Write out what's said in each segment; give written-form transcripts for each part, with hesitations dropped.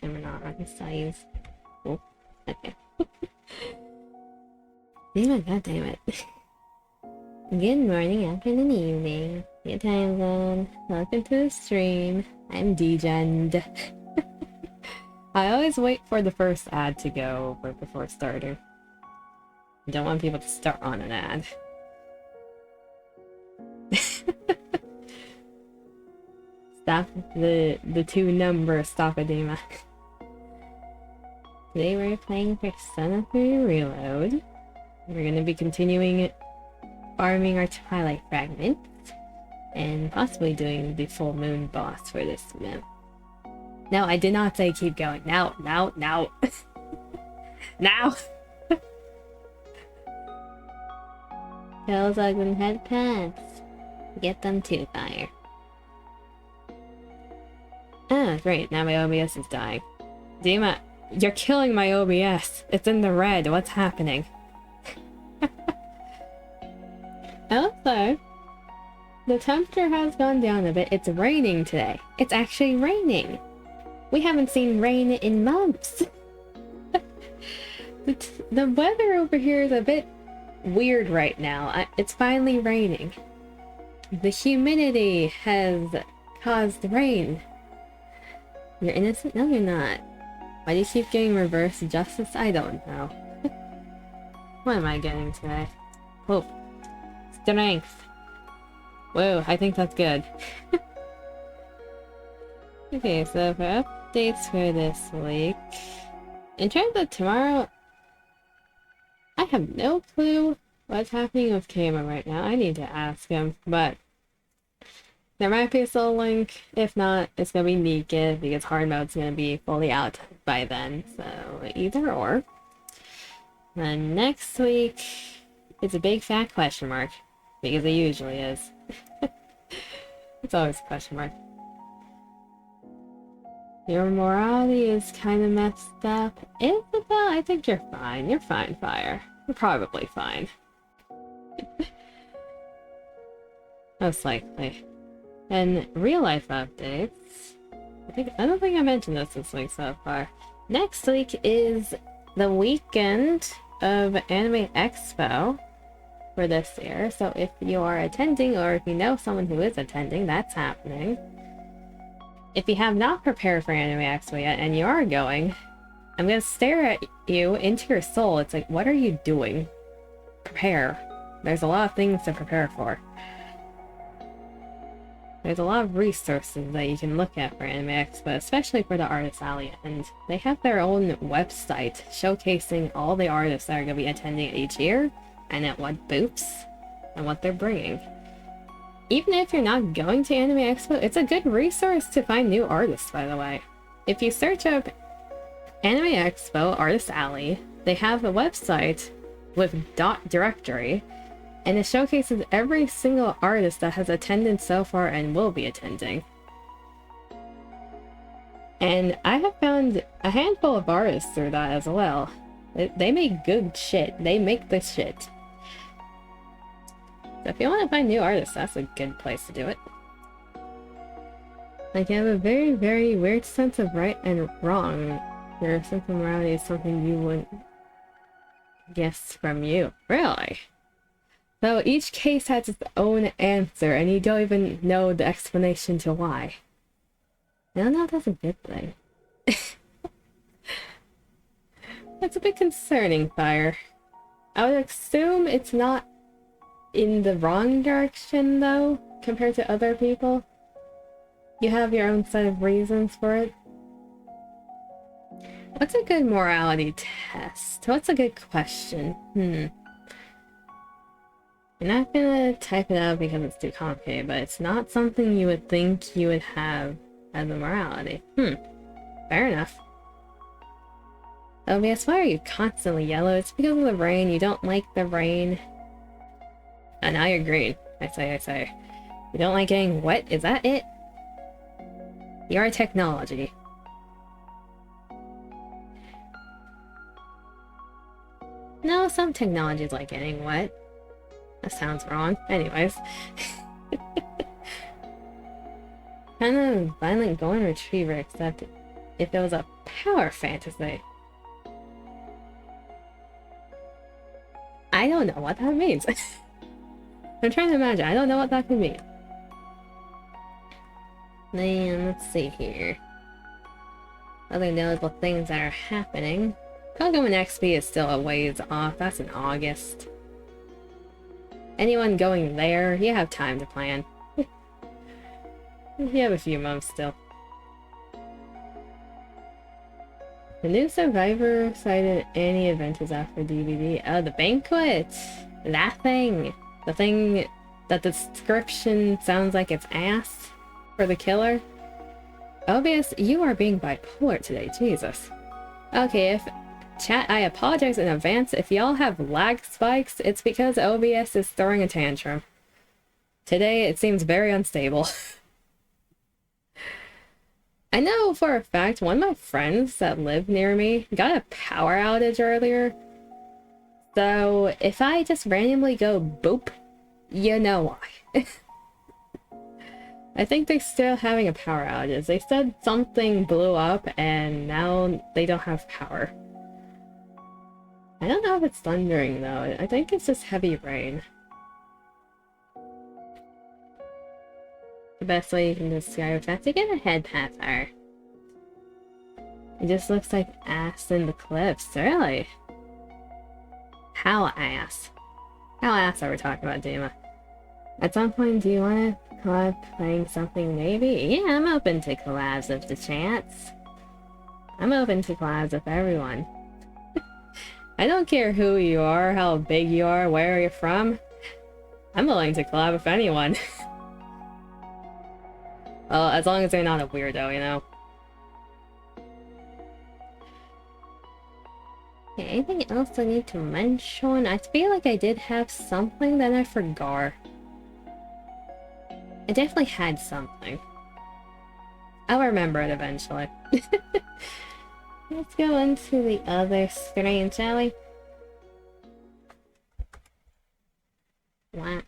I'm not on his size. Oh, okay. Damn it, god damn it. Good morning, afternoon, evening. Good time zone. Welcome to the stream. I'm Degened. I always wait for the first ad to go over before starter. I don't want people to start on an ad. Stop the two-number stopadema. Today we're playing Persona 3 Reload. We're gonna be continuing farming our Twilight Fragments, and possibly doing the Full Moon boss for this map. No, I did not say keep going. Now. Now! Tails, and head pants. Get them too, fire. Ah, great. Now my OBS is dying. Dima, you're killing my OBS. It's in the red. What's happening? Also, the temperature has gone down a bit. It's raining today. It's actually raining. We haven't seen rain in months. The weather over here is a bit weird right now. It's finally raining. The humidity has caused rain. You're innocent? No, you're not. Why do you keep getting reverse justice? I don't know. What am I getting today? Hope. Strength. Whoa, I think that's good. Okay, so for updates for this week, in terms of tomorrow, I have no clue what's happening with Kama right now. I need to ask him, but there might be a soul link. If not, it's gonna be naked because hard mode's gonna be fully out by then. So either or. Then next week, it's a big fat question mark because it usually is. It's always a question mark. Your morality is kind of messed up. Isabel, I think you're fine. You're fine, Fire. You're probably fine. Most likely. And real life updates. I don't think I mentioned this week so far. Next week is the weekend of Anime Expo for this year. So if you are attending, or if you know someone who is attending, that's happening. If you have not prepared for Anime Expo yet and you are going, I'm gonna stare at you into your soul. It's like, what are you doing? Prepare. There's a lot of things to prepare for. There's a lot of resources that you can look at for Anime Expo, especially for the Artist Alley, and they have their own website showcasing all the artists that are going to be attending each year, and at what booths, and what they're bringing. Even if you're not going to Anime Expo, it's a good resource to find new artists, by the way. If you search up Anime Expo Artist Alley, they have a website with .directory, and it showcases every single artist that has attended so far and will be attending. And I have found a handful of artists through that as well. They make good shit. They make the shit. So if you want to find new artists, that's a good place to do it. Like, you have a very, very weird sense of right and wrong. Your sense of morality is something you wouldn't guess from you. Really? So each case has its own answer, and you don't even know the explanation to why. I don't know if that's a good thing. That's a bit concerning, Fire. I would assume it's not in the wrong direction, though, compared to other people. You have your own set of reasons for it. What's a good morality test? What's a good question? I'm not gonna type it out because it's too complicated, but it's not something you would think you would have as a morality. Fair enough. OBS, why are you constantly yellow? It's because of the rain. You don't like the rain. And now you're green. I say. You don't like getting wet? Is that it? You're technology. No, some technologies like getting wet. That sounds wrong. Anyways. Kind of violent golden retriever, except if it was a power fantasy. I don't know what that means. I'm trying to imagine. I don't know what that could mean. Then, let's see here. Other notable things that are happening. Pokemon XP is still a ways off. That's in August. Anyone going there, you have time to plan. You have a few months still. The new Survivor cited any event is after DVD. Oh, the banquet! That thing! The thing that the description sounds like it's ass for the killer. OBS, you are being bipolar today, Jesus. Okay, if chat, I apologize in advance. If y'all have lag spikes, it's because OBS is throwing a tantrum. Today, it seems very unstable. I know for a fact one of my friends that live near me got a power outage earlier. So if I just randomly go boop, you know why. I think they're still having a power outage. They said something blew up and now they don't have power. I don't know if it's thundering though. I think it's just heavy rain. The best way you can describe that to get a head pather. It just looks like ass in the cliffs, really. How ass? How ass are we talking about, Dima? At some point, do you want to collab playing something maybe? Yeah, I'm open to collabs if the chance. I'm open to collabs with everyone. I don't care who you are, how big you are, where you're from. I'm willing to collab with anyone. Well, as long as they're not a weirdo, you know? Okay, anything else I need to mention? I feel like I did have something that I forgot. I definitely had something. I'll remember it eventually. Let's go into the other screen, shall we? Wow.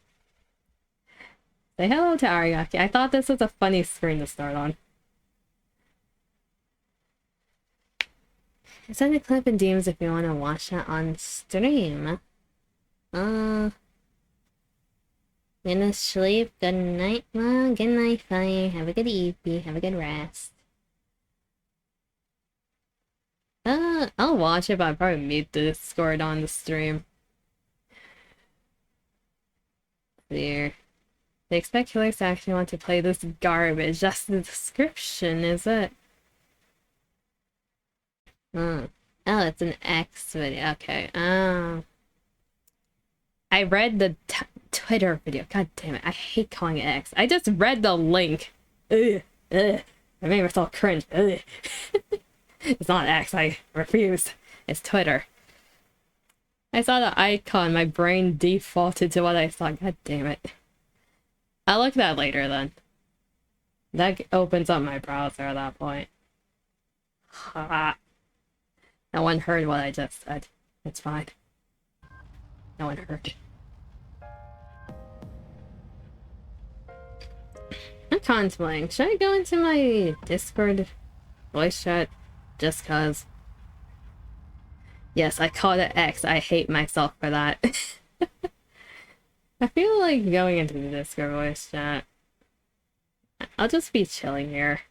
Say hello to Ariaki. I thought this was a funny screen to start on. I sent a clip in DMs if you want to watch that on stream. Gonna sleep. Good night, Mom. Good night, Fire. Have a good evening. Have a good rest. I'll watch it, but I'll probably mute the Discord on the stream. There. They expect killers to actually want to play this garbage. That's the description, is it? Oh, it's an X video. Okay. I read the Twitter video. God damn it. I hate calling it X. I just read the link. Ugh. I made myself cringe. Ugh. It's not X. I refuse. It's Twitter. I saw the icon. My brain defaulted to what I saw. God damn it. I'll look at that later then. That opens up my browser at that point. Ha. No one heard what I just said. It's fine. No one heard. I'm contemplating. Should I go into my Discord voice chat just cause? Yes, I called it X. I hate myself for that. I feel like going into the Discord voice chat. I'll just be chilling here.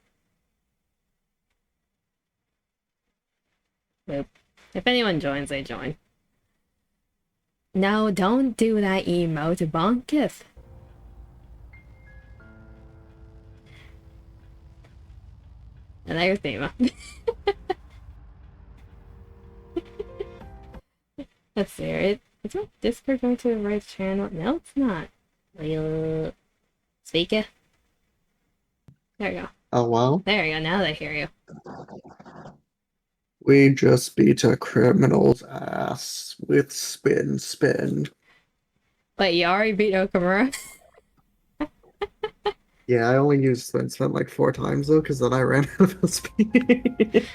Nope. If anyone joins, they join. No, don't do that emote, bonketh. And there's Thema. Let's see here. Is my Discord going to the right channel? No, it's not. Speaker. There you go. Oh, wow. There you go. Now they hear you. We just beat a criminal's ass with spin. Wait, you already beat Okamura? Yeah, I only used spin like 4 times though, because then I ran out of speed.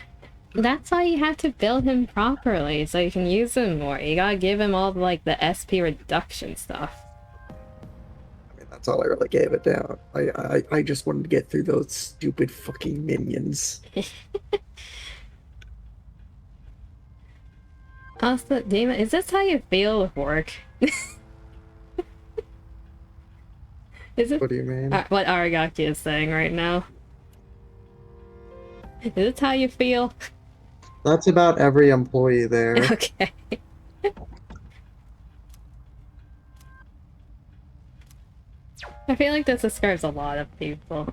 That's why you have to build him properly, so you can use him more. You gotta give him all like the SP reduction stuff. I mean, That's all I really gave it down. I just wanted to get through those stupid fucking minions. Also, Demon, is this how you feel with work? Is it What do you mean? what Aragaki is saying right now? Is this how you feel? That's about every employee there. Okay. I feel like this describes a lot of people.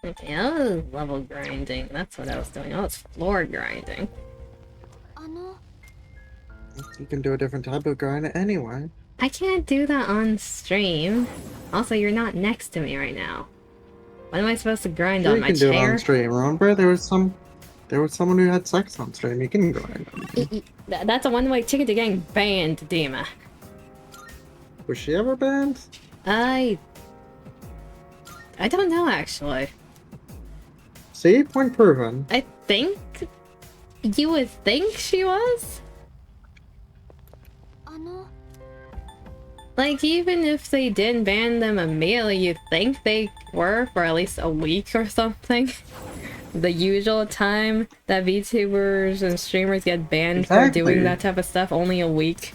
Okay, that was level grinding. That's what I was doing. I was floor grinding. You can do a different type of grind anyway. I can't do that on stream. Also, you're not next to me right now. What am I supposed to grind Sure, on you my can do it chair? on stream. Remember, there was someone who had sex on stream. You can grind on them. That's a one-way ticket to getting banned, Dima. Was she ever banned? I don't know, actually. See? Point proven. I think you would think she was? Like, even if they didn't ban them immediately, you'd think they were for at least a week or something. The usual time that VTubers and streamers get banned for doing that type of stuff, only a week.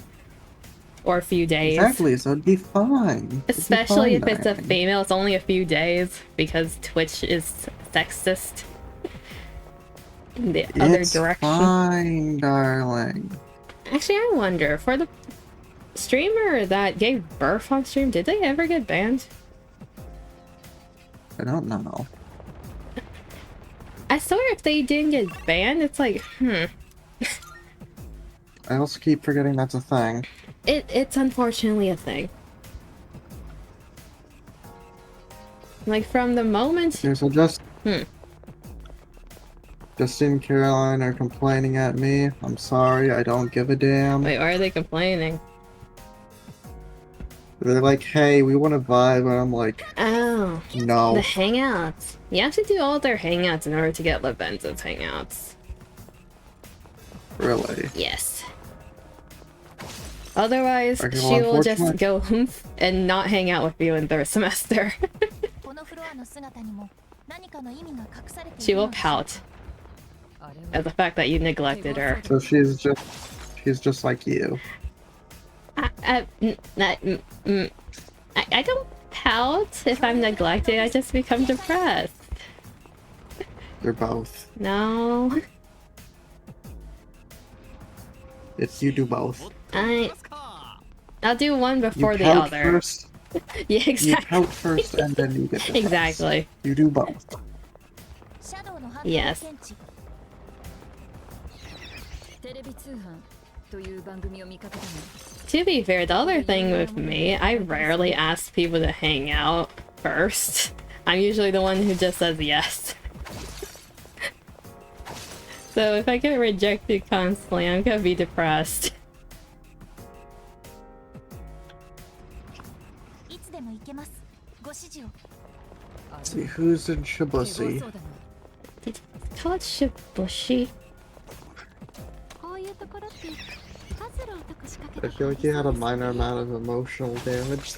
Or a few days. Exactly, so it'd be fine. Especially if it's a female, it's only a few days, because Twitch is sexist. In the other direction. It's fine, darling. Actually, I wonder, for the streamer that gave birth on stream, did they ever get banned? I don't know. I swear if they didn't get banned, it's like, I also keep forgetting that's a thing. It's unfortunately a thing. Like, from the moment... Okay, so Justin and Caroline are complaining at me. I'm sorry, I don't give a damn. Wait, why are they complaining? They're like, hey, we want to vibe, and I'm like, oh, no. The hangouts. You have to do all their hangouts in order to get Levenza's hangouts. Really? Yes. Otherwise, Okay, she will just go humph and not hang out with you in third semester. She will pout at the fact that you neglected her. So she's just like you. I don't pout if I'm neglected, I just become depressed. They're both. No. You do both. I'll do one before the other. First, yeah, exactly. You pout first and then you get depressed. Exactly. You do both. Yes. To be fair, the other thing with me, I rarely ask people to hang out first. I'm usually the one who just says yes. So if I get rejected constantly, I'm gonna be depressed. Let's see, who's in Shibushi? Did you call it Shibushi? I feel like you had a minor amount of emotional damage.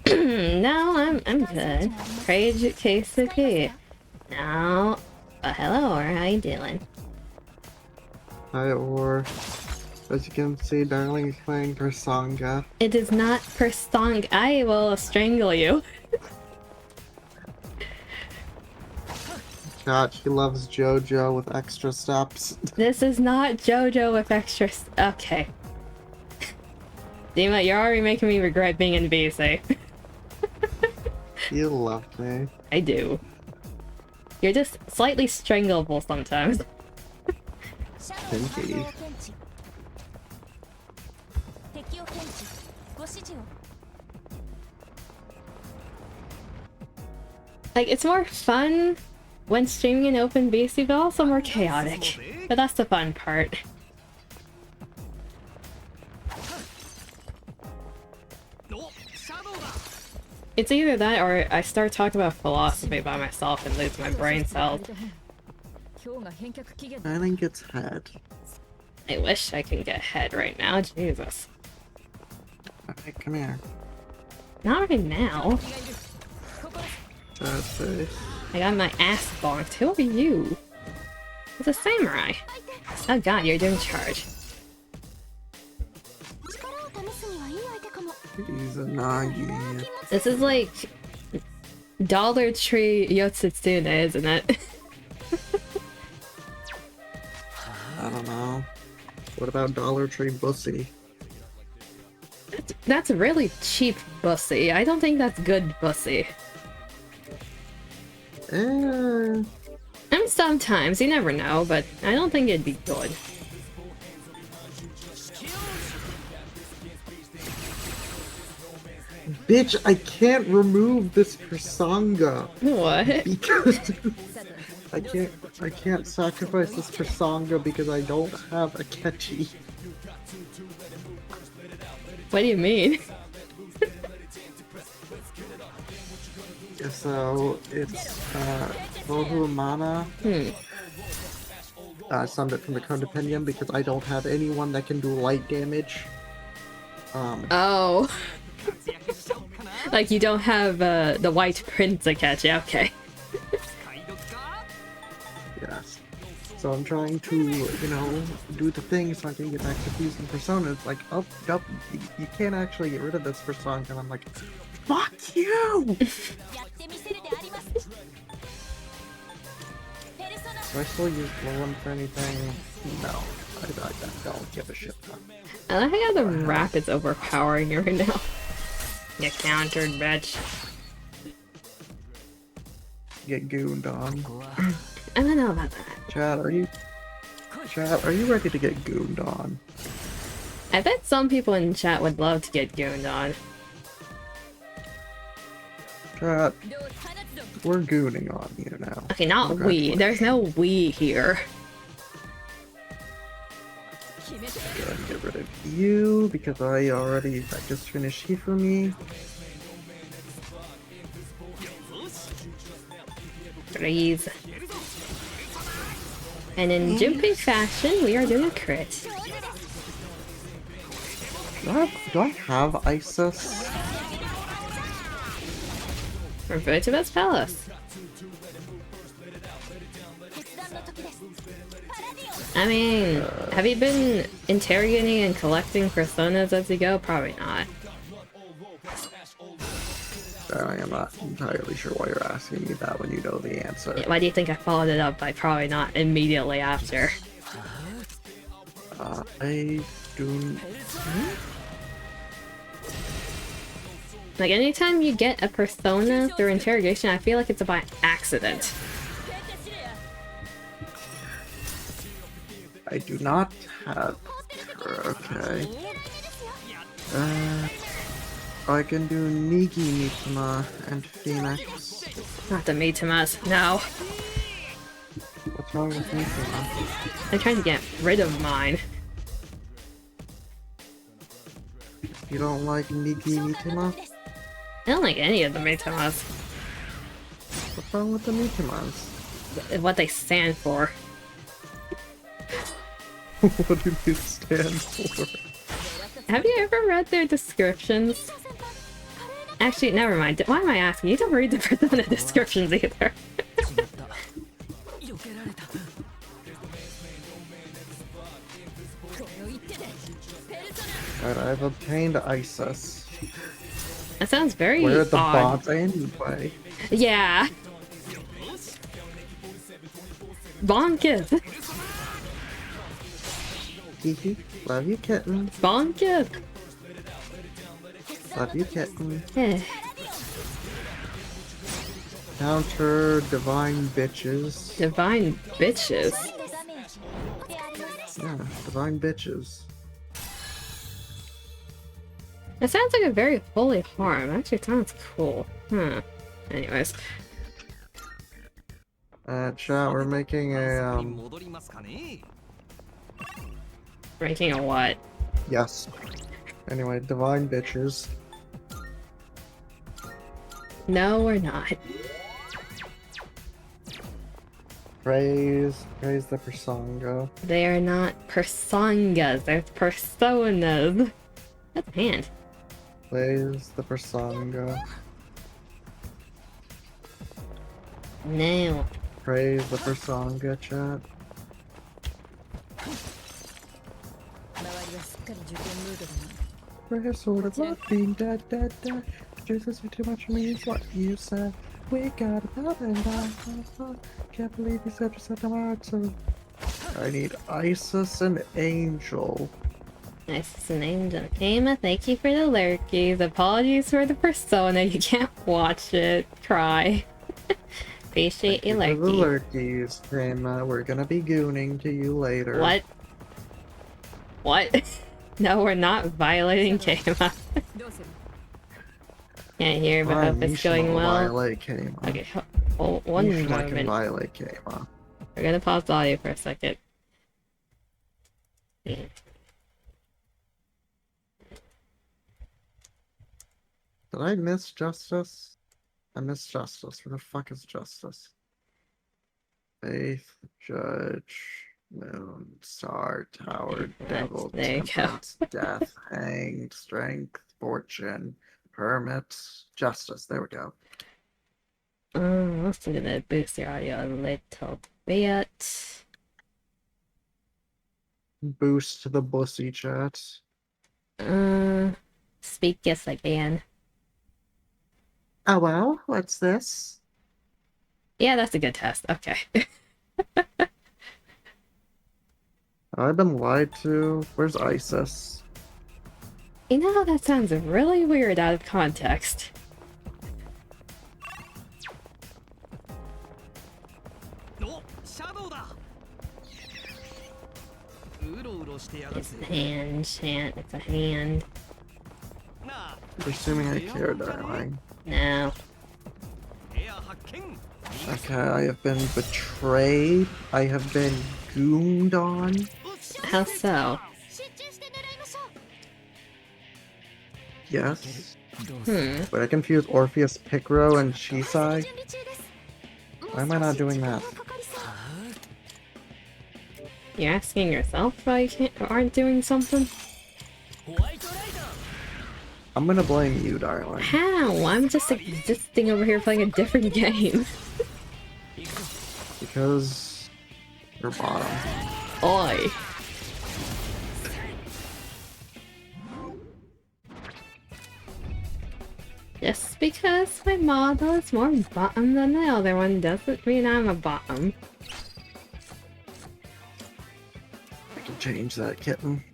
No, I'm good. Praise KCP. No. Hello, or how you doing? Hi, or as you can see, darling is playing Persanga. It is not Persanga. I will strangle you. God, she loves JoJo with extra steps. This is not JoJo with extra okay. Dima, you're already making me regret being in BC. You love me. I do. You're just slightly strangleable sometimes. Pinky. Like, it's more fun when streaming in open BC, but also more chaotic. But that's the fun part. It's either that or I start talking about philosophy by myself and lose my brain cells. I think it's head. I wish I could get ahead right now. Jesus. Alright, come here. Not right now. Face. I got my ass bonked. Who are you? It's a samurai. Oh god, you're doing charge. He's a Nagi. This is like Dollar Tree Yotsitsune, isn't it? I don't know. What about Dollar Tree Bussy? That's really cheap bussy. I don't think that's good bussy. Eh. I mean, sometimes, you never know, but I don't think it'd be good. Bitch, I can't remove this Persanga What? because I can't sacrifice this Persanga because I don't have a catchy. What do you mean? So it's Rohu Mana. Summed it from the Codependium because I don't have anyone that can do light damage. Oh. Like you don't have the white prince to catch you, okay. Yes. So I'm trying to, you know, do the thing so I can get back to fusing Persona. It's like, oh, nope, you can't actually get rid of this Persona. And I'm like, fuck you! Do I still use Blowin for anything? No, I don't give a shit. I like how the rapid's overpowering you right now. You countered, bitch. Get gooned on. I don't know about that. Chad, are you ready to get gooned on? I bet some people in chat would love to get gooned on. Chad, we're gooning on you now. Okay, not we. There's no we here. Go ahead and get rid of you because I just finished Hifumi. Freeze. And in Junpei fashion, we are doing a crit. Do I have Isis? Refer to as Palace. I mean, have you been interrogating and collecting personas as you go? Probably not. I am not entirely sure why you're asking me that when you know the answer. Why do you think I followed it up by probably not immediately after? I do... Like, anytime you get a persona through interrogation, I feel like it's by accident. I do not have... Okay. I can do Nigi Mitama and Phoenix. Not the Mitamas, no. What's wrong with Mitama? I'm trying to get rid of mine. You don't like Nigi Mitama? I don't like any of the Mitamas. What's wrong with the Mitamas? What they stand for. What do they stand for? Have you ever read their descriptions? Actually, never mind. Why am I asking? You don't read the persona descriptions either. Alright, I've obtained Isis. That sounds very Where are the odd. bots anyway? Yeah. Bonketh. Hehe. Love you, kitten. Bonketh. Love you, kitten. Eh. Counter divine bitches. Divine bitches. Yeah, divine bitches. That sounds like a very holy harm. Actually, sounds cool. Anyways. Chat, we're making a, Ranking a what? Yes. Anyway, divine bitches. No, we're not. Praise the persona. They are not personas, they're personas. That's a hand. Praise the persona. No. Praise the persona, chat. We're sort of laughing, dead. Jesus, you're too much for me, is what you said. We got it up and I can't believe you said such a word, so I need Isis and Angel. Nice name, Kama. Thank you for the lurkies. Apologies for the persona. You can't watch it. Cry. Appreciate you, Thank you for the lurky. lurkies, Kama. We're gonna be gooning to you later. What? What? No, we're not violating Kama. Can't hear, but hope it's going well. Violate Kama. Okay, hold one Nishma can moment. violate Kama. We're gonna pause the audio for a second. Did I miss Justice? I missed Justice. Where the fuck is Justice? Faith, Judge, Moon, Star, Tower, Devil, There you go. Temperance, Death, Hanged, Strength, Fortune, Hermit, Justice. There we go. Let's look at boost your audio a little bit. Boost the bussy chat. Speak yes I can. Oh well, what's this? Yeah, that's a good test. Okay. I've been lied to. Where's Isis? You know, that sounds really weird out of context. It's a hand, chant. It's a hand. Assuming I care, darling. No. Okay, I have been betrayed. I have been gooned on. How so? Yes. But I confused Orpheus, Picro, and Shisai. Why am I not doing that? You're asking yourself why you aren't doing something? I'm gonna blame you, darling. How? I'm just existing over here playing a different game. Because you're bottom. Oi. Just because my model is more bottom than the other one doesn't mean I'm a bottom. I can change that, kitten.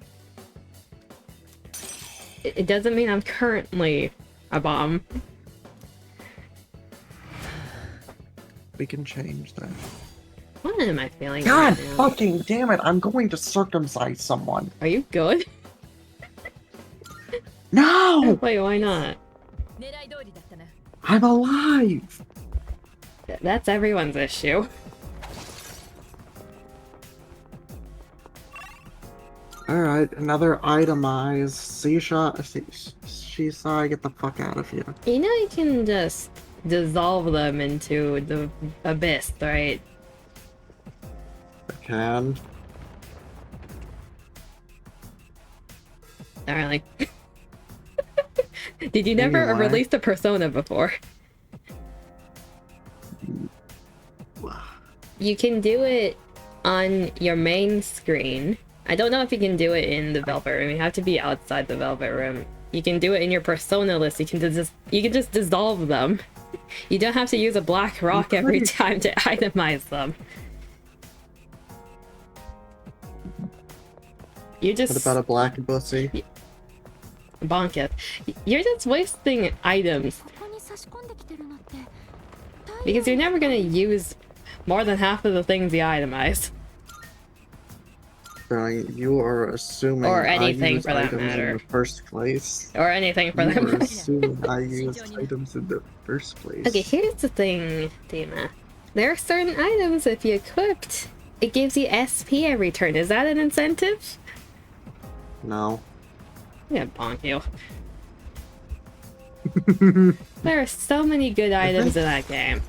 It doesn't mean I'm currently a bottom. We can change that. What am I feeling God right now? fucking damn it, I'm going to circumcise someone. Are you good? No! Wait, why not? I'm alive! That's everyone's issue. Alright, another itemized. Shisai, get the fuck out of here. You know you can just dissolve them into the abyss, right? I can. Or like... Did you never Anyway. release the persona before? You can do it on your main screen. I don't know if you can do it in the Velvet Room. You have to be outside the Velvet Room. You can do it in your persona list. You can just dissolve them. You don't have to use a black rock every time to itemize them. You just... What about a black bussy? Bonketh. You're just wasting items. Because you're never gonna use more than half of the things you itemize. You are assuming Or anything I use for that items matter. in the first place. Or anything for You them. are assuming I use items in the first place. Okay, here's the thing, Dima. There are certain items, if you equipped, it gives you SP every turn. Is that an incentive? No. I'm gonna bonk you. There are so many good items in that game.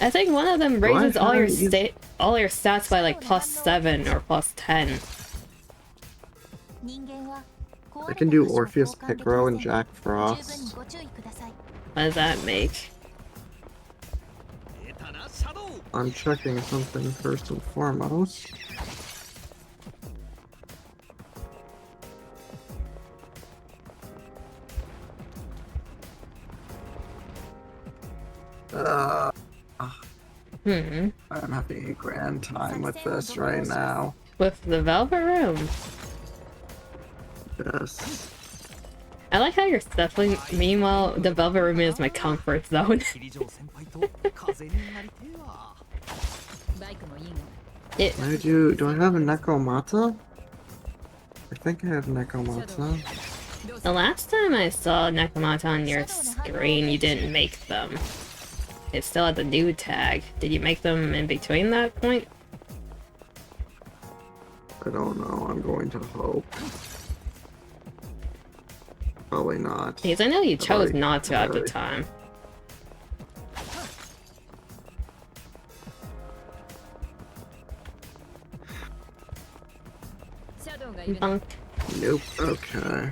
I think one of them raises all your haven't all your stats by like +7 or +10. I can do Orpheus Picro and Jack Frost. What does that make? I'm checking something first and foremost. I'm having a grand time with this right now. With the Velvet Room. Yes. I like how you're shuffling. Meanwhile, the Velvet Room is my comfort zone. Do I have a Nekomata? I think I have Nekomata. The last time I saw Nekomata on your screen, you didn't make them. It's still at the new tag. Did you make them in between that point? I don't know. I'm going to hope. Probably not. Because I know you chose not to at the time. Bunk. Nope. Okay.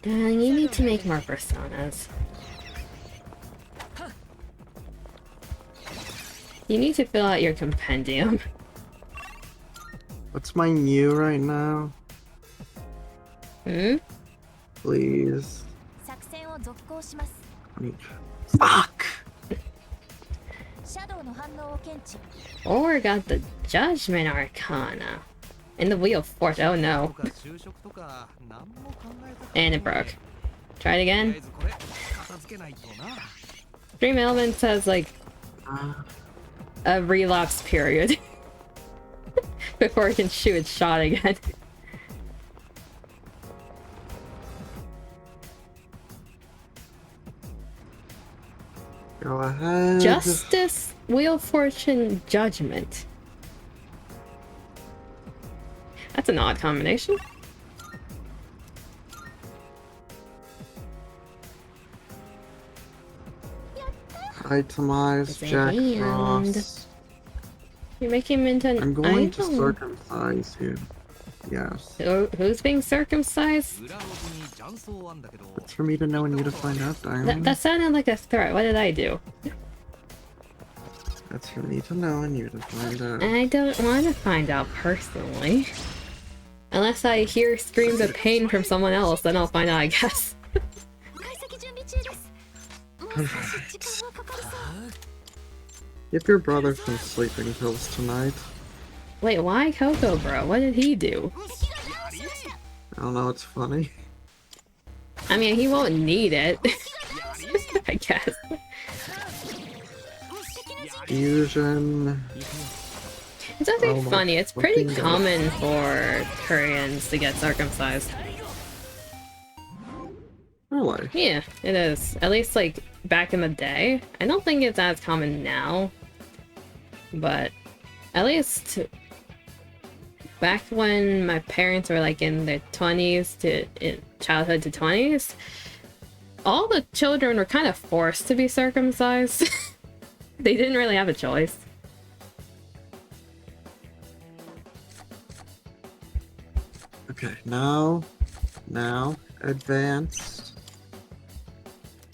You need to make more personas. You need to fill out your compendium. What's my new right now? Hmm? Please. Fuck! Or got the Judgment Arcana. In the Wheel of Fortune. Oh no. And it broke. Try it again. Dream Element says like a relapse period before it can shoot its shot again. Go ahead. Justice, Wheel of Fortune, Judgment. That's an odd combination. Itemize Jack Frost. You make him into an I'm going item. to circumcise you. Yes. Who's being circumcised? It's for me to know and you to find out, Diamond. That sounded like a threat. What did I do? That's for me to know and you to find out. I don't want to find out personally. Unless I hear screams of pain from someone else, then I'll find out, I guess. Give your brother some sleeping pills tonight. Wait, why Coco Bro? What did he do? I don't know, it's funny. I mean, he won't need it. I guess. Fusion. It's actually Oh my funny. It's pretty fucking God. common for Koreans to get circumcised. Really? Yeah, it is. At least, like, back in the day. I don't think it's as common now. But at least back when my parents were, like, in their 20s to childhood to 20s, all the children were kind of forced to be circumcised. They didn't really have a choice. Okay, now, advanced.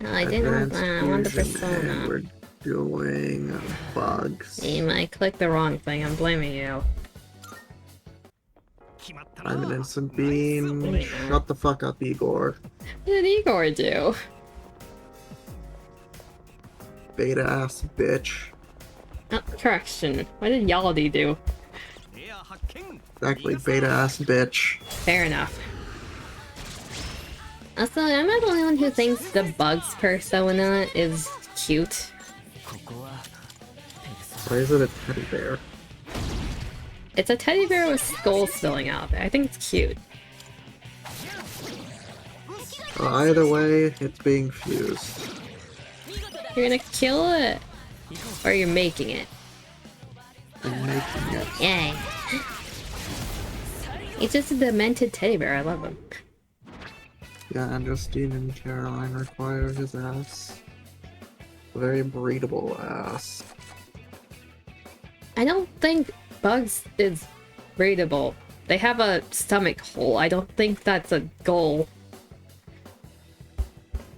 I didn't I want the fusion, and persona. we're doing bugs. You might click the wrong thing, I'm blaming you. I'm an instant beam. Shut the fuck up, Igor. What did Igor do? Beta ass bitch. Oh, correction. What did Yaldi do? Exactly, beta ass bitch. Fair enough. Also, I'm not the only one who thinks the Bugs persona is cute. Why is it a teddy bear? It's a teddy bear with skulls spilling out there. I think it's cute. Well, either way, it's being fused. You're gonna kill it? Or you're making it? I'm making it. Yay. He's just a demented teddy bear, I love him. Yeah, and Justine and Caroline require his ass. Very breedable ass. I don't think bugs is breedable. They have a stomach hole. I don't think that's a goal.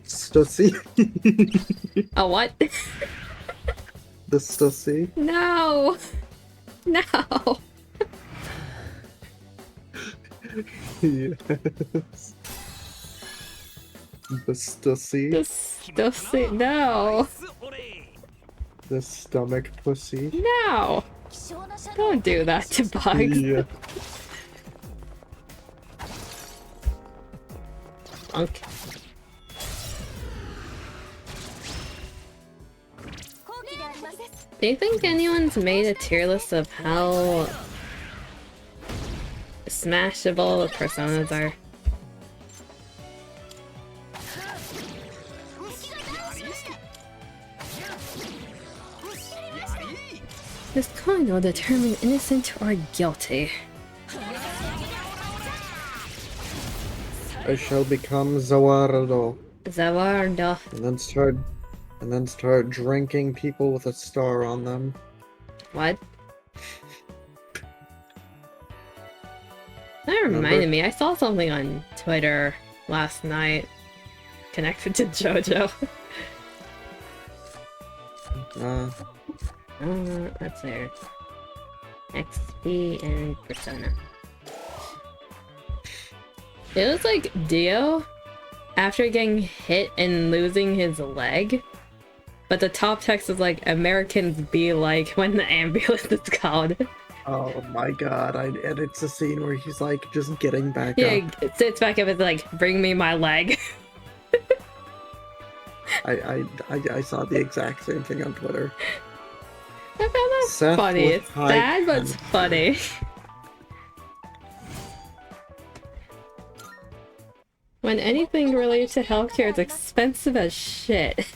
Stussy? A what? The Stussy? No! No! Yes. The Stussy? The stussy. No! The stomach pussy? No! Don't do that to bugs. Yeah. Okay. Do you think anyone's made a tier list of how smashable the personas are? This coin will determine innocent or guilty. I shall become Zawardo. Zawardo. And then start drinking people with a star on them. What? That reminded me, I saw something on Twitter last night connected to JoJo. Let's see. XP and Persona. It was like Dio after getting hit and losing his leg. But the top text is like, Americans be like when the ambulance is called. Oh my god, and it's a scene where he's like just getting back up. Yeah, it sits back up and like, bring me my leg. I saw the exact same thing on Twitter. I found that Seth funny. It's sad, but it's funny. When anything related to healthcare is expensive as shit.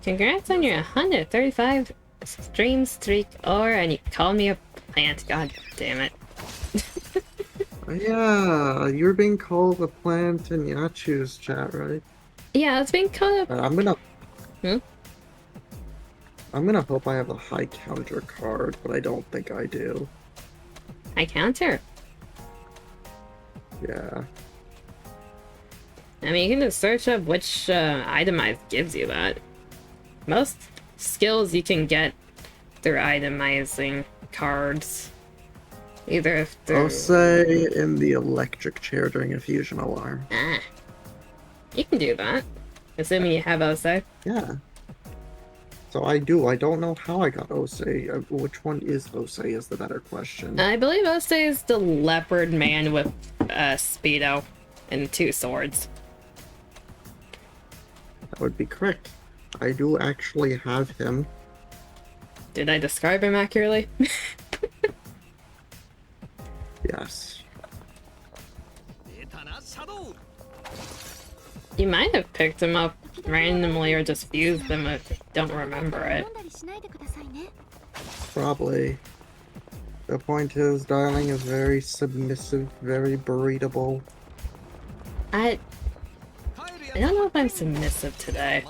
Congrats on your 135 stream streak, and you called me a plant. God damn it. Yeah, you're being called a plant in Yachu's chat, right? Yeah, it's being called a... I'm gonna hope I have a high counter card, but I don't think I do. High counter? Yeah. I mean, you can just search up which itemized gives you that. Most skills you can get through itemizing cards. Either through... I'll say in the electric chair during a fusion alarm. Ah. You can do that. Assuming you have Osei. Yeah. So I do. I don't know how I got Osei. Which one is Osei is the better question. I believe Osei is the leopard man with Speedo and 2 swords. That would be correct. I do actually have him. Did I describe him accurately? Yes. You might have picked him up randomly or just fused them if you don't remember it. Probably. The point is, Darling is very submissive, very breedable. I don't know if I'm submissive today.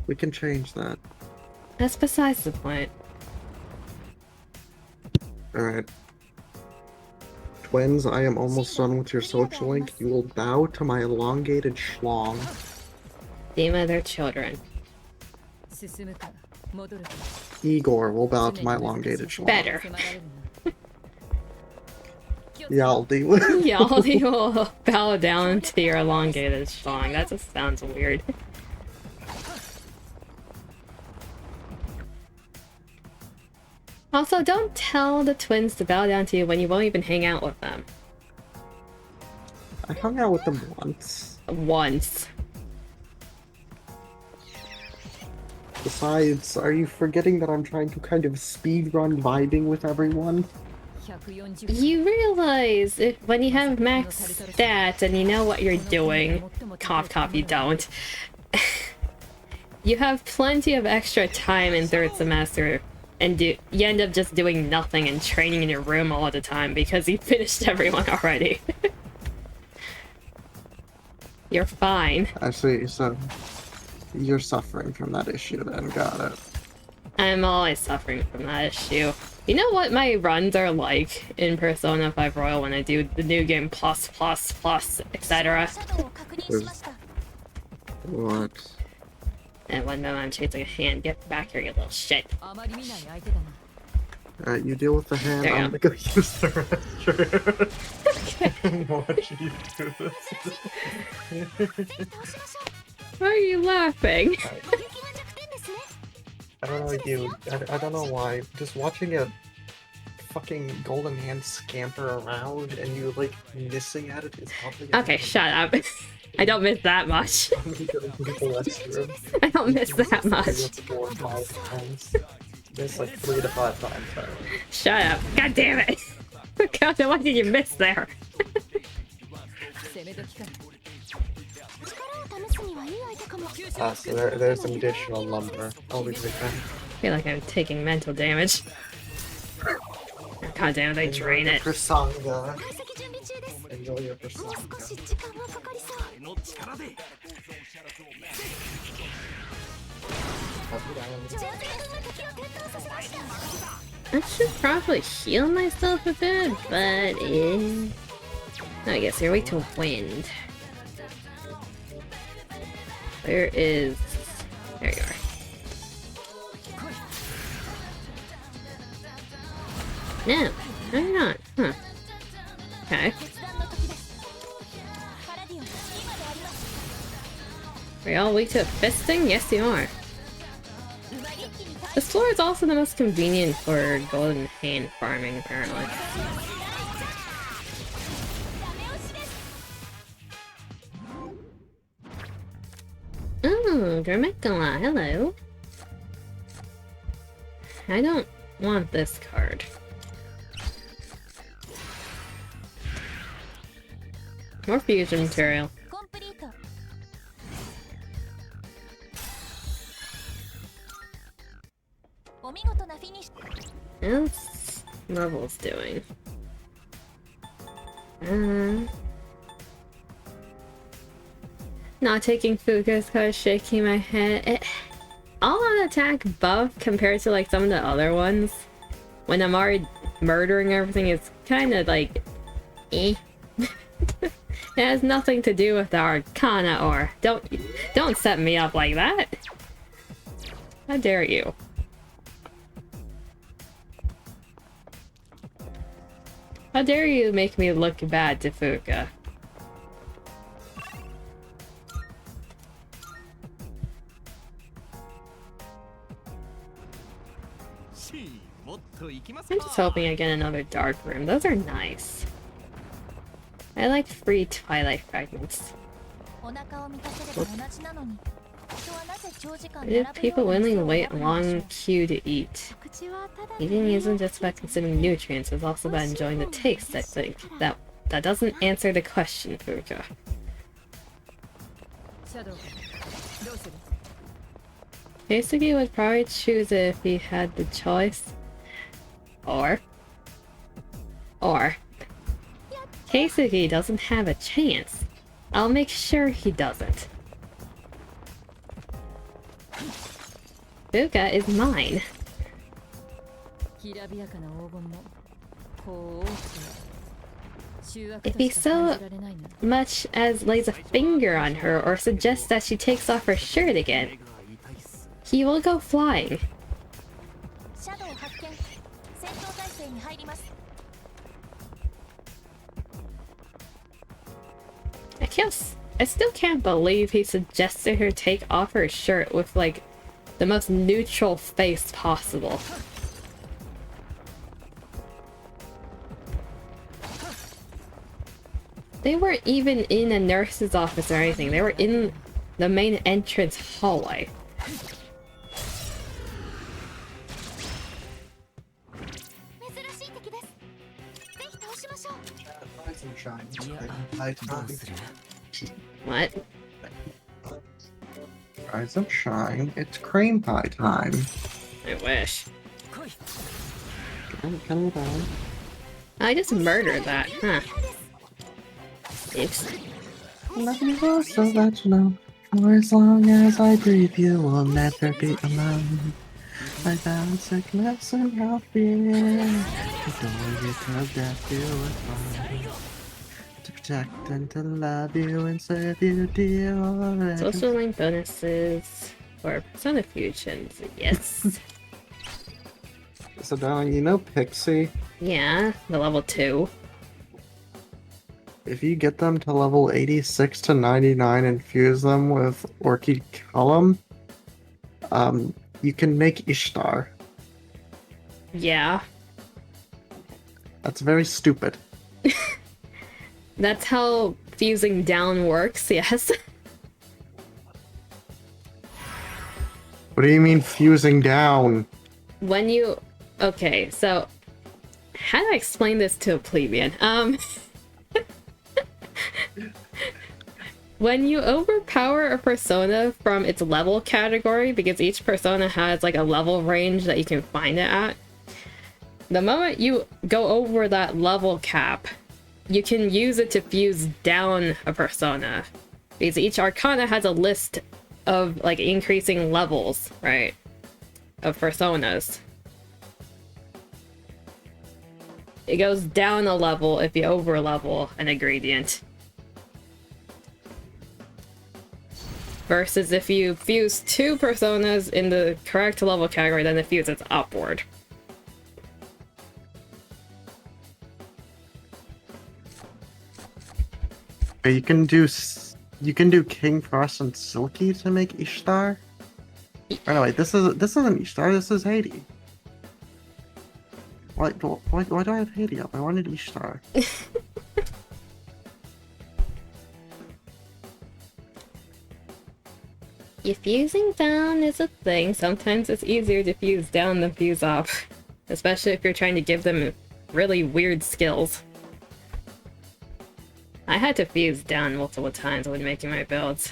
We can change that. That's besides the point. Alright. Twins, I am almost done with your social link. You will bow to my elongated schlong. Theme of their children. Igor will bow to my elongated schlong. Better. Yaldi will. Yaldi will bow down to your elongated schlong. That just sounds weird. Also, don't tell the twins to bow down to you when you won't even hang out with them. I hung out with them once. Once. Besides, are you forgetting that I'm trying to kind of speedrun vibing with everyone? You realize if when you have max stats and you know what you're doing, cough cough you don't, You have plenty of extra time in third semester, and you end up just doing nothing and training in your room all the time because you finished everyone already. You're fine. I see, so you're suffering from that issue then, got it. I'm always suffering from that issue. You know what my runs are like in Persona 5 Royal when I do the new game plus, etc. What? And one moment I'm chasing a hand. Get back here, you little shit. Alright, you deal with the hand, There you I'm gonna go use the restroom. Okay. Watch you do this. Why are you laughing? I don't know you. I don't know why. Just watching a fucking golden hand scamper around and you like missing at it is probably. Okay, shut up. I don't miss that much. I'm gonna go to the restroom. I don't miss that much. 4 or 5 times. Miss like 3 to 5 times. Shut up. God damn it. God, what did you miss there? So there's some additional lumber. I'll be right back. I feel like I'm taking mental damage. God damn it, they drain it. Persanga. Enjoy your persanga. I should probably heal myself a bit, but I guess you're weak to wind. There you are. No, I'm not. Huh. Okay. Are y'all weak to fisting? Yes, you are. This floor is also the most convenient for golden hand farming, apparently. Oh, Dramicula, hello. I don't want this card. More fusion material. How's Levels doing? Not taking Fuka's card, shaking my head. All on attack buff compared to like some of the other ones, when I'm already murdering everything, it's kind of like eh. It has nothing to do with the Arcana or don't set me up like that. How dare you? How dare you make me look bad to Fuka? I'm just hoping I get another dark room. Those are nice. I like free Twilight fragments. Why do people willingly wait a long queue to eat? Eating isn't just about consuming nutrients, it's also about enjoying the taste, I think. That doesn't answer the question, Fuka. Keisuke would probably choose it if he had the choice. Or Keisuke doesn't have a chance. I'll make sure he doesn't. Fuka is mine. If he so much as lays a finger on her or suggests that she takes off her shirt again, he will go flying. I still can't believe he suggested her take off her shirt with like the most neutral face possible. They weren't even in a nurse's office or anything. They were in the main entrance hallway. What? Rise and shine. It's cream pie time. I wish. Can we die? I just murdered that, huh? Oops. Nothing else so that you know. For as long as I breathe, you will never be alone. I found sickness and health being. Don't get to death, you will find. To protect and to love you and serve you, dear. Social link bonuses for Persona Fusions, yes. So, darling, you know Pixie? Yeah, the level 2. If you get them to level 86 to 99 and fuse them with Orchid Column, you can make Ishtar. Yeah. That's very stupid. That's how fusing down works, yes. What do you mean fusing down? When you... Okay, so... How do I explain this to a plebeian? When you overpower a persona from its level category, because each persona has like a level range that you can find it at, the moment you go over that level cap, you can use it to fuse down a persona. Because each arcana has a list of like increasing levels, right? Of personas. It goes down a level if you over level an ingredient. Versus if you fuse 2 personas in the correct level category, then it fuses upward. You can do King Frost and Silky to make Ishtar. Anyway, this isn't Ishtar. This is Haiti. Why do I have Haiti up? I wanted Ishtar. If fusing down is a thing, sometimes it's easier to fuse down than fuse up. Especially if you're trying to give them really weird skills. I had to fuse down multiple times when making my builds.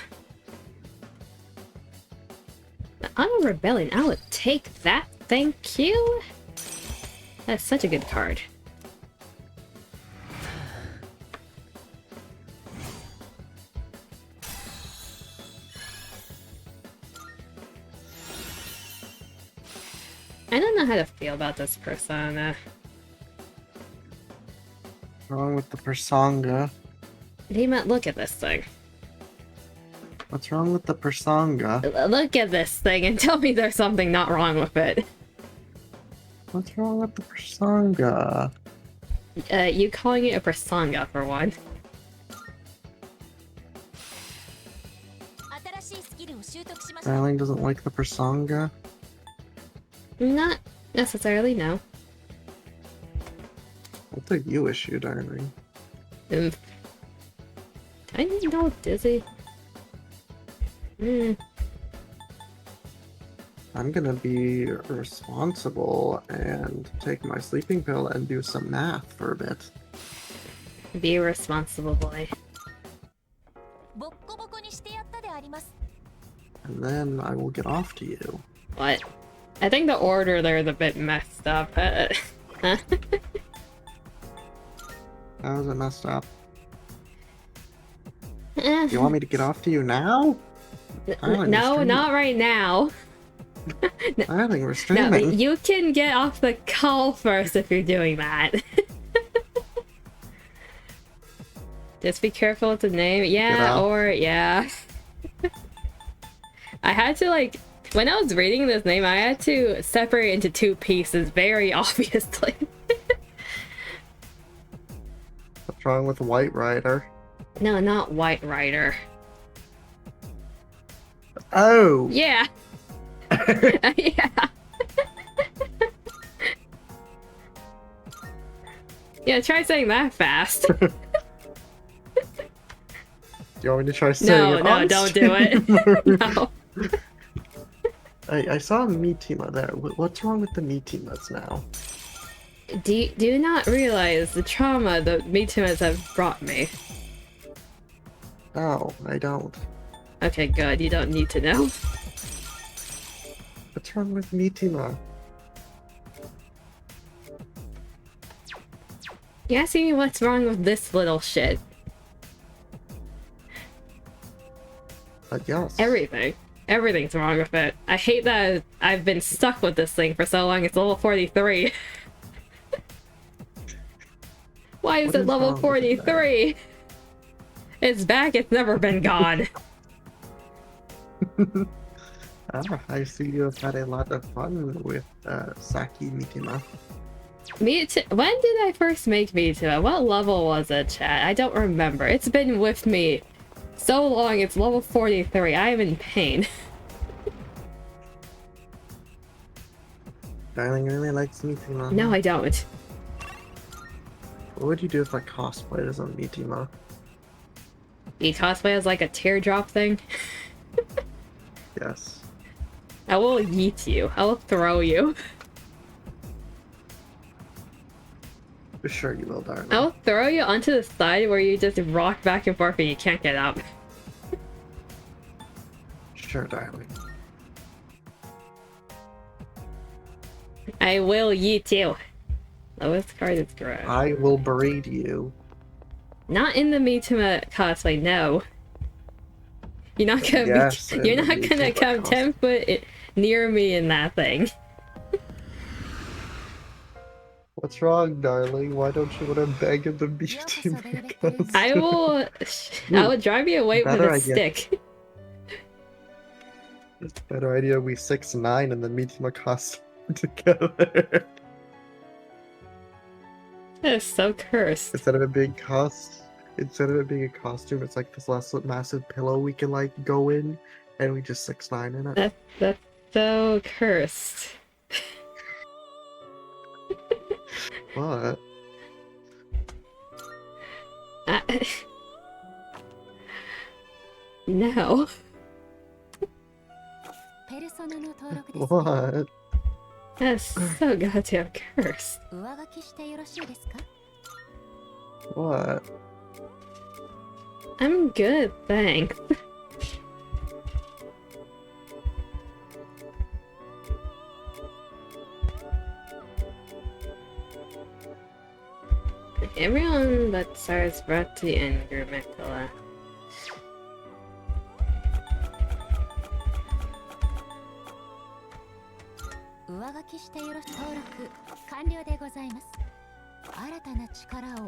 The Auto Rebellion, I would take that, thank you! That's such a good card. I don't know how to feel about this persona. What's wrong with the Persanga? Dima, look at this thing. What's wrong with the Persanga? Look at this thing and tell me there's something not wrong with it. What's wrong with the Persanga? You calling it a persanga for one. Darling doesn't like the Persanga? Not necessarily, no. What's the you issue, darling? I didn't know Dizzy. I'm gonna be responsible and take my sleeping pill and do some math for a bit. Be a responsible boy. And then I will get off to you. What? I think the order there is a bit messed up. Huh? How is it messed up? Eh. You want me to get off to you now? No, not right now. Darling, we're No, streaming. you can get off the call first if you're doing that. Just be careful with the name. Yeah, or yeah. I had to like, when I was reading this name, I had to separate into 2 pieces very obviously. What's wrong with White Rider? No, not White Rider. Oh! Yeah. Yeah. Yeah, try saying that fast. Do you want me to try saying it No, on don't do it. No. I saw a Mitima there. What's wrong with the Mitimas now? Do you not realize the trauma that Mitimas have brought me? No, I don't. Okay, good. You don't need to know. What's wrong with Mitima? You asking me what's wrong with this little shit? Yes. Everything. Everything's wrong with it. I hate that I've been stuck with this thing for so long. It's level 43. Why is it level 43? It's back. It's never been gone. I see you have had a lot of fun with Saki Mitima. When did I first make Mitima? What level was it, chat? I don't remember. It's been with me so long. It's level 43. I am in pain. Darling really likes Mitima. No, I don't. What would you do if I cosplayed as a Mitima? You cosplay as like a teardrop thing? Yes. I will yeet you. I will throw you. Sure you will, darling. I will throw you onto the side where you just rock back and forth and you can't get up. Sure, darling. I will yeet you. Lowest card is correct. I will braid you. Not in the Mitima cosplay, no. You're not gonna Yes, you're not gonna come 10 foot near me in that thing. What's wrong, darling? Why don't you want to beg in the Mitima? I will drive you away with a stick. It's a better idea we 6'9" and then Mitima costume together. That is so cursed. Instead of it being a costume, it's like this less massive pillow we can like go in, and we just 6'9" in it. That's so cursed. What? No. What? That's so goddamn cursed. What? I'm good, thanks. Everyone that starts brought to the end group, Mikola.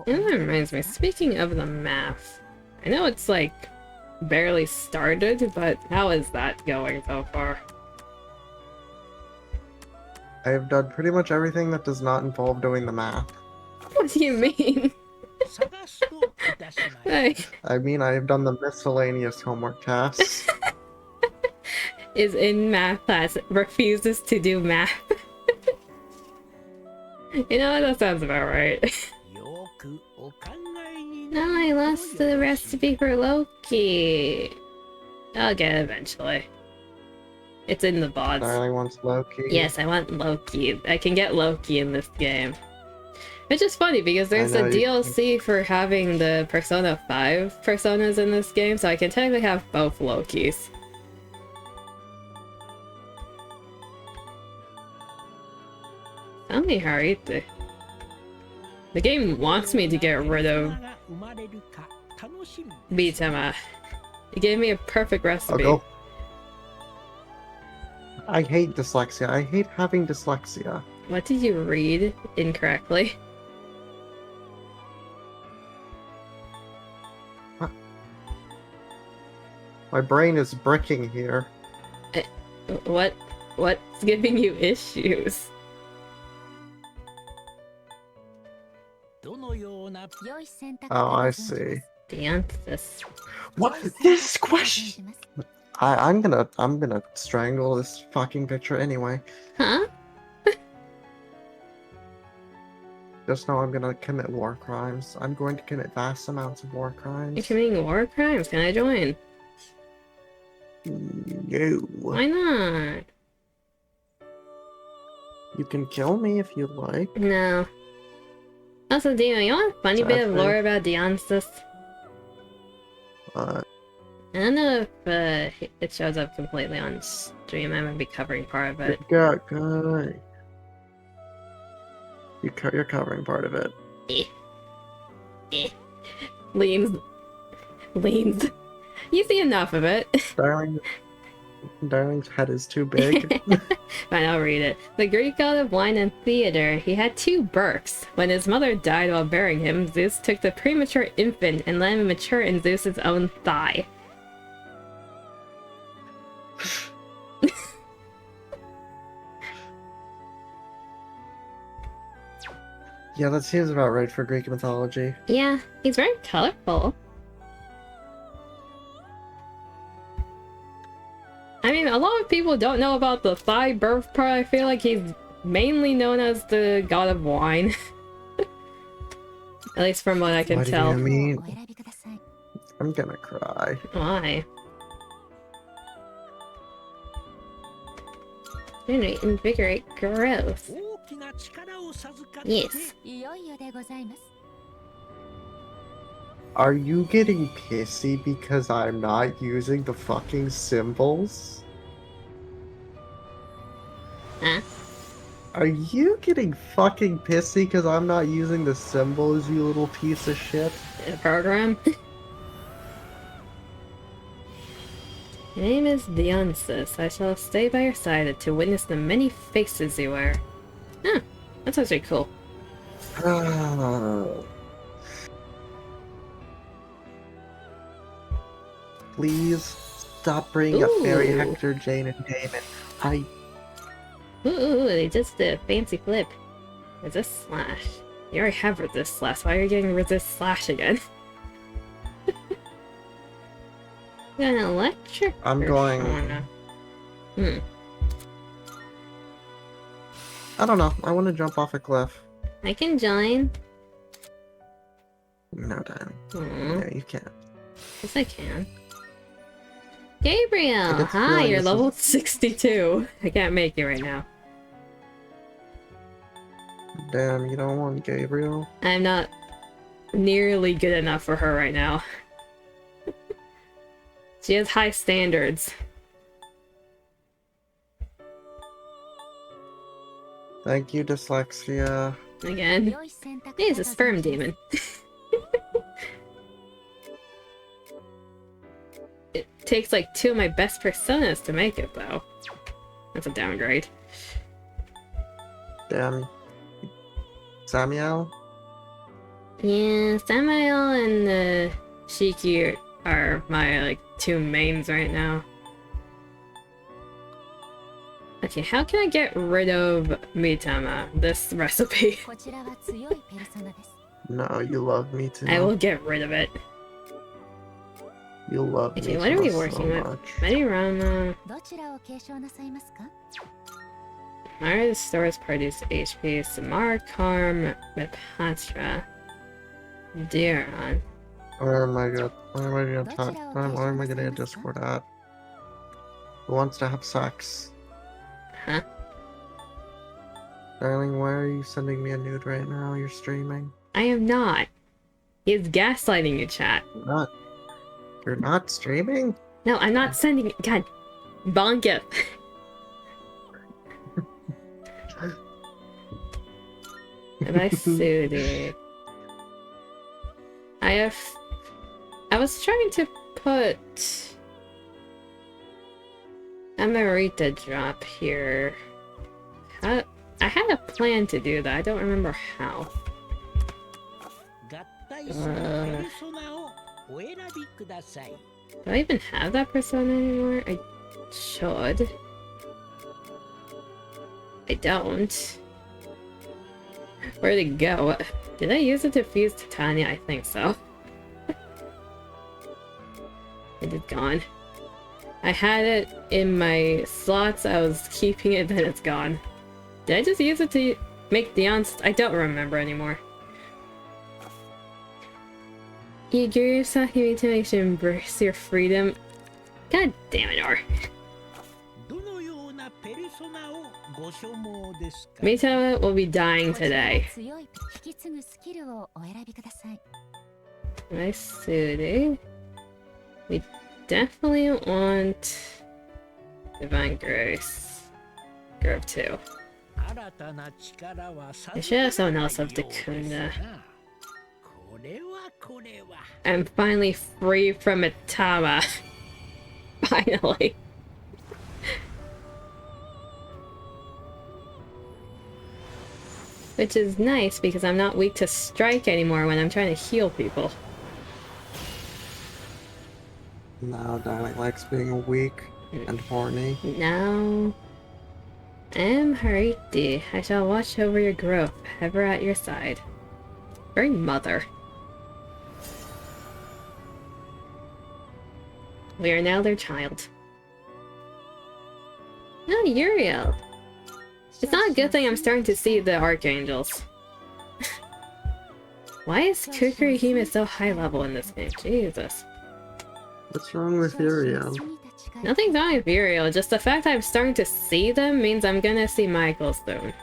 And that reminds me, speaking of the math, I know it's like barely started, but how is that going so far? I have done pretty much everything that does not involve doing the math. What do you mean? Hey. I mean, I have done the miscellaneous homework tasks. Is in math class, refuses to do math. You know, that sounds about right. No, I lost the recipe for Loki. I'll get it eventually. It's in the VODs. Darling wants Loki. Yes, I want Loki. I can get Loki in this game. Which is funny because there's a DLC for having the Persona 5 personas in this game, so I can technically have both Lokis. Tell me, Harite. The game wants me to get rid of Bitama. It gave me a perfect recipe. I'll go. I hate dyslexia. I hate having dyslexia. What did you read incorrectly? My brain is bricking here. What's giving you issues? Oh, I see. Dianthus. What is this question? I'm gonna strangle this fucking picture anyway. Huh? Just know I'm gonna commit war crimes. I'm going to commit vast amounts of war crimes. You're committing war crimes. Can I join? No. Why not? You can kill me if you like. No. Also, Dino, you want a funny bit of lore about Dionysus? What? I don't know if it shows up completely on stream. I might be covering part of it. Good. You're covering part of it. Leans. You see enough of it. Darling's head is too big. Fine, I'll read it. The Greek god of wine and theater, he had 2 births. When his mother died while bearing him, Zeus took the premature infant and let him mature in Zeus's own thigh. Yeah, that seems about right for Greek mythology. Yeah, he's very colorful. I mean, a lot of people don't know about the thigh birth part. I feel like he's mainly known as the god of wine. At least from what I can tell. What do you mean? I'm gonna cry. Why? Generate, invigorate, growth. Yes. Are you getting pissy because I'm not using the fucking symbols? Huh? Are you getting fucking pissy because I'm not using the symbols, you little piece of shit? The program? Your name is Dionysus. I shall stay by your side to witness the many faces you wear. Huh, that's actually cool. Please stop bringing up Fairy Hector, Jane, and Damon. Ooh, they just did a fancy flip. Resist slash. You already have resist slash. Why are you getting resist slash again? Got an electric. I'm going. I don't know. I want to jump off a cliff. I can join. No, Dan. Aww. Yeah, you can't. Yes, I can. Gabriel! Hi, you're level 62. I can't make it right now. Damn, you don't want Gabriel? I'm not nearly good enough for her right now. She has high standards. Thank you, dyslexia. Again. He's a sperm demon. It takes like 2 of my best personas to make it, though. That's a downgrade. Damn. Samuel? Yeah, Samuel and Shiki are my, like, 2 mains right now. Okay, how can I get rid of Mitama, this recipe? No, you love me too. I will get rid of it. You love me. Okay, what are we working with? Medirama. Mara restores party's HP. Samar, Karm, Mepatra, Diron. Oh my god. Why am I gonna talk? Why am I gonna Discord at? Who wants to have sex? Huh? Darling, why are you sending me a nude right now? You're streaming. I am not. He is gaslighting you, chat. You're not streaming? No, I'm not sending it. God. Bonka. Sudi. I was trying to put a Marita drop here. I had a plan to do that. I don't remember how. Do I even have that persona anymore? I should. I don't. Where'd it go? Did I use it to fuse Titania? I think so. It is gone. I had it in my slots, I was keeping it, then it's gone. Did I just use it to make Dion's? I don't remember anymore. You gear yourself to make you embrace your freedom. God damn it, R. Mitama will be dying today. Nice suiting. We definitely want Divine Grace. Grove 2. I should have someone else of Dakunda. I'm finally free from Itama. Finally. Which is nice because I'm not weak to strike anymore when I'm trying to heal people. Now Darling likes being weak and horny. Now I am Hariti. I shall watch over your growth, ever at your side. Very mother. We are now their child. Oh, Uriel. It's not a good thing I'm starting to see the archangels. Why is Kukurihime so high level in this game? Jesus. What's wrong with Uriel? Nothing's wrong with Uriel, just the fact I'm starting to see them means I'm gonna see Michael soon.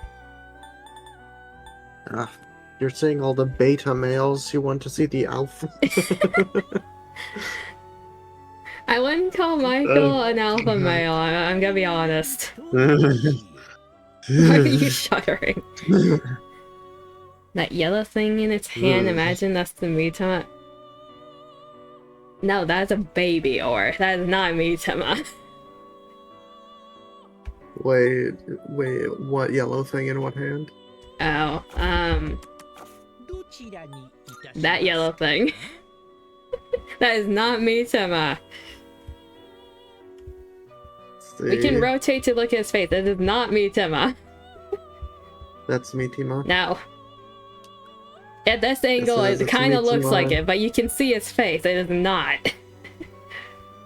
You're seeing all the beta males, you want to see the alpha. I wouldn't call Michael an alpha male, I'm gonna be honest. Why are you shuddering? That yellow thing in its hand, imagine that's the Mitama. No, that's a baby ore. That is not Mitama. Wait, what yellow thing in what hand? Oh, that yellow thing. That is not Mitama. We can rotate to look at his face. That is not Mitama. That's Mitima. No. At this angle, it kind of looks like it, but you can see his face. It is not.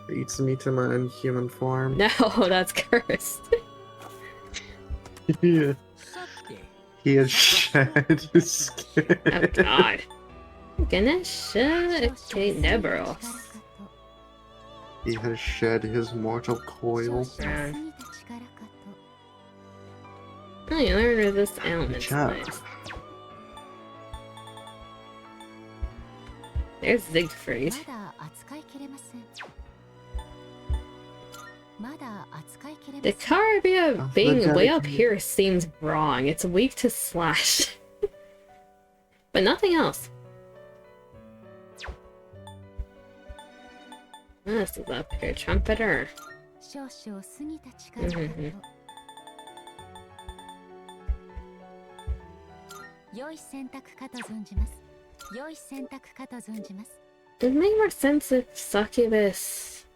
It's Mitama in human form. No, that's cursed. Yeah. He has shed his skin. Oh god. Ganesha Nebros. He has shed his mortal coil. Oh, you learned resist ailments. Nice. There's Siegfried. The Caribia being way up here seems wrong. It's weak to slash. But nothing else. What else is up here? Trumpeter. It made more sense if Succubus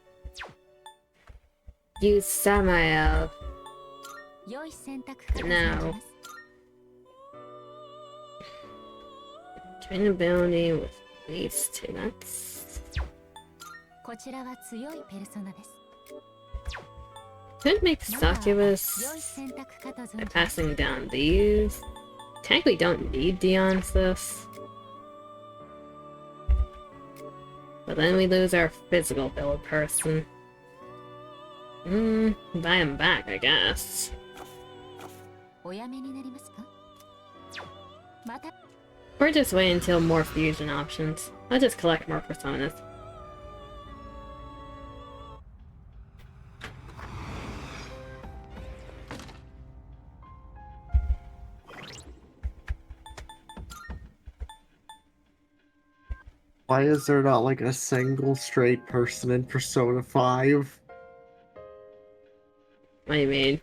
used Samael. No. Train ability with these two. That's. Could make Succubus by passing down these. Technically don't need Dionysus. But then we lose our physical build person. Buy him back, I guess. Or just wait until more fusion options. I'll just collect more personas. Why is there not like a single straight person in Persona 5? What do you mean?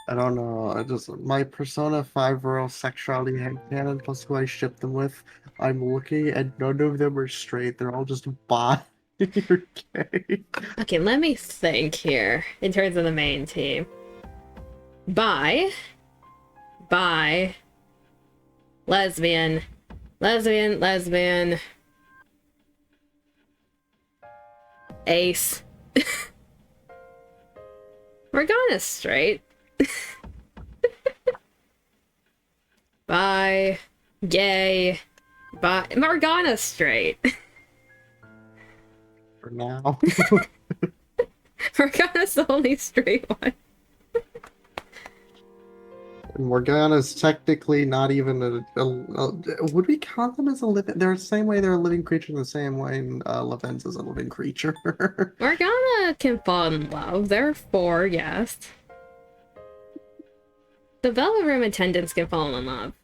I don't know. I just my Persona 5 girl sexuality headcanon plus who I ship them with. I'm looking and none of them are straight. They're all just bi or gay. Okay, let me think here in terms of the main team. Bi, lesbian, ace. Morgana's straight. Bi, gay, bi. Morgana's straight. For now. Morgana's the only straight one. And Morgana's technically not even would we count them as a living? They're the same way they're a living creature, the same way Lavenz is a living creature. Morgana can fall in love. Therefore, yes. The Velvet Room attendants can fall in love.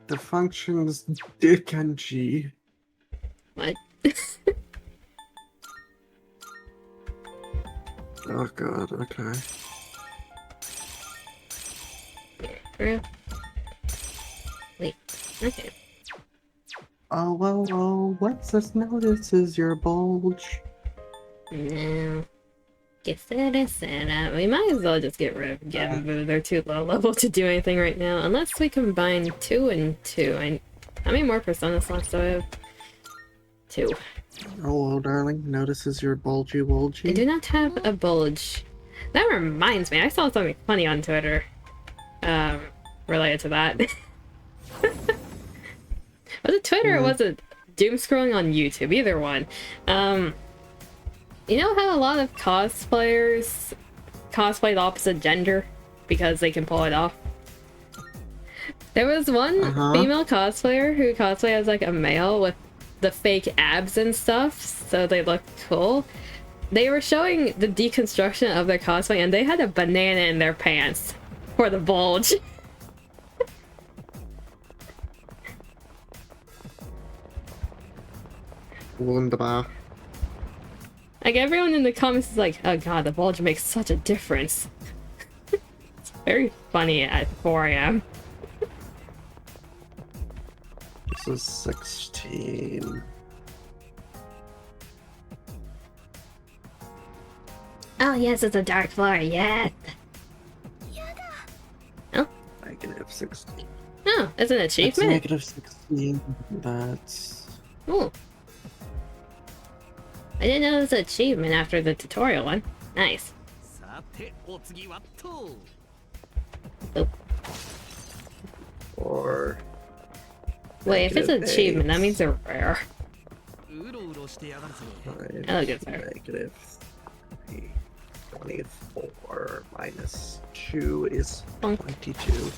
The functions Dick and G. What? Oh god, okay. True. Wait, okay. Oh, what's this notices your bulge? No. Get set up. We might as well just get rid of Gimbu. They're too low level to do anything right now. Unless we combine 2 and 2. How many more Persona slots do I have? 2. Hello, darling. Notices your bulgy I bulgy. do not have a bulge. That reminds me, I saw something funny on Twitter. Related to that. Was it Twitter or was it doom scrolling on YouTube? Either one. You know how a lot of cosplayers cosplay the opposite gender because they can pull it off? There was one female cosplayer who cosplayed as like a male with the fake abs and stuff, so they looked cool. They were showing the deconstruction of their cosplay and they had a banana in their pants for the bulge. Wunderbar. Like, everyone in the comments is like, oh god, the bulge makes such a difference. It's very funny at 4 AM. This is 16. Oh yes, it's a dark floor, yes! Oh? Negative 16. Oh, it's an That's achievement? negative 16. That's... Ooh. I didn't know it was an achievement after the tutorial one. Nice. Oop. Or... Wait, if it's an negative achievement, that 8. means they're rare. 5, Oh, good, sir. negative 3, 24 minus 2 is Bonk. 22.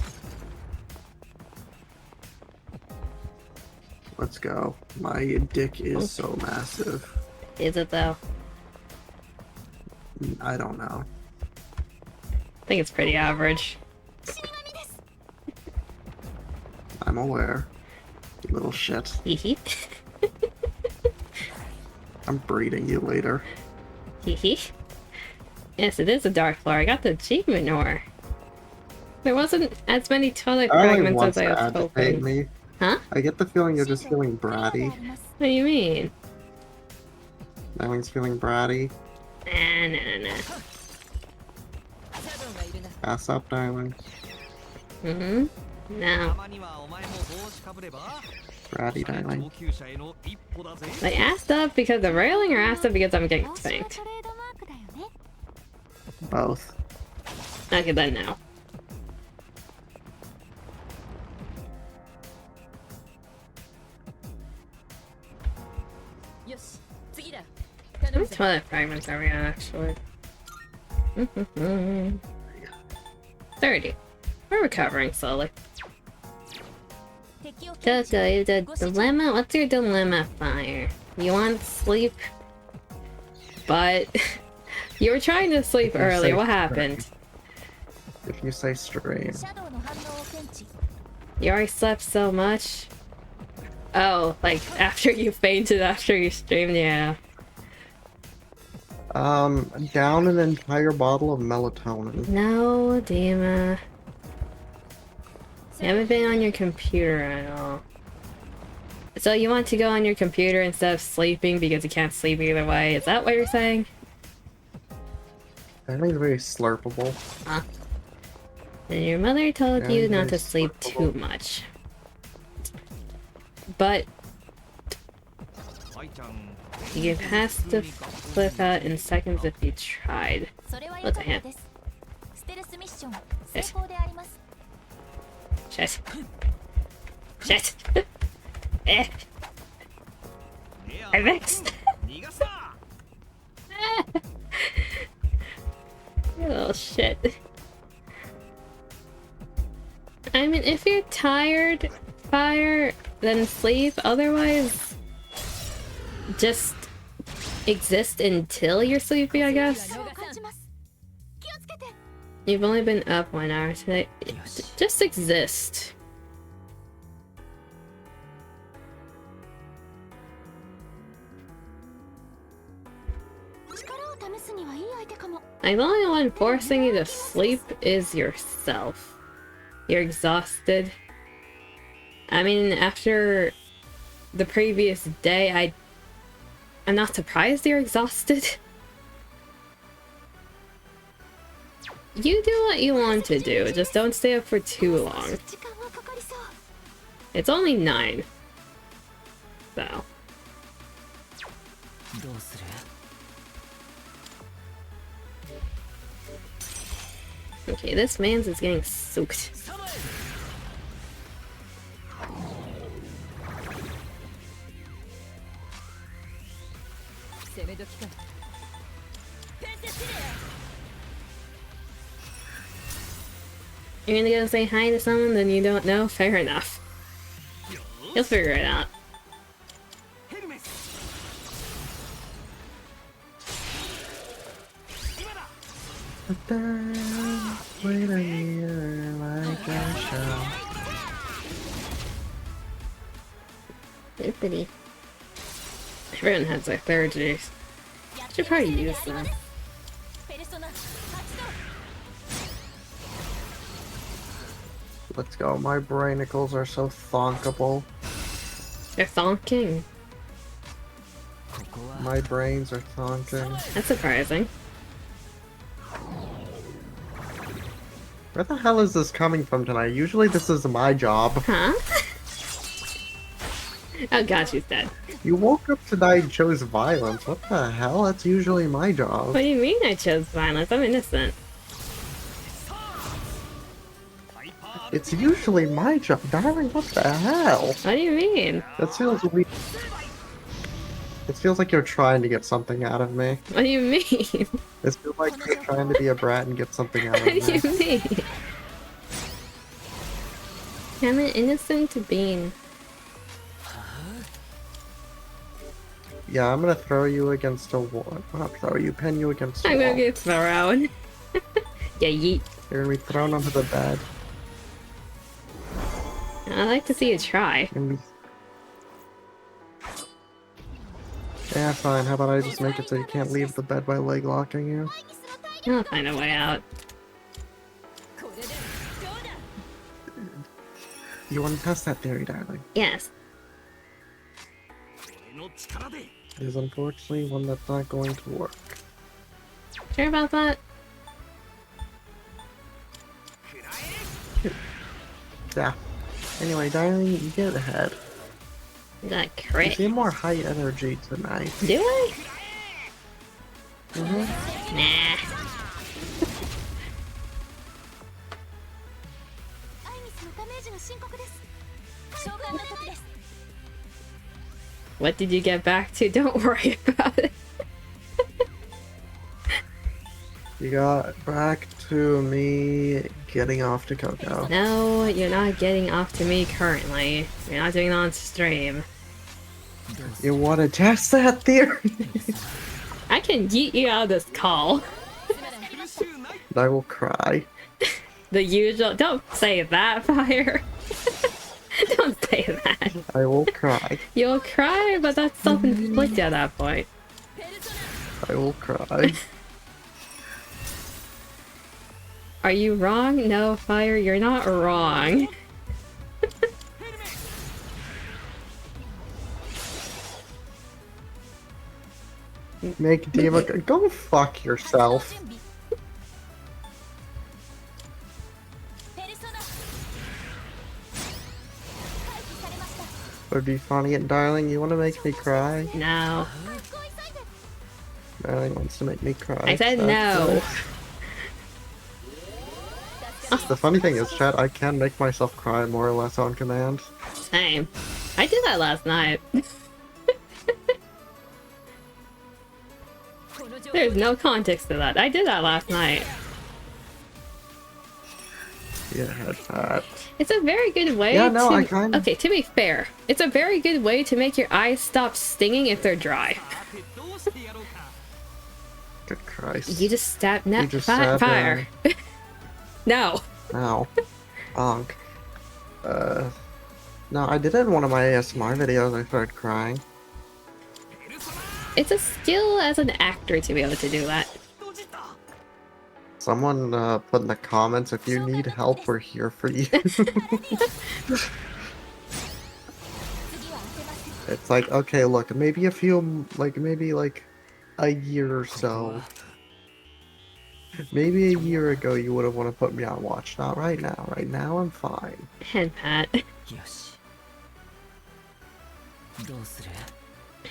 Let's go. My dick is so massive. Is it though? I don't know. I think it's pretty average. I'm aware. You little shit. Hehe. I'm breeding you later. Hehe. Yes, it is a dark floor. I got the achievement ore. There wasn't as many toilet fragments wants as I to was agitate hoping. me. Huh? I get the feeling you're just feeling bratty. What do you mean? Darling's feeling bratty. Nah. Ass up, darling. Mm-hmm. No. Bratty, darling. I asked up because of railing or asked up because I'm getting spanked? Both. Okay, then no. How many toilet fragments are we on, actually? 30. We're recovering slowly. Coco, the dilemma? What's your dilemma, Fire? You want sleep? But you were trying to sleep earlier. What happened? If you say stream. You already slept so much? Oh, like after you fainted after you streamed? Yeah. Down an entire bottle of melatonin. No, Dima. You haven't been on your computer at all. So you want to go on your computer instead of sleeping because you can't sleep either way? Is that what you're saying? That means very slurpable. Huh? And your mother told you Yeah, not to very sleep slurpable. too much. But you can pass the flip out in seconds if you tried. What's a hint? Shit. Shit. Eh. I mixed. You little shit. I mean, if you're tired, Fire, then sleep. Otherwise, just exist until you're sleepy, I guess. You've only been up 1 hour today. Just exist. Like, the only one forcing you to sleep is yourself. You're exhausted. I mean, after the previous day, I'm not surprised you're exhausted. You do what you want to do, just don't stay up for too long. It's only 9. So. Okay, this man's is getting soaked. You're gonna go say hi to someone then you don't know? Fair enough. You'll figure it out. Wait a year like a show. Pretty. Everyone has their therapies. Should probably use them. Let's go. My brainicles are so thonkable. They're thonking. My brains are thonking. That's surprising. Where the hell is this coming from tonight? Usually this is my job. Huh? Oh god, she's dead. You woke up tonight and chose violence. What the hell? That's usually my job. What do you mean I chose violence? I'm innocent. It's usually my job. Darling, what the hell? What do you mean? That feels weird. It feels like you're trying to get something out of me. What do you mean? It feels like you're trying to be a brat and get something out of me. What do you mean? I'm an innocent being. Yeah, I'm gonna throw you against a wall. Not throw you, pin you against a I'm wall. gonna get thrown. Yeah, yeet. You're gonna be thrown onto the bed. I'd like to see you try. Yeah, fine. How about I just make it so you can't leave the bed by leg locking you? I'll find a way out. You want to test that theory, darling? Yes. Is unfortunately one that's not going to work. Sure about that? Yeah. Anyway, darling, you get ahead. That You crit. seem more high energy tonight. Do I? Mm-hmm. Nah. What did you get back to? Don't worry about it. You got back to me getting off to Coco. No, you're not getting off to me currently. You're not doing it on stream. You want to test that theory? I can yeet you out of this call. I will cry. The usual. Don't say that, Fire. Don't say that. I will cry. You'll cry, but that's self-inflicted at that point. I will cry. Are you wrong? No, Fire, you're not wrong. Make Diva go fuck yourself. Would be funny, and darling, you want to make me cry? No. Darling wants to make me cry. I said no. The funny thing is, chat, I can make myself cry more or less on command. Same. I did that last night. There's no context to that. I did that last night. Yeah, that. It's a very good way Okay, to be fair, it's a very good way to make your eyes stop stinging if they're dry. Good Christ. You just stab... You just stab fire. No. Ow. Bonk. No, I did it in one of my ASMR videos. I started crying. It's a skill as an actor to be able to do that. Someone put in the comments, if you need help, we're here for you. It's like, okay, look, maybe a few, maybe a year or so. Maybe a year ago you would have wanted to put me on watch. Not right now. Right now I'm fine. Head pat.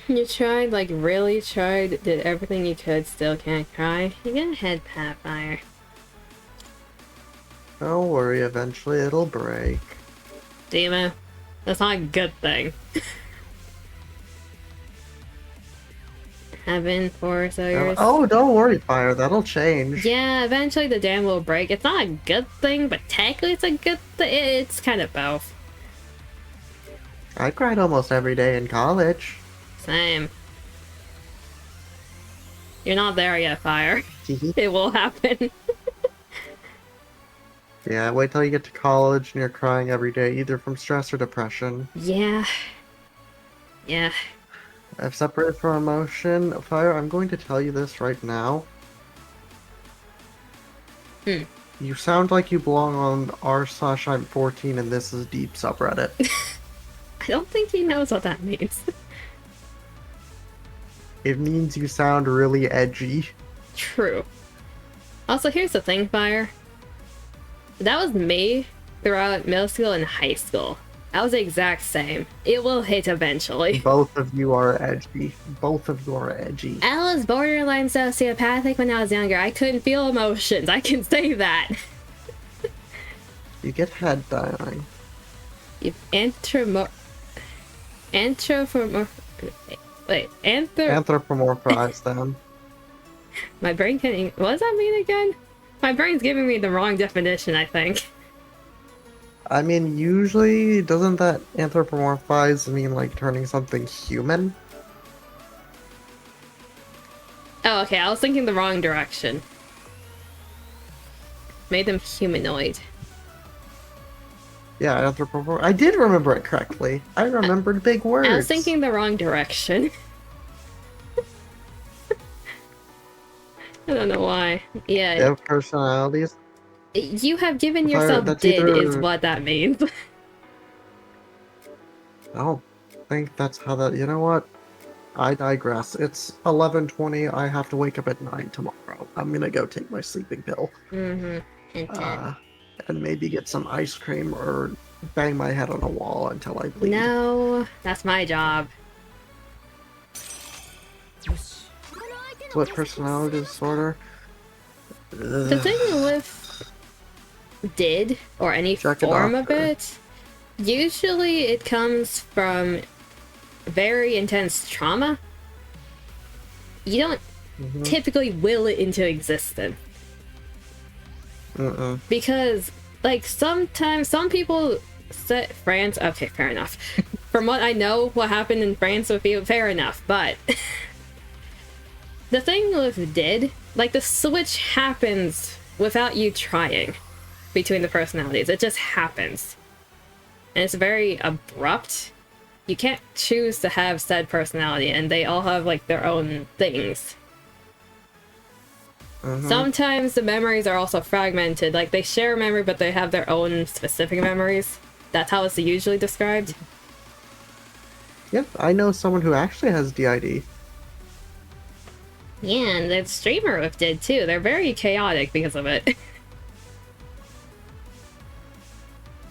You tried, really tried, did everything you could, still can't cry. You get a head pat, Fire. Don't worry, eventually it'll break. Dima, that's not a good thing. Heaven, Force, oh, don't worry, Fire, that'll change. Yeah, eventually the dam will break. It's not a good thing, but technically it's a good thing. It's kind of both. I cried almost every day in college. Same. You're not there yet, Fire. It will happen. Yeah, wait till you get to college and you're crying every day, either from stress or depression. Yeah. Yeah. I've separated from emotion. Fire, I'm going to tell you this right now. You sound like you belong on r/I'm14 and this is deep subreddit. I don't think he knows what that means. It means you sound really edgy. True. Also, here's the thing, Fire. That was me throughout middle school and high school. I was the exact same. It will hit eventually. Both of you are edgy. Both of you are edgy. I was borderline sociopathic when I was younger. I couldn't feel emotions. I can say that. You get head dying. You Anthropomorphize them. My brain can't... What does that mean again? My brain's giving me the wrong definition, I think. I mean, usually, doesn't that anthropomorphize mean, turning something human? Oh, okay, I was thinking the wrong direction. Made them humanoid. Yeah, anthropomorphize. I did remember it correctly. I remembered big words. I was thinking the wrong direction. I don't know why. Yeah. They have personalities. You have given yourself did is what that means. I don't think that's how that... You know what? I digress. It's 11:20. I have to wake up at 9 tomorrow. I'm gonna go take my sleeping pill. And maybe get some ice cream or bang my head on a wall until I bleed. No, that's my job. Split personality disorder? The thing with did, or any form of it, usually it comes from very intense trauma. You don't typically will it into existence. Because, sometimes, some people set France... Okay, fair enough. From what I know, what happened in France would be fair enough, but... The thing with did, the switch happens without you trying between the personalities. It just happens. And it's very abrupt. You can't choose to have said personality, and they all have, their own things. Sometimes the memories are also fragmented. They share a memory, but they have their own specific memories. That's how it's usually described. Yep, I know someone who actually has DID. Yeah, and the streamer with did too. They're very chaotic because of it.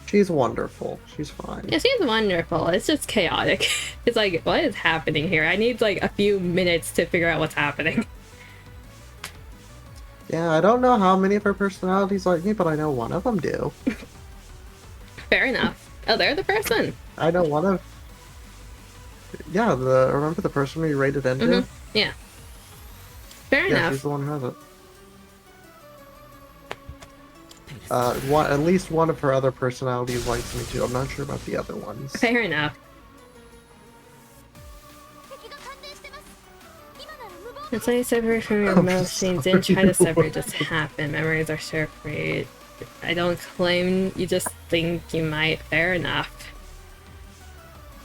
She's wonderful. She's fine. Yeah, she's wonderful. It's just chaotic. It's what is happening here? I need a few minutes to figure out what's happening. Yeah, I don't know how many of her personalities like me, but I know one of them do. Fair enough. Oh, they're the person. I know one of... Yeah, remember the person we raided into? Yeah. Fair Yeah, enough. she's the one who has it. At least one of her other personalities likes me too. I'm not sure about the other ones. Fair enough. It's like separate from your emotions. Didn't try to separate, just happen. Memories are sure free. I don't claim, you just think you might. Fair enough.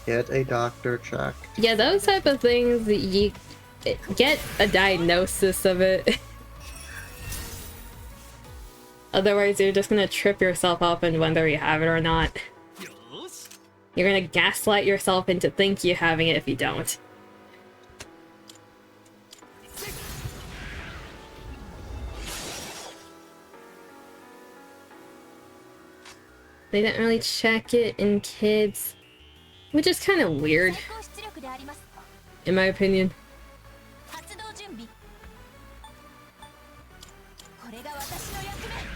Get a doctor check. Yeah, those type of things, you get a diagnosis of it. Otherwise, you're just gonna trip yourself up and whether you have it or not. You're gonna gaslight yourself into think you having it if you don't. They didn't really check it in kids, which is kind of weird, in my opinion.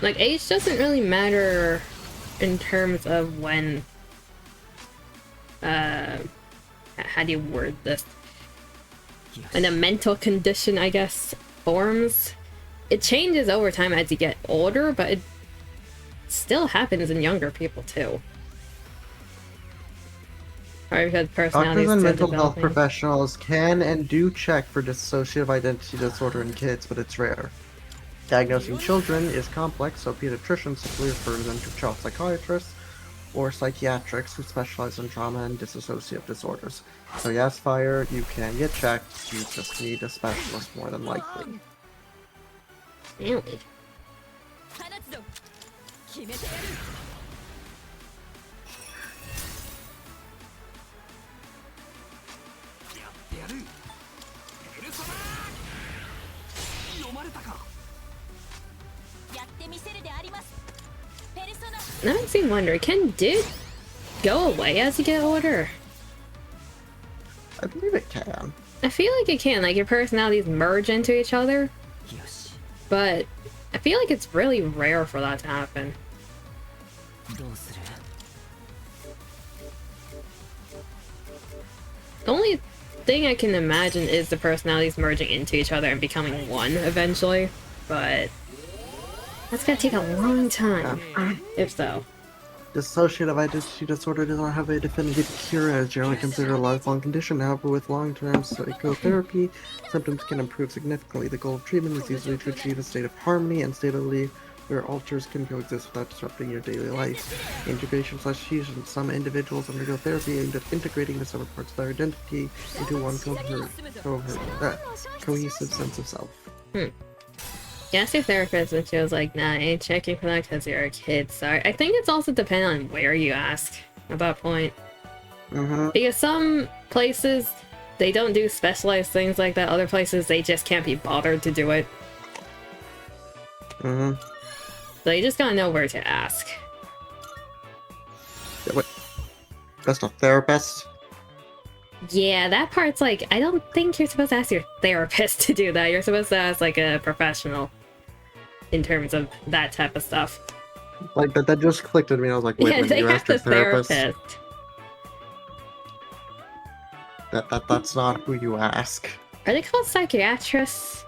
Like, age doesn't really matter in terms of when, how do you word this? When a mental condition, I guess, forms. It changes over time as you get older, but it still happens in younger people too. Probably because personality Doctors is and still mental health developing. professionals can and do check for dissociative identity disorder in kids, but it's rare. Diagnosing children is complex, so pediatricians typically refer them to child psychiatrists or psychiatrists who specialize in trauma and dissociative disorders. So yes, Fire, you can get checked, you just need a specialist more than likely. Really? That makes me wonder, can Dude go away as you get older? I believe it can. I feel like it can, like your personalities merge into each other. But I feel like it's really rare for that to happen. The only thing I can imagine is the personalities merging into each other and becoming one eventually, but that's gonna take a long time, if so. Dissociative identity disorder does not have a definitive cure and is generally considered a lifelong condition. However, with long-term psychotherapy, symptoms can improve significantly. The goal of treatment is usually to achieve a state of harmony and stability where alters can coexist without disrupting your daily life. Integration/fusion. Some individuals undergo therapy aimed at integrating the separate parts of their identity into one cohesive sense of self. You asked your therapist and she was like, nah, I ain't checking for that because you're a kid. Sorry. I think it's also dependent on where you ask at that point. Because some places, they don't do specialized things like that. Other places, they just can't be bothered to do it. So you just gotta know where to ask. Yeah, wait. That's a therapist? Yeah, that part's like, I don't think you're supposed to ask your therapist to do that. You're supposed to ask like a professional in terms of that type of stuff. Like that just clicked at me. I was like, wait, yeah, when they you have asked your the therapist, therapist. that's not who you ask. Are they called psychiatrists?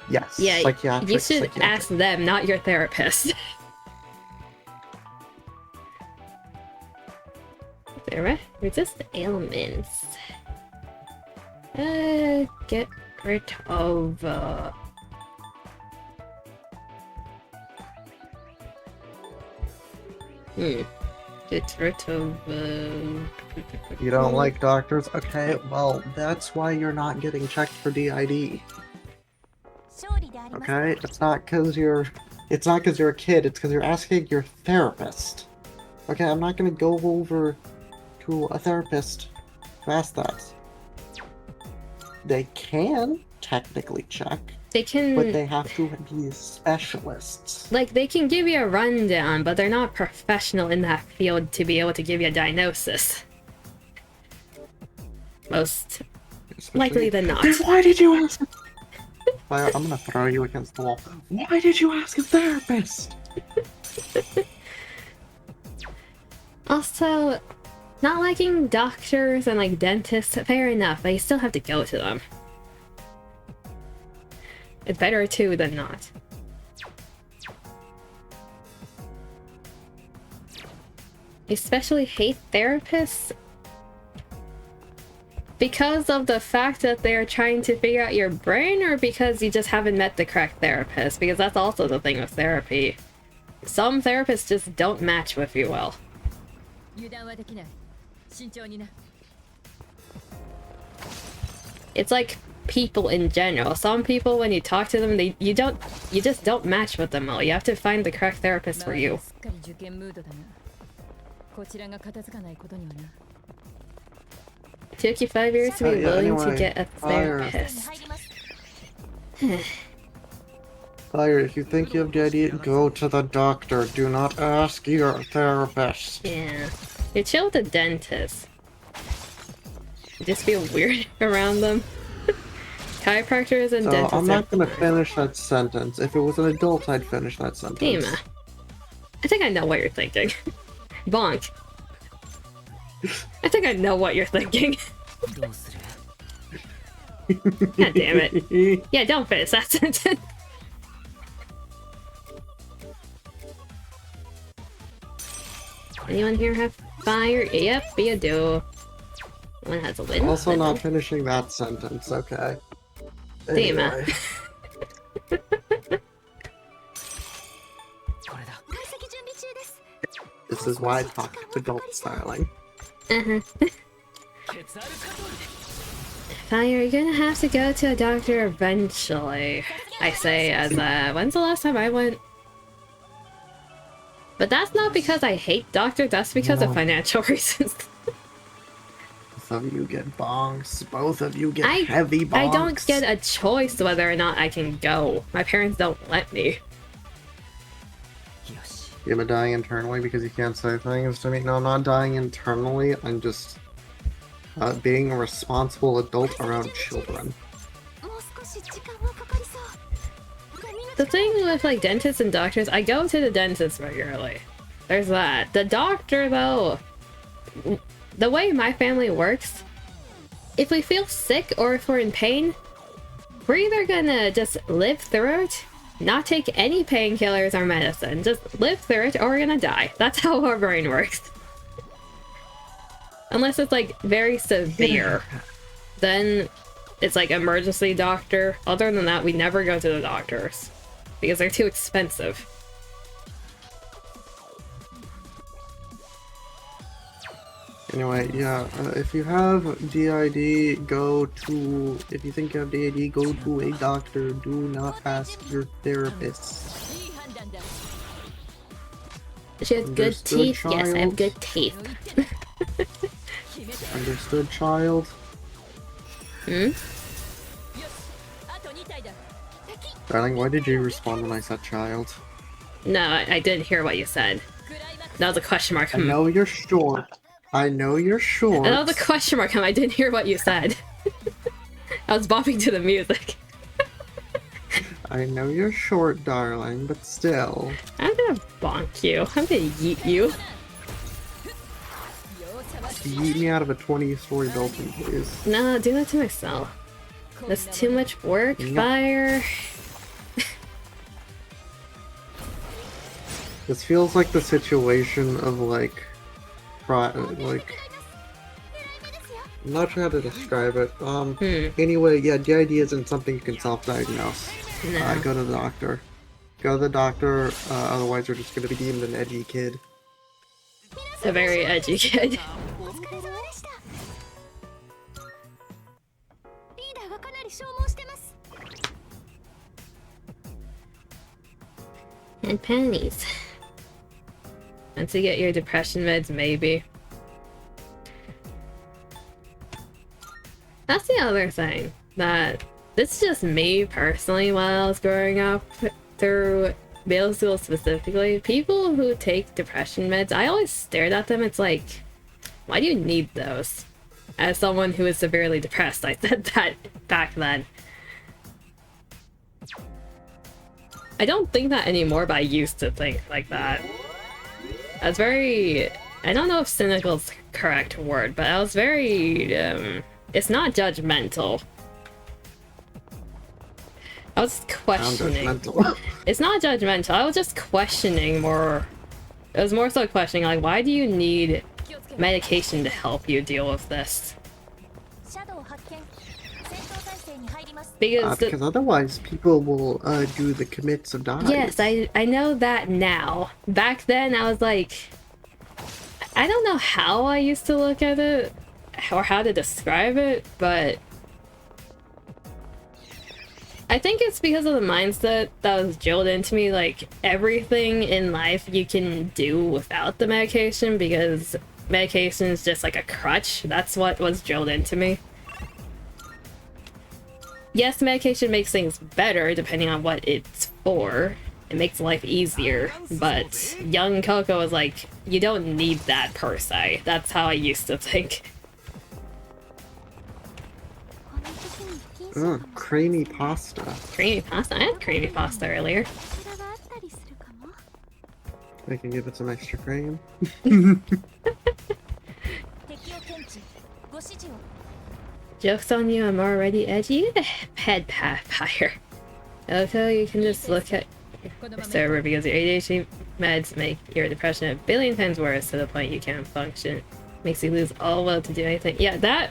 Yes. Yeah, Psychiatric. you should ask them, not your therapist. Resist ailments. Get rid of. Get rid of. You don't like doctors? Okay, well, that's why you're not getting checked for DID. Okay, it's not because you're a kid. It's because you're asking your therapist. Okay, I'm not gonna go over to a therapist to ask that. They can technically check. They can, but they have to be specialists. Like, they can give you a rundown, but they're not professional in that field to be able to give you a diagnosis. Most likely than not. Then why did you ask? Fire, I'm gonna throw you against the wall. Why did you ask a therapist? Also, Not liking doctors and like dentists, fair enough, but you still have to go to them. It's better too than not. You especially hate therapists because of the fact that they're trying to figure out your brain, or because you just haven't met the correct therapist? Because that's also the thing with therapy. Some therapists just don't match with you well. It's like people in general. Some people, when you talk to them, you just don't match with them well. You have to find the correct therapist for you. Took you 5 years to be willing to get a therapist. Fire, if you think you have the idea, go to the doctor. Do not ask your therapist. Yeah. You chill with the dentist. You just feel weird around them. Chiropractors and dentists. I'm not gonna finish that sentence. If it was an adult, I'd finish that sentence. Dima. I think I know what you're thinking. Bonk. I think I know what you're thinking. God damn it. Yeah, don't finish that sentence. Anyone here have fire? Yep, you do. One has a win. Also not finishing that sentence, okay. Anyway. This is why I talk adult styling. Fire, you're gonna have to go to a doctor eventually. I say as when's the last time I went? But that's not because I hate doctors, that's because of financial reasons. Both of you get bonks. Both of you get heavy bonks. I don't get a choice whether or not I can go. My parents don't let me. Am I dying internally because you can't say things to me? No, I'm not dying internally. I'm just being a responsible adult around children. The thing with like dentists and doctors, I go to the dentist regularly. There's that. The doctor though, the way my family works, if we feel sick or if we're in pain, we're either gonna just live through it, not take any painkillers or medicine, just live through it, or we're gonna die. That's how our brain works. Unless it's like very severe, then it's like emergency doctor. Other than that, we never go to the doctors because they're too expensive. Anyway, yeah, if you have DID, go to, if you think you have DID, go to a doctor. Do not ask your therapist. She has good teeth? Child? Yes, I have good teeth. Understood, child? Hmm? Darling, why did you respond when I said child? No, I didn't hear what you said. That was a question mark. I know you're short. I know you're short. That was a question mark. I didn't hear what you said. I was bopping to the music. I know you're short, darling, but still. I'm gonna bonk you. I'm gonna yeet you. Yeet me out of a 20-story building, please. No, do that to myself. That's too much work. Nope. Fire. This feels like the situation of like, I'm not sure how to describe it. Anyway, yeah, DID isn't something you can self-diagnose. No. Go to the doctor. Go to the doctor, otherwise you're just gonna be deemed an edgy kid. A very edgy kid. And pennies. Once you get your depression meds, maybe. That's the other thing. That this is just me personally while I was growing up through middle school specifically. People who take depression meds, I always stared at them. It's like, why do you need those? As someone who is severely depressed, I said that back then. I don't think that anymore, but I used to think like that. That's very... I don't know if cynical is correct word, but I was very, it's not judgmental. I was questioning. It's not judgmental. I was just questioning more. It was more so questioning, like, why do you need medication to help you deal with this? Because otherwise people will do the commits of dies. Yes, I know that now. Back then, I was like, I don't know how I used to look at it or how to describe it, but I think it's because of the mindset that was drilled into me, like, everything in life you can do without the medication because medication is just like a crutch. That's what was drilled into me. Yes, medication makes things better depending on what it's for. It makes life easier, but young Coco was like, you don't need that per se. That's how I used to think. Ugh, creamy pasta. Creamy pasta? I had creamy pasta earlier. I can give it some extra cream. Joke's on you, I'm already edgy. You're the head vampire. Okay, you can just look at your server because your ADHD meds make your depression a billion times worse to the point you can't function. Makes you lose all will to do anything. Yeah, that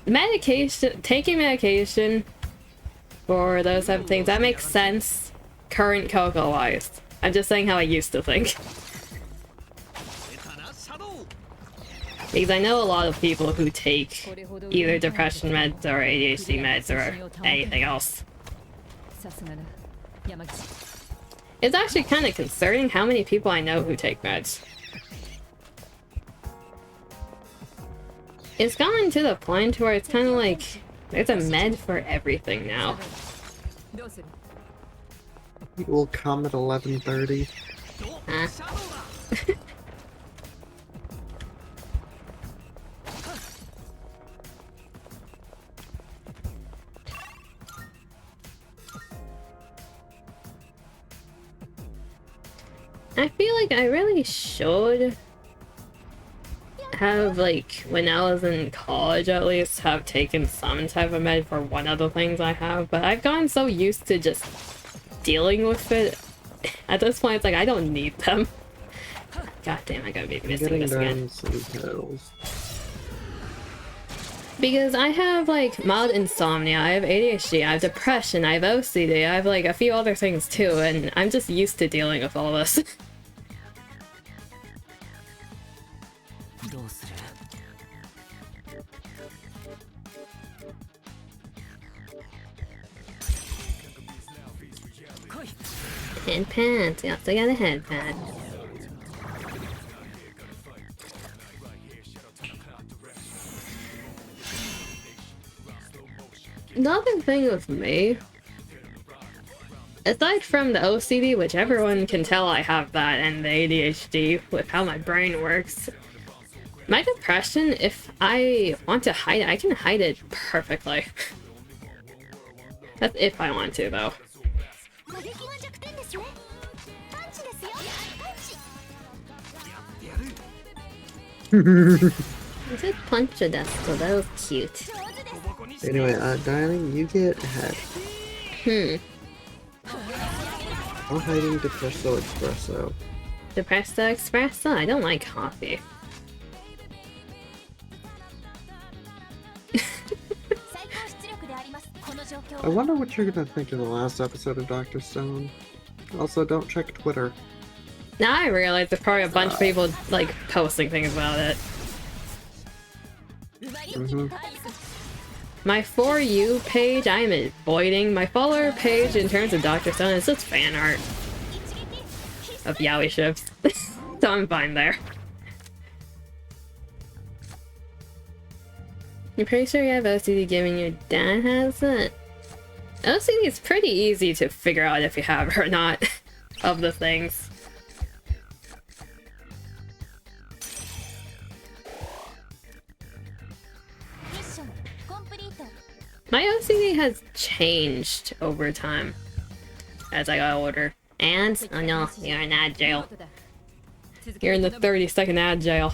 medication, taking medication for those type of things, that makes sense current Coco wise. I'm just saying how I used to think. Because I know a lot of people who take either depression meds or ADHD meds or anything else. It's actually kind of concerning how many people I know who take meds. It's gotten to the point where it's kind of like there's a med for everything now. It will come at 11:30. Huh? I feel like I really should have, like, when I was in college at least, have taken some type of med for one of the things I have, but I've gotten so used to just dealing with it. At this point, it's like, I don't need them. God damn, I gotta be missing this again. Because I have, like, mild insomnia, I have ADHD, I have depression, I have OCD, I have, like, a few other things too, and I'm just used to dealing with all this. Headpad. Yeah, so I got a headpad. Another thing with me, aside from the OCD, which everyone can tell I have that, and the ADHD with how my brain works, my depression, if I want to hide it, I can hide it perfectly. That's if I want to, though. I said punch a desk, so that was cute. Anyway, darling, you get ahead. I'm hiding Depresso Espresso. Depresso Espresso? I don't like coffee. I wonder what you're gonna think of the last episode of Dr. Stone. Also, don't check Twitter. Now I realize there's probably a bunch of people, like, posting things about it. My For You page, I am avoiding. My follower page, in terms of Dr. Stone, it's just fan art of yaoi ships. So I'm fine there. You're pretty sure you have OCD given your dad has it? OCD is pretty easy to figure out if you have it or not, of the things. My OCD has changed over time as I got older. And, oh no, you're in ad jail. You're in the 30-second ad jail.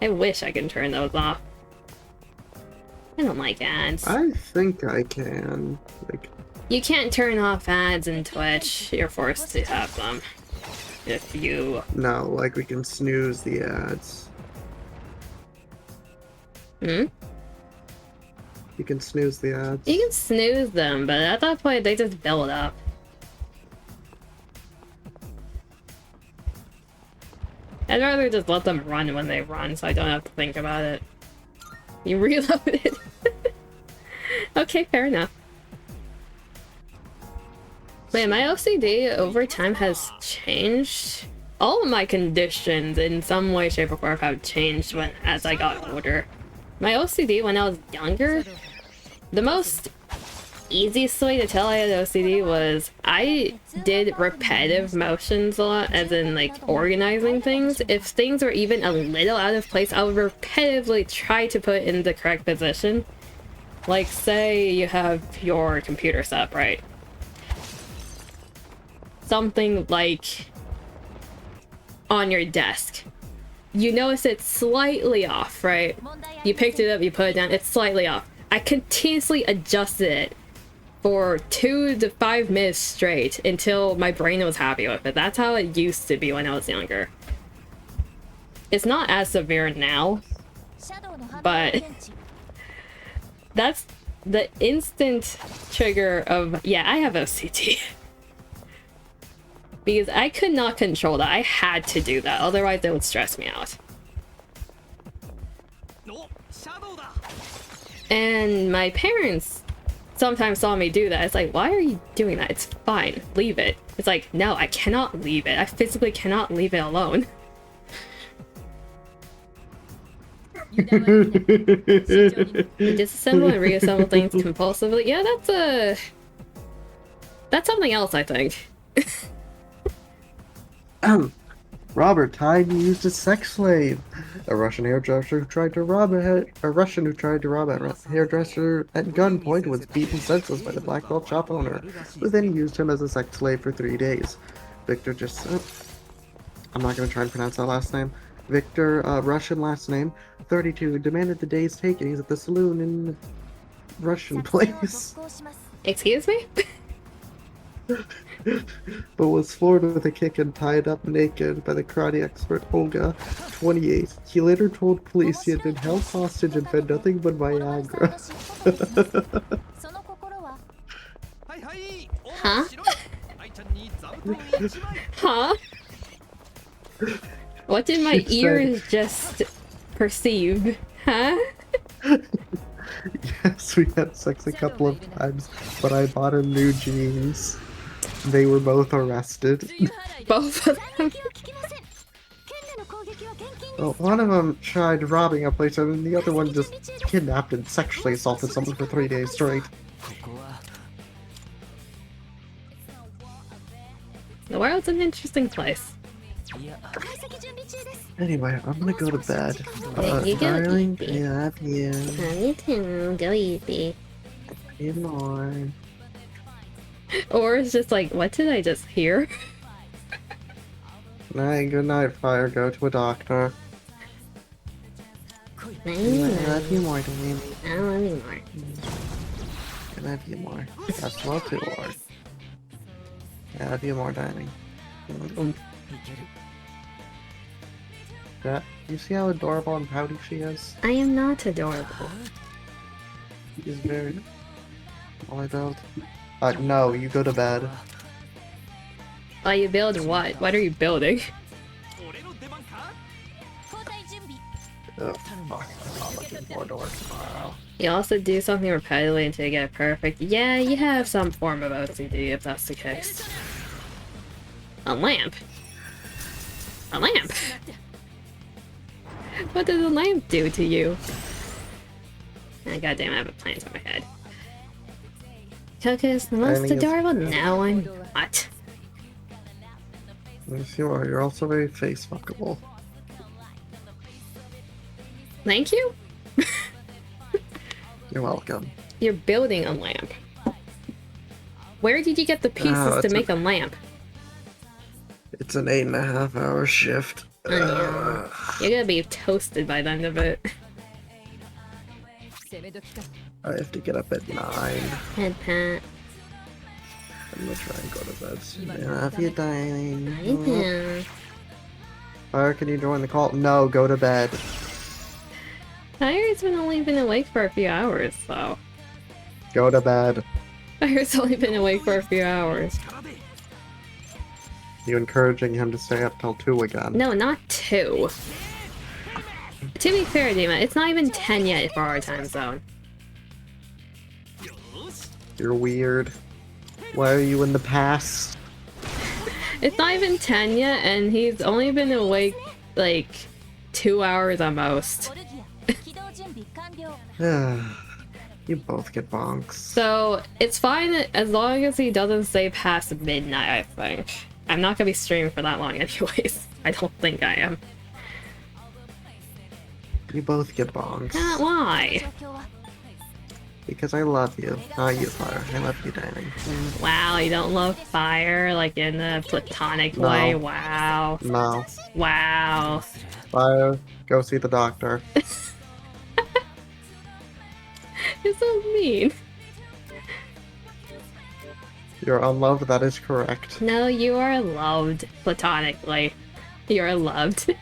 I wish I could turn those off. I don't like ads. I think I can. Like, You can't turn off ads in Twitch. You're forced to have them. If you... no, like we can snooze the ads. Hmm? You can snooze the ads. You can snooze them, but at that point they just build up. I'd rather just let them run when they run so I don't have to think about it. You reloaded. Okay, fair enough. Wait, my OCD over time has changed. All of my conditions in some way, shape, or form have changed as I got older. My OCD when I was younger, the most easiest way to tell I had OCD was I did repetitive motions a lot, as in like organizing things. If things were even a little out of place, I would repetitively try to put it in the correct position. Like, say you have your computer set up, right? Something like on your desk. You notice it's slightly off, right? You picked it up, you put it down, it's slightly off. I continuously adjusted it for 2 to 5 minutes straight until my brain was happy with it. That's how it used to be when I was younger. It's not as severe now, but that's the instant trigger of, yeah, I have OCD. Because I could not control that. I had to do that, otherwise it would stress me out. And my parents sometimes saw me do that. It's like, why are you doing that? It's fine. Leave it. It's like, no, I cannot leave it. I physically cannot leave it alone. Disassemble and reassemble things compulsively. Yeah, that's something else, I think. Robert Hyde used a sex slave. A Russian hairdresser who tried to rob a hairdresser at gunpoint was beaten senseless by the black belt shop owner, who then used him as a sex slave for 3 days. Victor just... I'm not going to try and pronounce that last name. Victor, Russian last name, 32, demanded the day's takings at the saloon in Russian place. Excuse me? But was floored with a kick and tied up naked by the karate expert Olga, 28. He later told police he had been held hostage and fed nothing but Viagra. Huh? Huh? What did my ears just perceive? Huh? Yes, we had sex a couple of times, but I bought him new jeans. They were both arrested. Both of them? Well, one of them tried robbing a place, and the other one just kidnapped and sexually assaulted someone for 3 days straight. The world's an interesting place. Anyway, I'm gonna go to bed. You go, Darling, Evie. I love you. Me too. Go easy. Good more. Or it's just like, what did I just hear? Good night, Fire. Go to a doctor. I love you more, Damien. I love you more. I love you more. That's well too, Lord. I love you more, darling. You see how adorable and pouty she is? I am not adorable. She is very... All I build. No, you go to bed. Oh, you build what? What are you building? Oh, fuck. I'm not looking forward to work tomorrow. You also do something repetitively until you get it perfect. Yeah, you have some form of OCD if that's the case. A lamp? A lamp? What does a lamp do to you? Oh, goddamn, I have a plant on my head. Coco's the most adorable? No, I'm not. Yes, you are. You're also very face fuckable. Thank you? You're welcome. You're building a lamp. Where did you get the pieces to make a lamp? It's an 8.5-hour shift. Yeah. You're gonna be toasted by the end of it. I have to get up at 9. Head pat. I'm gonna try and go to bed soon. If you're dying. Hi, Fire, can you join the call? No, go to bed. Fire's only been awake for a few hours, so. Go to bed. Fire's only been awake for a few hours. You encouraging him to stay up till 2 again? No, not 2. To be fair, Dima, it's not even 10 yet for our time zone. You're weird. Why are you in the past? It's not even 10 yet, and he's only been awake, like, 2 hours at most. You both get bonks. So, it's fine as long as he doesn't stay past midnight, I think. I'm not gonna be streaming for that long anyways. I don't think I am. You both get bonks. Why? Because I love you. Not you, Fire. I love you, Diamond. Wow, you don't love Fire, like in a platonic No. way? Wow. No. Wow. Fire, go see the doctor. You're so mean. You're unloved, that is correct. No, you are loved platonically. You're loved.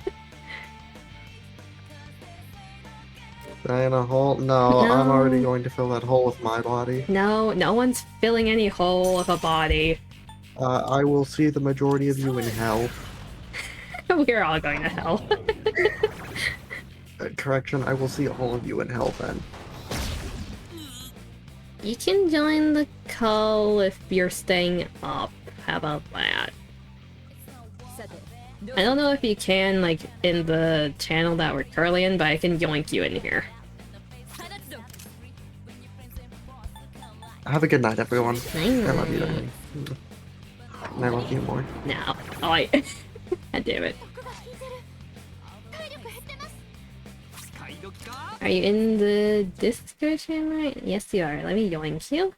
Diana hole? No, No. I'm already going to fill that hole with my body. No, no one's filling any hole of a body. I will see the majority of you in hell. We're all going to hell. Correction, I will see all of you in hell then. You can join the call if you're staying up. How about that? I don't know if you can, like, in the channel that we're currently in, but I can yoink you in here. Have a good night, everyone. I love you, No. Diana. And I love you more. No. Oh, I... God damn it. Are you in the discussion right? Yes, you are. Let me yoink you.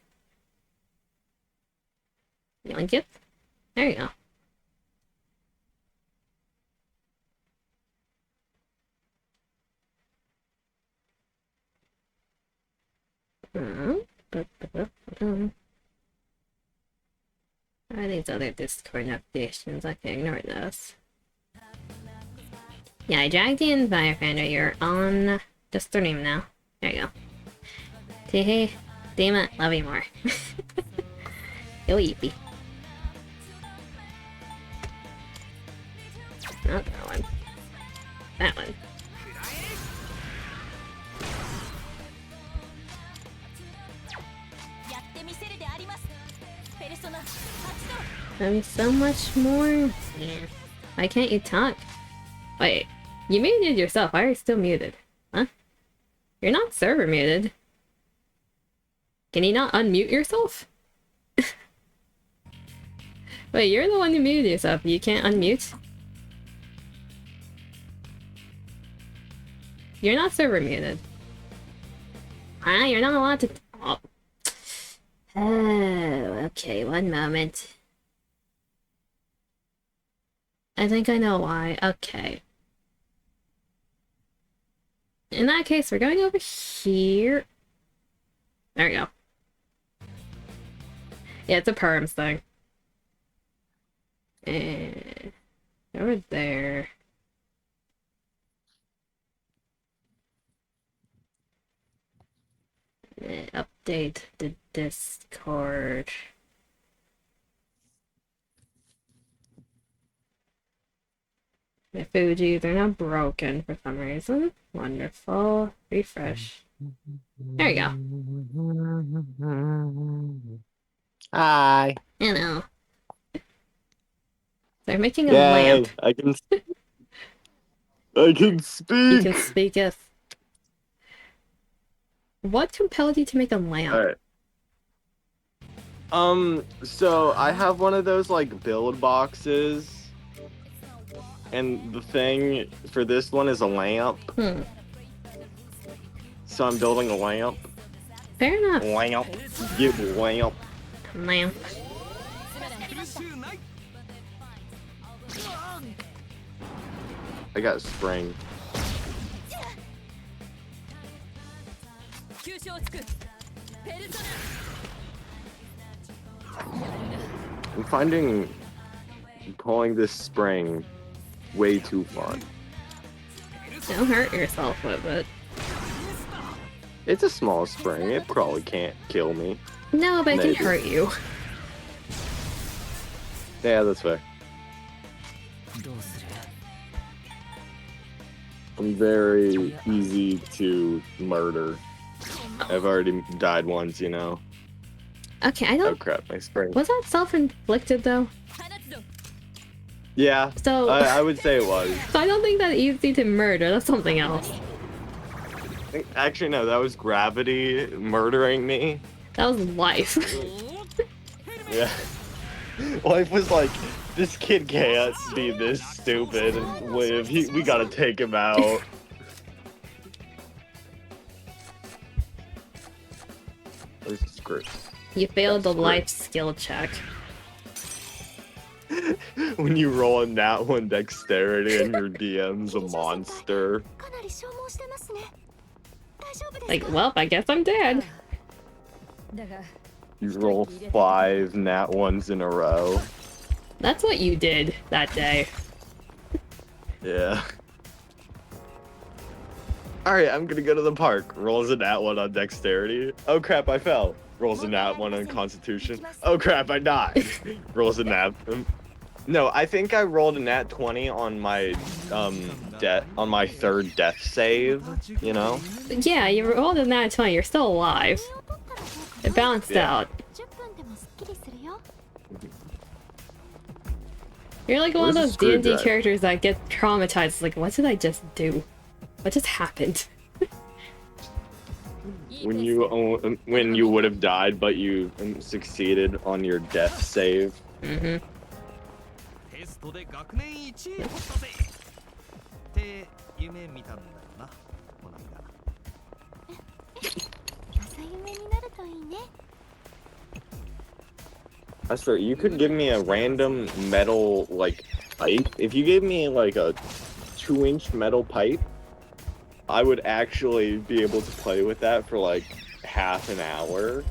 Yoink it. There you go. Are these other Discord notifications? I can ignore those. Yeah, I dragged you in Firefinder. You're on the stream now. There you go. Hey, damn it, love you more. Yo, yippee. Not that one. That one. Love you so much more. Yeah. Why can't you talk? Wait, you muted yourself. Why are you still muted? Huh? You're not server muted. Can you not unmute yourself? Wait, you're the one who muted yourself. You can't unmute? You're not server muted. Ah, you're not allowed to... Oh. Oh, okay, one moment. I think I know why. Okay. In that case, we're going over here. There we go. Yeah, it's a perms thing. And over there. Update the Discord. My Fuji, they're not broken for some reason. Wonderful. Refresh. There you go. Hi. Hello. They're making a Yay, lamp. I can speak. You can speaketh. What compelled you to make a lamp? Alright. So I have one of those like build boxes. And the thing for this one is a lamp. So I'm building a lamp. Fair enough. Lamp. Get a lamp. Lamp. I got spring. I'm finding pulling this spring way too fun. Don't hurt yourself with it. It's a small spring. It probably can't kill me. No, but it Maybe. can hurt you. Yeah, that's fair. I'm very easy to murder. I've already died once, you know. Okay, I Oh don't... crap, my spring. Was that self-inflicted, though? Yeah, So... I would say it was. So I don't think that's easy to murder. That's something else. Actually, no, that was gravity murdering me. That was life. Yeah. Life was like, this kid can't be this stupid and live. We gotta take him out. This is great. You failed the That's life skill check. When you roll a nat 1 dexterity and your DM's a monster. Like, well, I guess I'm dead. You roll 5 nat 1s in a row. That's what you did that day. Yeah. Alright, I'm gonna go to the park. Rolls a nat 1 on dexterity. Oh crap, I fell. Rolls a nat 1 on constitution. Oh crap, I died. Rolls a nat... No, I think I rolled a nat 20 on my, on my third death save, you know? Yeah, you rolled a nat 20. You're still alive. It balanced out. You're like one of those D&D characters that get traumatized. It's like, what did I just do? What just happened? When you would have died, but you succeeded on your death save. Mm-hmm. I swear, you could give me a random metal, like, pipe. If you gave me, like, a 2-inch metal pipe, I would actually be able to play with that for, like, half an hour.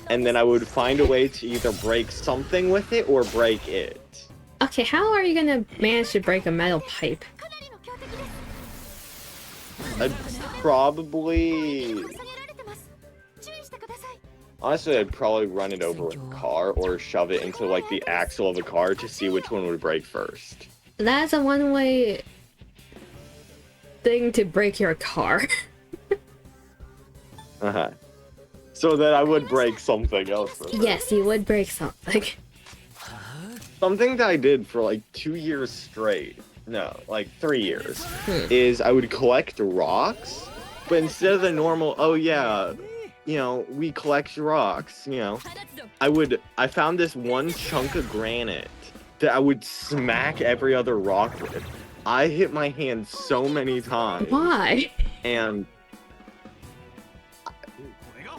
And then I would find a way to either break something with it or break it. Okay, how are you gonna manage to break a metal pipe? I'd probably... Honestly, I'd probably run it over with a car or shove it into, like, the axle of a car to see which one would break first. That's a one-way thing to break your car. Uh-huh. So then I would break something else first. Yes, you would break something. Something that I did for, like, 2 years straight, no, like, 3 years, is I would collect rocks, but instead of the normal, oh yeah, you know, we collect rocks, you know, I found this one chunk of granite that I would smack every other rock with. I hit my hand so many times. Why? And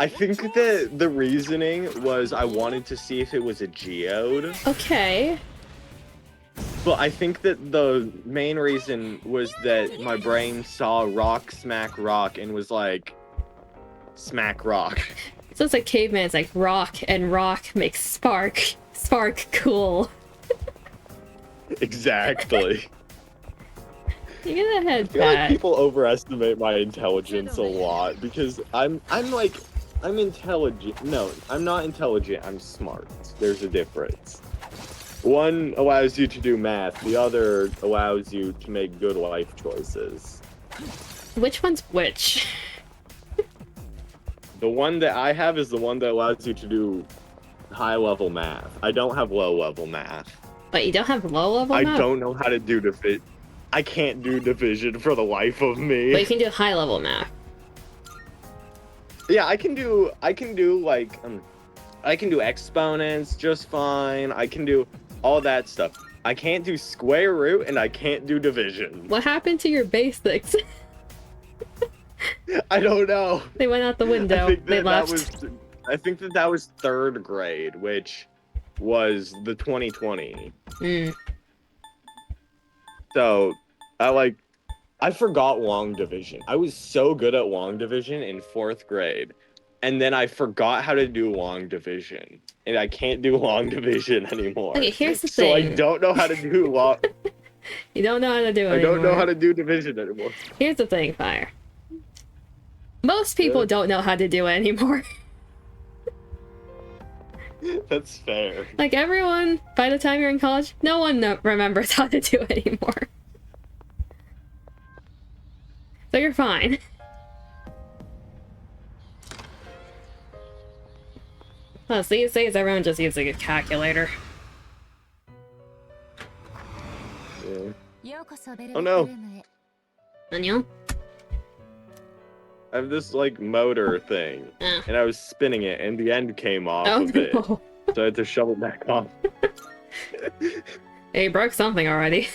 I think that the reasoning was I wanted to see if it was a geode. Okay. But I think that the main reason was that my brain saw rock smack rock and was like, smack rock. So it's like caveman, it's like rock and rock makes spark. Spark cool. Exactly. You get ahead, I feel like Pat. people overestimate my intelligence a lot because I'm intelligent. No, I'm not intelligent, I'm smart. There's a difference. One allows you to do math, the other allows you to make good life choices. Which one's which? The one that I have is the one that allows you to do high-level math. I don't have low-level math. But you don't have low-level I math? don't know how to do division. I can't do division for the life of me. But you can do high-level math. Yeah, I can do like I can do exponents just fine. I can do all that stuff. I can't do square root and I can't do division. What happened to your basics? I don't know. They went out the window. They left. I think that was 3rd grade, which was the 2020. Mm. So I forgot long division. I was so good at long division in 4th grade. And then I forgot how to do long division. And I can't do long division anymore. Okay, here's the So I thing. don't know how to do long... You don't know how to do it I don't know anymore. how to do division anymore. Here's the thing, Fire. Most people don't know how to do it anymore. That's fair. Like everyone, by the time you're in college, no one remembers how to do it anymore. So you're fine. Plus, these days everyone just uses a calculator. Yeah. Oh no! Daniel? I have this like motor thing, and I was spinning it, and the end came off of it, No. so I had to shove it back on. Hey, you broke something already.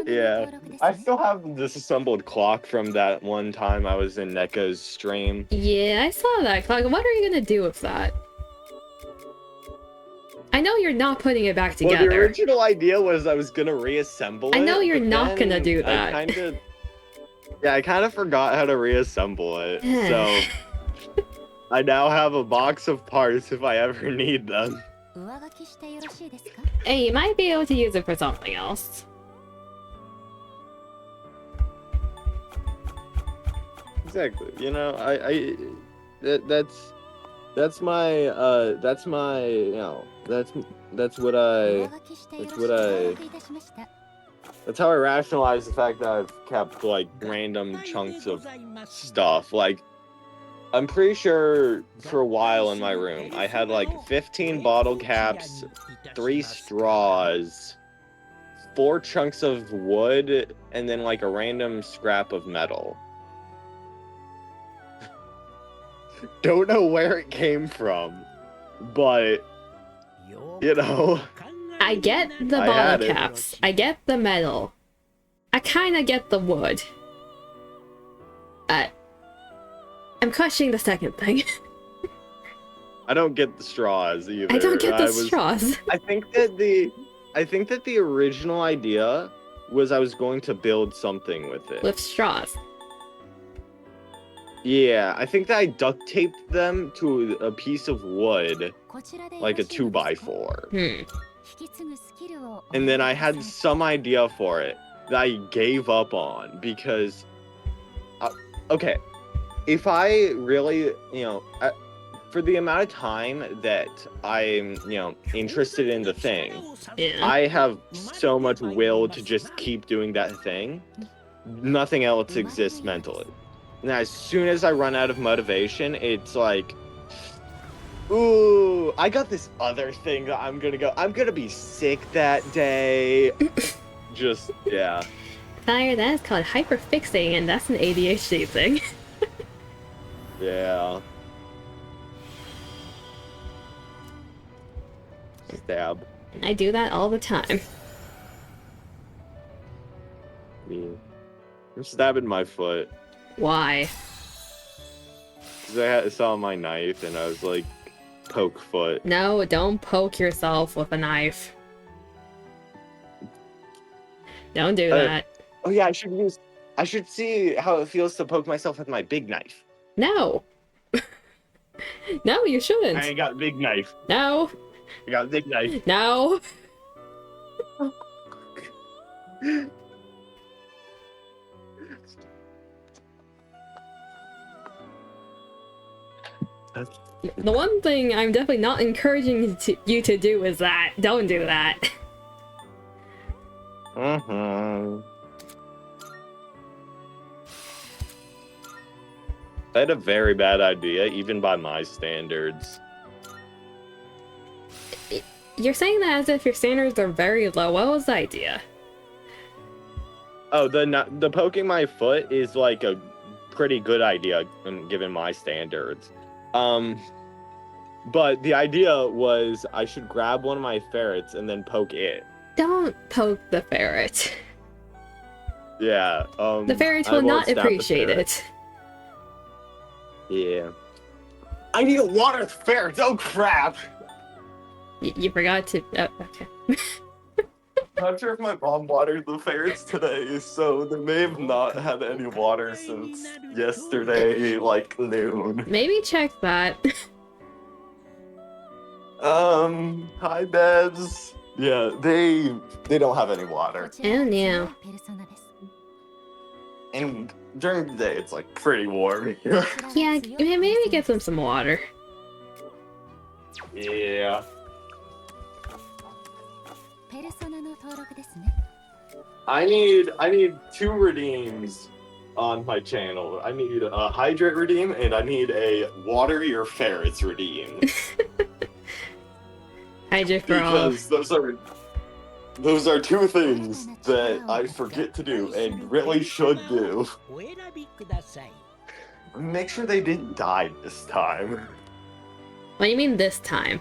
Yeah, I still have the disassembled clock from that one time I was in NECA's stream. Yeah, I saw that clock. What are you gonna do with that? I know you're not putting it back together. Well, the original idea was I was gonna reassemble it. I know you're but not then gonna do that. I kind of forgot how to reassemble it, so I now have a box of parts if I ever need them. Hey, you might be able to use it for something else. Exactly. You know, that's my that's how I rationalize the fact that I've kept like random chunks of stuff. Like, I'm pretty sure for a while in my room I had like 15 bottle caps, 3 straws, 4 chunks of wood, and then like a random scrap of metal. Don't know where it came from, but you know, I get the bottle caps. I get the metal. I kind of get the wood. I'm questioning the second thing. I don't get the straws either. I don't get the straws. I think that the original idea was I was going to build something with it. With straws. Yeah, I think that I duct taped them to a piece of wood, like a 2x4. And then I had some idea for it that I gave up on because, okay, if I really, for the amount of time that I'm, interested in the thing, I have so much will to just keep doing that thing. Nothing else exists mentally. And as soon as I run out of motivation, it's like, ooh, I got this other thing that I'm gonna be sick that day. Just, yeah. Fire, that is called hyperfixating, and that's an ADHD thing. Yeah. Stab. I do that all the time. Yeah. I'm stabbing my foot. Why? Because I saw my knife and I was like, poke foot. No, don't poke yourself with a knife. Don't do that. Oh yeah, I should see how it feels to poke myself with my big knife. No. No, you shouldn't. I ain't got a big knife. No. I got a big knife. No. The one thing I'm definitely not encouraging you to do is that. Don't do that. I had a very bad idea, even by my standards. You're saying that as if your standards are very low. What was the idea? Oh, the poking my foot is like a pretty good idea given my standards. But the idea was I should grab one of my ferrets and then poke it. Don't poke the ferret. Yeah. The ferrets will not appreciate it. Yeah. I need to water the ferrets. Oh crap! You forgot to. Oh, okay. Not sure if my mom watered the ferrets today, so they may have not had any water since yesterday, like noon. Maybe check that. Hi, Bevs. Yeah, they don't have any water. Oh no. And during the day, it's like pretty warm here. Yeah, maybe get them some water. Yeah. I need 2 redeems on my channel. I need a hydrate redeem and I need a water your ferrets redeem. Hydrate for all. Because those are 2 things that I forget to do and really should do. Make sure they didn't die this time. What do you mean this time?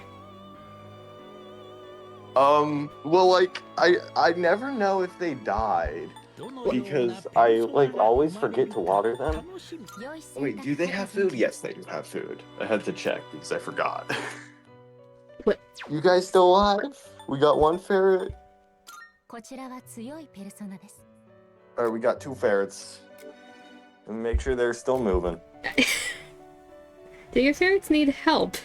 Well, like, I never know if they died because I, like, always forget to water them. Wait, do they have food? Yes, they do have food. I had to check because I forgot. What? You guys still alive? We got 1 ferret. Alright, we got 2 ferrets. And make sure they're still moving. Do your ferrets need help?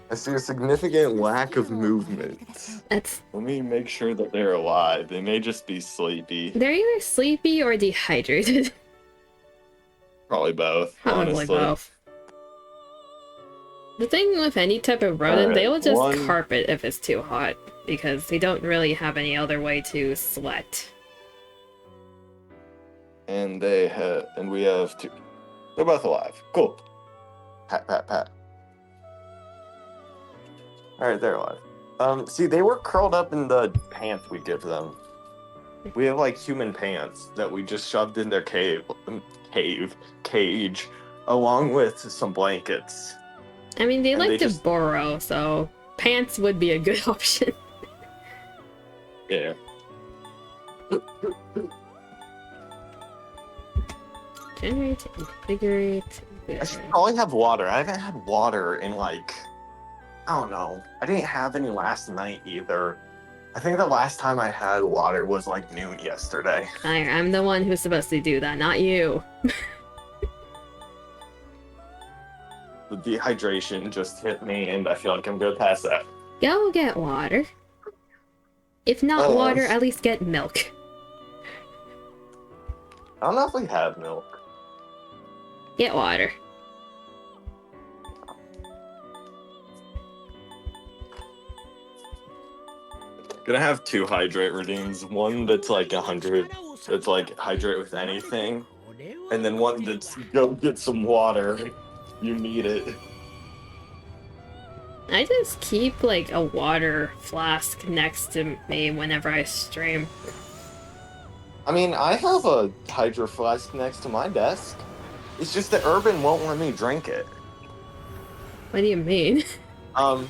I see a significant lack of movement. That's... Let me make sure that they're alive. They may just be sleepy. They're either sleepy or dehydrated. Probably both, Probably honestly. both. The thing with any type of rodent, they will just Alright, carpet if it's too hot, because they don't really have any other way to sweat. And we have 2. They're both alive. Cool. Pat, pat, pat. Alright, they're alive. See, they were curled up in the pants we give them. We have, like, human pants that we just shoved in their cage, along with some blankets. I mean, they And like they to just- burrow, so pants would be a good option. Yeah. Generate, invigorate. I should probably have water. I haven't had water in, like, I don't know. I didn't have any last night either. I think the last time I had water was, like, noon yesterday. I'm the one who's supposed to do that, not you. The dehydration just hit me, and I feel like I'm gonna pass out. Go get water. If not water, at least get milk. I don't know if we have milk. Get water. Gonna have 2 hydrate redeems. One that's like 100, that's like hydrate with anything, and then one that's go get some water. You need it. I just keep like a water flask next to me whenever I stream. I mean, I have a hydro flask next to my desk. It's just that Urban won't let me drink it. What do you mean? So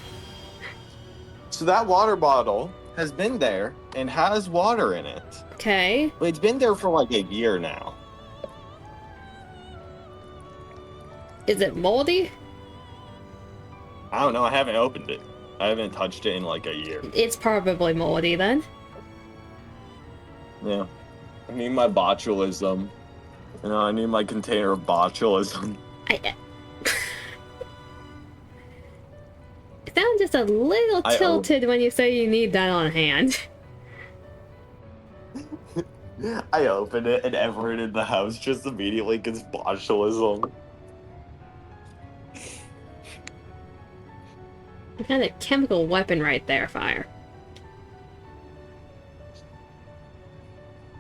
that water bottle has been there and has water in it. Okay. But it's been there for like a year now. Is it moldy? I don't know, I haven't opened it. I haven't touched it in like a year. It's probably moldy then. Yeah. I need my botulism. You know, I need my container of botulism. I sound just a little tilted when you say you need that on hand. I open it and everyone in the house just immediately gets botulism. What kind of chemical weapon right there, Fire?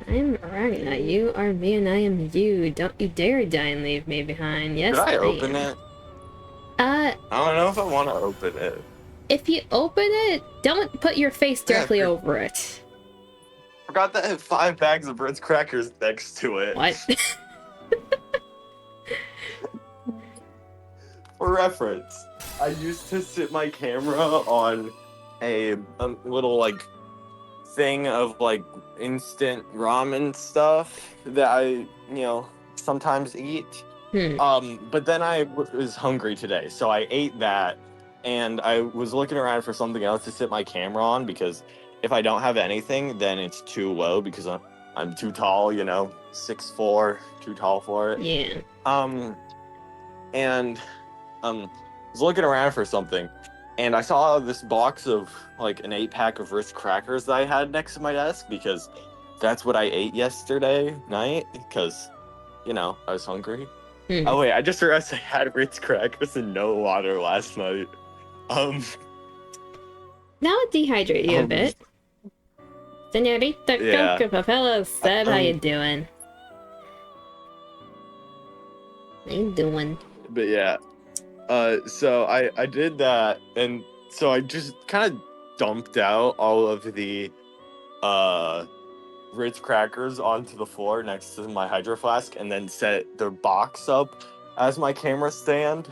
I'm Ragna, you are me and I am you. Don't you dare die and leave me behind. Yes, Could I open it? I don't know if I want to open it. If you open it, don't put your face directly over it. Forgot that I had 5 bags of Ritz crackers next to it. What? For reference, I used to sit my camera on a little like thing of like instant ramen stuff that I, sometimes eat. But then I was hungry today, so I ate that, and I was looking around for something else to sit my camera on because if I don't have anything, then it's too low because I'm too tall, you know, 6'4", too tall for it. Yeah. And was looking around for something, and I saw this box of like an 8-pack of Ritz crackers that I had next to my desk because that's what I ate yesterday night because, you know, I was hungry. Oh wait, I just realized I had Ritz crackers and no water last night. Now it dehydrate you a bit. Senorita yeah. Coca Papella said, how you doing? How you doing? But yeah, so I did that, and so I just kind of dumped out all of the Ritz crackers onto the floor next to my hydro flask, and then set the box up as my camera stand.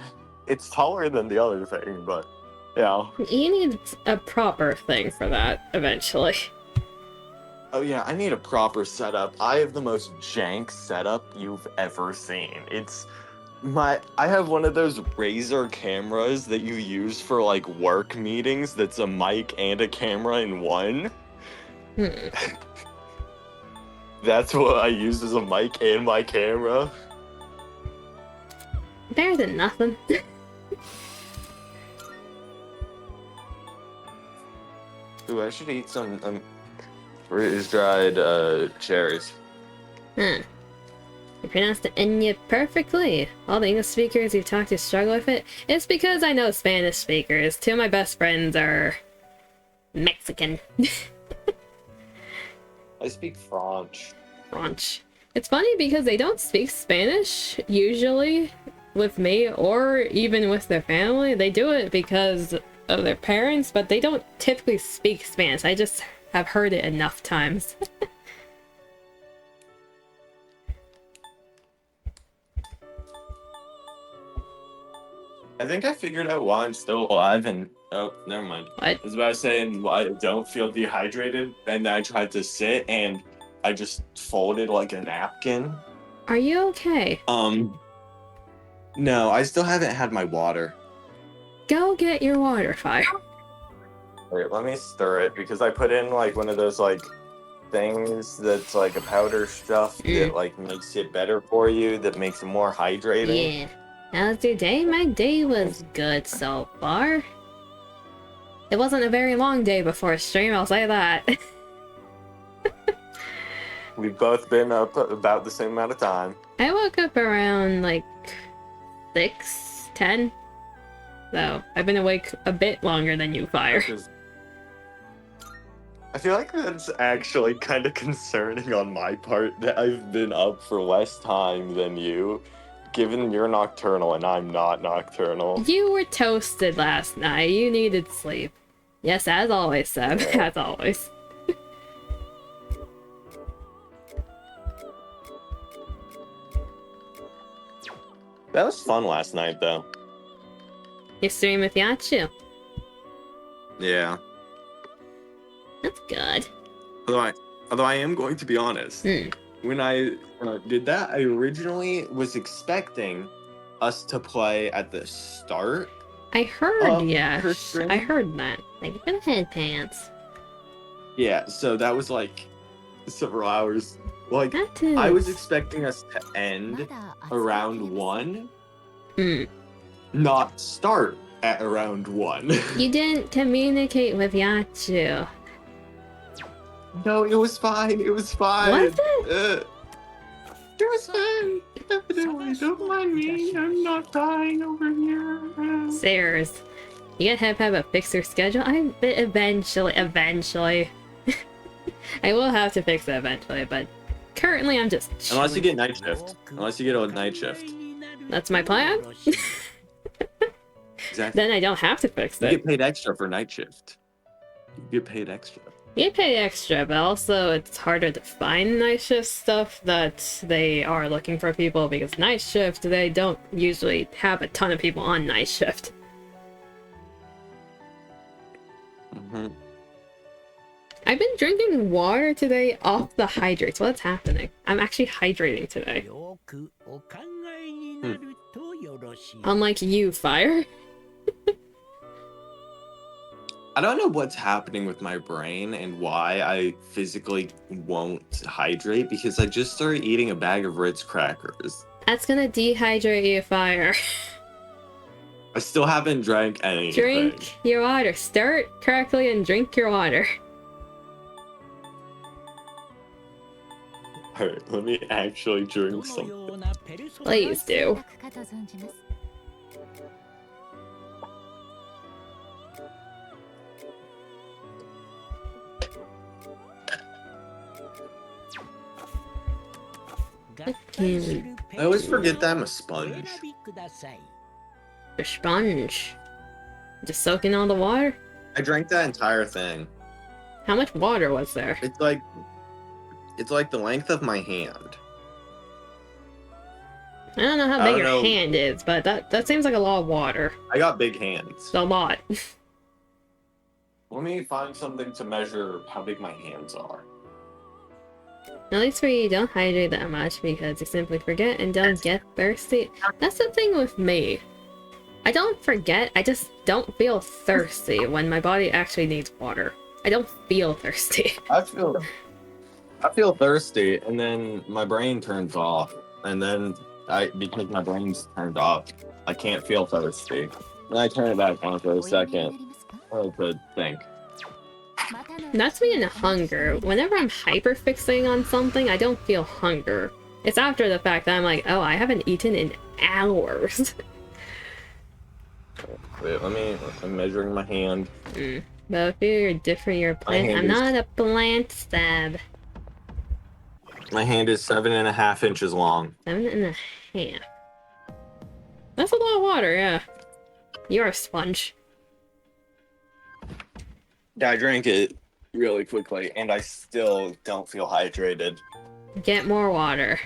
It's taller than the other thing, but yeah. You need a proper thing for that eventually. Oh yeah, I need a proper setup. I have the most jank setup you've ever seen. I have one of those Razer cameras that you use for like work meetings that's a mic and a camera in one. That's what I use as a mic and my camera. Better than nothing. Ooh, I should eat some freeze-dried cherries. You pronounced the Enya perfectly. All the English speakers you've talked to struggle with it. It's because I know Spanish speakers. 2 of my best friends are Mexican. I speak French. French. It's funny because they don't speak Spanish usually with me or even with their family. They do it because of their parents, but they don't typically speak Spanish. I just have heard it enough times. I think I figured out why I'm still alive and... Oh, never mind. What? I was about to say why I don't feel dehydrated, and then I tried to sit and I just folded like a napkin. Are you okay? No, I still haven't had my water. Go get your water, Fire. Wait, let me stir it because I put in like one of those like things that's like a powder stuff that like makes it better for you, that makes it more hydrating. Yeah. How's your day? My day was good so far. It wasn't a very long day before stream, I'll say that. We've both been up about the same amount of time. I woke up around like 6, 10. So I've been awake a bit longer than you, Fire. I feel like that's actually kind of concerning on my part that I've been up for less time than you, given you're nocturnal and I'm not nocturnal. You were toasted last night. You needed sleep. Yes, as always, Seb. As always. That was fun last night, though. You stream with Yachu. Yeah. That's good. Although I am going to be honest, when I did that, I originally was expecting us to play at the start. I heard, yeah. her stream. I heard that. Like, go ahead, pants. Yeah, so that was like several hours. Like, That is... I was expecting us to end around 1, not start at around 1. You didn't communicate with Yachu. No, it was fine. It was fine. Was it? It was fine. Don't mind me. I'm not dying over here. Sarah's. You gotta have a fixer schedule. Eventually. I will have to fix it eventually, but currently I'm just chilling. Unless you get night shift. Unless you get a night shift. That's my plan? Exactly. Then I don't have to fix You it. get paid extra for night shift. You get paid extra. You pay extra, but also it's harder to find night shift stuff that they are looking for people, because night shift, they don't usually have a ton of people on night shift. I've been drinking water today off the hydrates. What's happening? I'm actually hydrating today. Unlike you, Fire. I don't know what's happening with my brain and why I physically won't hydrate because I just started eating a bag of Ritz crackers. That's gonna dehydrate you, Fire. I still haven't drank anything. Drink your water. Stir it correctly and drink your water. Alright, let me actually drink something. Please do. I always forget that I'm a sponge. A sponge. Just soak in all the water? I drank that entire thing. How much water was there? It's like the length of my hand. I don't know how I big don't your know. hand is, but that seems like a lot of water. I got big hands. It's a lot. Let me find something to measure how big my hands are. At least for you, you don't hydrate that much because you simply forget and don't get thirsty. That's the thing with me. I don't forget, I just don't feel thirsty when my body actually needs water. I don't feel thirsty. I feel thirsty, and then my brain turns off, and then because my brain's turned off, I can't feel thirsty. Then I turn it back on for a second. To think. That's me in hunger. Whenever I'm hyperfixating on something, I don't feel hunger. It's after the fact that I'm like, oh, I haven't eaten in hours. Wait, I'm measuring my hand. But if you're different, you're a plant. I'm not a plant, Stab. My hand is 7.5 inches long. 7.5. That's a lot of water, yeah. You're a sponge. Yeah, I drank it really quickly, and I still don't feel hydrated. Get more water.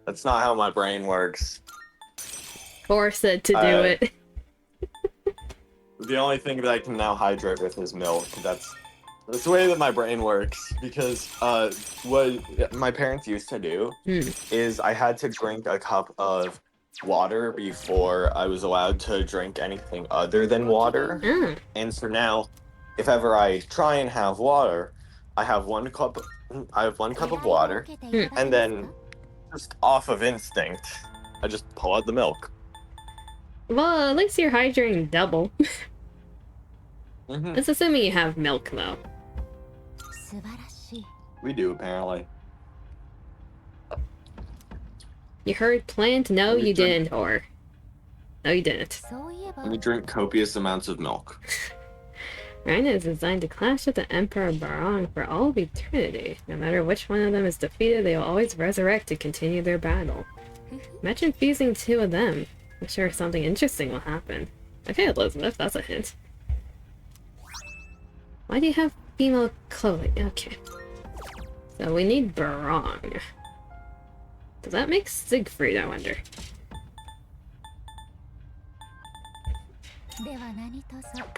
That's not how my brain works. Force it to do it. The only thing that I can now hydrate with is milk. That's the way that my brain works. Because what my parents used to do is I had to drink a cup of water before I was allowed to drink anything other than water. And so now, if ever I try and have water, I have one cup of water, and then just off of instinct, I just pull out the milk. Well, at least you're hydrating double. It's assuming you have milk, though. We do, apparently. You heard plant? No, you didn't, or... No, you didn't. We drink copious amounts of milk. Rhina is designed to clash with the Emperor Barong for all of eternity. No matter which one of them is defeated, they will always resurrect to continue their battle. Imagine fusing two of them. I'm sure something interesting will happen. Okay, Elizabeth, that's a hint. Why do you have female clothing? Okay. So we need Barong. Does that make Siegfried, I wonder?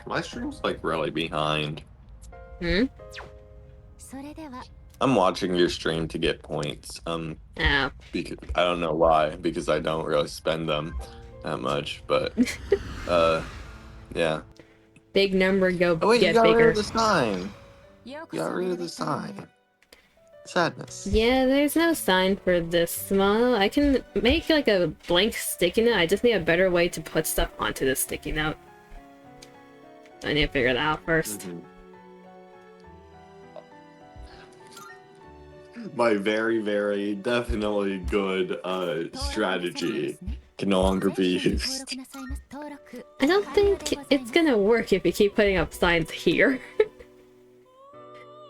My stream's like really behind. Hmm? I'm watching your stream to get points. Oh. Because I don't know why, because I don't really spend them that much, but yeah. Big number get you got bigger. rid of the sign. You got rid of the sign. Sadness. Yeah, there's no sign for this model. I can make like a blank sticky note. I just need a better way to put stuff onto the sticky note. I need to figure that out first. My very, very definitely good strategy can no longer be used. I don't think it's gonna work if you keep putting up signs here.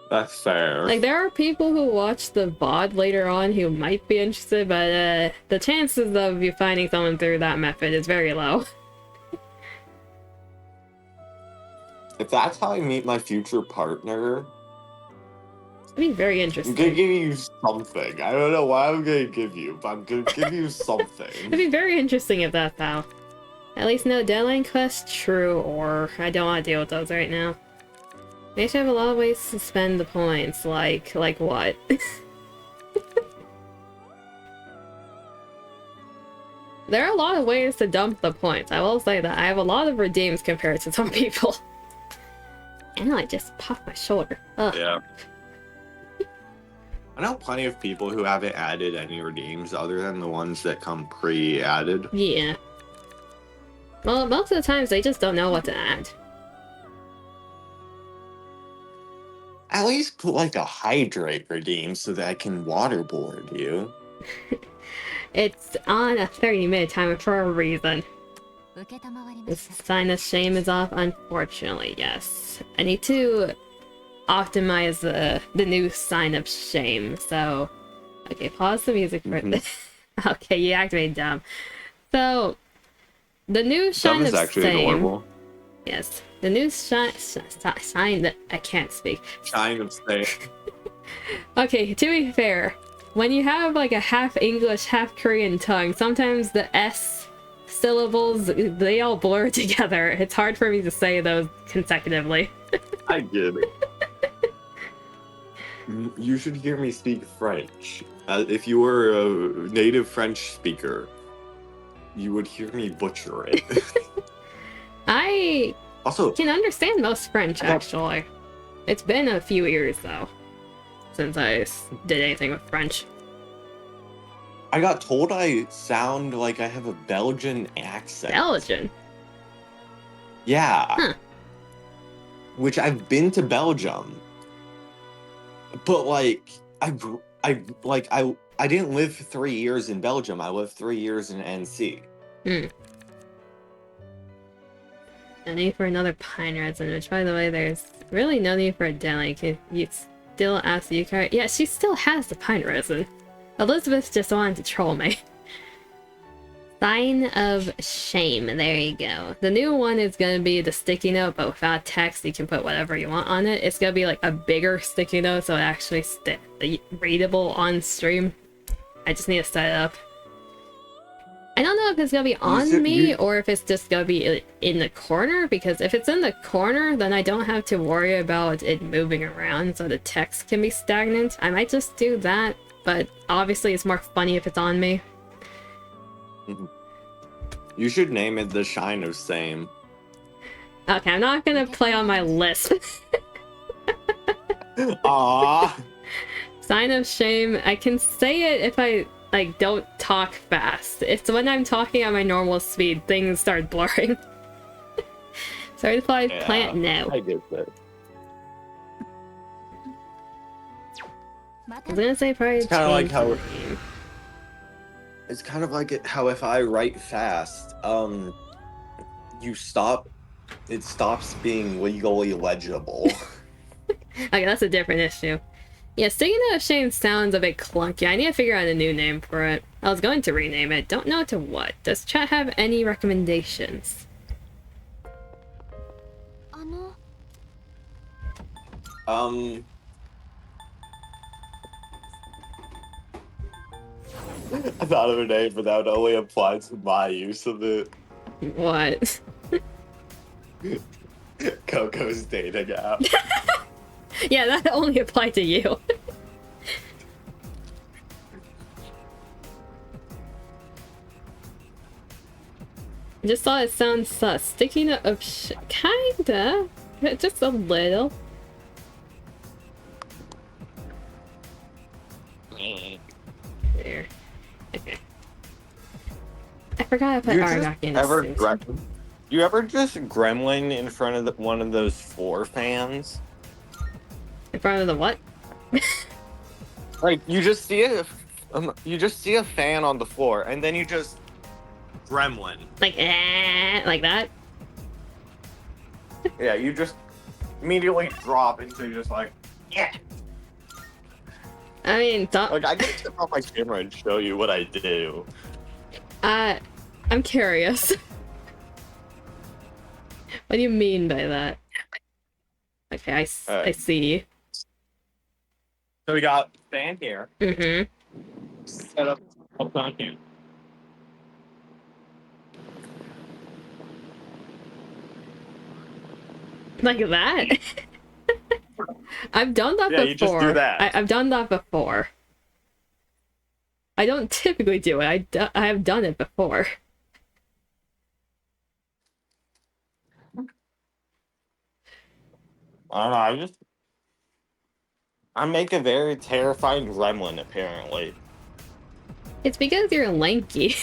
That's fair. Like, there are people who watch the VOD later on who might be interested, but the chances of you finding someone through that method is very low. If that's how I meet my future partner, It'd be very I'm interesting. gonna give you something. I don't know what I'm gonna give you, but I'm gonna give you something. It'd be very interesting if that's how. At least no deadline quest, true, or I don't want to deal with those right now. They should have a lot of ways to spend the points, like what? There are a lot of ways to dump the points. I will say that I have a lot of redeems compared to some people. And I just popped my shoulder. Ugh. Yeah. I know plenty of people who haven't added any redeems other than the ones that come pre-added. Yeah. Well, most of the times they just don't know what to add. At least put like a hydrate redeem so that I can waterboard you. It's on a 30-minute timer for a reason. The sign of shame is off, unfortunately, yes. I need to optimize the new sign of shame, so... Okay, pause the music for this. Okay, you activated dumb. So, the new sign of actually shame... adorable. Yes, the new sign that... I can't speak. Sign of shame. Okay, to be fair, when you have like a half English, half Korean tongue, sometimes the S syllables, they all blur together. It's hard for me to say those consecutively. I get it. You should hear me speak French. If you were a native French speaker, you would hear me butcher it. I Also, can understand most French, actually. It's been a few years, though, since I did anything with French. I got told I sound like I have a Belgian accent. Belgian? Yeah. Huh. Which I've been to Belgium. But like I didn't live 3 years in Belgium. I lived 3 years in NC. No need for another pine resin, which by the way, there's really no need for a deli. You still ask Yukari. Yeah, she still has the pine resin. Elizabeth just wanted to troll me. Sign of shame. There you go. The new one is going to be the sticky note, but without text. You can put whatever you want on it. It's going to be like a bigger sticky note, so it actually readable on stream. I just need to set it up. I don't know if it's going to be on me or if it's just going to be in the corner, because if it's in the corner, then I don't have to worry about it moving around, so the text can be stagnant. I might just do that, but obviously it's more funny if it's on me. You should name it the Shine of Same. Okay, I'm not gonna play on my list. Aww. Sign of shame. I can say it if I like don't talk fast. It's when I'm talking at my normal speed, things start blurring. Certified plant now. I get that. I was gonna say probably It's kind of like how it's kind of like how if I write fast, you stop. It stops being legally legible. Okay, that's a different issue. Yeah, Sticking Out of Shame sounds a bit clunky. I need to figure out a new name for it. I was going to rename it. Don't know to what. Does chat have any recommendations? I thought of a name, but that would only apply to my use of it. What? Coco's dating app. Yeah, that only applied to you. I just thought it sounds sus. Sticking up kinda. Just a little. There. Okay. I forgot I put Argok in. You ever just gremlin in front of one of those floor fans? In front of the what? Like you just see a fan on the floor, and then you just gremlin. Like like that? Yeah, you just immediately drop into just like, yeah. I mean, like I can tip off my camera and show you what I do. I'm curious. What do you mean by that? Okay, I see. So we got fan here. Mm-hmm. Set up on here. Like that? I've done that before. You just do that. I've done that before. I don't typically do it. I have done it before. I don't know, I make a very terrifying gremlin, apparently. It's because you're lanky.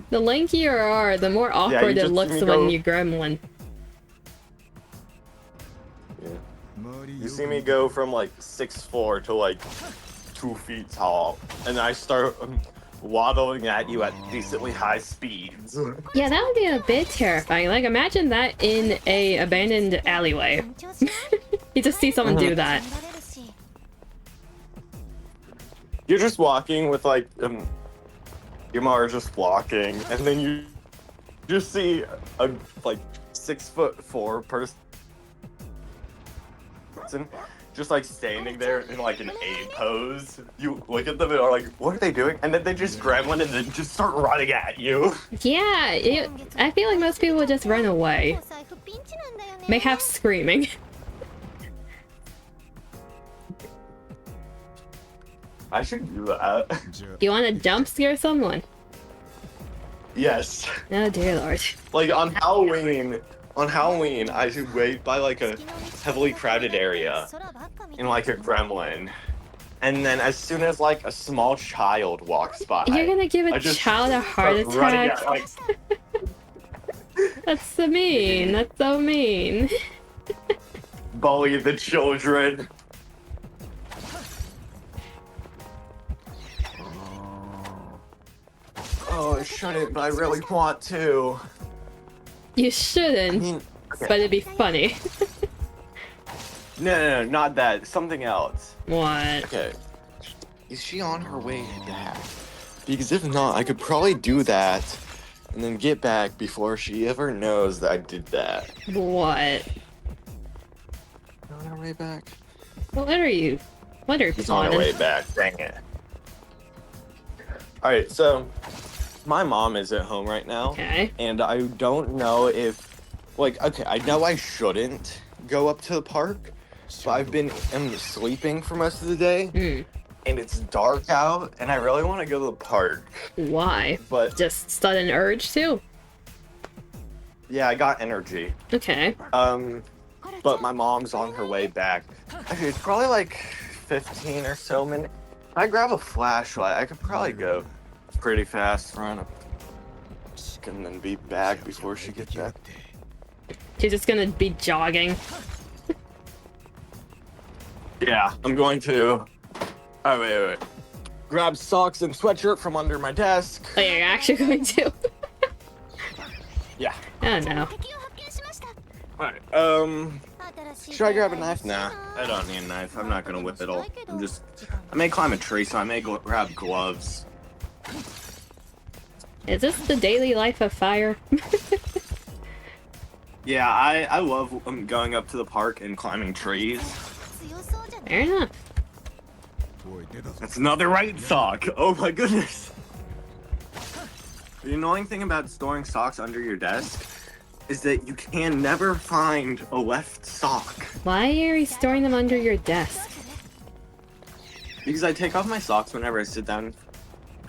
The lankier you are, the more awkward it looks when you gremlin. Yeah. You see me go from like 6'4" to like 2 feet tall, and I start waddling at you at decently high speeds. Yeah, that would be a bit terrifying. Like, imagine that in a abandoned alleyway. You just see someone do that. You're just walking with like your mom is just walking, and then you just see a like 6'4" person just like standing there in like an A pose. You look at them and are like, what are they doing? And then they just gremlin and then just start running at you. Yeah, I feel like most people would just run away. Mayhaps screaming. I should do that. You want to jump scare someone? Yes. Oh dear lord. Like on Halloween, I should wait by like a heavily crowded area in like a gremlin. And then as soon as like a small child walks by, you're gonna give a child a heart attack? At, like... That's so mean. That's so mean. Bully the children. Oh, I shouldn't, but I really want to. You shouldn't, okay. But it'd be funny. No, not that. Something else. What? Okay. Is she on her way back? Because if not, I could probably do that and then get back before she ever knows that I did that. What? On her way back? What are you? What are you She's on her way back. Dang it. Alright, so my mom is at home right now. Okay. And I don't know if, like, okay, I know I shouldn't go up to the park, but I've been sleeping for most of the day, and it's dark out, and I really want to go to the park. Why? But just sudden urge to? Yeah, I got energy. Okay. But my mom's on her way back. Actually, it's probably like 15 or so minutes. If I grab a flashlight, I could probably go pretty fast, run and then be back before she gets back. She's just gonna be jogging. Yeah, I'm going to. Oh, wait. Grab socks and sweatshirt from under my desk. Oh, you're actually going to? Yeah. Oh, no. Alright, should I grab a knife? Nah, I don't need a knife. I'm not gonna whip it all. I may climb a tree, so I may grab gloves. Is this the daily life of fire? Yeah, I love going up to the park and climbing trees. Fair enough. That's another right sock. Oh my goodness. The annoying thing about storing socks under your desk is that you can never find a left sock. Why are you storing them under your desk? Because I take off my socks whenever I sit down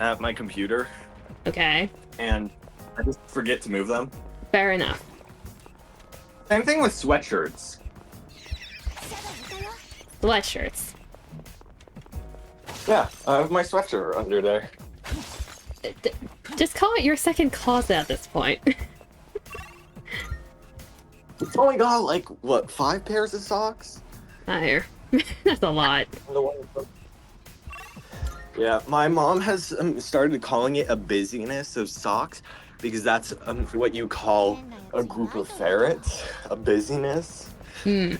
at my computer. Okay. And I just forget to move them. Fair enough. Same thing with sweatshirts. Sweatshirts. Yeah, I have my sweatshirt under there. Just call it your second closet at this point. It's only got like, what, 5 pairs of socks? Higher. That's a lot. Yeah, my mom has started calling it a busyness of socks because that's what you call a group of ferrets, a busyness. Hmm.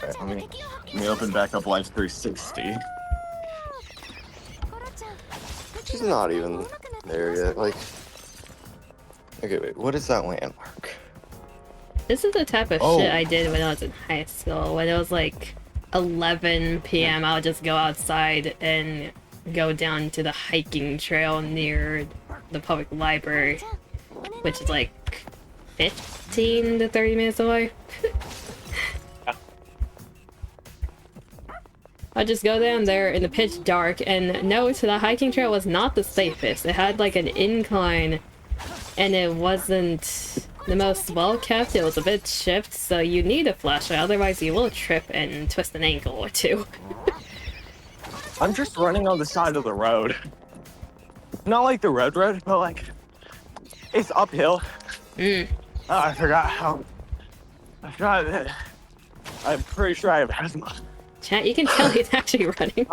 Right, let me open back up Life 360. She's not even there yet, like... Okay, wait, what is that landmark? This is the type of shit I did when I was in high school. When it was like 11 p.m., I would just go outside and go down to the hiking trail near the public library, which is like 15 to 30 minutes away. I'd just go down there in the pitch dark, and no, the hiking trail was not the safest. It had like an incline, and it wasn't the most well kept. It was a bit chipped, so you need a flashlight, otherwise you will trip and twist an ankle or two. I'm just running on the side of the road. Not like the road, but like it's uphill. Oh, I forgot how. I forgot that. I'm pretty sure I have asthma. Chat, you can tell he's actually running.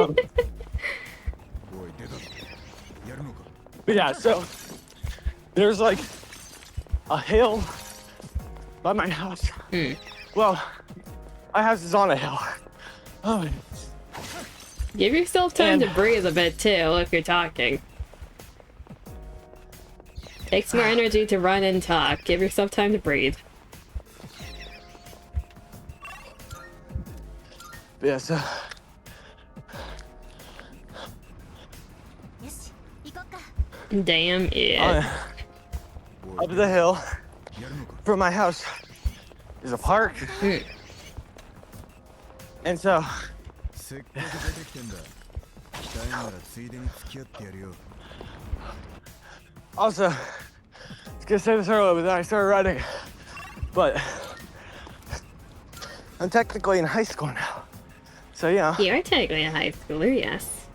But yeah, so there's like a hill by my house. Well, my house is on a hill. Oh. Give yourself time to breathe a bit too if you're talking. Takes more energy to run and talk. Give yourself time to breathe. Yeah, so Damn it. Up the hill from my house is a park. And so also, I was gonna say this earlier, but then I started running. But I'm technically in high school now. So yeah. You are technically a high schooler, yes.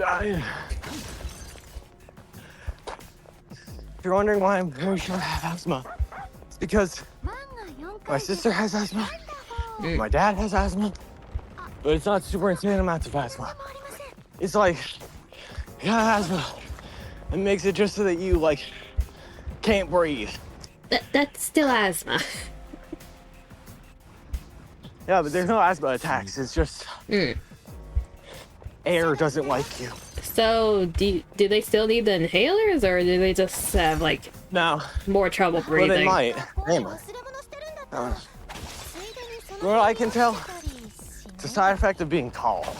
If you're wondering why I'm very sure I have asthma, it's because my sister has asthma, my dad has asthma, but it's not super insane amounts of asthma. It's like, you got asthma, it makes it just so that you like can't breathe. That's still asthma. Yeah, but there's no asthma attacks, it's just air doesn't like you. So, do they still need the inhalers, or do they just have, like, No. more trouble breathing? Well, they might. They might. What I can tell, it's a side effect of being tall.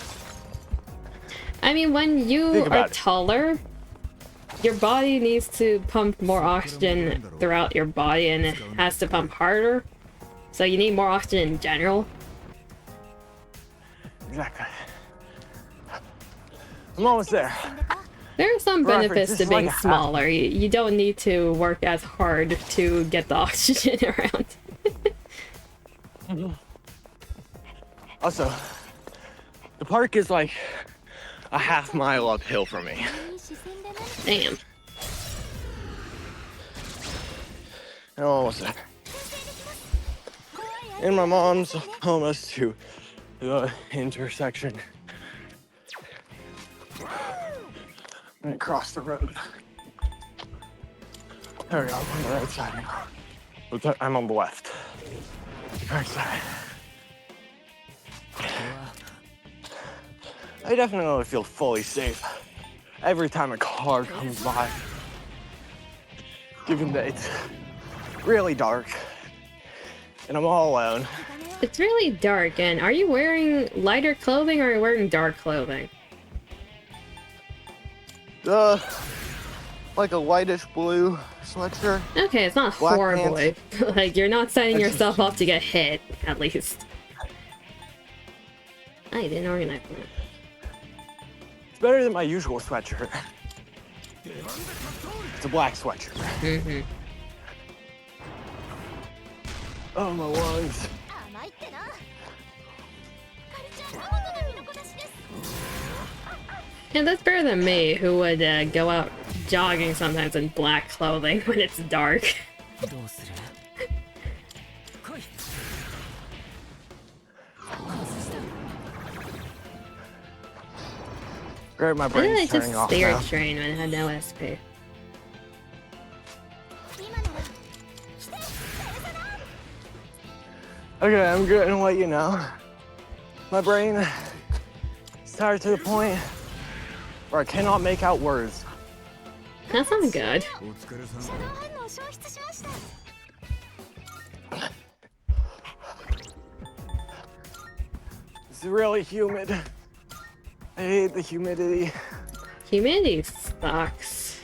I mean, when you are taller, your body needs to pump more oxygen throughout your body, and it has to pump harder. So you need more oxygen in general. Exactly. I'm almost there. There are some benefits to being like smaller. You don't need to work as hard to get the oxygen around. Also, the park is like a half mile uphill from me. Damn. I'm almost there. And my mom's almost to the intersection. I'm gonna cross the road. There we go, I'm on the right side now. I'm on the left. Right side. I definitely feel fully safe every time a car comes by. Given that it's really dark and I'm all alone. It's really dark, and are you wearing lighter clothing or are you wearing dark clothing? Like a whitish blue sweatshirt. Okay, it's not Black horribly. Like, you're not setting yourself up to get hit, at least. I didn't organize that. It's better than my usual sweatshirt. It's a black sweatshirt. Oh, my lungs. Yeah, that's better than me, who would go out jogging sometimes in black clothing when it's dark. Great, my Why did I brain's turning just off stare now. at train when it had no SP? Okay, I'm good and let you know. My brain is tired to the point where I cannot make out words. That sounds good. It's really humid. I hate the humidity. Humidity sucks.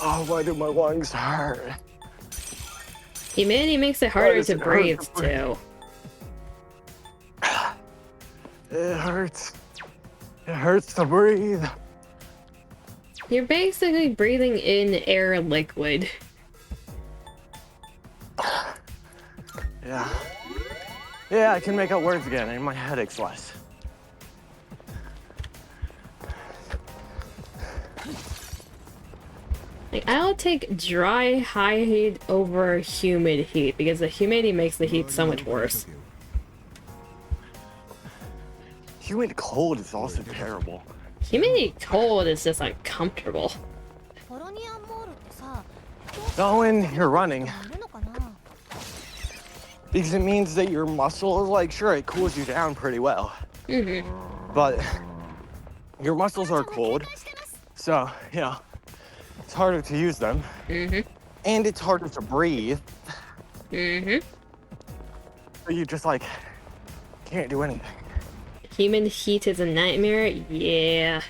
Oh, why do my lungs hurt? Humidity makes it harder to breathe, too. It hurts. It hurts to breathe. You're basically breathing in air liquid. Yeah. Yeah, I can make out words again, and my head aches less. Like, I'll take dry, high heat over humid heat, because the humidity makes the heat so much worse. Humid cold is also terrible. Humidity cold is just uncomfortable. Not when you're running. Because it means that your muscles, like, sure, it cools you down pretty well. But your muscles are cold, so, you know, it's harder to use them. And it's harder to breathe. So you just, like, can't do anything. Humid heat is a nightmare? Yeah.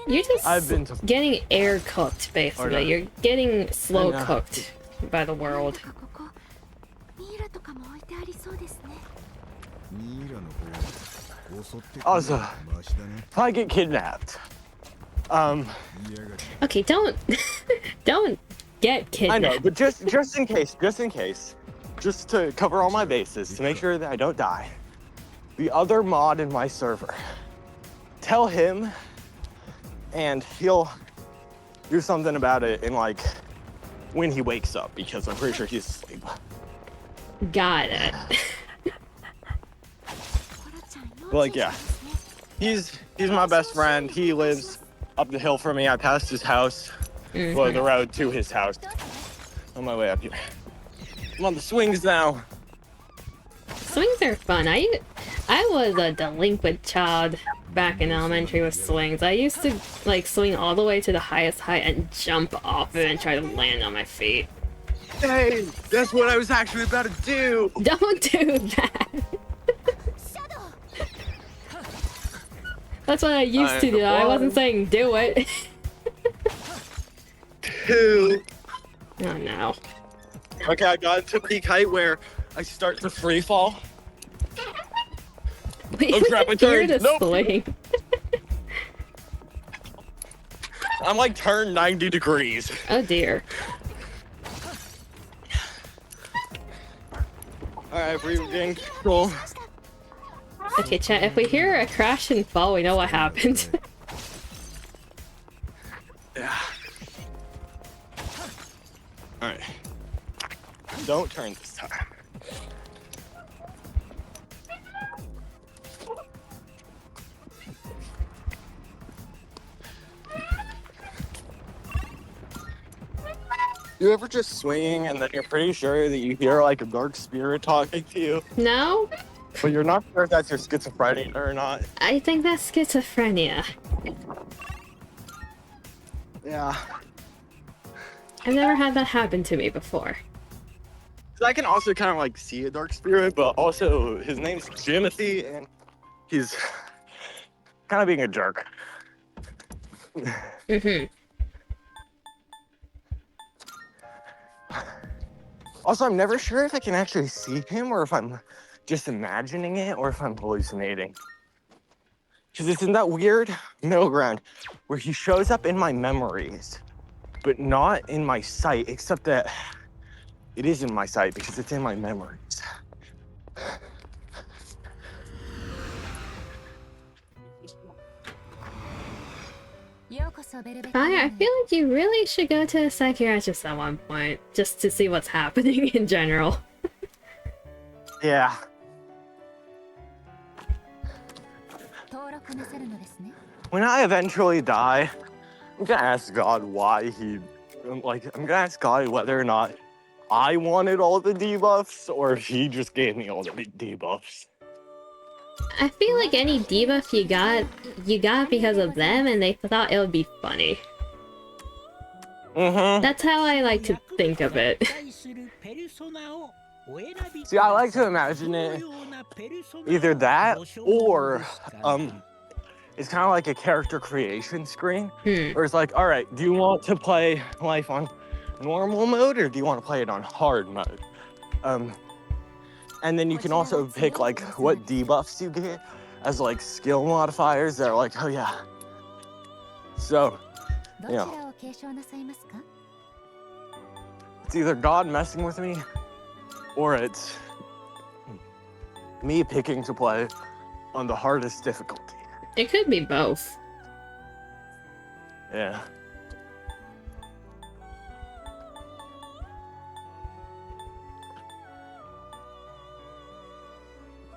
You're just getting air cooked, basically. You're getting slow cooked by the world. Also, if I get kidnapped, okay, don't get kidnapped. I know, but just in case, just to cover all my bases, to make sure that I don't die, the other mod in my server, tell him, and he'll do something about it in, like, when he wakes up, because I'm pretty sure he's asleep. Got it. But, like, yeah, he's my best friend. He lives up the hill from me. I passed his house, well, the road to his house, on my way up here. I'm on the swings now. Swings are fun. I was a delinquent child back in elementary with swings. I used to, like, swing all the way to the highest height and jump off it and try to land on my feet. Hey, that's what I was actually about to do. Don't do that. That's what I used to do. I wasn't saying do it. Two. Oh no. Okay, I got into peak height where I start to free fall. Wait, oh crap, I turned. Nope. Swing. I'm like turned 90 degrees. Oh dear. Alright, breathing control. Okay, chat, if we hear a crash and fall, we know what happened. Yeah. Alright. Don't turn this time. You ever just swinging and then you're pretty sure that you hear like a dark spirit talking to you? No? But you're not sure if that's your schizophrenia or not. I think that's schizophrenia. Yeah. I've never had that happen to me before. I can also kind of like see a dark spirit, but also his name's Jimothy and he's kind of being a jerk. Also, I'm never sure if I can actually see him or if I'm just imagining it or if I'm hallucinating. Because it's in that weird middle ground where he shows up in my memories, but not in my sight, except that it is in my sight because it's in my memories. I feel like you really should go to a psychiatrist at one point, just to see what's happening in general. Yeah. When I eventually die, I'm gonna ask God why I'm gonna ask God whether or not I wanted all the debuffs or if he just gave me all the debuffs. I feel like any debuff you got because of them and they thought it would be funny. That's how I like to think of it. See, I like to imagine it either that or it's kind of like a character creation screen. Where it's like, all right, do you want to play life on normal mode, or do you want to play it on hard mode? And then you can also pick like what debuffs you get as like skill modifiers that are like, oh yeah. So, you know, it's either God messing with me, or it's me picking to play on the hardest difficulty. It could be both. Yeah.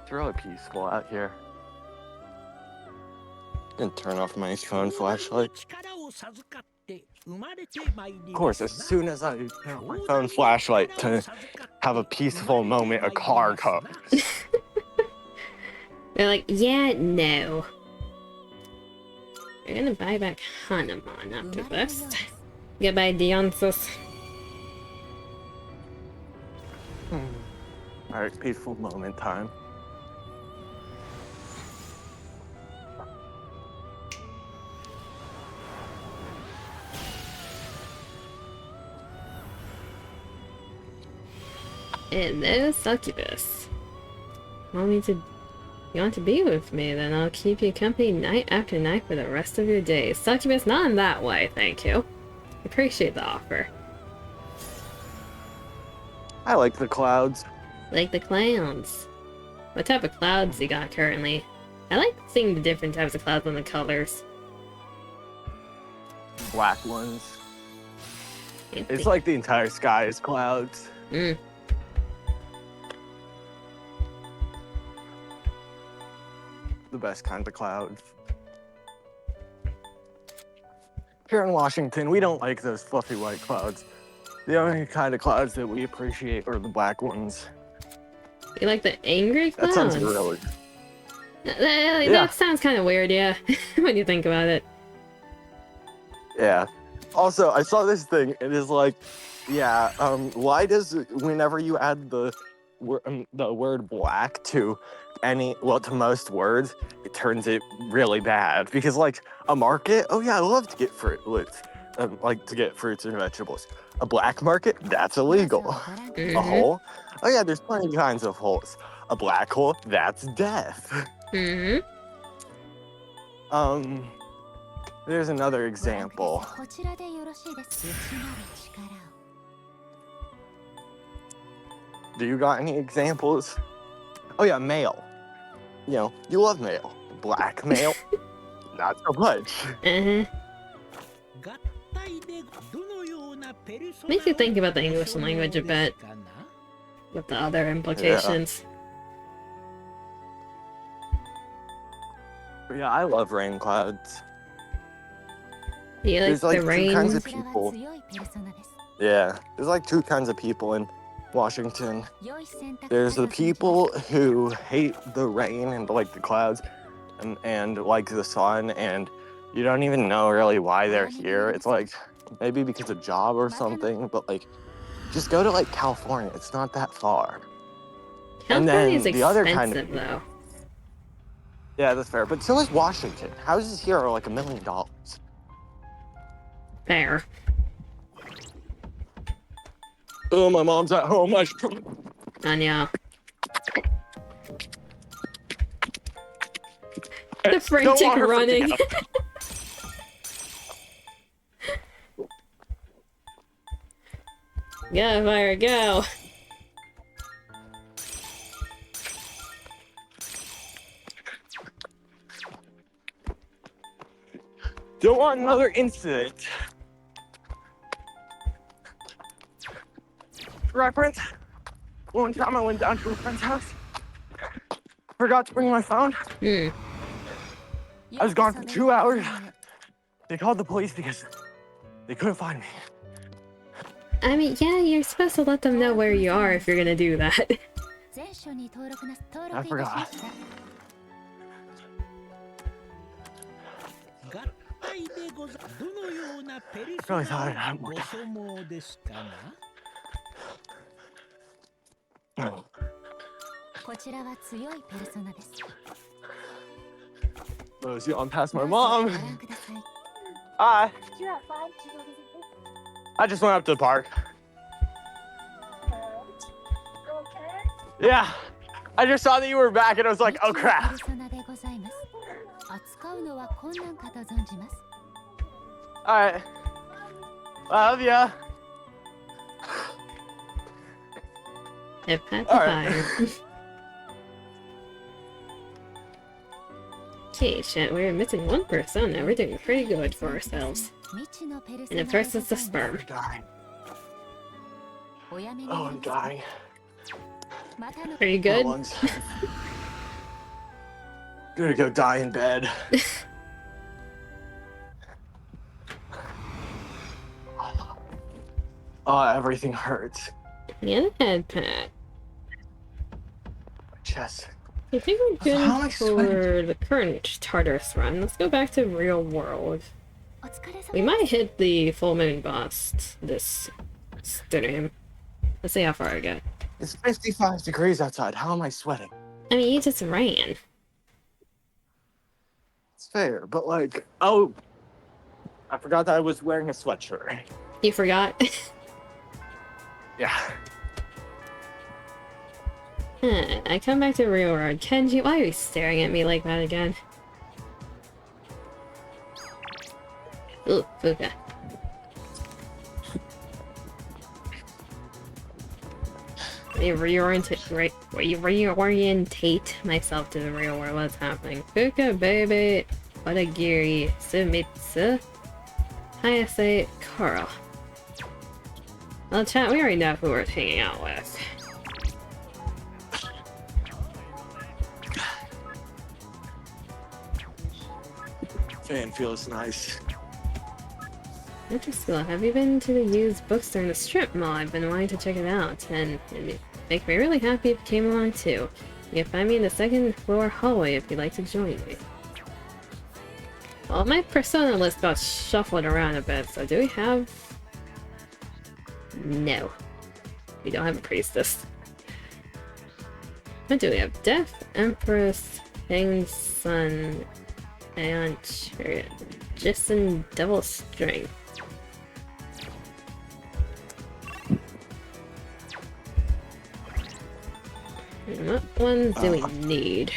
It's really peaceful out here. I'm gonna turn off my phone flashlight. Of course, as soon as I turn off my phone flashlight to have a peaceful moment, a car comes. They're like, yeah, no. We're gonna buy back Hanuman after this. Goodbye, Dionysus. Alright, peaceful moment time. And there's Succubus. You want to be with me, then I'll keep you company night after night for the rest of your days. Succubus, not in that way, thank you. Appreciate the offer. I like the clouds. Like the clouds. What type of clouds you got currently? I like seeing the different types of clouds and the colors. Black ones. It's like the entire sky is clouds. Mm. The best kind of clouds. Here in Washington, we don't like those fluffy white clouds. The only kind of clouds that we appreciate are the black ones. You like the angry clouds? That sounds really... That sounds kind of weird, yeah, when you think about it. Yeah. Also, I saw this thing. It is like, yeah, why does, whenever you add the word black to to most words, it turns it really bad. Because like a market, oh yeah, I love to get fruits and vegetables. A black market, that's illegal. Mm-hmm. A hole, oh yeah, there's plenty of kinds of holes. A black hole, that's death. Mm-hmm. There's another example. Do you got any examples? Oh yeah, male. You know, you love male. Black male, not so much. Uh-huh. Makes you think about the English language a bit, with the other implications. Yeah, I love rain clouds. You like There's like the rain? two kinds of people. Yeah, there's like two kinds of people in Washington. There's the people who hate the rain and like the clouds and like the sun, and you don't even know really why they're here. It's like maybe because of job or something, but like just go to like California. It's not that far. California's the other kind of expensive, though. Yeah, that's fair. But so is Washington. Houses here are like $1 million. Fair. Oh, my mom's at home. Anya. The frantic running. Go, fire, go. Don't want another incident. Reference, one time I went down to a friend's house, forgot to bring my phone. I was gone for 2 hours. They called the police because they couldn't find me. I mean, yeah, you're supposed to let them know where you are if you're gonna do that. I forgot. I really thought I'd have more time. Those yawn past my mom. Hi. I just went up to the park. Yeah. I just saw that you were back and I was like, oh crap. Alright. Love ya. If Pat All the right. fire. Okay, shit, we're missing one persona. We're doing pretty good for ourselves. And the first is the sperm. I'm dying. Oh, I'm dying. Are you My good? lungs. Gonna go die in bed. Oh, everything hurts. Yeah, head pat. My chest. I think we're How am I good for the current Tartarus run. Let's go back to real world. We might hit the full moon boss this stream. Let's see how far I get. It's 55 degrees outside. How am I sweating? I mean, you just ran. It's fair, but like, oh, I forgot that I was wearing a sweatshirt. You forgot? Yeah. I come back to real world. Kenji, why are you staring at me like that again? Ooh, Fuka. Reorientate myself to the real world. What's happening? Fuka, baby. Wadagiri, Sumitsu, Hayase, Kara. Well, chat, we already know who we're hanging out with. Fan feels nice. Interesting. Have you been to the used bookstore in the strip mall? I've been wanting to check it out, and it'd make me really happy if you came along too. You can find me in the second floor hallway if you'd like to join me. Well, my persona list got shuffled around a bit, so do we have... No. We don't have a priestess. What do we have? Death, Empress, Hanged Sun, and Chariot. Jisn, Devil Strength. What ones do we need?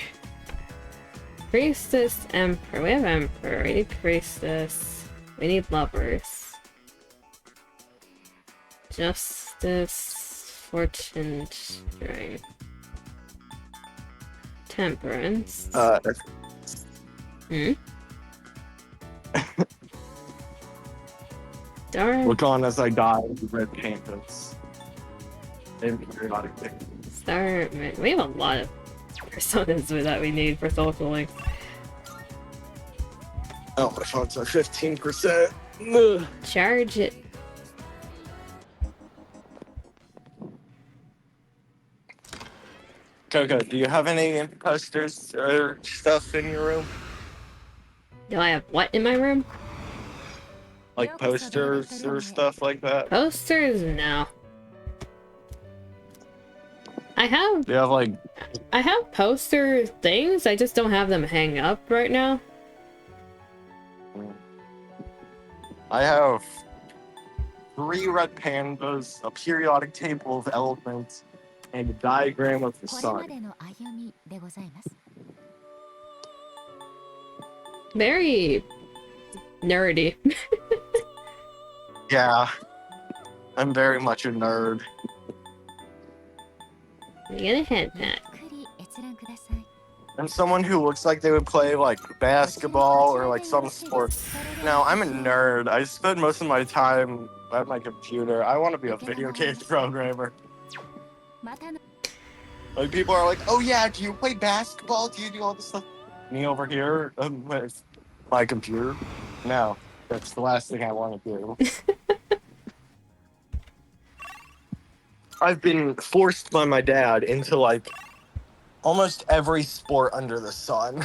Priestess, Emperor. We have Emperor. We need Priestess. We need Lovers. Justice, Fortune, Strength. Temperance. Hmm? Dark. Look on as I die with red pandas. And periodic things. Star. We have a lot of personas that we need for socialing. Oh, my phone's at 15%. Ugh. Charge it. Coco, do you have any posters or stuff in your room? Do I have what in my room? Like posters or stuff like that? Posters? No. I Do you have like... have poster things, I just don't have them hang up right now. I have 3 red pandas, a periodic table of elements, and a diagram of the sun. Very nerdy. Yeah, I'm very much a nerd. Get ahead, Pat. I'm someone who looks like they would play like basketball or like some sport. No, I'm a nerd. I spend most of my time at my computer. I want to be a video game programmer. Like people are like, oh yeah, do you play basketball? Do you do all this stuff? Me over here with my computer? No, that's the last thing I want to do. I've been forced by my dad into like almost every sport under the sun.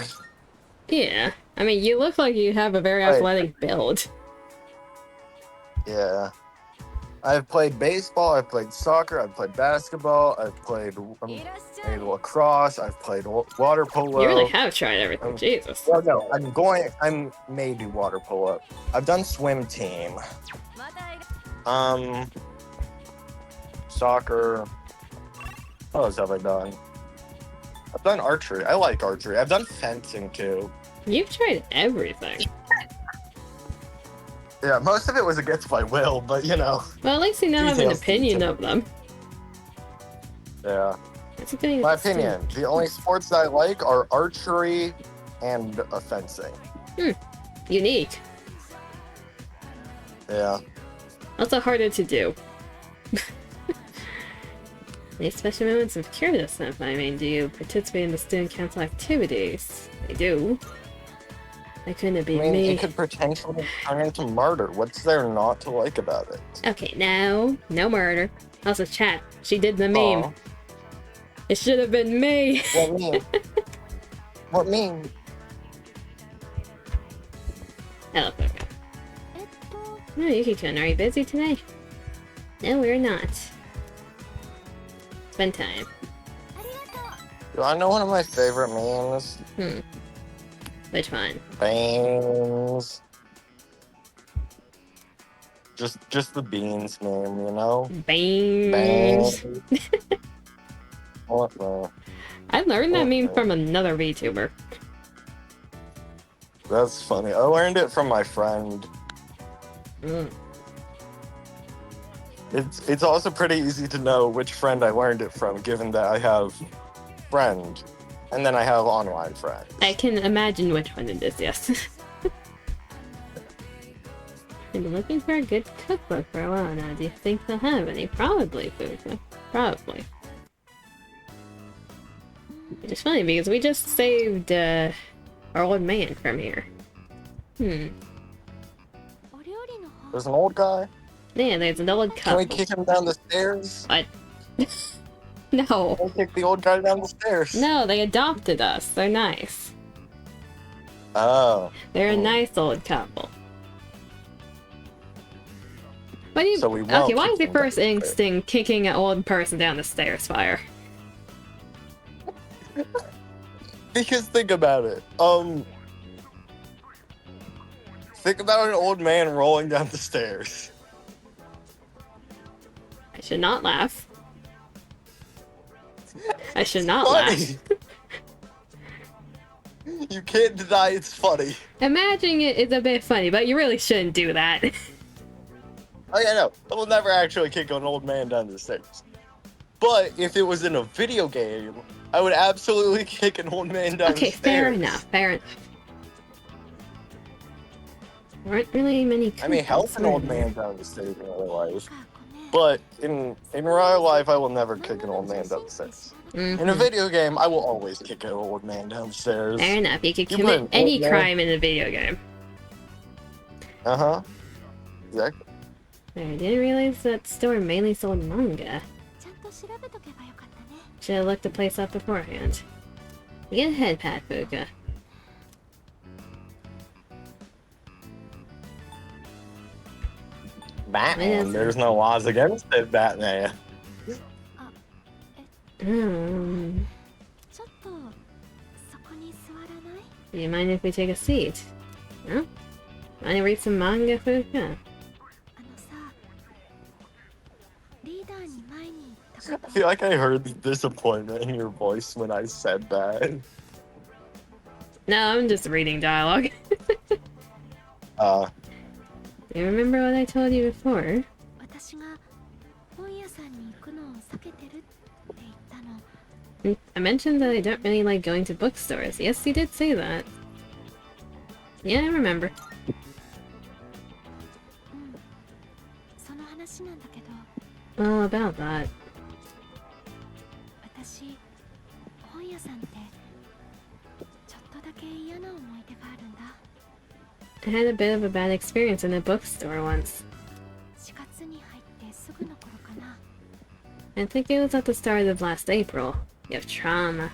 Yeah. I mean, you look like you have a very Right. athletic build. Yeah. I've played baseball, I've played soccer, I've played basketball, I've played lacrosse, I've played water polo. You really have tried everything. Jesus. Well, no, I may do water polo. I've done swim team. Soccer. What else have I done? I've done archery. I like archery. I've done fencing too. You've tried everything. Yeah, most of it was against my will, but you know. Well, at least you now have an Details, opinion details. of them. Yeah. That's a good My thing. opinion. The only sports that I like are archery and fencing. Unique. Yeah. Also harder to do. Any special moments of curiousness? I mean, do you participate in the student council activities? I do. Why couldn't it be I mean, me? it could potentially turn into murder. What's there not to like about it? Okay, no murder. Also, chat. She did the meme. Aw, It should have been me. what mean? What mean? Hello, Coco. Oh, Yuki-kun, are you busy today? No, we're not. Spend time. Do I know one of my favorite memes? Which one? Beans. Just the beans meme, you know? Bangs. What the? I learned that meme from another VTuber. That's funny. I learned it from my friend. It's also pretty easy to know which friend I learned it from, given that I have friend, and then I have online friends. I can imagine which one it is, yes. I've been looking for a good cookbook for a while now. Do you think they'll have any? Probably, Fuka. Probably. It's funny because we just saved our old man from here. There's an old guy. Yeah, there's an old Can we couple. kick him down the stairs? What? No. Can we kick the old guy down the stairs? No, they adopted us. They're nice. Oh. They're a nice old couple. What do you? So we won't Okay, why is kick your them first down the instinct kicking an old person down the stairs, Fire? Because think about it. Think about an old man rolling down the stairs. I should not laugh. I should not laugh. Funny. You can't deny it's funny. Imagining it is a bit funny, but you really shouldn't do that. Oh yeah, no. I will never actually kick an old man down the stairs. But if it was in a video game, I would absolutely kick an old man down Okay, the stairs. fair enough. Fair enough. There aren't really many. I mean, help an old man down the stairs in real life. But in real life, I will never kick an old man down the stairs. In a video game, I will always kick an old man down the stairs. Fair enough. You could You commit put an any old man- crime in a video game. Uh-huh. Exactly. I didn't realize that store mainly sold manga. Should have looked the place up beforehand. Get ahead, Pat Fuka. Batman. There's no laws against it, Batman. Do you mind if we take a seat? No? Want to read some manga, Fuka? I feel like I heard the disappointment in your voice when I said that. No, I'm just reading dialogue. Do you remember what I told you before? I mentioned that I don't really like going to bookstores. Yes, you did say that. Yeah, I remember. Well, about that. I had a bit of a bad experience in a bookstore once. I think it was at the start of last April. You have trauma.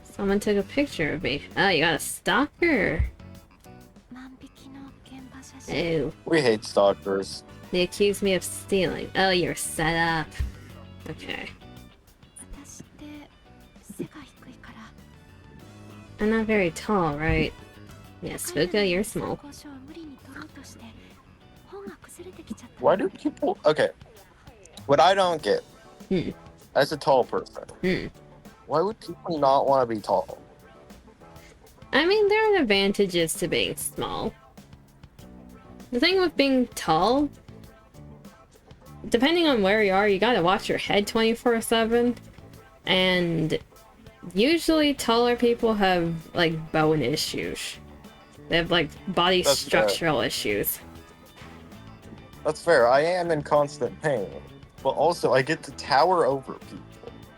Someone took a picture of me. Oh, you got a stalker? Ew. We hate stalkers. They accused me of stealing. Oh, you're set up. Okay. I'm not very tall, right? Yes, Fuka, you're small. Why do people... Okay. What I don't get, as a tall person, why would people not want to be tall? I mean, there are advantages to being small. The thing with being tall, depending on where you are, you gotta watch your head 24/7. And usually taller people have, like, bone issues. They have, like, body structural issues. That's fair. I am in constant pain. But also, I get to tower over people.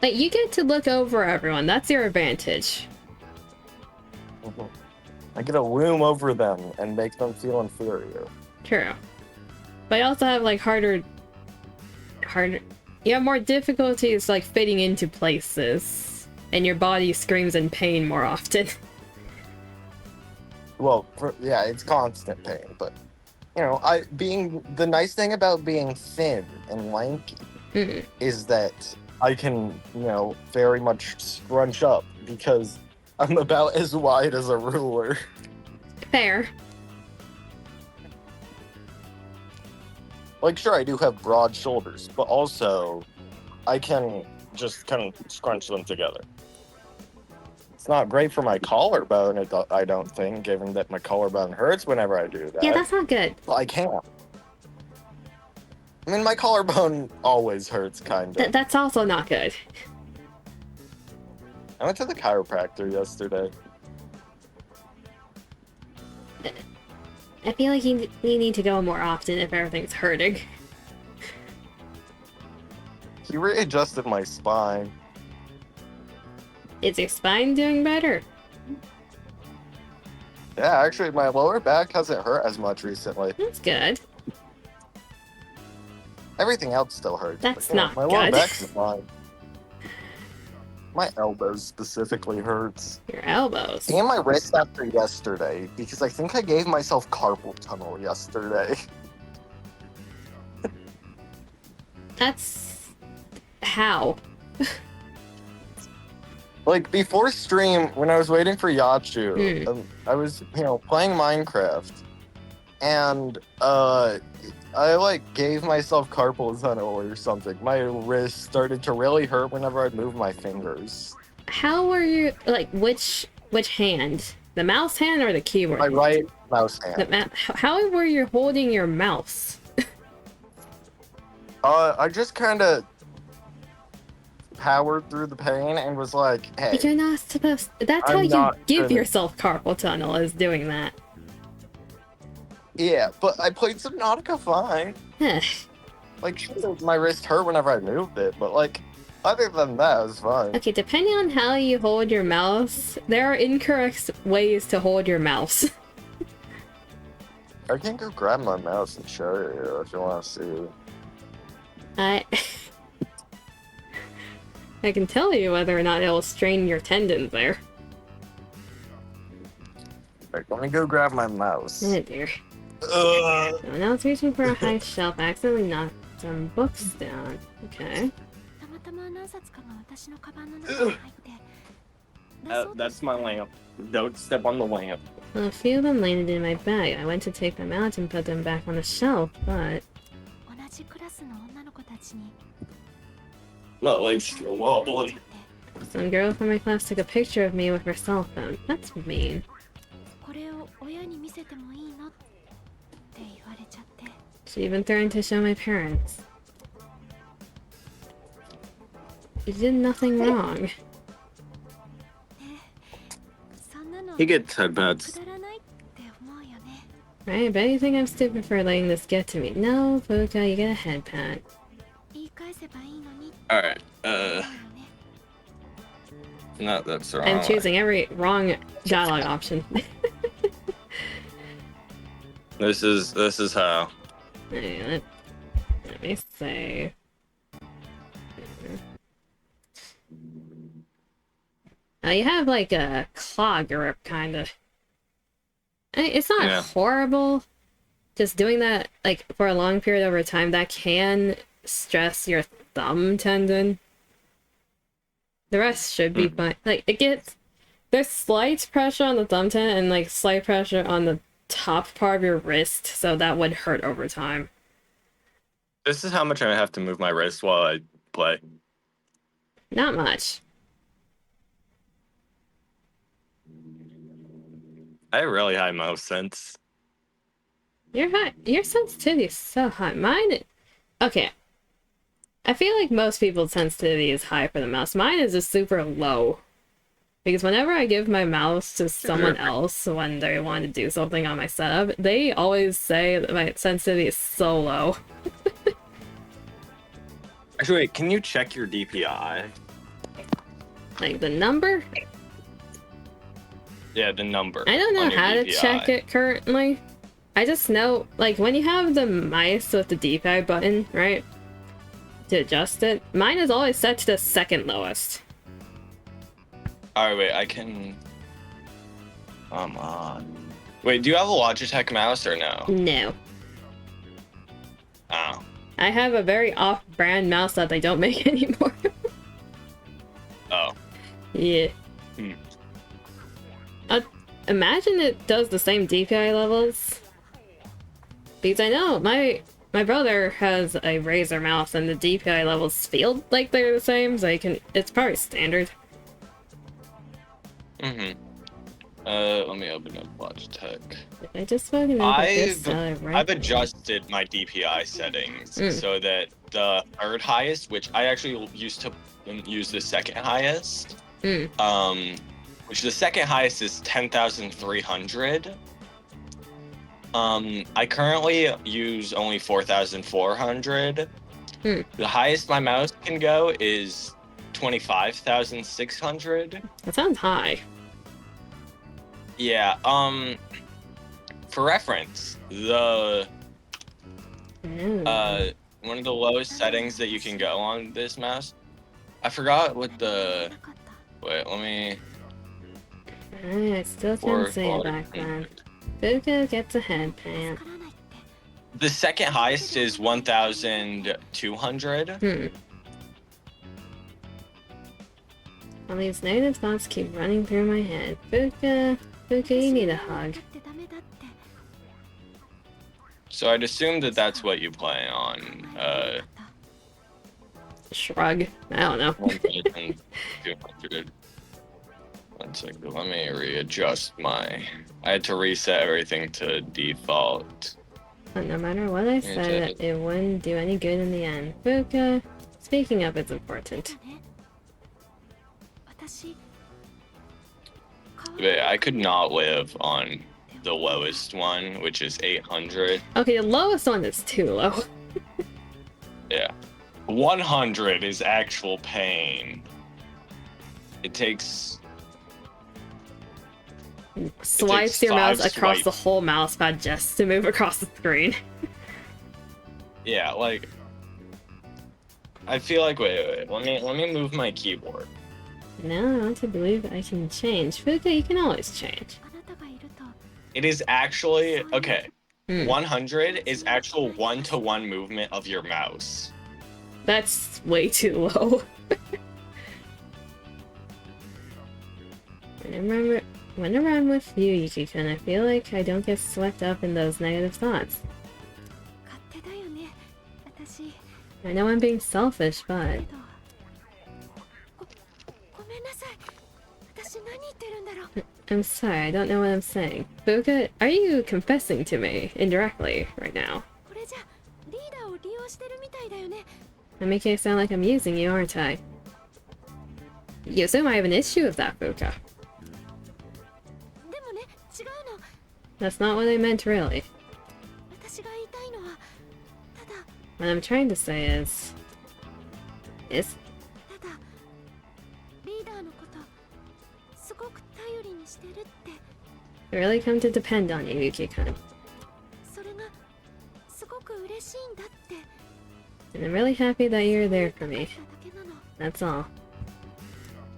Like, you get to look over everyone. That's your advantage. I get to loom over them and make them feel inferior. True. But you also have, like, harder... You have more difficulties, like, fitting into places. And your body screams in pain more often. Well, yeah, it's constant pain, but... You know, the nice thing about being thin and lanky is that I can, you know, very much scrunch up because I'm about as wide as a ruler. Fair. Like, sure, I do have broad shoulders, but also I can just kind of scrunch them together. It's not great for my collarbone, I don't think, given that my collarbone hurts whenever I do that. Yeah, that's not good. Well, I can't. I mean, my collarbone always hurts, kind of. That's also not good. I went to the chiropractor yesterday. I feel like you need to go more often if everything's hurting. He readjusted my spine. Is your spine doing better? Yeah, actually, my lower back hasn't hurt as much recently. That's good. Everything else still hurts. That's but, not my good. lower back's fine. My elbows specifically hurts. Your elbows. And my wrist after yesterday, because I think I gave myself carpal tunnel yesterday. That's... how? Like, before stream, when I was waiting for Yachu, I was, you know, playing Minecraft, and, I, like, gave myself carpal tunnel or something. My wrist started to really hurt whenever I moved my fingers. How were you, like, which hand? The mouse hand or the keyboard? My right mouse hand. How were you holding your mouse? I just kind of powered through the pain and was like, hey. You're not supposed... That's how you give yourself carpal tunnel, is doing that. Yeah, but I played Subnautica fine. Like, sure, my wrist hurt whenever I moved it, but, like, other than that, it was fine. Okay, depending on how you hold your mouse, there are incorrect ways to hold your mouse. I can go grab my mouse and show you if you want to see. I can tell you whether or not it will strain your tendons there. Right, let me go grab my mouse. Oh dear. So now I was reaching for a high shelf, I accidentally knocked some books down. Okay. That's my lamp. Don't step on the lamp. Well, a few of them landed in my bag. I went to take them out and put them back on the shelf, but... My leg's still wobbly. Some girl from my class took a picture of me with her cell phone. That's mean. She even threatened to show my parents. You did nothing wrong. He gets headpads. Right, I bet you think I'm stupid for letting this get to me. No, Fuka, you get a head pat. Alright, no, that's wrong. I'm choosing every wrong dialogue option. This is how. Let me see. You have like a claw grip, kind of. It's not horrible. Just doing that like for a long period over time, that can stress your thumb tendon. The rest should be fine. Like it gets There's slight pressure on the thumb tendon and like slight pressure on the top part of your wrist, so that would hurt over time. This is how much I have to move my wrist while I play. Not much. I have really high mouse sense. Your sensitivity is so high. Mine, okay. I feel like most people's sensitivity is high for the mouse. Mine is just super low. Because whenever I give my mouse to someone else when they want to do something on my setup, they always say that my sensitivity is so low. Actually, wait, can you check your DPI? Like the number? Yeah, the number. I don't know on your how to DPI. check it currently. I just know, like, when you have the mice with the DPI button, right? To adjust it, mine is always set to the second lowest. Alright, wait, I can... Come on. Wait, do you have a Logitech mouse or no? No. Oh. I have a very off-brand mouse that they don't make anymore. Oh. Yeah. Hmm. Imagine it does the same DPI levels. Because I know my brother has a Razer mouse and the DPI levels feel like they're the same, so it's probably standard. Mm-hmm. Let me open up Logitech. I just fucking I've adjusted my DPI settings so that the third highest, which I actually used to use the second highest, which the second highest is 10,300. I currently use only 4,400. The highest my mouse can go is 25,600. That sounds high. Yeah, for reference, the one of the lowest settings that you can go on this mouse, I forgot what the, wait, let me... I still can't say it back then. Fuka gets a headband. The second highest is 1,200. All these negative thoughts keep running through my head. Fuka, you need a hug. So I'd assume that that's what you play on, Shrug. I don't know. 1,200. One second, let me readjust I had to reset everything to default. But no matter what I said, it wouldn't do any good in the end. Fuka, speaking of, it's important. But I could not live on the lowest one, which is 800. Okay, the lowest one is too low. Yeah. 100 is actual pain. It takes... Swipes your mouse across the whole mouse pad just to move across the screen. Yeah, like... I feel like, wait, let me move my keyboard. No, I want to believe I can change. Fuka, you can always change. It is actually, okay, 100 is actual one-to-one movement of your mouse. That's way too low. Whenever I'm with you, Yuki-kun, I feel like I don't get swept up in those negative thoughts. I know I'm being selfish, but... I'm sorry, I don't know what I'm saying. Fuka, are you confessing to me indirectly right now? I make it sound like I'm using you, aren't I? You assume I have an issue with that, Fuka. That's not what I meant, really. What I'm trying to say is... I really come to depend on you, Yuki-kun. And I'm really happy that you're there for me. That's all.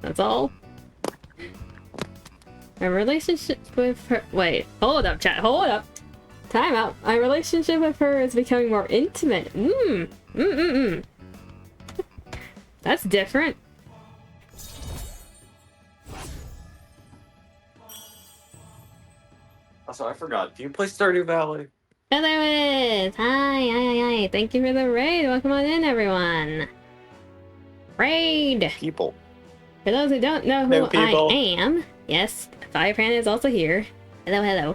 That's all? My relationship with her- wait, hold up, chat, hold up! Time out. My relationship with her is becoming more intimate. That's different. Also, I forgot. Do you play Stardew Valley? Hello, hi. Thank you for the raid. Welcome on in, everyone. Raid. People. For those who don't know No who I people. am, yes, Firebrand is also here. Hello.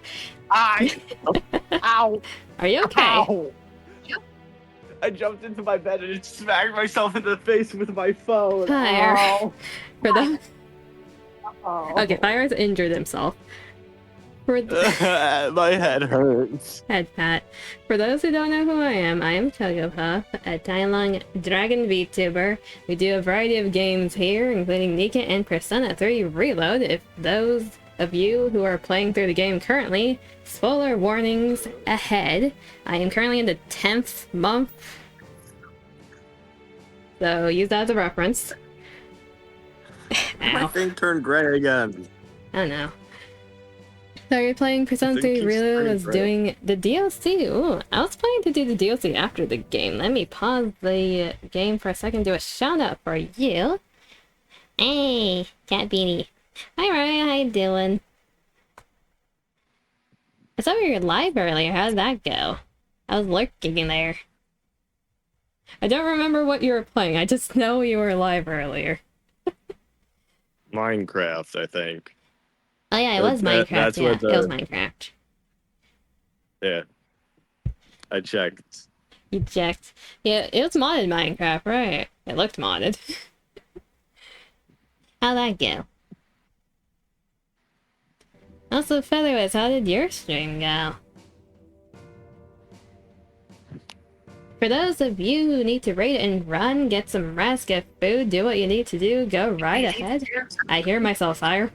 Ow! Are you okay? Ow! I jumped into my bed and smacked myself in the face with my phone. Fire. Ow. For those, Ow. okay, Fire's injured himself. For My head hurts. Head pat. For those who don't know who I am Coco Puff, a Tailong Dragon VTuber. We do a variety of games here, including Nika and Persona 3 Reload. If those of you who are playing through the game currently, spoiler warnings ahead. I am currently in the 10th month, so use that as a reference. My Ow. thing turned gray again. I don't know. So you're playing Persona It 3 keeps Reload turning was gray. doing the DLC. Ooh, I was planning to do the DLC after the game. Let me pause the game for a second, do a shout out for you. Hey, Cat Beanie. Hi Ryan, how you doing? I saw you were live earlier, how did that go? I was lurking in there. I don't remember what you were playing, I just know you were live earlier. Minecraft, I think. Oh yeah, it was Minecraft, that's yeah, what it was Minecraft. Yeah. I checked. You checked. Yeah, it was modded Minecraft, right? It looked modded. How'd that go? Also, Featherweights, how did your stream go? For those of you who need to raid and run, get some rest, get food, do what you need to do, go right ahead. I hear myself, Fire.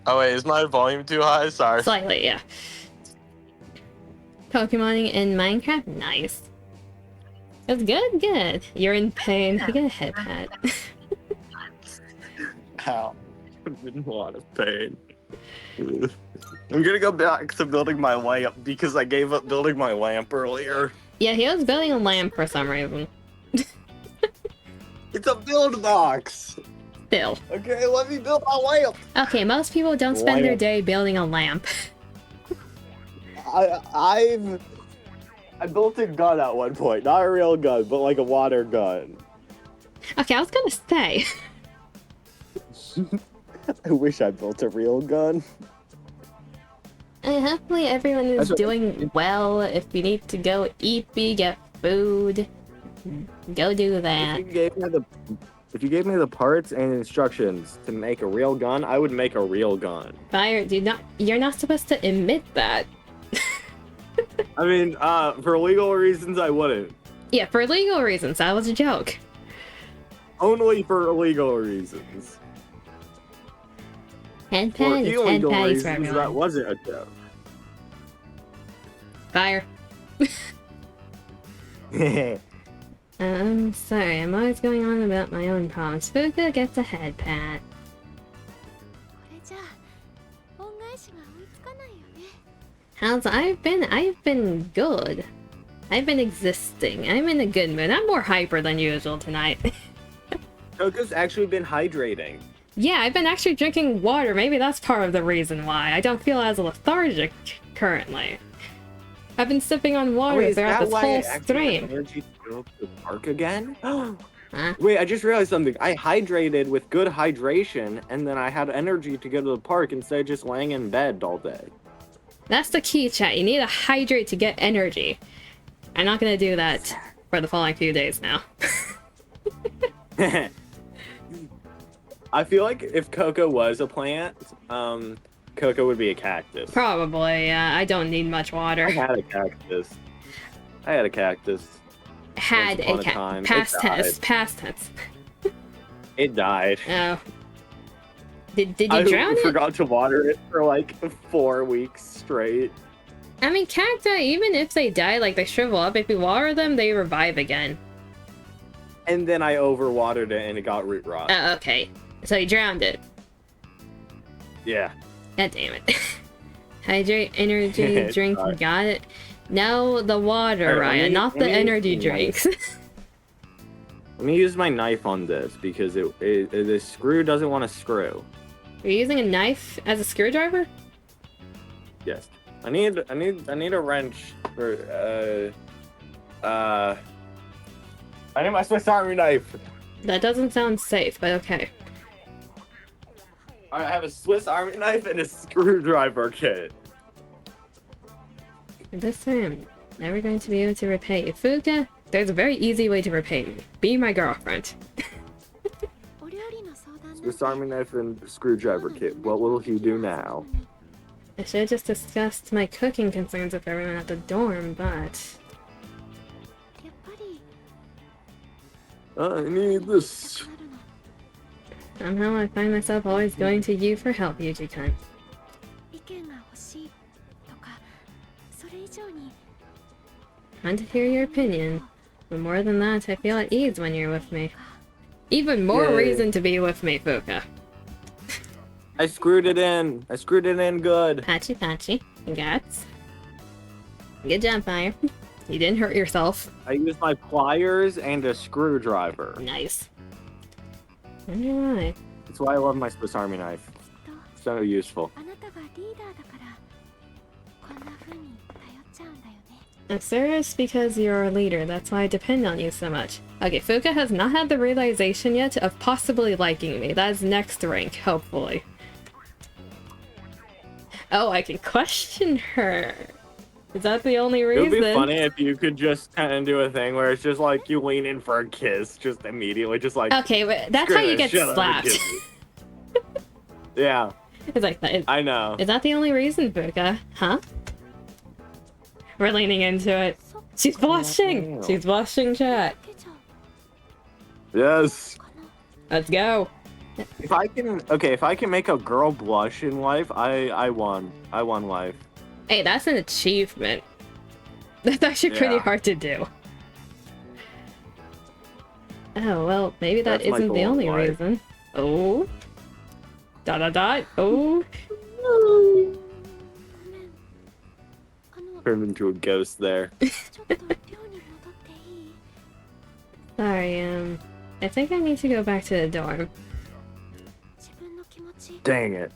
Oh wait, is my volume too high? Sorry. Slightly, yeah. Pokemoning in Minecraft? Nice. It's good. You're in pain. You get a head pat. Ow. I'm in a lot of pain. I'm gonna go back to building my lamp because I gave up building my lamp earlier. Yeah, he was building a lamp for some reason. It's a build box! Still. Okay, let me build my lamp! Okay, most people don't spend their Lamp. day building a lamp. I built a gun at one point. Not a real gun, but like a water gun. Okay, I was gonna say. I wish I built a real gun. Hopefully everyone is That's what- doing well. If you need to go eat, get food, go do that. If you gave me the parts and instructions to make a real gun, I would make a real gun. Fire, you're not supposed to admit that. I mean, for legal reasons, I wouldn't. Yeah, for legal reasons, that was a joke. Only for legal reasons. Head For patties, head illegal patties for reasons, everyone. that wasn't a joke. Fire. Sorry, I'm always going on about my own problems. Fuka gets a head pat. これじゃあ恩返しが追いつかないよね。 How's I've been good. I've been existing. I'm in a good mood. I'm more hyper than usual tonight. Coco's actually been hydrating. Yeah, I've been actually drinking water. Maybe that's part of the reason why. I don't feel as lethargic currently. I've been sipping on water Wait, is throughout that this why whole I actually have stream. energy to go to the park again? Huh? Wait, I just realized something. I hydrated with good hydration, and then I had energy to go to the park instead of just laying in bed all day. That's the key, chat. You need to hydrate to get energy. I'm not gonna do that for the following few days now. I feel like if Coco was a plant, Coco would be a cactus. Probably, yeah. I don't need much water. I had a cactus. Had Once upon a a time, it past tense. died. Past tense. It died. Oh. Did you I drown it? forgot to water it for like 4 weeks straight. I mean, cacti, even if they die, like they shrivel up, if you water them, they revive again. And then I overwatered it and it got root rot. Oh, okay. So you drowned it. Yeah. God damn it. Hydrate, energy, drink, Sorry. got it. No, the water, Alright, Ryan, not the let me- energy drinks. Let me use my knife on this because the screw doesn't want to screw. You're using a knife as a screwdriver? Yes. I need a wrench for I need my Swiss Army knife. That doesn't sound safe, but okay. I have a Swiss Army knife and a screwdriver kit. This time, I'm never going to be able to repay you. Fuka, there's a very easy way to repay me. Be my girlfriend. Swiss Army knife and screwdriver kit. What will he do now? I should have just discussed my cooking concerns with everyone at the dorm, but... I need this. somehow I find myself always going to you for help, Yuji-kun. Want to hear your opinion, but more than that, I feel at ease when you're with me. Even more Yay. reason to be with me, Fuka. I screwed it in. I screwed it in good. Patchy patchy. Congrats. Good job, Fire. You didn't hurt yourself. I used my pliers and a screwdriver. Nice. Wonder why. That's why I love my Swiss Army knife. So useful. I'm serious because you're a leader, that's why I depend on you so much. Okay, Fuka has not had the realization yet of possibly liking me. That is next rank, hopefully. Oh, I can question her. Is that the only It reason? would be funny if you could just kind of do a thing where it's just like you lean in for a kiss, just immediately, just like. Okay, but that's how you get slapped. Yeah. It's like that. I know. Is that the only reason, Fuka? Huh? We're leaning into it. She's blushing! She's blushing, chat. Yes. Let's go. If I can make a girl blush in life, I won. I won life. Hey, that's an achievement. That's actually pretty Yeah. hard to do. Oh, well, maybe that That's my isn't the goal in only life. reason. Oh. Dot dot dot. Oh. Turned into a ghost there. Sorry, I think I need to go back to the dorm. Dang it.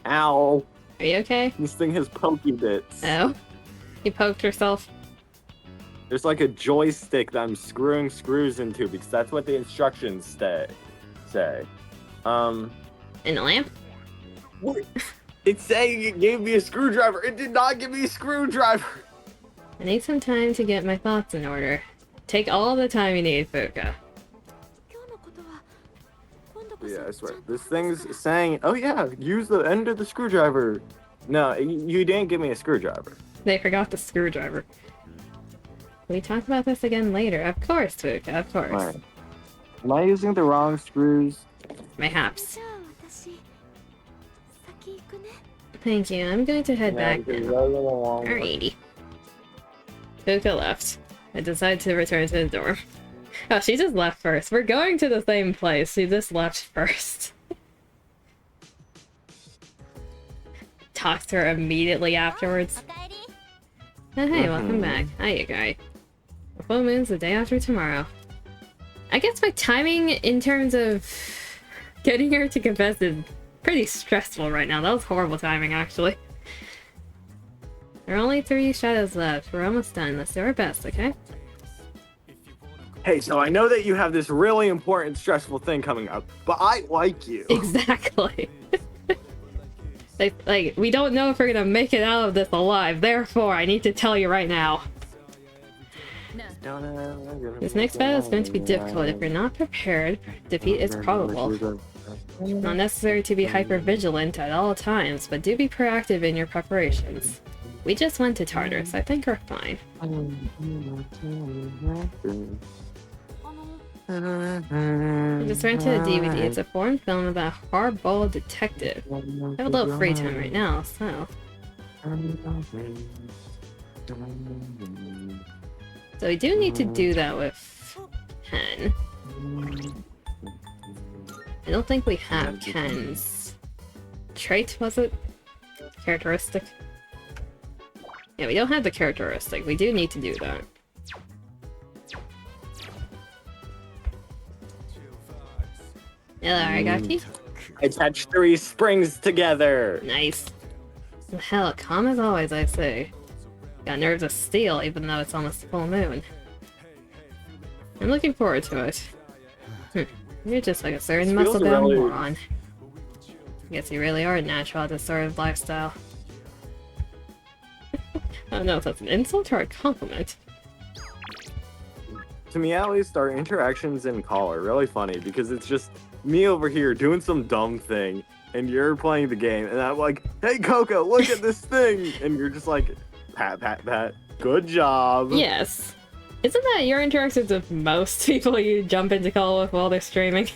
Ow. Are you okay? This thing has pokey bits. Oh. You poked yourself? There's like a joystick that I'm screwing screws into because that's what the instructions say. In the lamp? What? It's saying it gave me a screwdriver. It did not give me a screwdriver. I need some time to get my thoughts in order. Take all the time you need, Fuka. Yeah, I swear. This thing's saying, oh yeah, use the end of the screwdriver. No, you didn't give me a screwdriver. They forgot the screwdriver. We talk about this again later. Of course, Fuka, of course. Right. Am I using the wrong screws? Mayhaps. Thank you. I'm going to head back now. Alrighty. Fuka left. I decided to return to the dorm. Oh, she just left first. We're going to the same place. She just left first. Talked to her immediately afterwards. Oh, hey, welcome back. Hiya, guy. The full moon's the day after tomorrow. I guess my timing in terms of getting her to confess is pretty stressful right now. That was horrible timing, actually. There are only 3 shadows left. We're almost done. Let's do our best, okay? Hey, so I know that you have this really important, stressful thing coming up, but I like you. Exactly. like, we don't know if we're gonna make it out of this alive. Therefore, I need to tell you right now. This next battle is going to be difficult. If you're not prepared, defeat is probable. Not necessary to be hyper-vigilant at all times, but do be proactive in your preparations. We just went to Tartarus. I think we're fine. I just rented a DVD. It's a foreign film about a hardball detective. I have a little free time right now, so... So we do need to do that with Ken. I don't think we have Ken's trait, was it? Characteristic? Yeah, we don't have the characteristic. We do need to do that. Hello, Aragaki. I touched 3 springs together. Nice. Hell, calm as always, I say. Got nerves of steel, even though it's almost full moon. I'm looking forward to it. You're just like a certain This feels muscle-bound really- moron. Guess you really are natural at this sort of lifestyle. I don't know if that's an insult or a compliment. To me, at least, our interactions in call are really funny because it's just me over here doing some dumb thing, and you're playing the game, and I'm like, "Hey, Coco, look at this thing," and you're just like, "Pat, pat, pat, good job." Yes. Isn't that your interactions with most people you jump into call with while they're streaming?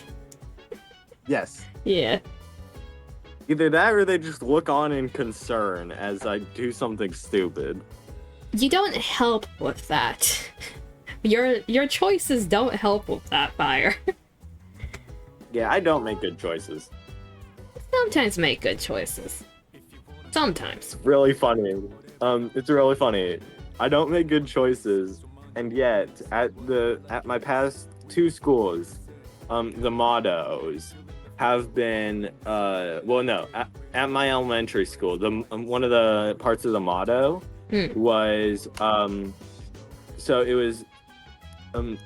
Yes. Yeah. Either that, or they just look on in concern as I do something stupid. You don't help with that. Your choices don't help with that, Fire. Yeah, I don't make good choices. Sometimes make good choices. Sometimes. Really funny. It's really funny. I don't make good choices, and yet at my past 2 schools, the mottos have been at my elementary school, the one of the parts of the motto was so it was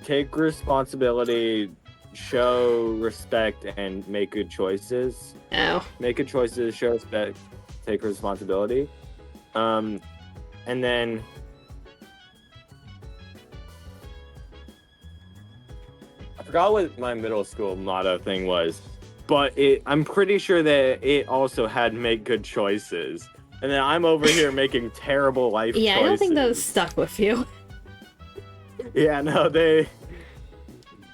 take responsibility, show respect, and make good choices. Oh. Make good choices, show respect, take responsibility. And then I forgot what my middle school motto thing was, but I'm pretty sure that it also had make good choices. And then I'm over here making terrible life choices. Yeah, I don't think those stuck with you. Yeah, no, they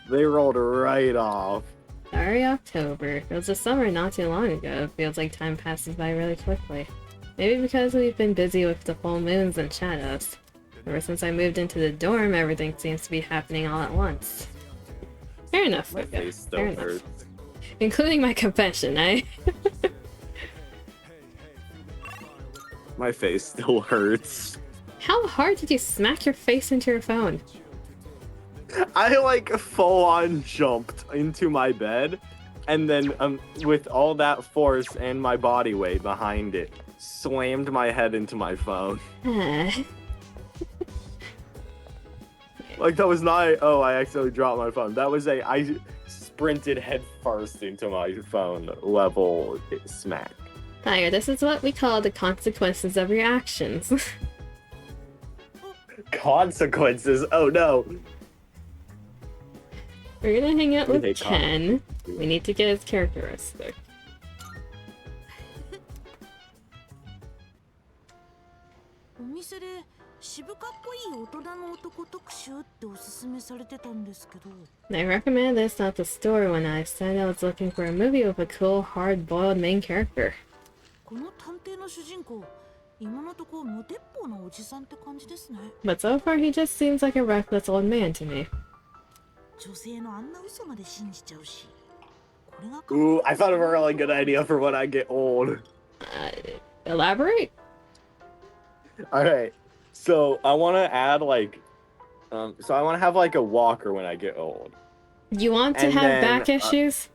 rolled right off. Sorry, October. It was the summer not too long ago. It feels like time passes by really quickly. Maybe because we've been busy with the full moons and shadows. Ever since I moved into the dorm, everything seems to be happening all at once. Fair enough, My Luca. face still Fair enough. hurts. Including my confession, eh? My face still hurts. How hard did you smack your face into your phone? I like full on jumped into my bed, and then with all that force and my body weight behind it, slammed my head into my phone. Like that was not I accidentally dropped my phone. That was I sprinted head first into my phone level smack. Fire, this is what we call the consequences of your actions. Consequences? Oh no. We're gonna hang out We with hate Ken. We need to get his characteristic. お店で渋かっこいい大人の男特集っておすすめされてたんですけど。 I recommended this at the store when I said I was looking for a movie with a cool, hard-boiled main character. この探偵の主人公、今のとこ無鉄砲なおじさんって感じですね。 But so far he just seems like a reckless old man to me. 女性のあんな嘘まで信じちゃうし。これが Ooh, I thought of a really good idea for when I get old. Elaborate? Alright, so I want to add like, so I want to have like a walker when I get old. You want to And have then, back issues?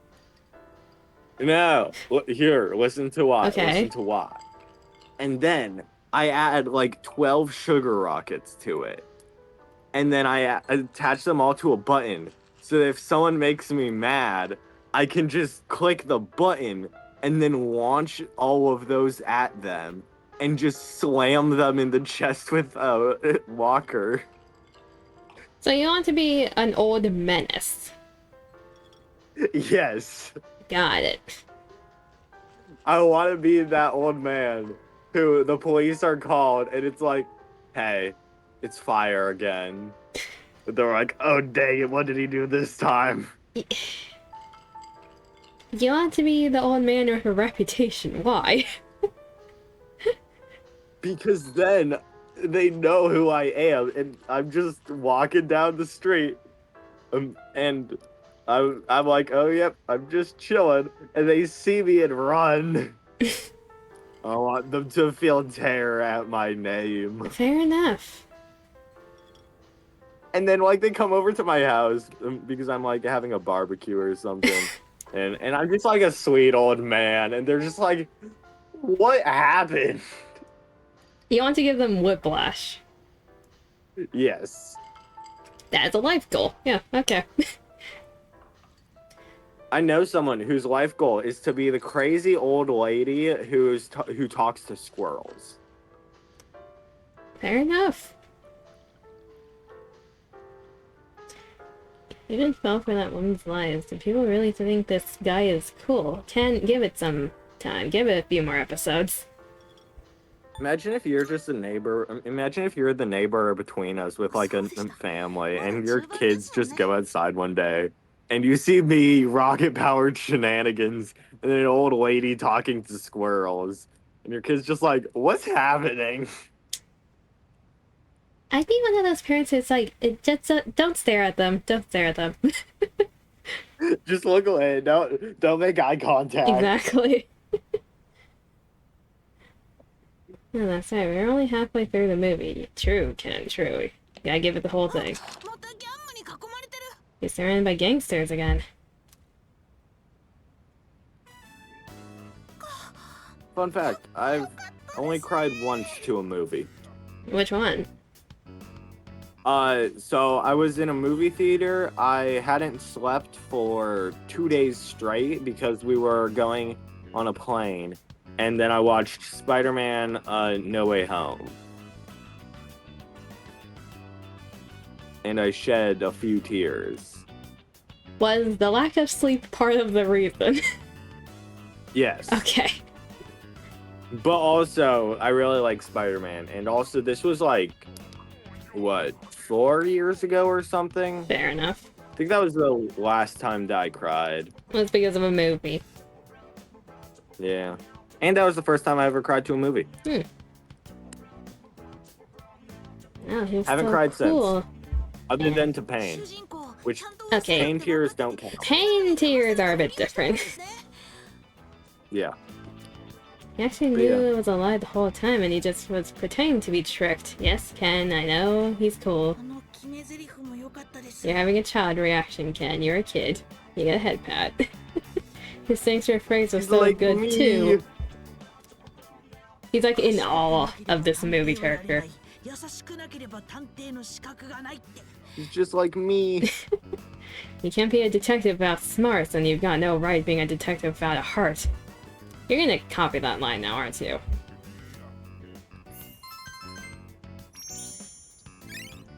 No, here, listen to why. Okay. Listen to why. And then I add like 12 sugar rockets to it. And then I attach them all to a button. So that if someone makes me mad, I can just click the button and then launch all of those at them and just slam them in the chest with a walker. So you want to be an old menace. Yes. Got it. I want to be that old man who the police are called and it's like, hey, it's Fire again. But they're like, oh dang it, what did he do this time? You want to be the old man with a reputation. Why? Because then they know who I am and I'm just walking down the street and I'm like, oh yep, I'm just chilling, and they see me and run. I want them to feel terror at my name. Fair enough. And then like they come over to my house because I'm like having a barbecue or something. And I'm just like a sweet old man, and they're just like, what happened? You want to give them whiplash. Yes. That's a life goal. Yeah, okay. I know someone whose life goal is to be the crazy old lady who talks to squirrels. Fair enough. Even fell for that woman's lies. Do people really think this guy is cool? Can give it some time. Give it a few more episodes. Imagine if you're just a neighbor. Imagine if you're the neighbor between us with like a family, and your kids just go outside one day, and you see me rocket-powered shenanigans, and an old lady talking to squirrels, and your kid's just like, "What's happening?" I'd be one of those parents who's like, it just don't stare at them. Don't stare at them. Just look away. Don't make eye contact. Exactly. No, that's right. We're only halfway through the movie. True, Ken, true. You gotta give it the whole thing. You're surrounded by gangsters again. Fun fact, I've only cried once to a movie. Which one? So I was in a movie theater. I hadn't slept for 2 days straight because we were going on a plane. And then I watched Spider-Man, No Way Home. And I shed a few tears. Was the lack of sleep part of the reason? Yes. Okay. But also, I really like Spider-Man. And also, this was like, what, 4 years ago or something? Fair enough. I think that was the last time that I cried. Well, it's because of a movie. Yeah. And that was the first time I ever cried to a movie. Oh, he's Haven't so cried cool. since. Other than to pain. Which, Okay. pain tears don't count. Pain tears are a bit different. Yeah. He actually But knew yeah. it was a lie the whole time and he just was pretending to be tricked. Yes, Ken, I know. He's cool. You're having a child reaction, Ken. You're a kid. You get a head pat. His signature phrase was He's so like good, me. too. He's like in awe of this movie character. He's just like me. You can't be a detective without smarts, and you've got no right being a detective without a heart. You're gonna copy that line now, aren't you?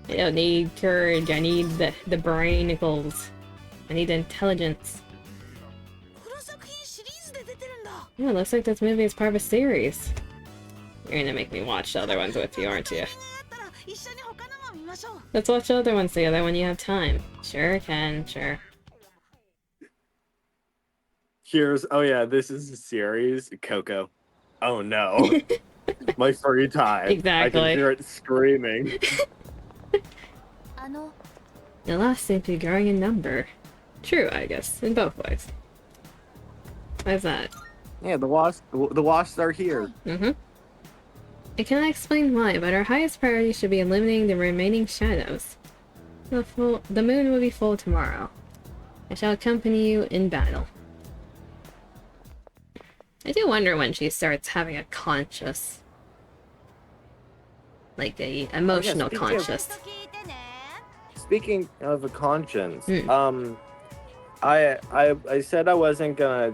I don't need courage, I need the brainicles. I need intelligence. Yeah, it looks like this movie is part of a series. You're gonna make me watch the other ones with you, aren't you? Let's watch the other ones together when you have time. Sure, Ken, sure. Oh yeah, this is a series. Coco. Oh no. My free time. Exactly. I can hear it screaming. The lost seem to be growing in number. True, I guess, in both ways. Why's that? Yeah, the wasps are here. Mm-hmm. I cannot explain why, but our highest priority should be eliminating the remaining shadows. The moon will be full tomorrow. I shall accompany you in battle. I do wonder when she starts having a conscious. Like a emotional conscious. Speaking of a conscience, I said I wasn't gonna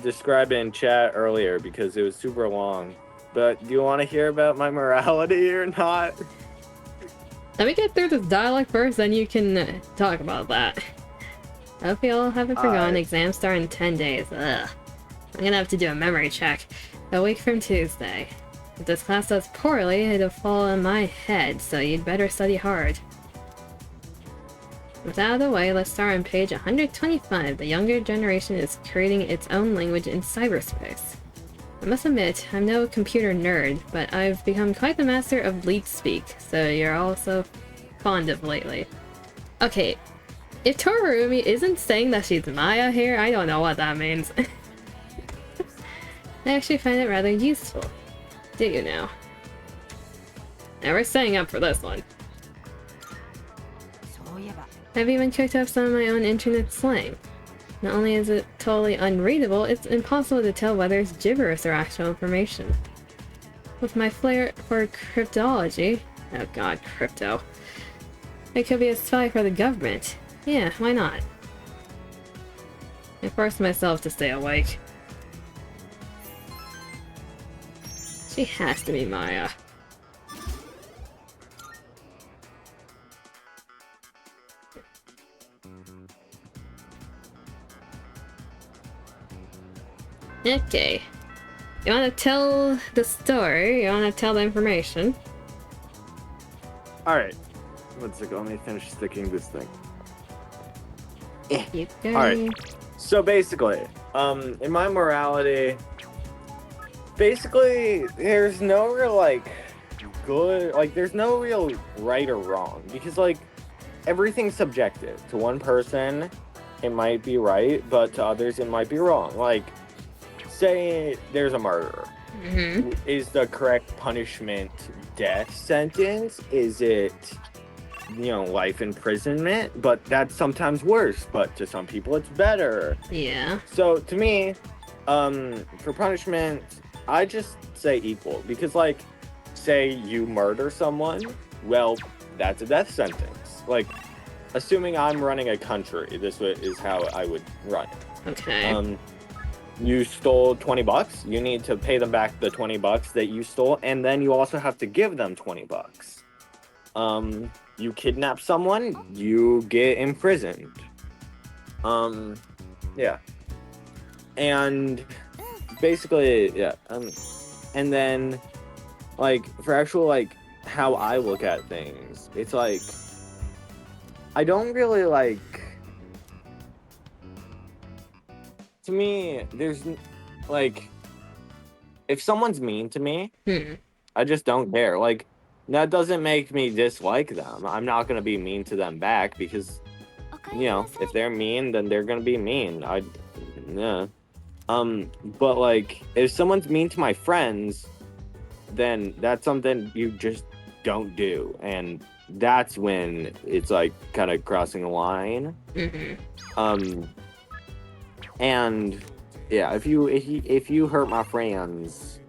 describe it in chat earlier because it was super long. But do you want to hear about my morality or not? Let me get through this dialogue first, then you can talk about that. I hope you all haven't forgotten exams start in 10 days. Ugh. I'm gonna have to do a memory check a week from Tuesday. If this class does poorly, it'll fall on my head, so you'd better study hard. With that out of the way, let's start on page 125. The younger generation is creating its own language in cyberspace. I must admit, I'm no computer nerd, but I've become quite the master of leak speak, so you're also fond of lately. Okay, if Torurumi isn't saying that she's Maya here, I don't know what that means. I actually find it rather useful. Do you now? Now we're staying up for this one. I've even cooked up some of my own internet slang. Not only is it totally unreadable, it's impossible to tell whether it's gibberish or actual information. With my flair for cryptology... Oh god, crypto. I could be a spy for the government. Yeah, why not? I forced myself to stay awake. She has to be Maya. Okay. You wanna tell the story? You wanna tell the information? Alright. One second, let me finish sticking this thing. You go. Alright. So basically, in my morality, basically, there's no real, like, good, like, there's no real right or wrong, because, like, everything's subjective. To one person, it might be right, but to others, it might be wrong. Like, say there's a murderer. Mm-hmm. Is the correct punishment death sentence? Is it, you know, life imprisonment? But that's sometimes worse, but to some people it's better. Yeah. So to me, for punishment, I just say equal, because, like, say you murder someone, well, that's a death sentence. Like, assuming I'm running a country, this is how I would run it. Okay. You stole $20, you need to pay them back the $20 that you stole, and then you also have to give them $20. You kidnap someone, you get imprisoned. Yeah. And basically, yeah. And then, like, for actual, like, how I look at things, it's like, I don't really, like, to me, there's, like, if someone's mean to me, I just don't care. Like, that doesn't make me dislike them. I'm not going to be mean to them back, because, you know, if they're mean, then they're going to be mean. Yeah. But, like, if someone's mean to my friends, then that's something you just don't do. And that's when it's, like, kind of crossing a line. And yeah, if you hurt my friends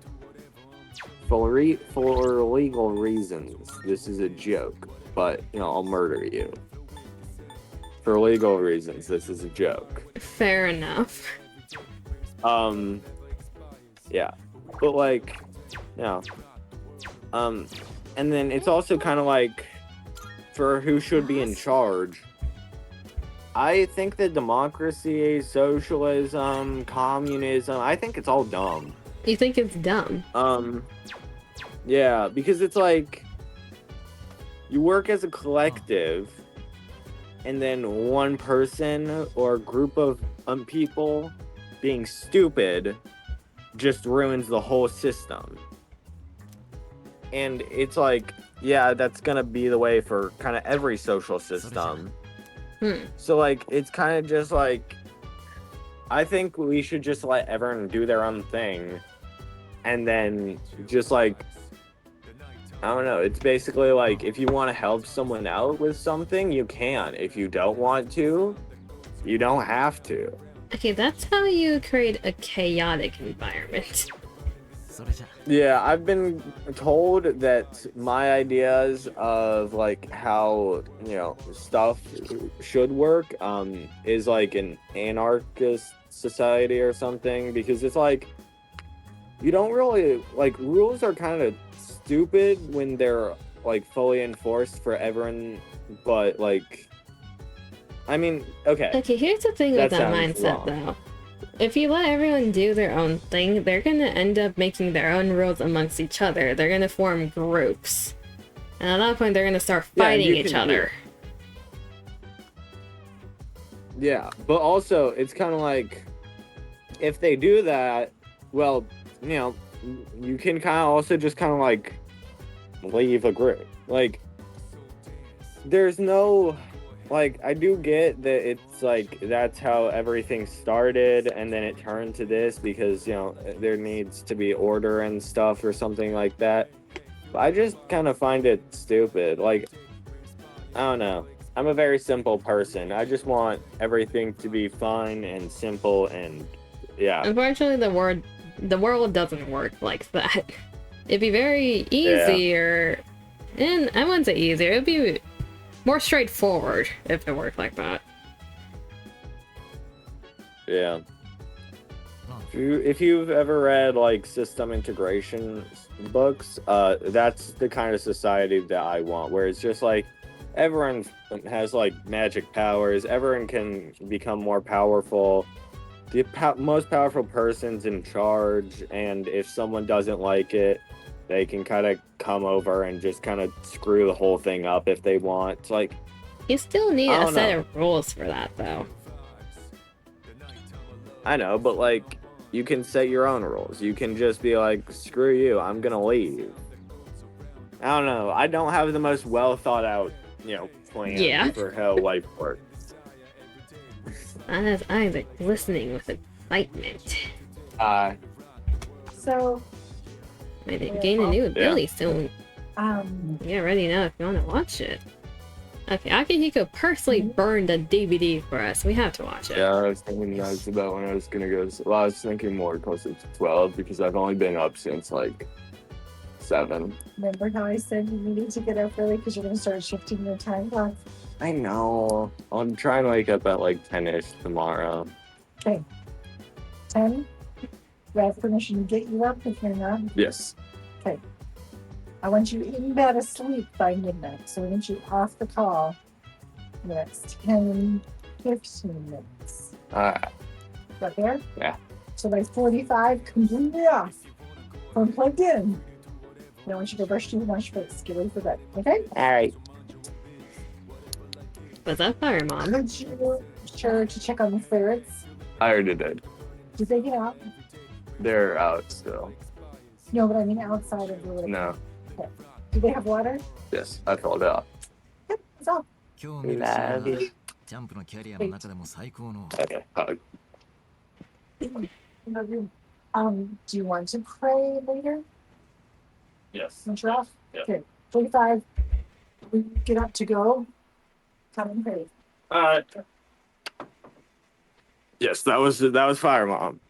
for legal reasons, this is a joke. But, you know, I'll murder you. For legal reasons, this is a joke. Fair enough. Yeah. But, like, you know, and then it's also kind of like, for who should be in charge. I think that democracy, socialism, communism, I think it's all dumb. You think it's dumb? Yeah, because it's like, you work as a collective, and then one person or a group of people being stupid just ruins the whole system. And it's like, yeah, that's gonna be the way for kind of every social system. So, like, it's kind of just like, I think we should just let everyone do their own thing, and then just, like, I don't know, it's basically like, if you want to help someone out with something, you can. If you don't want to, you don't have to. Okay, that's how you create a chaotic environment. Yeah, I've been told that my ideas of, like, how, you know, stuff should work is like an anarchist society or something, because it's like, you don't really, like, rules are kind of stupid when they're, like, fully enforced for everyone, but, like, I mean, okay. Okay, here's the thing with that sounds mindset, wrong. though. If you let everyone do their own thing, they're gonna end up making their own rules amongst each other. They're gonna form groups. And at that point, they're gonna start fighting each other. Yeah, but also, it's kind of like, if they do that, well, you know, you can kind of also just kind of, like, leave a group. Like, there's no, like, I do get that it's like, that's how everything started, and then it turned to this because, you know, there needs to be order and stuff or something like that. But I just kind of find it stupid. Like, I don't know. I'm a very simple person. I just want everything to be fun and simple and yeah. Unfortunately, the world doesn't work like that. It'd be very easier, and I wouldn't say easier, it'd be more straightforward if it worked like that. Yeah. If you've ever read like system integration books, that's the kind of society that I want, where it's just like everyone has like magic powers, everyone can become more powerful. The most powerful person's in charge, and if someone doesn't like it, they can kind of come over and just kind of screw the whole thing up if they want. It's like, you still need a set of rules for that, though. I know, but like, you can set your own rules. You can just be like, screw you, I'm gonna leave. I don't know. I don't have the most well thought out, plan for how life works. Anna's eyes are glistening with excitement. So... I did gain a new ability soon. Get ready now if you want to watch it. Okay, Akihiko personally burned a DVD for us. We have to watch it. Yeah, I was thinking that's about when I was gonna go. Well, I was thinking more closer to 12 because I've only been up since like 7. Remember how I said you needed to get up early because you're going to start shifting your time clock? I know. I'm trying to wake up at like 10-ish tomorrow. Okay. 10? Do I have permission to get you up if you're not? Yes. Okay. I want you in bed asleep by midnight, so I want you off the call in the next 10, 15 minutes. Right there? Yeah. So by 45, completely off. Phone plugged in. I want you to brush your wash face. Get ready for bed. Okay? Alright. What's up, Fire Mom? Could you sure to check on the ferrets? I already did. Did they get out? They're out still. No, but I mean outside of the little... No. Okay. Do they have water? Yes, I filled out. Yep, that's all. Love you. Okay, hug. Do you want to pray later? Yes. Once you're off? Yeah. Okay. 45. We get up to go. Come and pray. Yes, that was Fire Mom.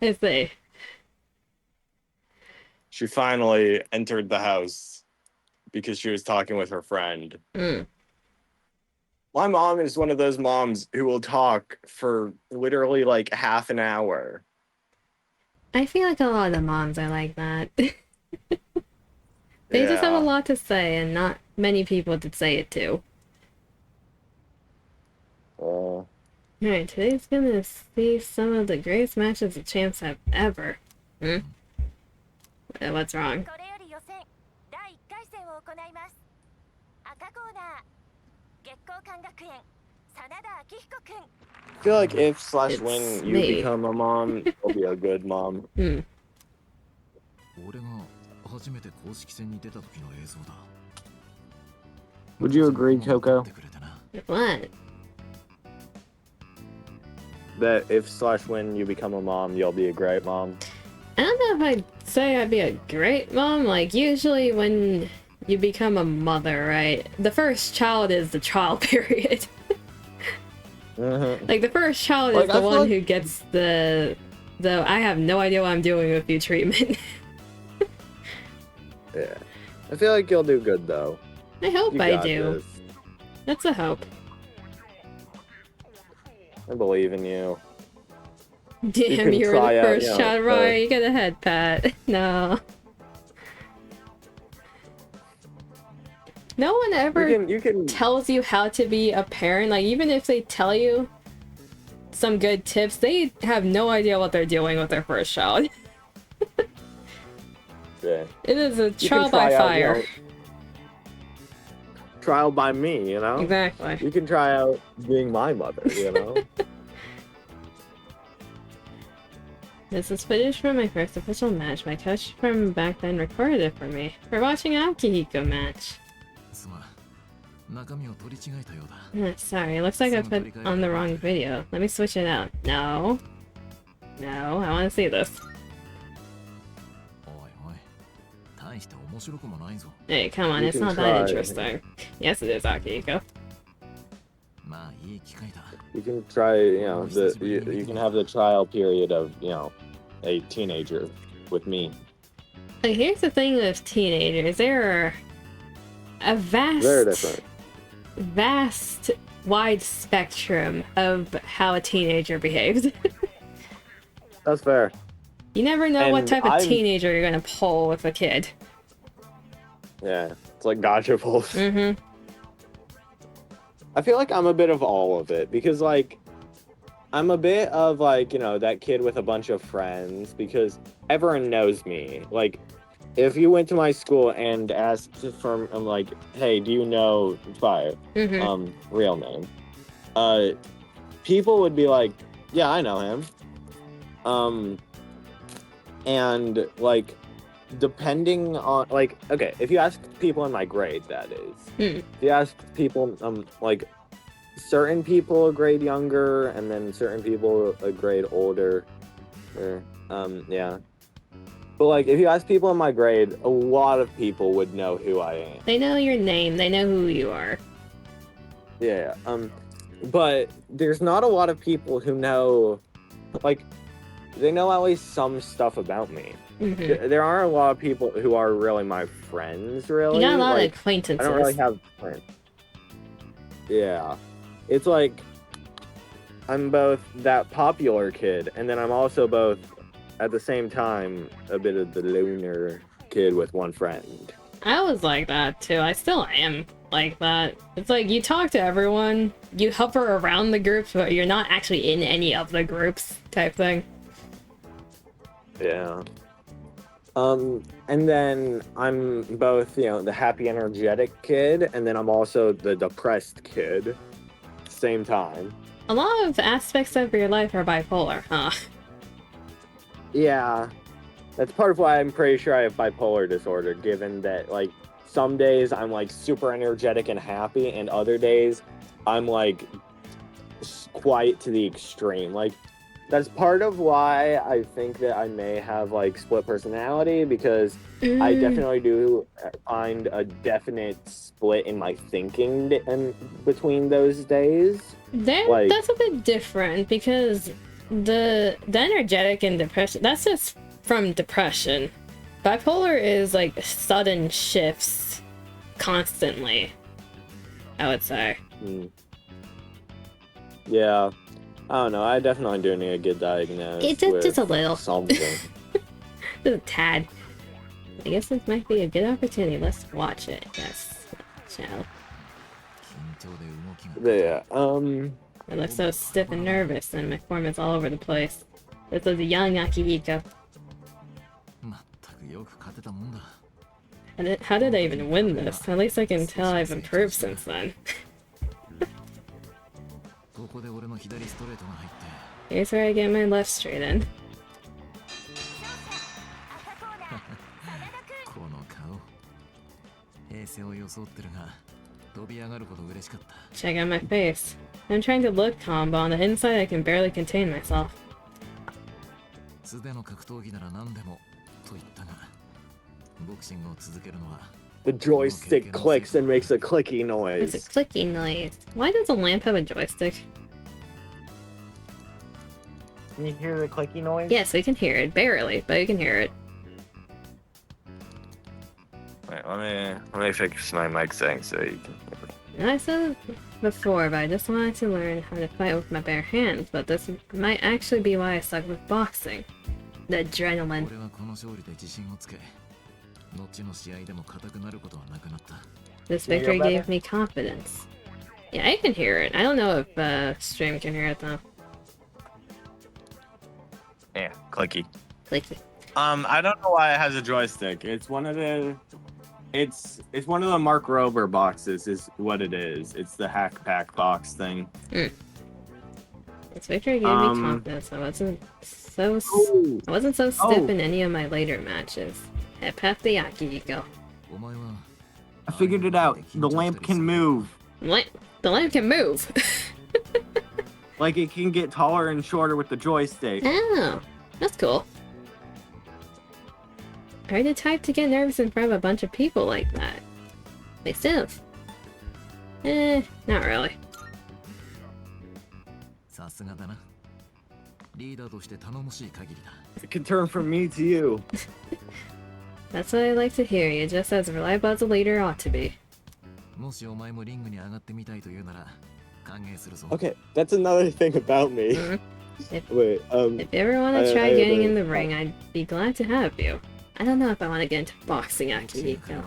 I see. She finally entered the house because she was talking with her friend. My mom is one of those moms who will talk for literally like half an hour. I feel like a lot of the moms are like that. They just have a lot to say, and not many people to say it to. Alright, today's gonna see some of the greatest matches the champs have ever. What's wrong? I feel like if/when you become a mom, you'll be a good mom. Would you agree, Coco? What? That if/when you become a mom, you'll be a great mom? I don't know if I'd say I'd be a great mom. Like, usually when you become a mother, right? The first child is the trial period. Like, the first child is the one who gets the I have no idea what I'm doing with you treatment. Yeah. I feel like you'll do good, though. I hope I do. This. That's a hope. I believe in you. Damn, you were the first child, right? You get a head pat. No. No one ever tells you how to be a parent. Like, even if they tell you some good tips, they have no idea what they're doing with their first child. Yeah. It is a trial by fire. Trial by me, you know? Exactly. You can try out being my mother, you know? This is footage from my first official match. My coach from back then recorded it for me. We're watching Akihiko match. Sorry, it looks like I put on the wrong video. Let me switch it out. No. No, I want to see this. Hey, come on, You it's can not try. that interesting. Yes, it is, Akihiko. You can try, you know, you can have the trial period of, you know, a teenager with me. Like, here's the thing with teenagers, they're a Very different. vast, wide spectrum of how a teenager behaves. That's fair. You never know what And type of teenager you're gonna pull with a kid. Yeah, it's like gotcha pulls. Mm-hmm. I feel like I'm a bit of all of it because, like, I'm a bit of, like, you know, that kid with a bunch of friends because everyone knows me. Like, if you went to my school and asked for, I'm like, hey, do you know Fire? Real name. People would be like, yeah, I know him. And, like, depending on, like, okay, if you ask people in my grade, that is. If you ask people, like, certain people a grade younger, and then certain people a grade older, yeah. But, like, if you ask people in my grade, a lot of people would know who I am. They know your name, they know who you are. Yeah, but there's not a lot of people who know, like, they know at least some stuff about me. There aren't a lot of people who are really my friends, really. You got a lot like, of acquaintances. I don't really have friends. Yeah. It's like, I'm both that popular kid, and then I'm also both, at the same time, a bit of the loner kid with one friend. I was like that, too. I still am like that. It's like, you talk to everyone, you hover around the groups, but you're not actually in any of the groups, type thing. Yeah. And then I'm both, you know, the happy, energetic kid, and then I'm also the depressed kid. Same time. A lot of aspects of your life are bipolar, huh? Yeah. That's part of why I'm pretty sure I have bipolar disorder, given that, like, some days I'm, like, super energetic and happy, and other days I'm, like, quiet to the extreme. Like, that's part of why I think that I may have, like, split personality, because I definitely do find a definite split in my thinking in between those days. Like, that's a bit different, because the energetic and depression, that's just from depression. Bipolar is, like, sudden shifts constantly, I would say. Yeah. I don't know, I definitely do need to get diagnosed. It's just a little. Something. Just a tad. I guess this might be a good opportunity. Let's watch it. Yes. Shall. Yeah, I look so stiff and nervous, and my form is all over the place. This is a young Akihiko. How did I even win this? At least I can tell I've improved since then. Here's where I get my left straight in. Check out my face. I'm trying to look calm, but on the inside I can barely contain myself. The joystick clicks and makes a clicky noise. It's a clicky noise. Why does a lamp have a joystick? Can you hear the clicky noise? Yes, we can hear it. Barely, but we can hear it. Wait, let me fix my mic thing so you can. I said it before, but I just wanted to learn how to fight with my bare hands, but this might actually be why I suck with boxing. The adrenaline. This victory gave me confidence. Yeah, I can hear it. I don't know if stream can hear it though. Yeah, clicky. Clicky. I don't know why it has a joystick. It's one of the it's one of the Mark Rober boxes is what it is. It's the hack pack box thing. This victory gave me confidence. I wasn't so stiff in any of my later matches. At Pt.48. I figured it out. The lamp can move. The lamp can move. Like, it can get taller and shorter with the joystick. Oh, that's cool. Are you the type to get nervous in front of a bunch of people like that? Myself. Not really. It can turn from me to you. That's what I like to hear. You're just as reliable as a leader ought to be. Okay, that's another thing about me. If Wait, you ever want to try getting in the ring, I'd be glad to have you. I don't know if I want to get into boxing, Akihiko.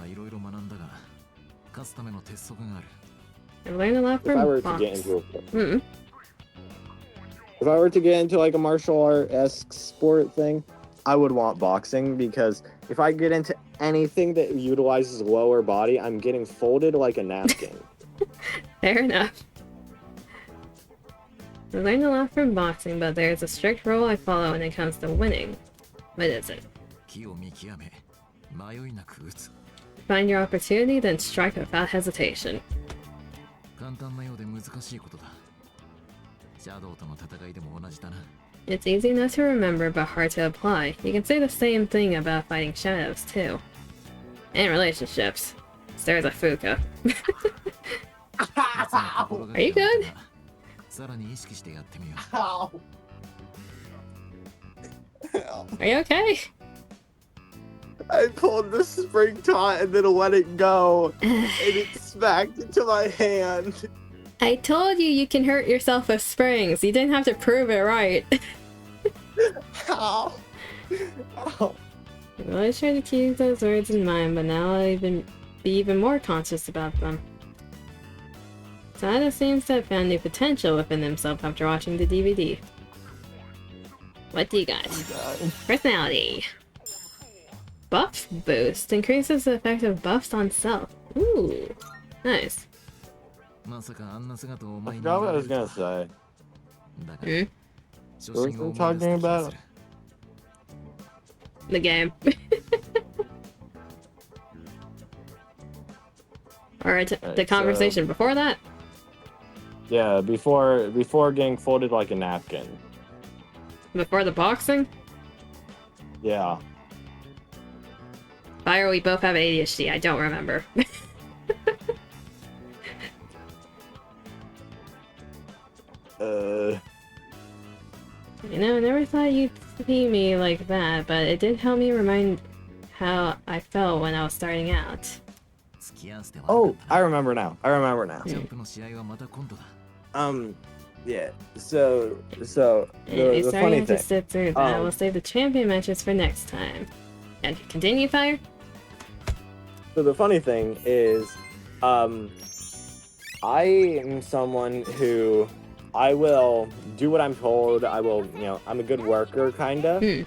I've learned a lot if I were from to get box. into if I were to get into like a martial art-esque sport thing, I would want boxing, because if I get into anything that utilizes lower body, I'm getting folded like a napkin. Fair enough. I learned a lot from boxing, but there's a strict rule I follow when it comes to winning. What is it? Find your opportunity, then strike without hesitation. It's easy enough to remember, but hard to apply. You can say the same thing about fighting shadows, too. And relationships. Stares at Fuka. Are you good? Are you okay? I pulled the spring taut and then let it go, and it smacked into my hand. I told you you can hurt yourself with springs. You didn't have to prove it right. Ow. Ow. I've always tried to keep those words in mind, but now I'll be even more conscious about them. Sada seems to have found new potential within himself after watching the DVD. What do you got? Personality. Buff boost increases the effect of buffs on self. Ooh, nice. I forgot what I was gonna say. What were we talking about? The game. Or the conversation before that? Yeah, before getting folded like a napkin. Before the boxing? Yeah. Fire, we both have ADHD. I don't remember. You know, I never thought you'd see me like that, but it did help me remind how I felt when I was starting out. Oh, I remember now. Yeah. So Anyway, the sorry funny I have to thing. sit through that. We'll save the champion matches for next time. And continue, Fire? So the funny thing is, I am someone who I will do what I'm told. I will, I'm a good worker, kinda.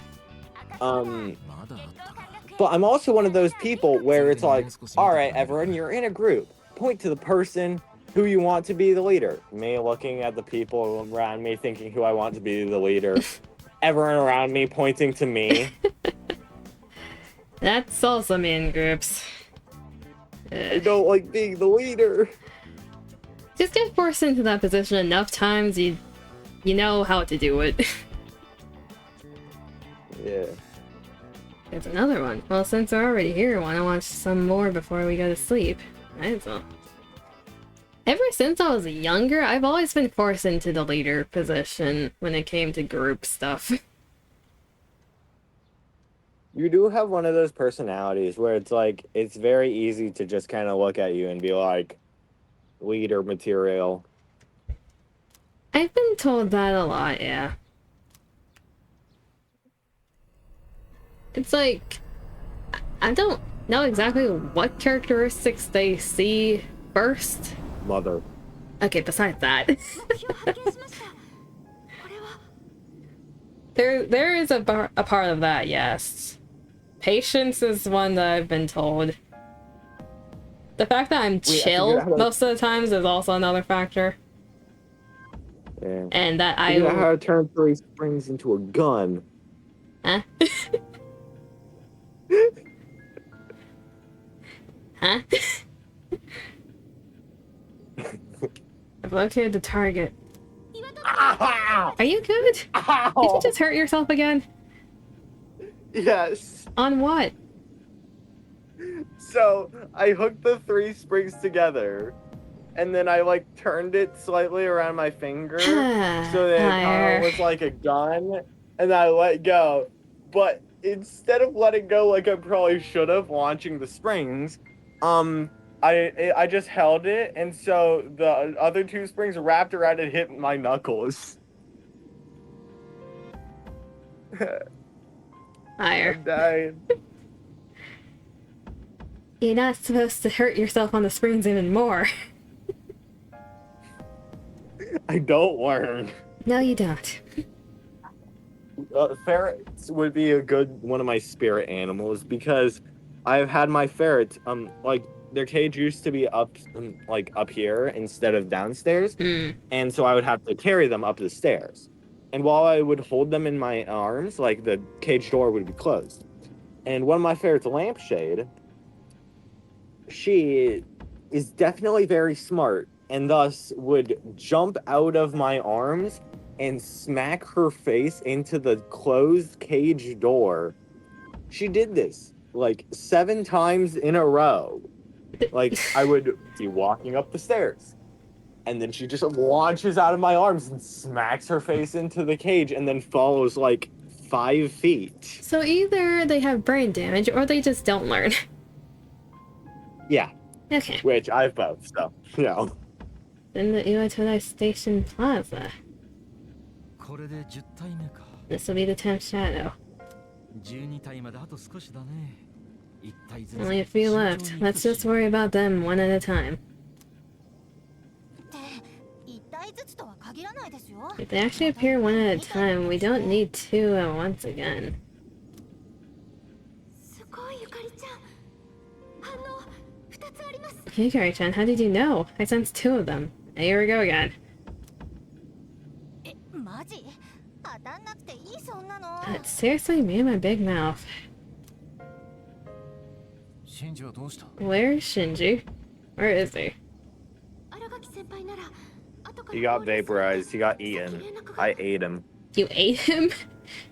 But I'm also one of those people where it's like, all right, everyone, you're in a group. Point to the person who you want to be the leader. Me looking at the people around me, thinking who I want to be the leader. Everyone around me pointing to me. That's also me in groups. I don't like being the leader. Just get forced into that position enough times, you know how to do it. Yeah. There's another one. Well, since we're already here, why not watch some more before we go to sleep? Might as well. Ever since I was younger, I've always been forced into the leader position when it came to group stuff. You do have one of those personalities where it's like, it's very easy to just kind of look at you and be like, leader material. I've been told that a lot, yeah. It's like, I don't know exactly what characteristics they see first. Mother. Okay, besides that. There is a part of that, yes. Patience is one that I've been told. The fact that I'm chill most of the times is also another factor. Yeah. And that I know how to turn 3 springs into a gun. Huh? Huh? I've located the target. Ow! Are you good? Ow! Did you just hurt yourself again? Yes. On what? So I hooked the 3 springs together, and then I like turned it slightly around my finger so that it kind of was like a gun, and I let go. But instead of letting go like I probably should have launching the springs, I just held it, and so the other 2 springs wrapped around and hit my knuckles. Higher. I'm dying. You're not supposed to hurt yourself on the springs even more. I don't learn. No, you don't. Ferrets would be a good one of my spirit animals because I've had my ferrets like their cage used to be up like up here instead of downstairs, and so I would have to carry them up the stairs. And while I would hold them in my arms, like the cage door would be closed. And one of my ferrets, Lampshade, she is definitely very smart and thus would jump out of my arms and smack her face into the closed cage door. She did this like 7 times in a row. Like I would be walking up the stairs and then she just launches out of my arms and smacks her face into the cage and then follows like 5 feet. So either they have brain damage or they just don't learn. Yeah. Okay. Which I have both, so, you know. Then the Unedited Station Plaza. This will be the 10th shadow. Only a few left. Let's just worry about them one at a time. If they actually appear one at a time, we don't need 2 at once again. Hey, Yukari-chan, how did you know? I sensed 2 of them. Here we go again. Seriously, me and my big mouth. Where's Shinji? Where is he? He got vaporized. He got eaten. I ate him. You ate him?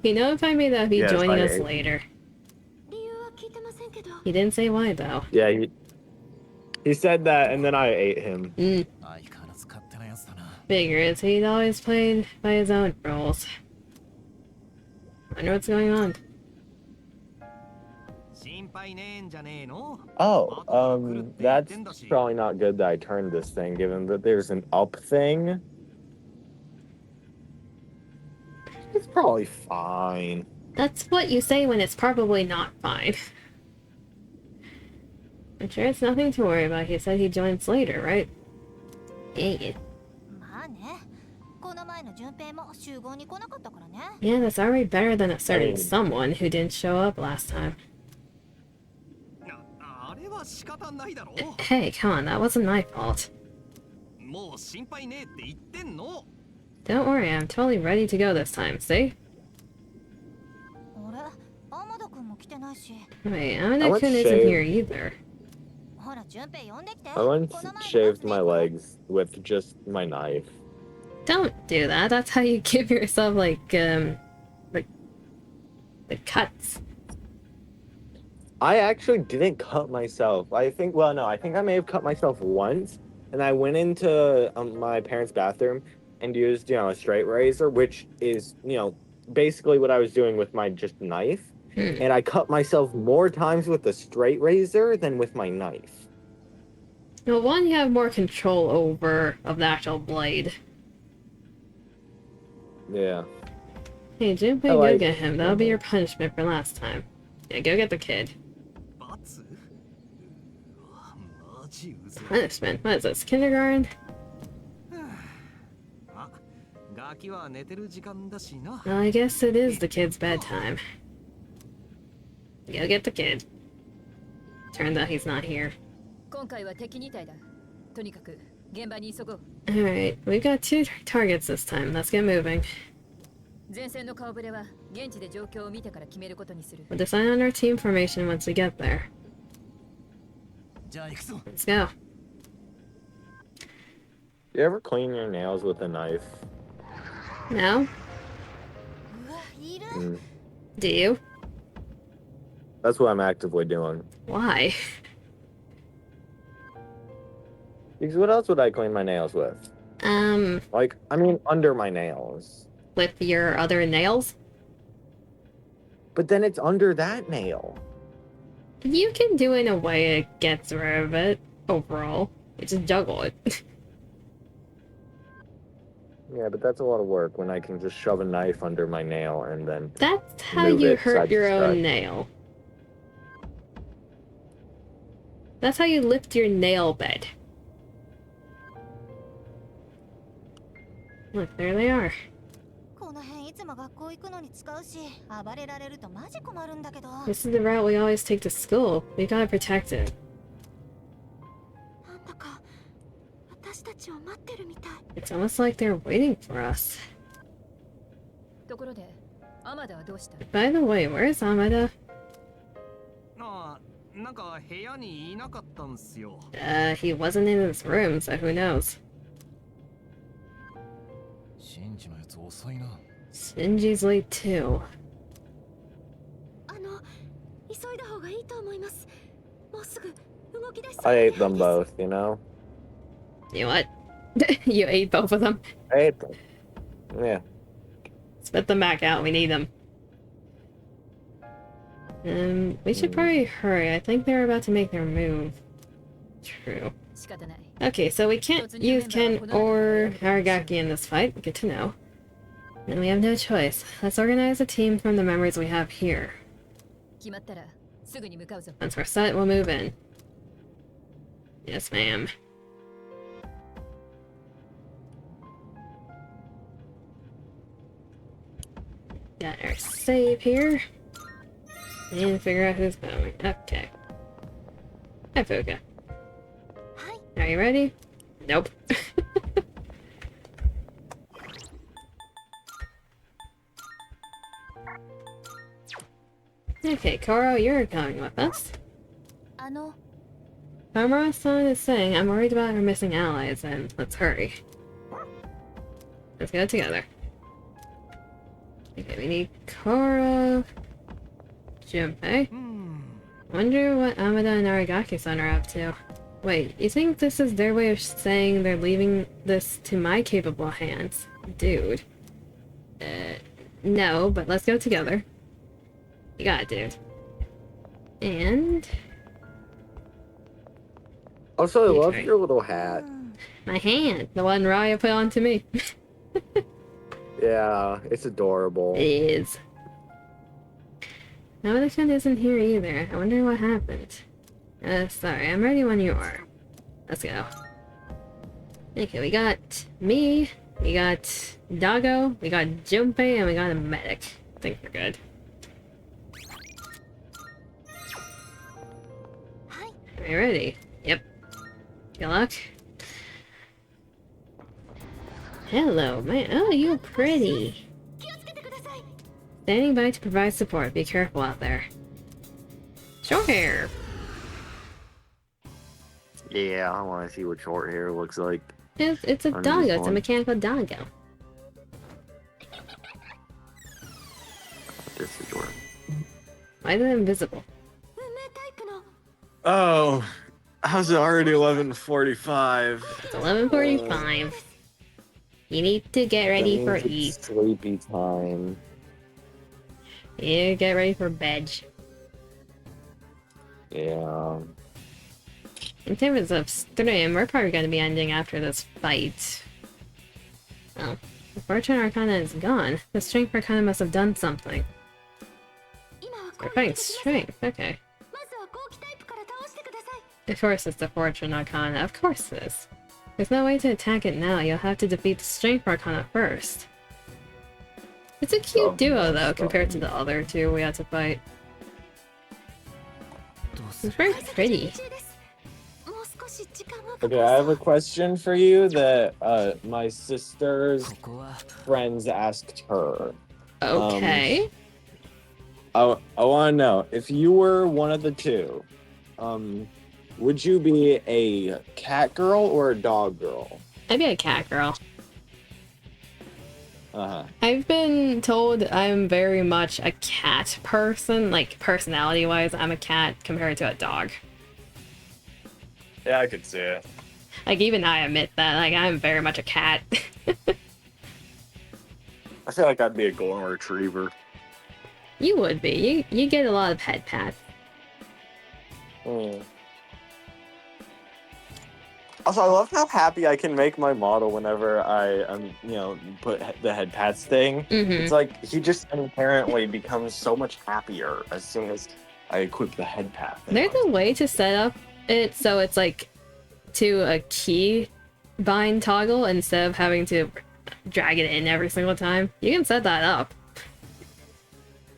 You know, if I made that, he'd be joining us later. He didn't say why, though. Yeah, he said that, and then I ate him. Figures. He'd always played by his own rules. Wonder what's going on. Oh, that's probably not good that I turned this thing, given that there's an up thing. It's probably fine. That's what you say when it's probably not fine. I'm sure it's nothing to worry about. He said he joins later, right? Dang it. Yeah, that's already better than a certain someone who didn't show up last time. Hey, come on, that wasn't my fault. Don't worry, I'm totally ready to go this time, see? Wait, Amada-kun isn't here either. I once shaved my legs with just my knife. Don't do that. That's how you give yourself, like the cuts. I actually didn't cut myself. I think I may have cut myself once, and I went into my parents' bathroom and used, a straight razor, which is, basically what I was doing with my just knife. And I cut myself more times with the straight razor than with my knife. Well, one you have more control over of the actual blade. Yeah. Hey, Junpei, go get him. That'll be your punishment for last time. Yeah, go get the kid. Punishment? What is this, kindergarten? Well, I guess it is the kid's bedtime. Go get the kid. Turns out he's not here. Alright, we've got 2 targets this time. Let's get moving. We'll decide on our team formation once we get there. Let's go. You ever clean your nails with a knife? No? Do you? That's what I'm actively doing. Why? Because what else would I clean my nails with? Like, I mean, under my nails. With your other nails? But then it's under that nail. You can do it in a way it gets rid of it, overall. You just juggle it. Yeah, but that's a lot of work when I can just shove a knife under my nail and then That's how move you it hurt side to your own side. nail. That's how you lift your nail bed. Look, there they are. この辺いつも学校行くのに使うし、暴れられるとマジ困るんだけど。 This is the route we always take to school. We gotta protect it. なんだか私たちを待ってるみたい。 It's almost like they're waiting for us. ところで、アマダはどうした？ By the way, where's Amada? ああ、なんか部屋にいなかったんすよ。He wasn't in his room, so who knows? シンジのやつ遅いな。 Shinji's late too. 急いだ方がいいと思います。もうすぐ動き出しそう I な ate them 早いです both, you know? You what? You ate both of them? I ate them. Yeah. Spit them back out, we need them. We should probably hurry. I think they're about to make their move. True. 仕方ない。 Okay, so we can't use Ken or Aragaki in this fight. Good to know. And we have no choice. Let's organize a team from the members we have here. 決まったらすぐに向かうぞ。 Once we're set, we'll move in. Yes, ma'am. Got our save here. And figure out who's going. Okay. Hi, Fuka. Are you ready? Nope. Okay, Koro, you're going with us. あの Amara-san is saying, I'm worried about her missing allies, and let's hurry. Let's go together. Okay, we need Koro, Junpei. Wonder what Amada and Aragaki-san are up to. Wait, you think this is their way of saying they're leaving this to my capable hands? Dude. No, but let's go together. You got it, dude. And... Also, I love Okay. your little hat. my hand, the one Raya put onto me. Yeah, it's adorable. It is. No, this one isn't here either. I wonder what happened. Sorry, I'm ready when you are. Let's go. Okay, we got me, we got Dago, we got Junpei, and we got a medic. I think we're good. Are you ready? Yep. Good luck. Hello, man. Oh, you're pretty. Standing by to provide support. Be careful out there. Short hair. Yeah, I want to see what short hair looks like. It's a On doggo. this It's a one. mechanical doggo. This is adorable. Why is it invisible? 運命タイプの Oh, how's it already 11:45? It's 11:45. You need to get ready for eat. Sleepy time. You get ready for bed. Yeah. In terms of stream, we're probably going to be ending after this fight. Oh, the Fortune Arcana is gone. The Strength Arcana must have done something. 今は We're fighting Strength, okay. まずは後期タイプから倒してください Of course it's the Fortune Arcana, of course it is. There's no way to attack it now, you'll have to defeat the Strength Arcana first. It's a cute duo though, compared to the other two we had to fight. It's very pretty. 中ですもう少し時間を Okay, I have a question for you that my sister's ここは friends asked her. Okay. I want to know, if you were one of the two, would you be a cat girl or a dog girl? I'd be a cat girl. I've been told I'm very much a cat person, like personality-wise, I'm a cat compared to a dog. Yeah, I could see it. Like, even I admit that, like, I'm very much a cat. I feel like I'd be a golden retriever. You would be. You get a lot of head pats. Also, I love how happy I can make my model whenever I, put the head pats thing. It's like he just inherently becomes so much happier as soon as I equip the head pat thing. There's a way to set up it so it's like to a key bind toggle instead of having to drag it in every single time. You can set that up.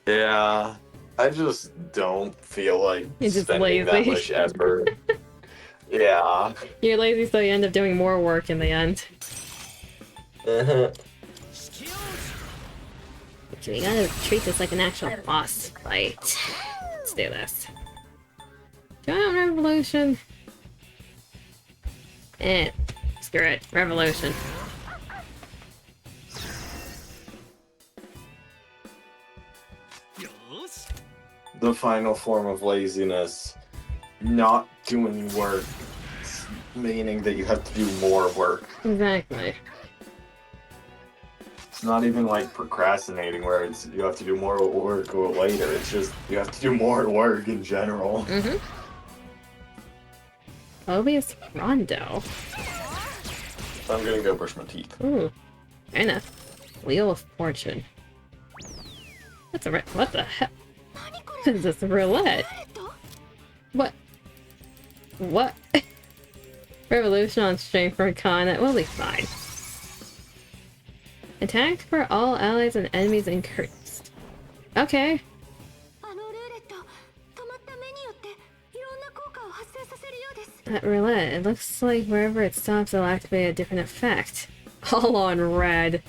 Yeah, I just don't feel like You're just spending that lazy. much effort. Yeah. You're lazy, so you end up doing more work in the end. Okay, we gotta treat this like an actual boss fight. Let's do this. Giant revolution. Screw it. Revolution. The final form of laziness, not doing work, meaning that you have to do more work. Exactly. It's not even like procrastinating where it's you have to do more work later. It's just you have to do more work in general. Obvious Rondo. I'm gonna go brush my teeth. Ooh. Fair enough. Wheel of Fortune. What's a what the hell? What is this, roulette? What? What? Revolution on strength for Kana. We'll be fine. Attack for all allies and enemies increased. Okay. That roulette, it looks like wherever it stops, it'll activate a different effect. All on red.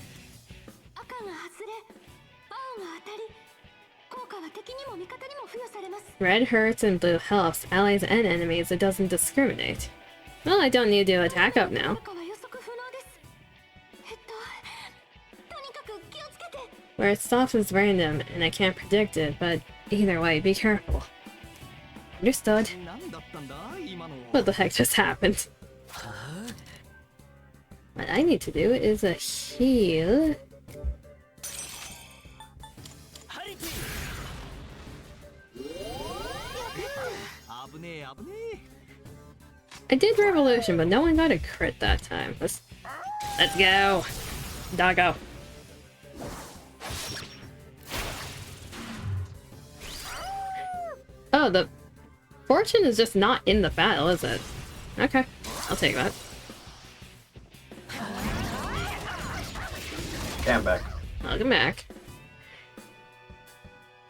Red hurts and blue helps, allies and enemies, it doesn't discriminate. Well, I don't need to attack up now. Where it stops is random, and I can't predict it, but either way, be careful. Understood. What the heck just happened? What I need to do is a heal. I did Revolution, but no one got a crit that time. Let's go. Doggo. Oh, the fortune is just not in the battle, is it? Okay, I'll take that. Yeah, I'm back. Welcome back.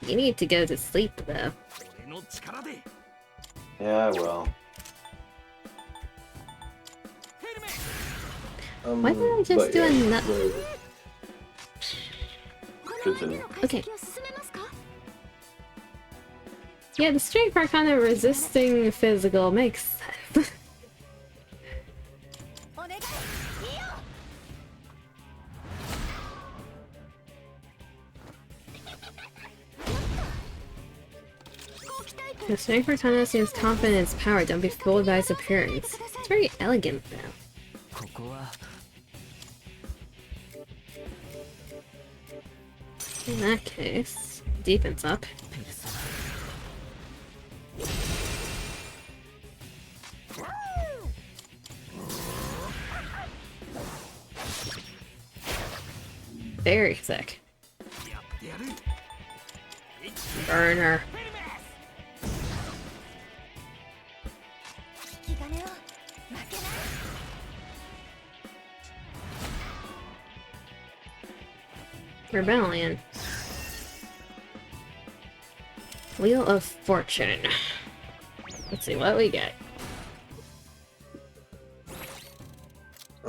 You need to go to sleep, though. Yeah, I will. Why did I just do another? Continue. Okay. Yeah, the strength are kind of resisting physical makes sense. The strength for Tana seems confident in its power, don't be fooled by its appearance. It's very elegant, though. In that case, defense up. Very sick. Burn her. Rebellion. Wheel of Fortune. Let's see what we get.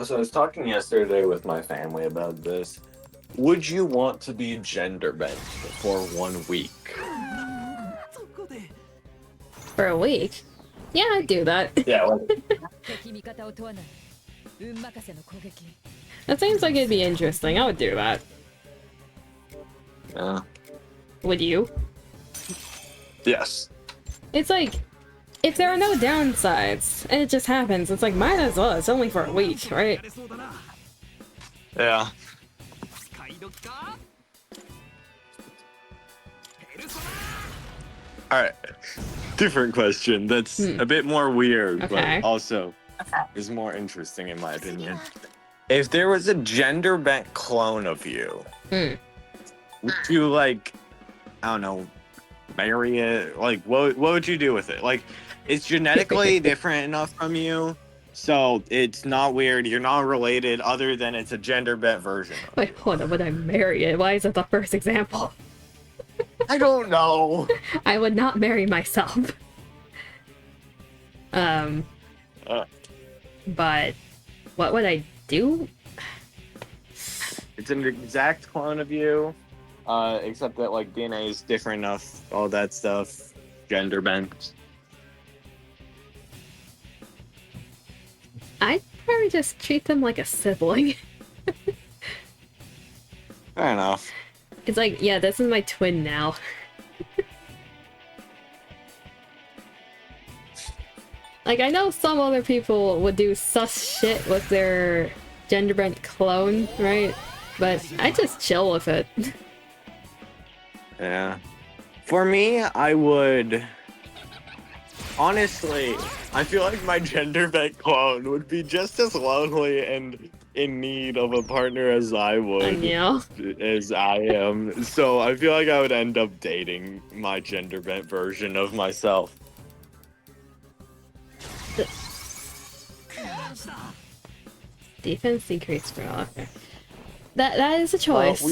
So I was talking yesterday with my family about this. Would you want to be gender bent for 1 week? For a week? Yeah, I'd do that. Yeah, That seems like it'd be interesting. I would do that. Would you? Yes. It's like, if there are no downsides, and it just happens, it's like, might as well, it's only for a week, right? Yeah. Alright. Different question. That's a bit more weird, Okay. but also is more interesting in my opinion. If there was a gender bent clone of you, would you like, I don't know, marry it? Like, what would you do with it? Like, it's genetically different enough from you, so it's not weird. You're not related, other than it's a gender bent version. Wait, hold on, would I marry it? Why is it the first example? I don't know. I would not marry myself. But what would I do? It's an exact clone of you, except that like DNA is different enough, all that stuff, gender bent. I'd probably just treat them like a sibling. Fair enough. It's like, yeah, this is my twin now. Like, I know some other people would do sus shit with their gender bent clone, right? But I just chill with it. Yeah. For me, I would... Honestly, I feel like my gender bent clone would be just as lonely and in need of a partner as I would. Yeah. As I am. So I feel like I would end up dating my gender bent version of myself. Defense decrease for all. Okay. That is a choice.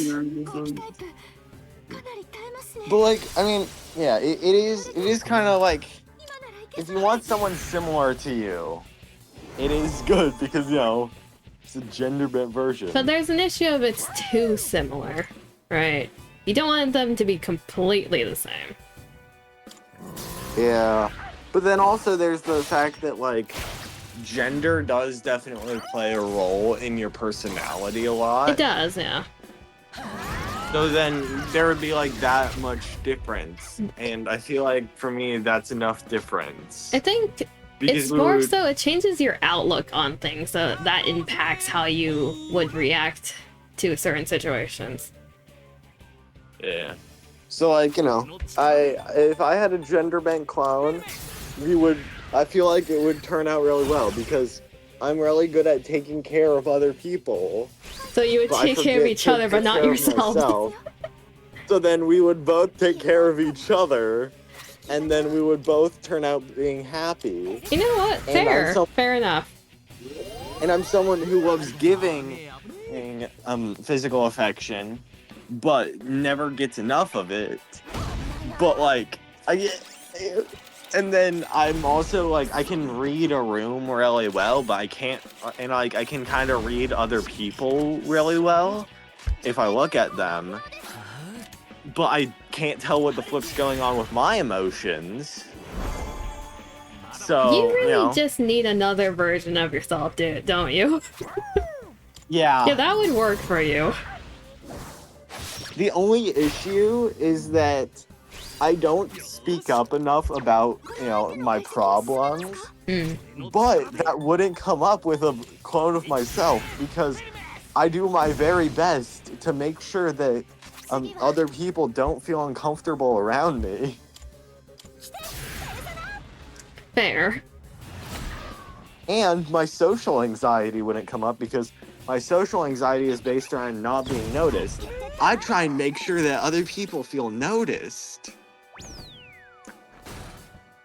But like, I mean, yeah, it is kind of like, if you want someone similar to you, it is good because, you know, it's a gender bent version. But there's an issue of it's too similar, right? You don't want them to be completely the same. Yeah, but then also there's the fact that like gender does definitely play a role in your personality a lot. It does, yeah. So then there would be like that much difference, and I feel like for me that's enough difference. I think it's more so it changes your outlook on things, so that impacts how you would react to certain situations. Yeah. So like, you know, if I had a gender bent clone, I feel like it would turn out really well because I'm really good at taking care of other people. So you would take care of each other, but not yourself. So then we would both take care of each other, and then we would both turn out being happy. You know what? Fair. Fair enough. And I'm someone who loves giving physical affection, but never gets enough of it. But like, and then I'm also like, I can read a room really well, but I can't, and like I can kind of read other people really well if I look at them, but I can't tell what the flip's going on with my emotions. So you really just need another version of yourself, dude, don't you? Yeah. Yeah, that would work for you. The only issue is that I don't speak up enough about, you know, my problems, but that wouldn't come up with a clone of myself because I do my very best to make sure that other people don't feel uncomfortable around me. Fair. And my social anxiety wouldn't come up because my social anxiety is based on not being noticed. I try and make sure that other people feel noticed.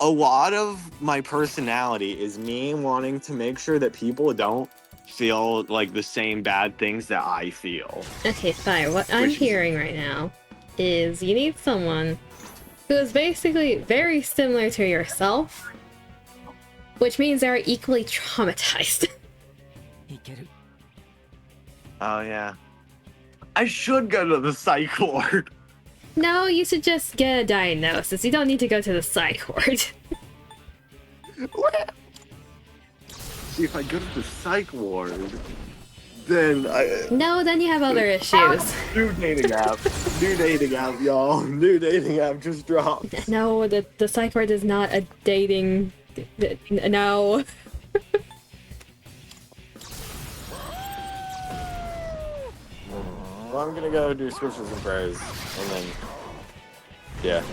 A lot of my personality is me wanting to make sure that people don't feel like the same bad things that I feel. Okay, fine. What I'm hearing right now is you need someone who is basically very similar to yourself, which means they're equally traumatized. Oh, yeah. I should go to the psych ward. No, you should just get a diagnosis. You don't need to go to the psych ward. See, if I go to the psych ward, then No, then you have other issues. new dating app. New dating app, y'all. New dating app just dropped. No, the psych ward is not a dating... No. Well, I'm gonna go do scriptures and prayers, and then, yeah,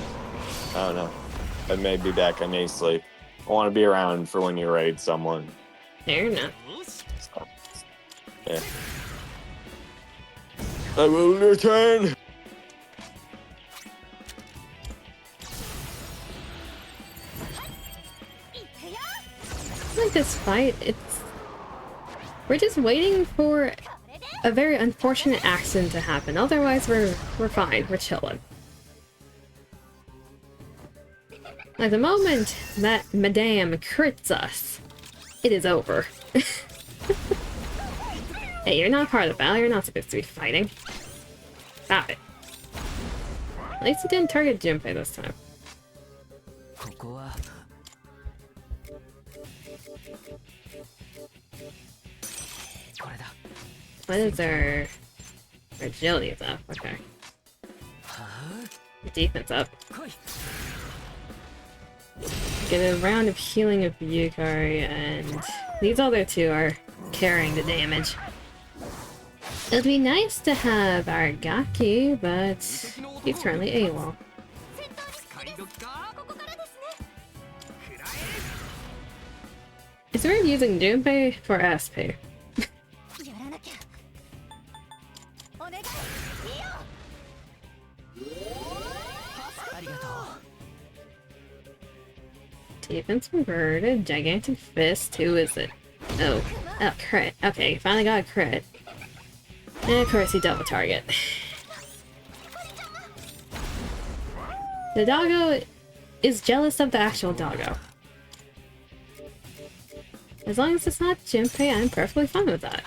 I don't know. I may be back. I may sleep. I want to be around for when you raid someone. Fair enough. So, yeah. I will return. Like this fight, we're just waiting for a very unfortunate accident to happen. Otherwise, we're fine. We're chilling. Like the moment that Madame crits us, it is over. Hey, you're not part of the battle. You're not supposed to be fighting. Stop it. At least it didn't target Junpei this time. What is our agility is up? Okay. Defense up. Get a round of healing of Yukari, and these other two are carrying the damage. It'd be nice to have our Gaki, but he's currently AWOL. Is there using Junpei for SP? Defense converted, gigantic fist, who is it? Oh, crit. Okay, finally got a crit. And of course he double target. The doggo is jealous of the actual doggo. As long as it's not Junpei, I'm perfectly fine with that.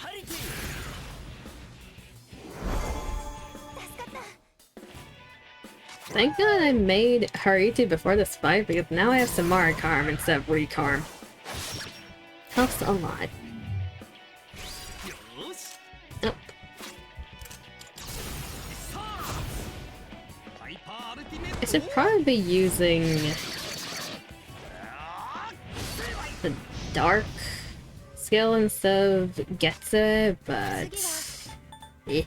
Thank God I made Haruto before this fight, because now I have Samara Karm instead of Rekarm. Helps a lot. Nope. I should probably be using the dark skill instead of Getsu, but eh.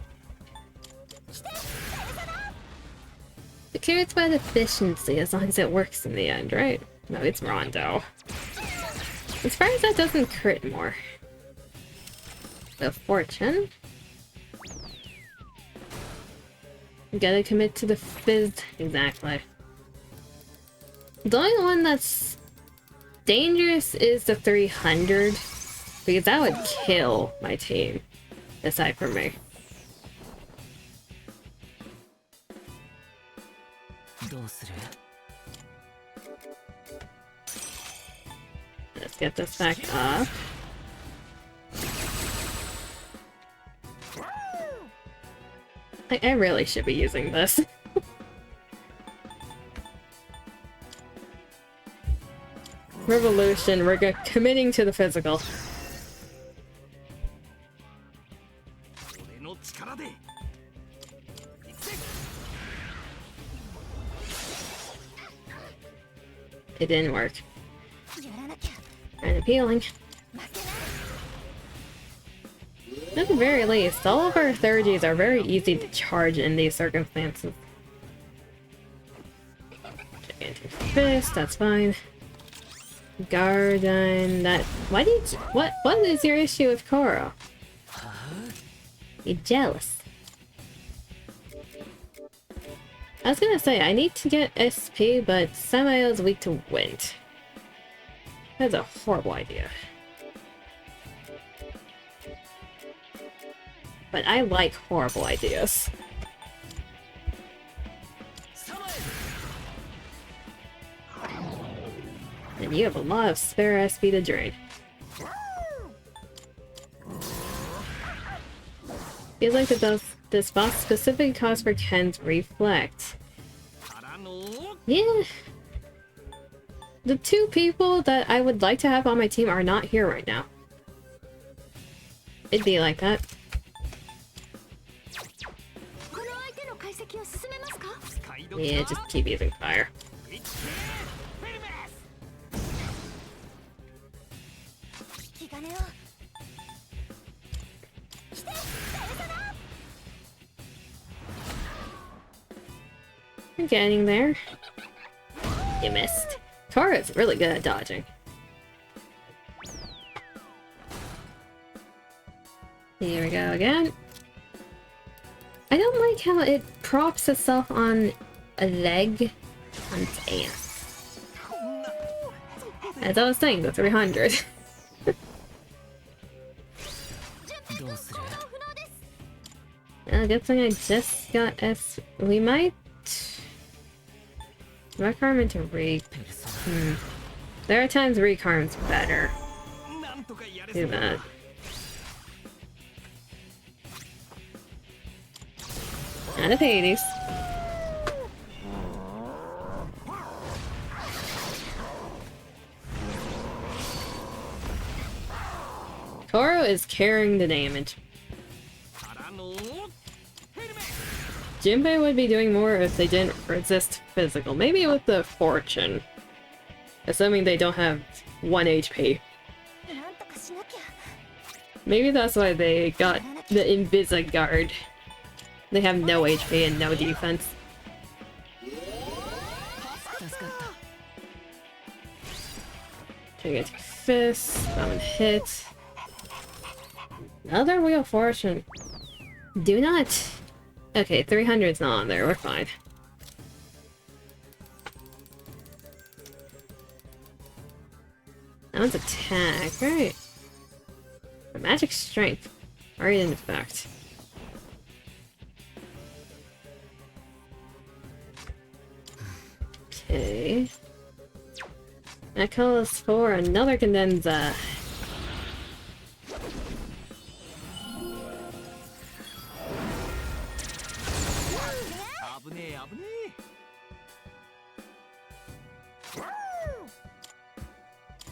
Who cares about efficiency as long as it works in the end, right? No, it's Rondo. I'm surprised that doesn't crit more. The fortune. You gotta commit to the fizz. Exactly. The only one that's dangerous is the 300, because that would kill my team, aside from me. Let's get this back up. I really should be using this. Revolution, we're committing to the physical. It didn't work. And appealing. At the very least, all of our 30s are very easy to charge in these circumstances. Gigantic fist, that's fine. Garden, that... Why did you... What is your issue with Koro? You're jealous. I was gonna say, I need to get SP, but Samael is weak to wind. That's a horrible idea. But I like horrible ideas. And you have a lot of spare SP to drain. Feels like this boss specifically calls for Ken's reflect. Yeah. The two people that I would like to have on my team are not here right now. It'd be like that. Yeah, just keep using fire. You're getting there. You missed. Tora's really good at dodging. Here we go again. I don't like how it props itself on a leg on its ass. As I was saying, the 300. Good thing I just got S. We might... Recarm into Reek. There are times Recarm's better. Do that. And a Hades. Toro is carrying the damage. Jinbei would be doing more if they didn't resist physical. Maybe with the fortune. Assuming they don't have 1 HP. Maybe that's why they got the Invisa Guard. They have no HP and no defense. Take it to fist. That one hit. Another Wheel of Fortune. Do not. Okay, 300's not on there. We're fine. That one's attack. Right. Magic Strength. Already in effect. Okay. That calls for another Cadenza.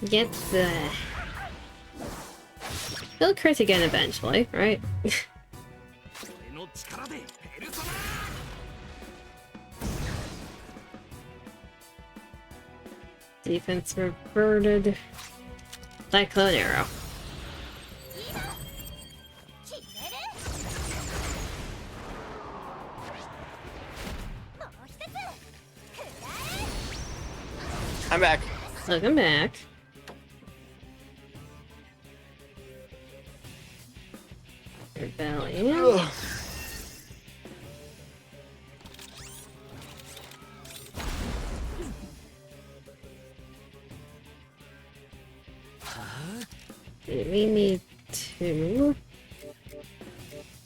Get the... They'll crit again eventually, right? Defense reverted. Cyclone Arrow. I'm back. Welcome back. Rebellion. Ugh. We need to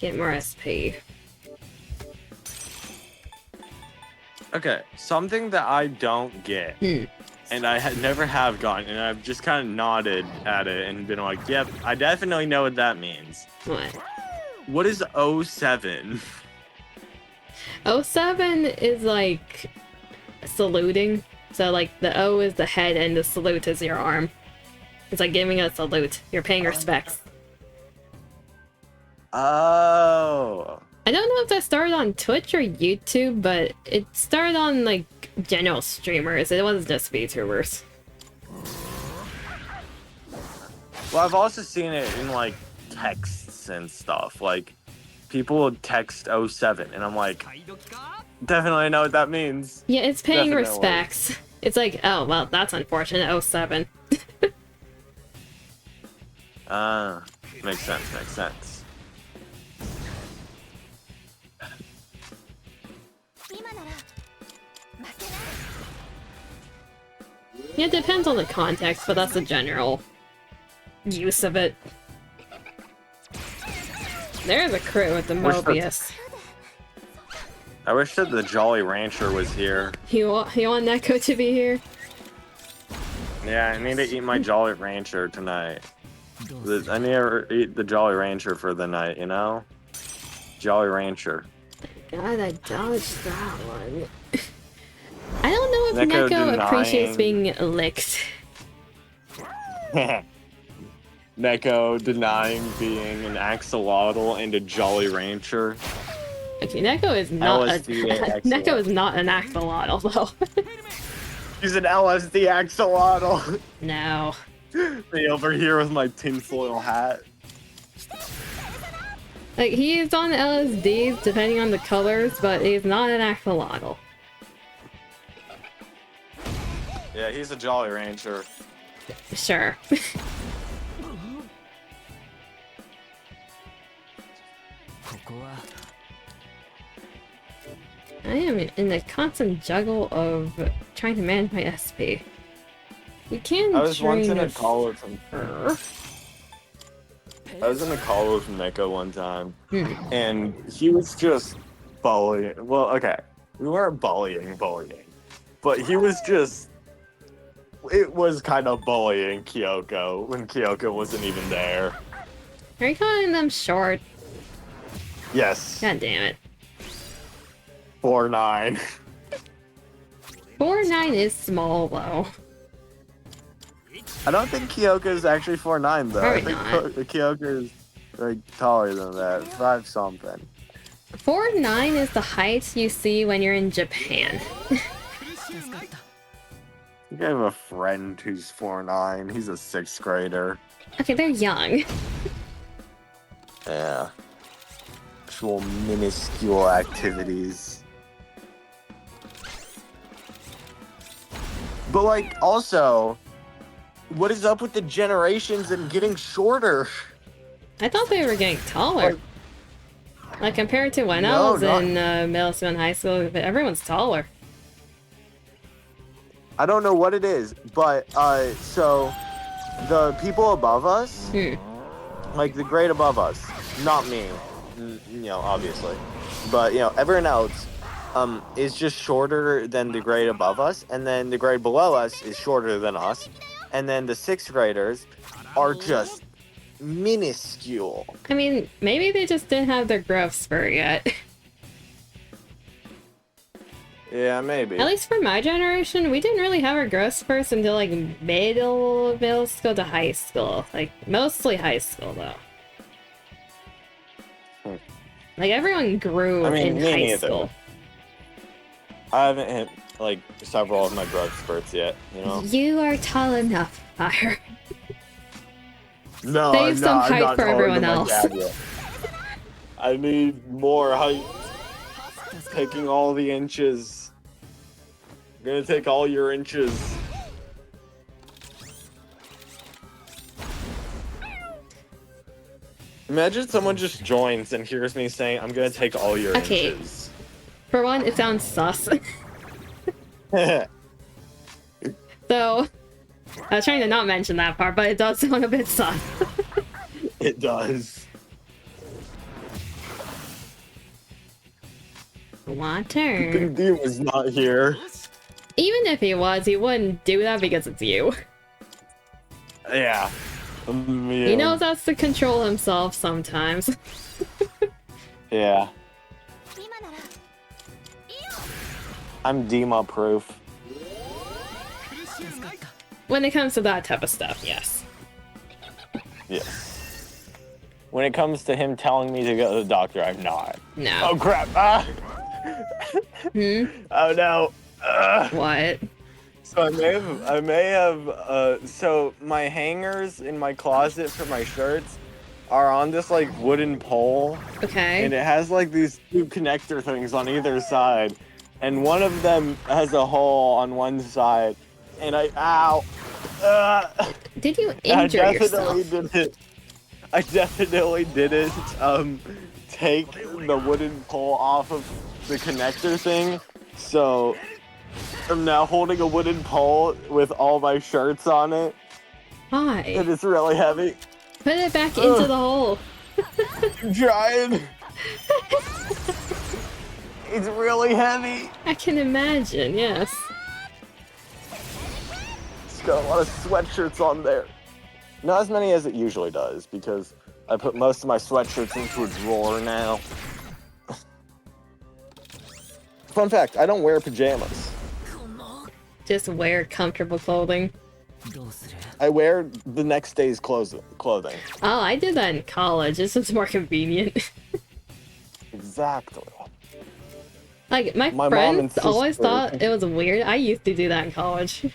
get more SP. Okay, something that I don't get, and I never have gotten, and I've just kind of nodded at it and been like, yep, I definitely know what that means. What? What is 07? 07 is like saluting. So like the O is the head and the salute is your arm. It's like giving a salute. You're paying respects. Oh. I don't know if that started on Twitch or YouTube, but it started on like general streamers. It wasn't just VTubers. Well, I've also seen it in like texts and stuff. Like people would text 07, and I'm like, definitely know what that means. Yeah, it's paying Definitely. respects. It's like, oh well, that's unfortunate. 07. Makes sense. Makes sense. Yeah, it depends on the context, but that's the general use of it. There's a crit with the Mobius. I wish that the Jolly Rancher was here. You want Neko to be here? Yeah, I need to eat my Jolly Rancher tonight. I need to eat the Jolly Rancher for the night, you know? Jolly Rancher. God, I dodged that one. I don't know if Neko Neko appreciates being licked. Neko denying being an axolotl and a Jolly Rancher. Okay, Neko is not LSD Neko is not an axolotl though. He's an LSD axolotl. No. Me over here with my tinfoil hat. Like, he is on LSDs depending on the colors, but he's not an axolotl. Yeah, he's a Jolly Rancher. Sure. I am in a constant juggle of trying to manage my SP. You can I was once in a with call with him. her. I was in a call with Neko one time, Hmm. and he was just bullying. Well, okay, we weren't bullying, but he was just. It was kind of bullying Kyoko when Kyoko wasn't even there. Are you calling them short? Yes. God damn it. 4'9". 4'9" is small though. I don't think Kyoko is actually 4'9" though. Probably I think not. Kyoko is like taller than that, 5 something. 4'9" is the height you see when you're in Japan. I think I have a friend who's 4'9". He's a 6th grader. Okay, they're young. Yeah. Actual minuscule activities. But like, also, what is up with the generations and getting shorter? I thought they were getting taller. Like compared to when I was in middle school and high school, everyone's taller. I don't know what it is, but so the people above us, like the grade above us, not me, you know, obviously, but you know, everyone else is just shorter than the grade above us, and then the grade below us is shorter than us, and then the 6th graders are just minuscule. I mean, maybe they just didn't have their growth spurt yet. Yeah, maybe. At least for my generation, we didn't really have our growth spurts until like middle school to high school. Like mostly high school though. Like everyone grew in me high neither. school. I haven't hit like several of my growth spurts yet, you know? You are tall enough, Fire. No, Save some I'm height not for taller everyone than my else. dad yet. I need more height. Taking all the inches. I'm gonna take all your inches. Imagine someone just joins and hears me saying, I'm gonna take all your inches. For one, it sounds sus. So, I was trying to not mention that part, but it does sound a bit sus. It does. Water. Big D was not here. Even if he was, he wouldn't do that because it's you. Yeah. He knows that's to control himself sometimes. Yeah. I'm Dima proof. When it comes to that type of stuff, yes. Yes. When it comes to him telling me to go to the doctor, I'm not. No. Oh crap! Ah! Oh no! What? So I may have. So my hangers in my closet for my shirts are on this like wooden pole. Okay. And it has like these 2 connector things on either side, and one of them has a hole on one side, and ow! Did you injure yourself? I definitely didn't take the wooden pole off of the connector thing, so I'm now holding a wooden pole with all my shirts on it. Why? And it's really heavy. Put it back into the hole. I'm trying. It's really heavy. I can imagine, yes. It's got a lot of sweatshirts on there. Not as many as it usually does, because I put most of my sweatshirts into a drawer now. Fun fact, I don't wear pajamas. Just wear comfortable clothing. I wear the next day's clothing. Oh, I did that in college. It's just more convenient. Exactly. Like, my My mom and friends always sister. thought it was weird. I used to do that in college.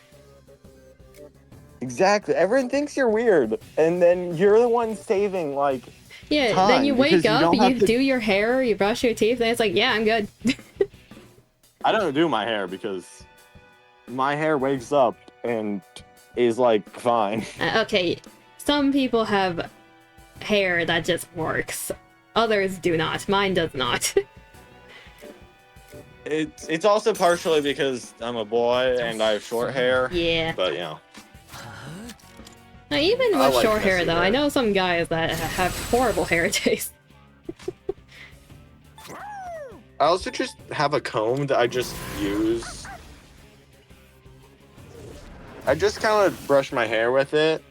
Exactly. Everyone thinks you're weird, and then you're the one saving like. Yeah, then you time, wake because you up, don't have you to- do your hair, you brush your teeth, and it's like, yeah, I'm good. I don't do my hair because my hair wakes up and is like fine. Okay, some people have hair that just works. Others do not. Mine does not. It's also partially because I'm a boy and I have short hair. Yeah. But you know. Now, even I with like short hair, messy though, hair. I know some guys that have horrible hair taste. I also just have a comb that I just use. I just kind of brush my hair with it.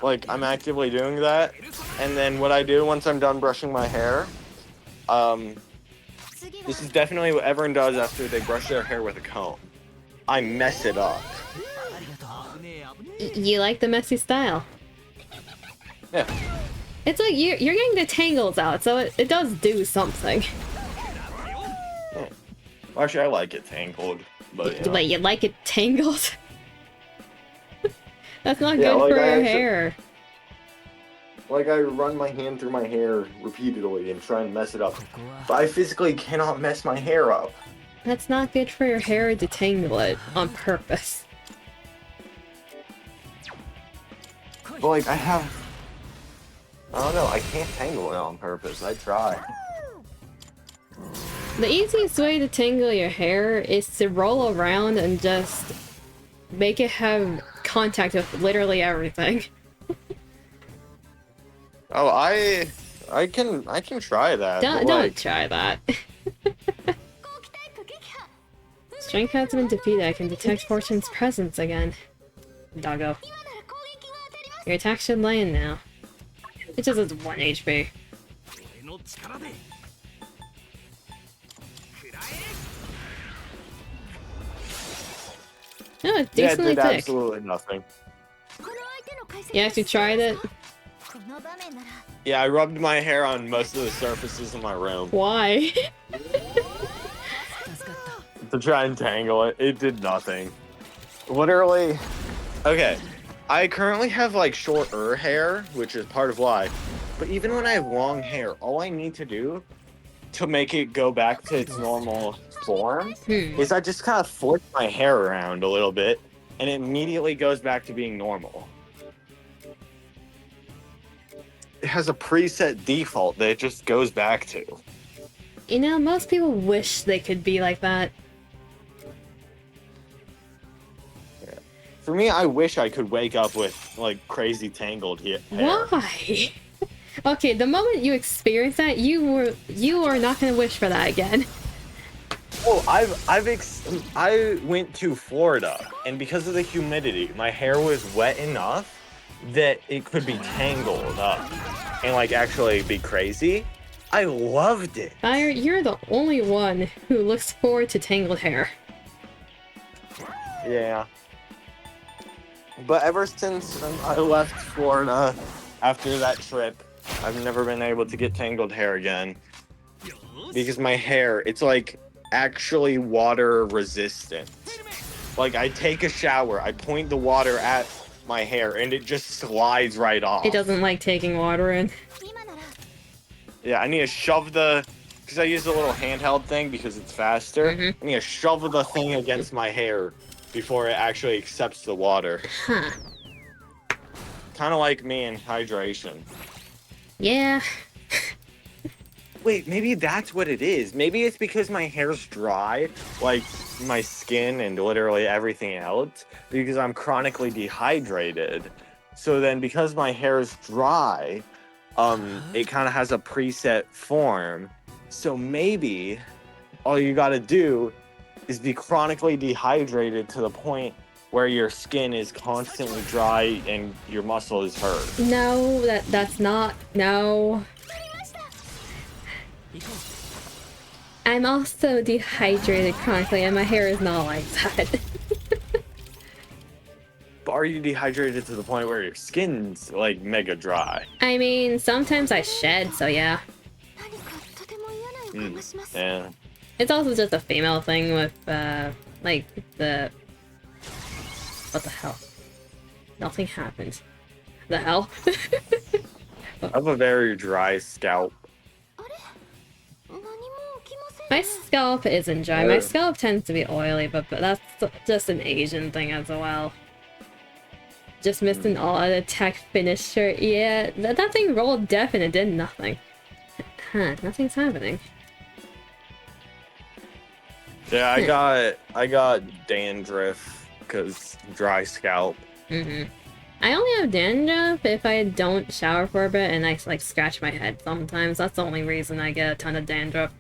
Like, I'm actively doing that. And then what I do once I'm done brushing my hair, this is definitely what everyone does after they brush their hair with a comb. I mess it up. You like the messy style. Yeah. It's like you're getting the tangles out, so it does do something. Well, actually, I like it tangled, but you know. But you like it tangled? That's not Yeah, good like, for I your actually- hair. Like, I run my hand through my hair repeatedly and try and mess it up. But I physically cannot mess my hair up. That's not good for your hair to tangle it on purpose. But, like, I don't know, I can't tangle it on purpose. I try. The easiest way to tangle your hair is to roll around and just make it have contact with literally everything. Oh, I can try that. Don't, but, don't like, try that. Strength has been defeated. I can detect Fortune's presence again. Doggo. Your attack should land now. It just has 1 HP. No, it's yeah, it decently did thick. absolutely nothing. You actually tried it? Yeah, I rubbed my hair on most of the surfaces in my room Why? to try and tangle it. It did nothing. Literally. Okay, I currently have like shorter hair, which is part of why. But even when I have long hair, all I need to do to make it go back to its normal form is I just kind of flip my hair around a little bit, and it immediately goes back to being normal. It has a preset default that it just goes back to. You know, most people wish they could be like that. For me, I wish I could wake up with like crazy tangled hair. Why? Okay, the moment you experience that, you are not gonna wish for that again. Oh, I went to Florida, and because of the humidity, my hair was wet enough that it could be tangled up and like actually be crazy. I loved it. Fire, you're the only one who looks forward to tangled hair. Yeah. But ever since I left Florida after that trip, I've never been able to get tangled hair again. Because my hair, it's like actually water resistant. Like I take a shower, I point the water at my hair and it just slides right off. It doesn't like taking water in. Yeah, I need to shove because I use the little handheld thing because it's faster. I need to shove the thing against my hair before it actually accepts the water. Huh. Kind of like me in hydration. Yeah. Wait, maybe that's what it is. Maybe it's because my hair's dry, like my skin and literally everything else, because I'm chronically dehydrated. So then because my hair is dry, it kind of has a preset form. So maybe all you gotta do is be chronically dehydrated to the point where your skin is constantly dry and your muscle is hurt. No, that's not. No. I'm also dehydrated chronically, and my hair is not like that. But are you dehydrated to the point where your skin's like mega dry? I mean, sometimes I shed, so yeah. Yeah. It's also just a female thing with, like, the... What the hell? Nothing happened. The hell? I have a very dry scalp. My scalp isn't dry. My scalp tends to be oily, but that's just an Asian thing as well. Just missing all of the tech finisher. Yeah, that thing rolled deaf and it did nothing. Huh, nothing's happening. Yeah, I got dandruff because dry scalp. I only have dandruff if I don't shower for a bit and I like scratch my head sometimes. That's the only reason I get a ton of dandruff.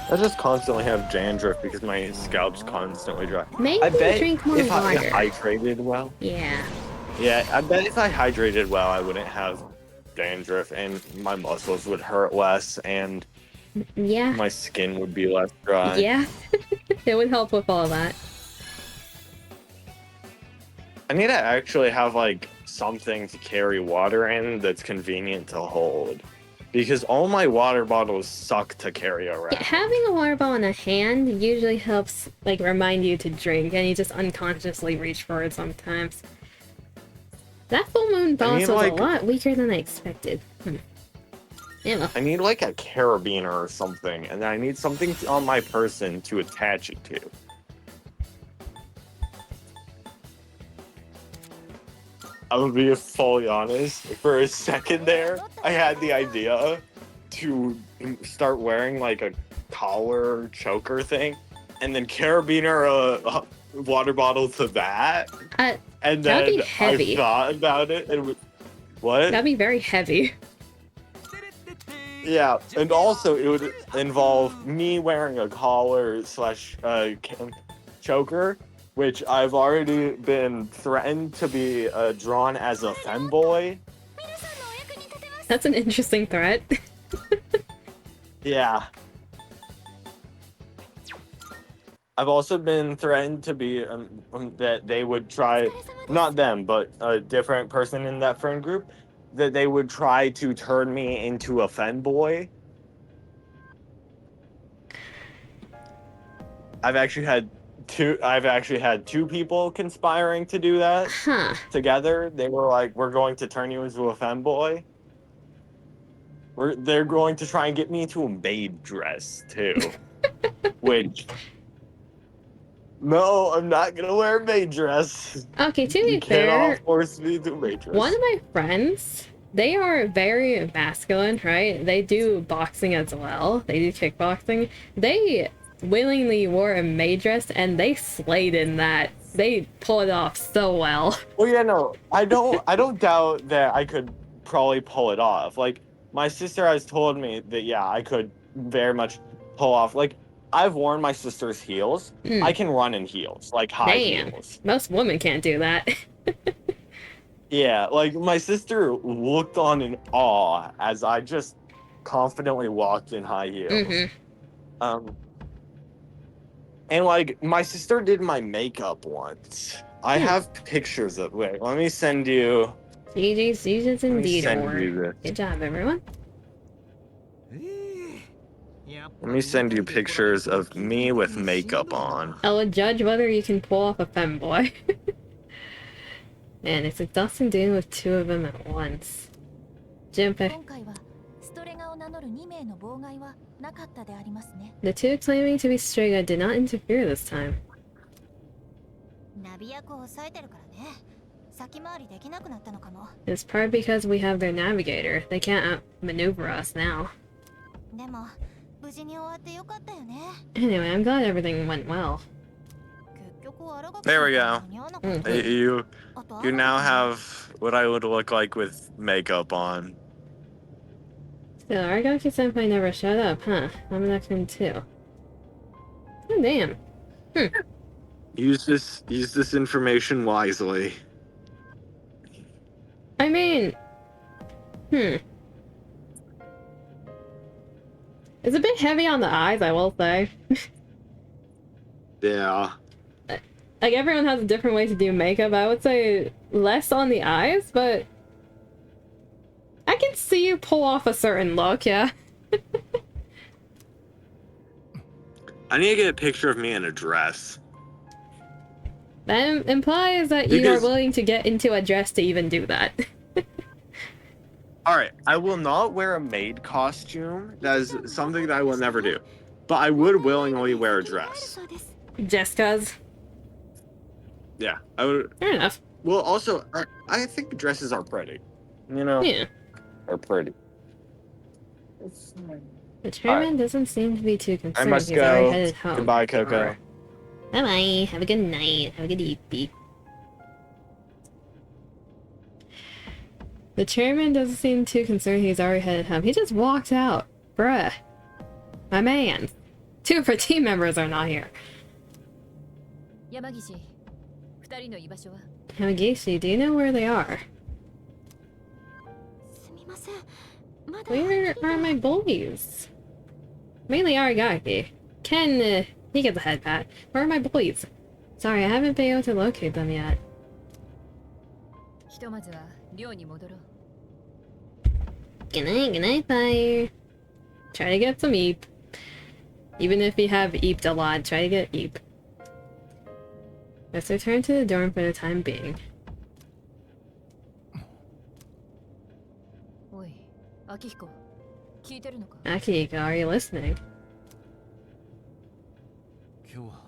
I just constantly have dandruff because my scalp's constantly dry. Maybe I bet drink more if water. I hydrated well. Yeah. Yeah, I bet if I hydrated well, I wouldn't have dandruff and my muscles would hurt less and Yeah. my skin would be less dry. Yeah. It would help with all that. I need to actually have like something to carry water in that's convenient to hold. Because all my water bottles suck to carry around. Yeah, having a water bottle in a hand usually helps, like, remind you to drink, and you just unconsciously reach for it sometimes. That full moon boss was like, a lot weaker than I expected. Yeah. I need like a carabiner or something, and then I need something on my person to attach it to. I will be fully honest. For a second there, I had the idea to start wearing like a collar choker thing, and then carabiner a water bottle to that. And that'd then be heavy. I thought about it, and what? That'd be very heavy. Yeah, and also it would involve me wearing a collar slash choker, which I've already been threatened to be drawn as a femboy. That's an interesting threat. Yeah. I've also been threatened to be that they would try, not them, but a different person in that friend group, that they would try to turn me into a femboy. I've actually had two people conspiring to do that together. They were like, "We're going to turn you into a femboy." They're going to try and get me into a maid dress too, which. No, I'm not gonna wear a maid dress. Okay, to be You fair, cannot force me to maid dress. one of my friends, they are very masculine, right? They do boxing as well. They do kickboxing. They willingly wore a maid dress and they slayed in that. They pull it off so well. Well, yeah, no, I don't doubt that I could probably pull it off. Like, my sister has told me that, yeah, I could very much pull off. Like, I've worn my sister's heels. I can run in heels, like high heels. Most women can't do that. Yeah, like my sister looked on in awe as I just confidently walked in high heels. And like my sister did my makeup once. I have pictures of it. Let me send you. GG's indeed. Good job, everyone. Let me send you pictures of me with makeup on. I will judge whether you can pull off a femboy. Man, it's exhausting dealing with two of them at once. Junpei. The two claiming to be Striga did not interfere this time. It's part because we have their navigator. They can't outmaneuver us now. Anyway, I'm glad everything went well. There we go. You now have what I would look like with makeup on. Still, Aragaki-senpai never shut up, huh? I'm an X-Men too. Oh, damn. Use this information wisely. I mean... It's a bit heavy on the eyes, I will say. Yeah. Like, everyone has a different way to do makeup. I would say less on the eyes, but... I can see you pull off a certain look, yeah. I need to get a picture of me in a dress. That implies that you are Because- willing to get into a dress to even do that. Alright, I will not wear a maid costume. That is something that I will never do. But I would willingly wear a dress. Just cause. Yeah, I would. Fair enough. Well, also, I think dresses are pretty. You know? Yeah. Are pretty. The chairman doesn't seem to be too concerned. I must He's already go. headed home. Goodbye, Coco. Bye bye. Have a good night. Have a good evening. The chairman doesn't seem too concerned. He's already headed home. He just walked out. Bruh. My man. 2 of our team members are not here. 山岸、2人の居場所は Hamagishi, do you know where they are? すみません。まだ Where are my boys? Mainly Aragaki. Ken, he gets a head pat. Where are my boys? Sorry, I haven't been able to locate them yet. ひとまずは寮に戻ろう。 Good night, bye. Try to get some eep. Even if you have eeped a lot, try to get eep. Let's return to the dorm for the time being. おい、秋彦、聞いてるのか？ Akihiko, are you listening? 今日は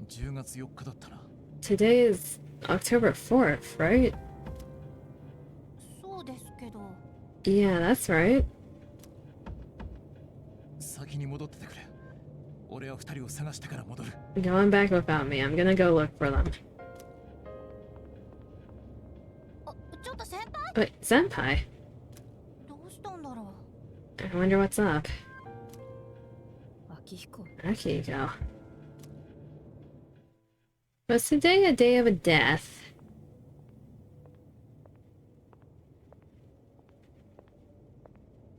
10月4日だったな。 Today is October 4th, right? そうですけど。 Yeah, that's right. 先に戻っててくれ。俺は2人を探してから戻る。 Going back without me. I'm gonna go look for them. あ、ちょっと先輩。 Wait, senpai? どうしたんだろ I wonder what's up. 秋彦、 Akihiko. Was today a day of a death?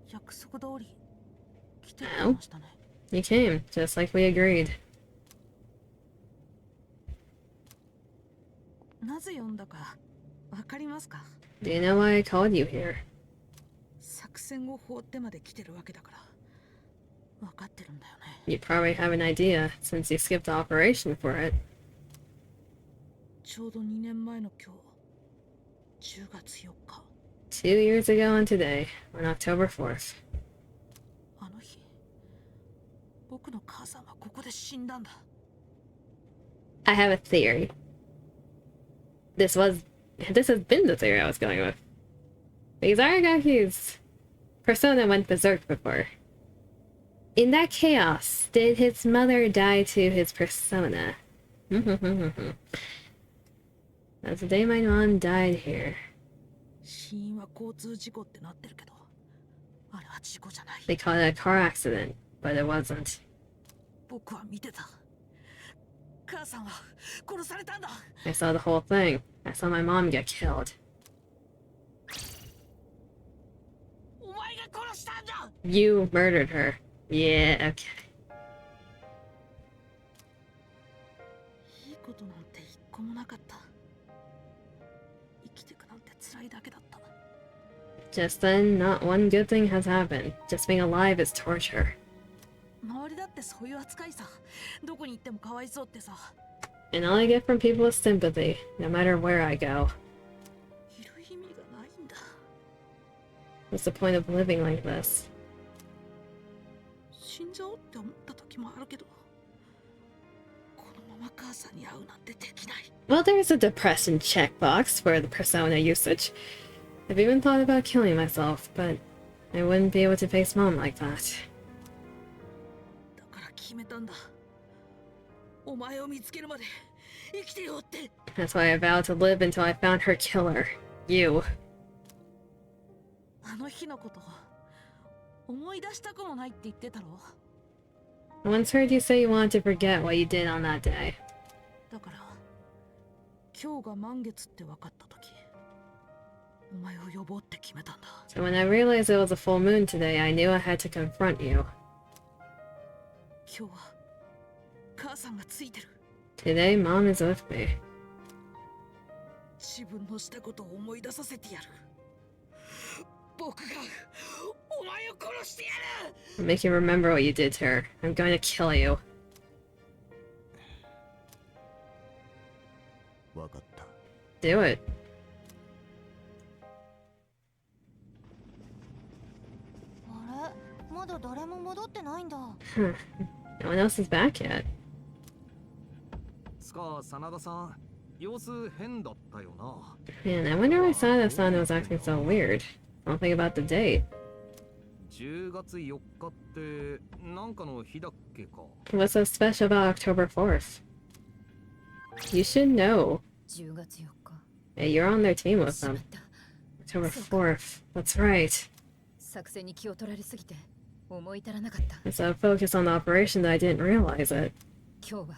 う。約束通り来てくれましたね。 You came, just like we agreed. なぜ呼んだかわかりますか？ Do you know why I called you here? 作戦を放ってまで来てるわけだからわかってるんだよね。 You probably have an idea, since you skipped the operation for it. ちょうど2年前の今日、10月4日。 2 years ago and today, on October 4th. あの日、僕の母さんはここで死んだんだ。 I have a theory. This has been the theory I was going with. Because Aragaki's persona went berserk before. In that chaos, did his mother die to his persona? That's the day my mom died here. 死因は交通事故ってなってるけど、あれは事故じゃない。 They called it a car accident, but it wasn't. 僕は見てた。母さんは殺されたんだ。 I saw the whole thing. I saw my mom get killed. お前が殺したんだ。 You murdered her. Yeah, okay. いいことなんて一個もなかった。生きてくなんて辛いだけだった。 Just then, not one good thing has happened. Just being alive is torture. 周りだってそういう扱いさ。どこに行ってもかわいそうってさ。 And all I get from people is sympathy, no matter where I go. いる意味がないんだ。 What's the point of living like this? 死んじゃおうって思った時もあるけど、このまま母さんに会うなんてできない。 Well, there's a depression checkbox for the persona usage. I've even thought about killing myself, but I wouldn't be able to face mom like that. だから決めたんだ。お前を見つけるまで生きてよって。 That's why I vowed to live until I found her killer. You. あの日のこと思い出したくもないって言ってたろ。 I once heard you say you wanted to forget what you did on that day. だから今日が満月って分かった時、お前を呼ぼうって決めたんだ。 So when I realized it was a full moon today, I knew I had to confront you. 今日は母さんがついてる。 Today, mom is with me. 自分のしたことを思い出させてやる。僕がお前を殺してやる。 I'll make you remember what you did to her. I'm going to kill you. Do it. あれ、まだ誰も戻ってないんだ。 No one else is back yet. スカ真田さん、様子変だったよな。Man, I wonder why Sada-san was acting so weird. Something about the date. 10月4日ってなんかの日だっけか。 What's so special about October 4th? You should know. 10月4日。 Hey, you're on their team with しま them. った。 October 4th. That's right. 作戦に気を取られすぎて思い至らなかった。 I so focused on the operation that I didn't realize it. 今日は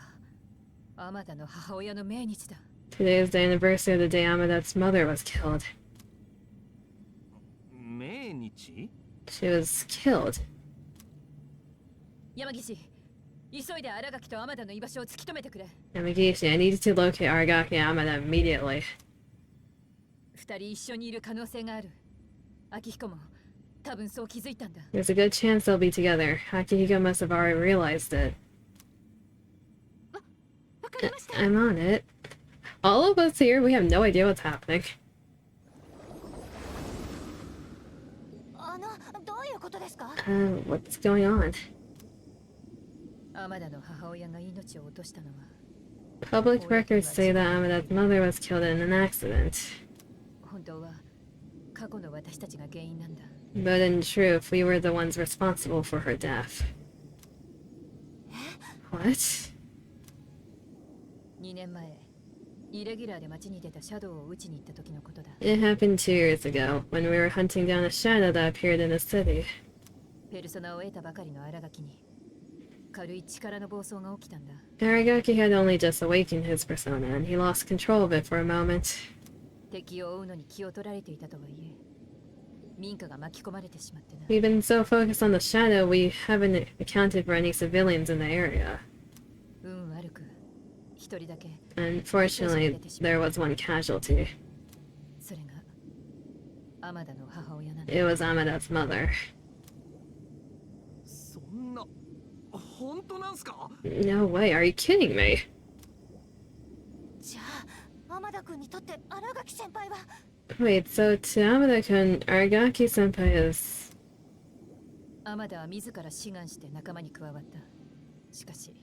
天田の母親の命日だ。 Today is the anniversary of the day Amadat's mother was killed. 命日？ She was killed. 山岸、急いで新垣と天田の居場所を突き止めてくれ。 Yamagishi, I needed to locate Aragaki and Amada immediately. 二人一緒にいる可能性がある。秋彦も多分そう気づいたんだ。 There's a good chance they'll be together. Akihiko must have already realized it. わかりました。 I'm on it. All of us here, we have no idea what's happening. どういうことですか？ What's going on? 天田の母親が命を落としたのは Public records say that Amada's mother was killed in an accident. 本当は過去の私たちが原因なんだ。 But in truth, we were the ones responsible for her death. What? 2年前、イレギュラーで街に出たシャドウを撃ちに行った時のことだ。 It happened 2 years ago, when we were hunting down a shadow that appeared in the city. ペルソナを得たばかりの新垣に軽い力の暴走が起きたんだ。 Aragaki had only just awakened his persona, and he lost control of it for a moment. 敵を追うのに気を取られていたとはいえ、民家が巻き込まれてしまってな。 We've been so focused on the shadow, we haven't accounted for any civilians in the area. 運悪く、一人だけ。 Unfortunately, there was one casualty. それが天田の母親なんだ。 It was Amada's mother. そんな本当なんすか？ No way, are you kidding me? じゃあ、天田君にとって新垣先輩は Wait, so to Amada-kun, Aragaki-senpai is... 天田は自ら志願して仲間に加わった。しかし、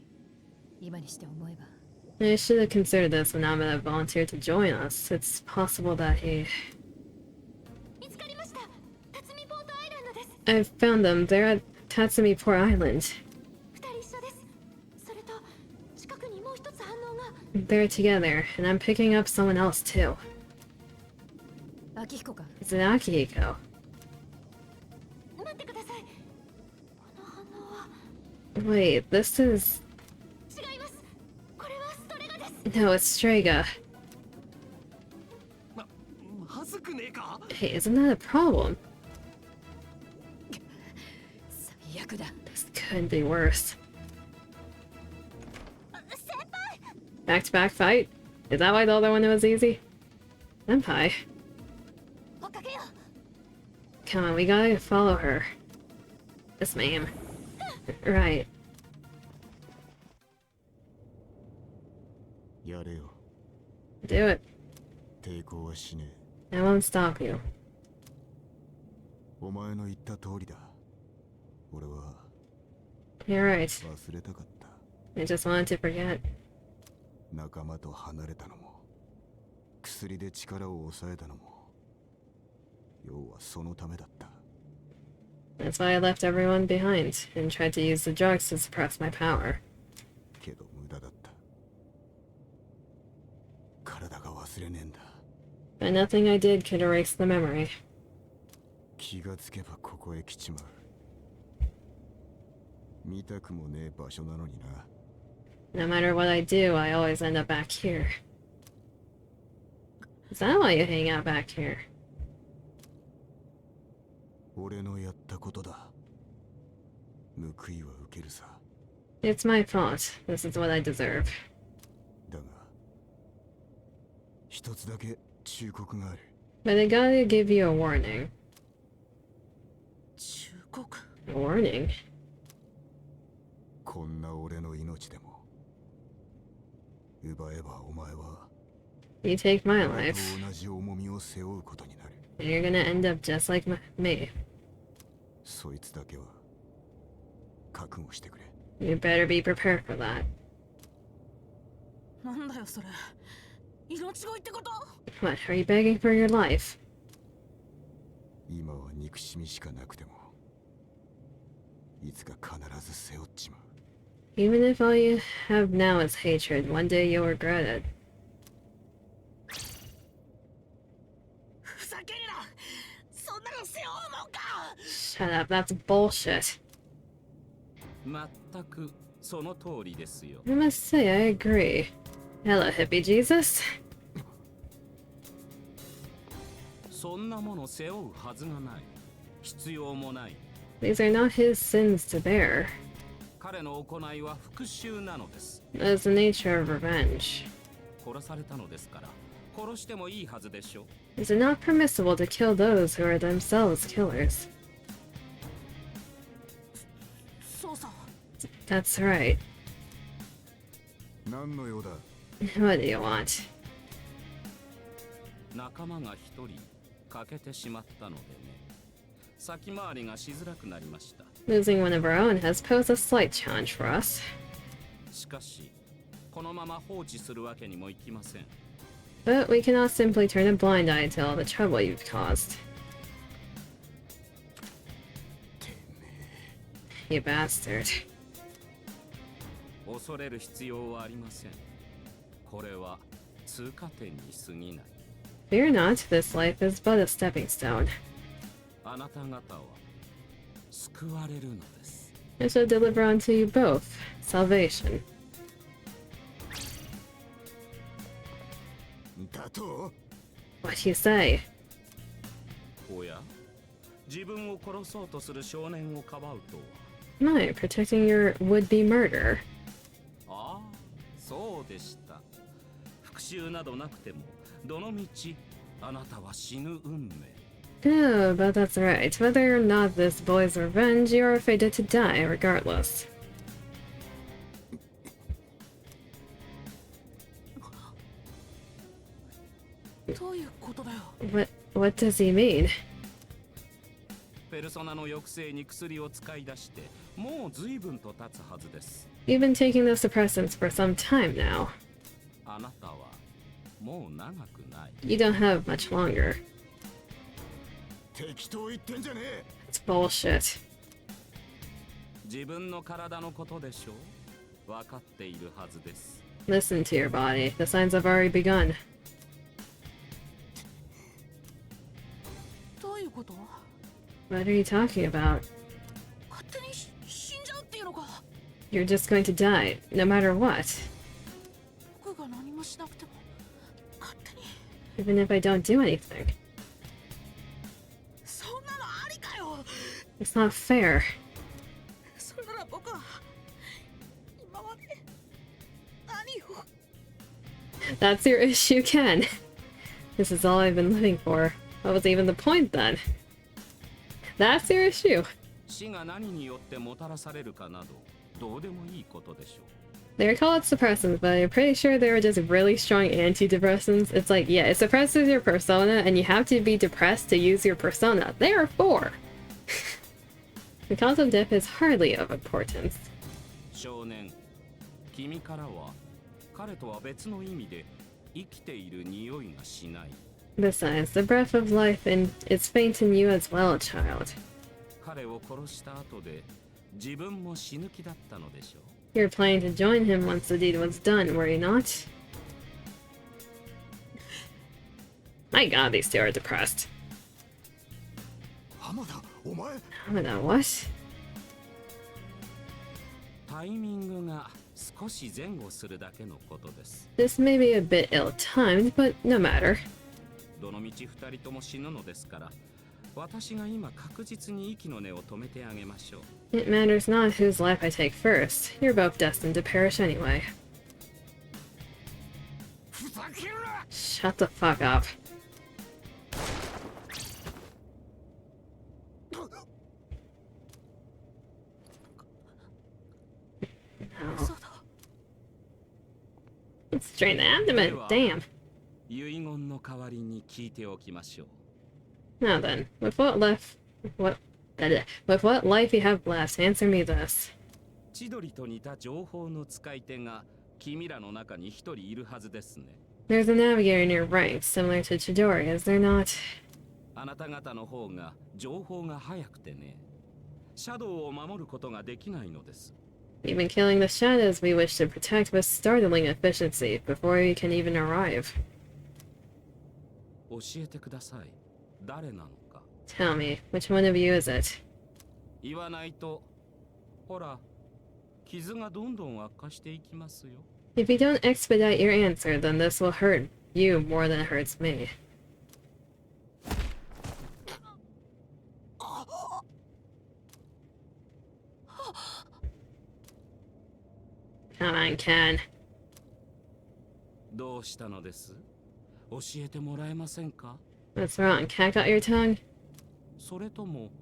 今にして思えば。 I should have considered this when Amada volunteered to join us. It's possible that he... 見つかりました。辰巳ポートアイランドです。 I've found them. They're at Tatsumi Port Island. 二人一緒です。それと、近くにもう一つ反応が。 They're together, and I'm picking up someone else too. 秋彦か。 It's an Akihiko. 待ってください。この反応は。 Wait, this is... 違います。これはストレガです。 No, it's Strega. まずくねえか？ Hey, isn't that a problem? 最悪だ。 This couldn't be worse. 先輩。 Back-to-back fight? Is that why the other one was easy? Senpai. 追っかけよう。 Come on, we gotta follow her. Yes, ma'am. Right. やれよ。 Do it. 抵抗はしね I won't stop you. え。お前の言った通りだ。俺は You're right. 忘れたかった。 I just wanted to forget. 仲間と離れたのも、薬で力を抑えたのも、要はそのためだった。 That's why I left everyone behind and tried to use the drugs to suppress my power. けど無駄だった。体が忘れねえんだ。 But nothing I did could erase the memory. 気がつけばここへ来ちまう。見たくもねえ場所なのにな。 No matter what I do, I always end up back here. Is that why you hang out back here? 俺のやったことだ。報いは受けるさ。 It's my fault. This is what I deserve. だが、一つだけ忠告がある。 But I gotta give you a warning. 忠告。 A warning? こんな俺の命でも奪えばお前は You take my お前 life, と同じ重みを背負うことになる。 and you're gonna end up just like me. そいつだけは覚悟してくれ。 You better be prepared for that. なんだよそれ。命乞いってこと？ What, are you begging for your life? 今は憎しみしかなくても、いつか必ず背負っちまう。 Even if all you have now is hatred, one day you'll regret it. ふざけるな。そんなの背負うもんか。 Shut up, that's bullshit. 全くその通りですよ。 I must say, I agree. Hello, hippie Jesus. そんなもの背負うはずがない。必要もない。 These are not his sins to bear. 彼の行いは復讐なのです。 That is the nature of revenge. 殺されたのですから、殺してもいいはずでしょ。 Is it not permissible to kill those who are themselves killers? そうさ。 That's right. 何の用だ。 What do you want? 仲間が一人欠けてしまったのでね。先回りがしづらくなりました。 Losing one of our own has posed a slight challenge for us. しかし、このまま放置するわけにもいきません。 But we cannot simply turn a blind eye to all the trouble you've caused. You bastard. 恐れる必要はありません。これは通過点に過ぎない。 Fear not, this life is but a stepping stone. あなた方は救われるのです。 I shall deliver unto you both salvation. だと What do you say? おや、自分を殺そうとする少年をかばうとは。 My, protecting your would-be murderer. ああ、そうでした。復讐などなくても、どのみちあなたは死ぬ運命。 Oh, but that's right. Whether or not this boy's revenge, you are fated to die regardless. どういうことだよ。 What does he mean? ペルソナの抑制に薬を使い出して、もう随分と経つはずです。 You've been taking those suppressants for some time now. あなたはもう長くない。 You don't have much longer. 適当言ってんじゃねえ。 It's bullshit. 自分の体のことでしょう。分かっているはずです。 Listen to your body. The signs have already begun. どういうこと？ What are you talking about? 勝手に死んじゃうっていうのか。 You're just going to die, no matter what. 僕が何もしなくても勝手に。 Even if I don't do anything. そんなのありかよ。 It's not fair. それなら僕は今まで何を。 That's your issue, Ken. This is all I've been living for. What was even the point then? That's your issue. 死が何によってもたらされるかなど、どうでもいいことでしょう。 They're called suppressants, but I'm pretty sure they were just really strong antidepressants. It's like, yeah, it suppresses your persona, and you have to be depressed to use your persona. Therefore, the cause of death is hardly of importance. 少年、君からは彼とは別の意味で生きている匂いがしない。 Besides, the breath of life is faint in you as well, child. 彼を殺した後で自分も死ぬ気だったのでしょう。 You're planning to join him once the deed was done, were you not? My god, these two are depressed. 浜田、お前。 Hamada, what? タイミングが少し前後するだけのことです。 This may be a bit ill-timed, but no matter. どのみち二人とも死ぬのですから、私が今確実に息の根を止めてあげましょう。 It matters not whose life I take first. You're both destined to perish anyway. ふざけるな。 Shut the fuck up. Oh. Let's drain the abdomen. Damn. 遺言の代わりに聞いておきましょう。 Now then, with what life you have left, answer me this. 千鳥と似た情報の使い手が君らの中に一人いるはずですね。 There's a navigator in your ranks, similar to Chidori, is there not? あなた方の方が情報が早くてね、シャドウを守ることができないのです。 We've been killing the shadows we wish to protect with startling efficiency before we can even arrive. 教えてください。誰なのか。 Tell me, which one of you is it? 言わないと、ほら、傷がどんどん悪化していきますよ。 If you don't expedite your answer, then this will hurt you more than it hurts me. Come on, Ken. どうしたのです？教えてもらえませんか？ What's wrong? Cat got your tongue? それとも、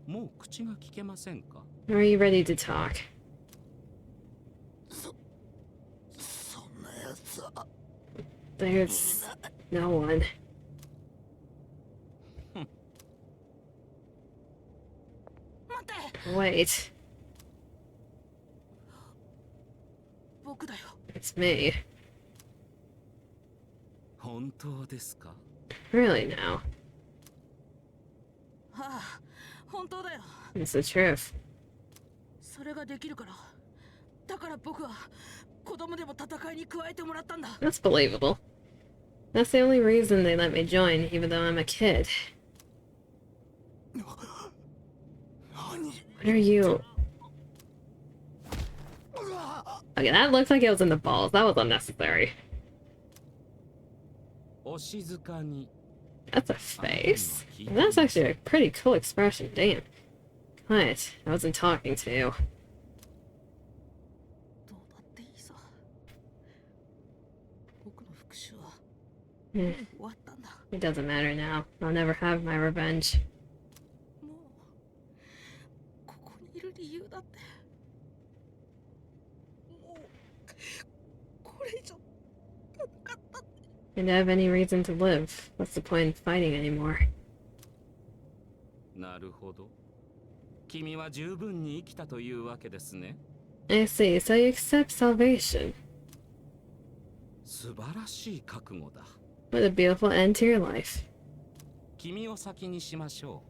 もう口が聞けませんか？ Or are you ready to talk? There's no one. Wait. 僕だよ。 It's me. 本当ですか？ Really now? はあ、本当だよ。 It's the truth. それができるから。だから僕は子供でも戦いに加えてもらったんだ。 That's believable. That's the only reason they let me join, even though I'm a kid. What are you? Okay, that looks like it was in the balls. That was unnecessary. お静かに。 That's a face. That's actually a pretty cool expression. Damn. Quiet. I wasn't talking to you. どうだっていいさ。僕の復讐は Eh, 終わったんだ。 it doesn't matter now. I'll never have my revenge. もうここにいる理由だって。もうこれ以上戦ったって。 And I have any reason to live. What's the point in fighting anymore? なるほど。君は十分に生きたというわけですね。 I see. So you accept salvation. 素晴らしい覚悟だ。 What a beautiful end to your life. 君を先にしましょ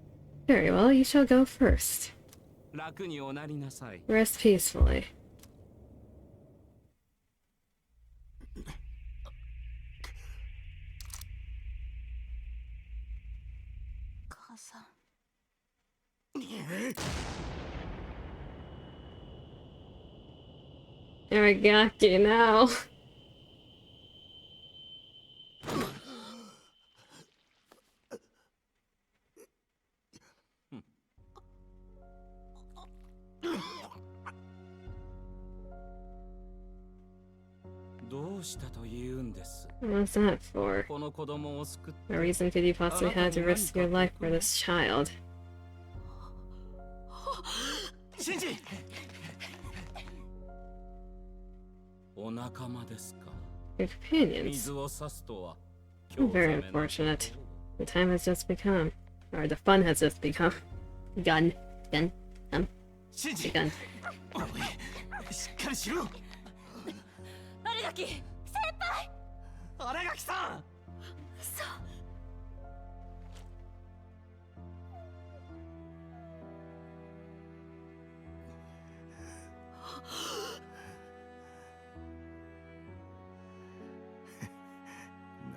Very well, you shall go first. う。楽におなりなさい。 Rest peacefully. 母さん。 Aragaki now. どうしたというんです。 What's that for? この子供を救っ What reason could you possibly have to risk your life for this child? シンジ。お仲間ですか。 Your companions. 水を差すとは。 Very unfortunate. The time has just become. Or the fun has just become. Begun. Begun. Begun. しっかりしろ。荒垣先輩。荒垣さん。そう。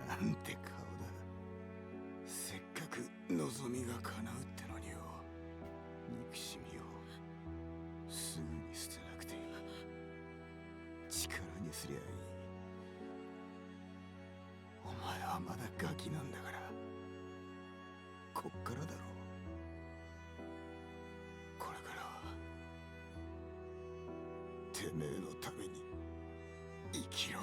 なんて顔だ。せっかく望みが叶うってのによ。憎しみをすぐに捨てなくていい。力にすりゃいい。お前はまだガキなんだから。こっからだろう。これからはてめえのために生きろ。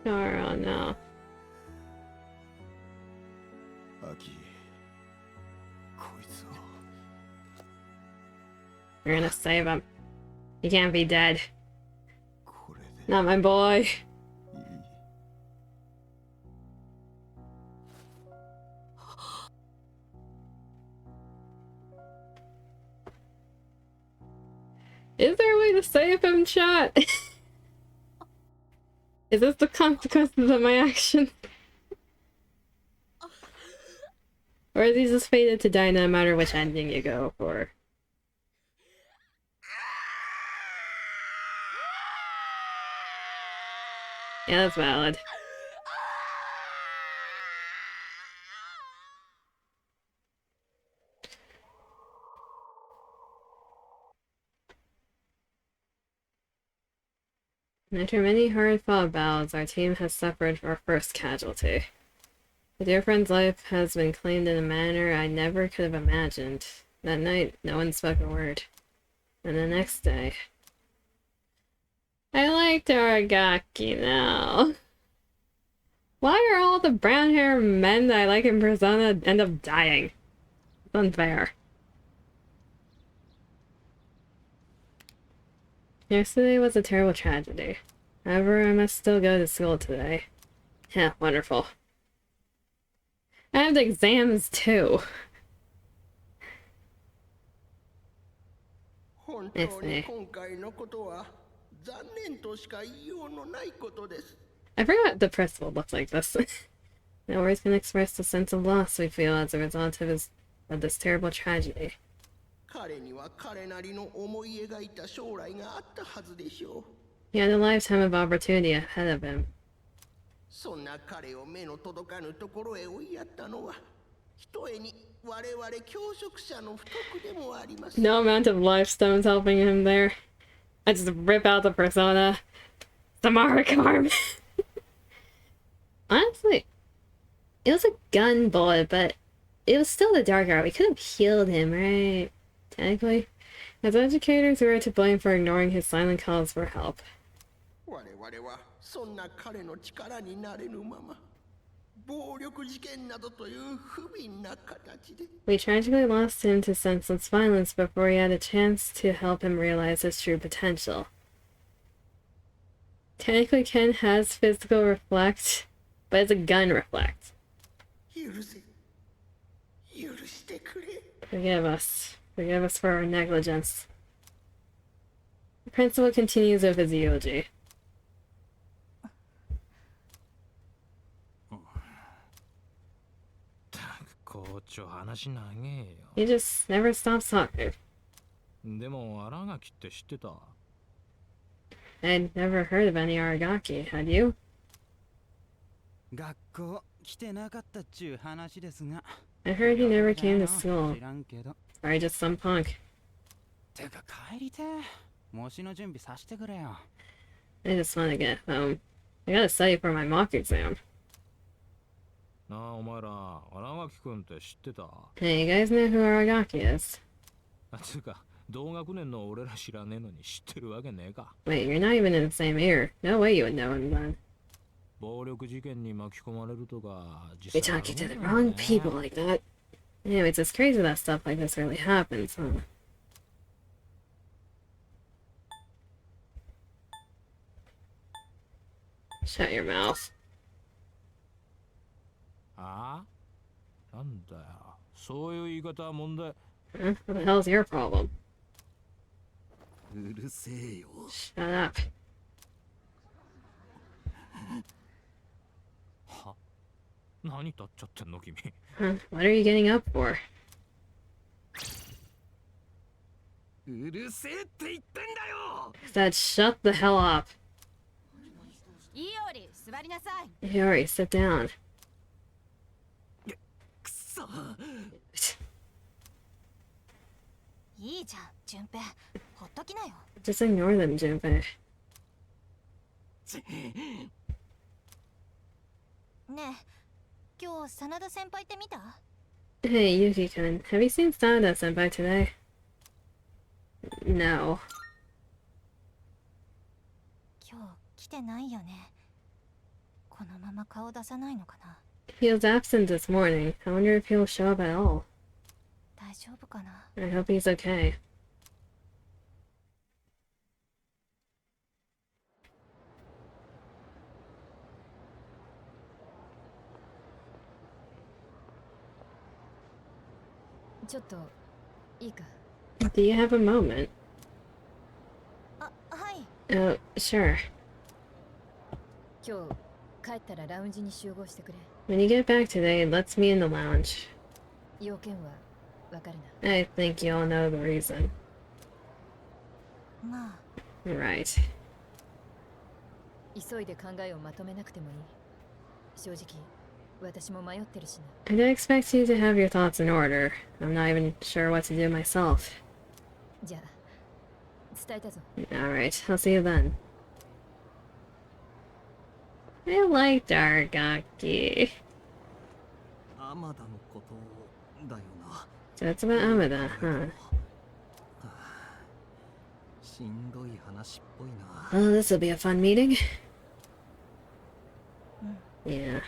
Oh no. アキ、こ We're gonna save him. He can't be dead. Not my boy. Is there a way to save him, chat? Is this the consequences of my action? Or is he just fated to die no matter which ending you go for? Yeah, that's valid. After many hard-fought battles, our team has suffered our first casualty. My dear friend's life has been claimed in a manner I never could have imagined. That night, no one spoke a word. And the next day... I liked Aragaki now. Why are all the brown-haired men that I like in Persona end up dying? It's unfair. Yesterday was a terrible tragedy. However, I must still go to school today. Yeah, wonderful. I have exams too. I see. I forgot the principal looked like this. No words can express the sense of loss we feel as a result of this terrible tragedy. He had a lifetime of opportunity ahead of him. No amount of life stones helping him there. I just rip out the persona. The mark arm. Honestly, it was a gun bullet, but it was still the dark arm. We could have healed him, right? Technically. As educators, we were to blame for ignoring his silent calls for help. We tragically lost him to senseless violence before he had a chance to help him realize his true potential. Technically, Ken has physical reflect, but it's a gun reflect. Forgive us. Forgive us for our negligence. The principal continues with his eulogy. He just never stops talking. I'd never heard of any Aragaki, had you? I heard he never came to school. Or just some punk. I just want to get home. I gotta study for my mock exam. Hey, you guys know who Aragaki is? Wait, you're not even in the same year. No way you would know him then. You're talking to the wrong people like that. Anyways, it's crazy that stuff like this really happens, huh? Shut your mouth. Huh? What the hell's your problem? Shut up. Huh? What are you getting up for? Said shut the hell up. Iori, sit down. Just ignore them, Junpei. Hey, Yuki-kun, have you seen Sanada-senpai today? No. He was absent this morning. I wonder if he'll show up at all. I hope he's okay. ちょっといいか。 Do you have a moment? あ、はい。 Oh, sure. 今日帰ったらラウンジに集合してくれ。 When you get back today, let's meet in the lounge. 要件はわかるな。 I think you all know the reason. まあ。 Right. 急いで考えをまとめなくてもいい。正直、私も迷ってるしな。 I don't expect you to have your thoughts in order. I'm not even sure what to do myself. じゃあ、伝えたぞ。 Alright, I'll see you then. I like Dargaki. アマダのことだよな。 So it's about Amada, huh? しんどい話っぽいな。 Oh, this'll be a fun meeting. Yeah.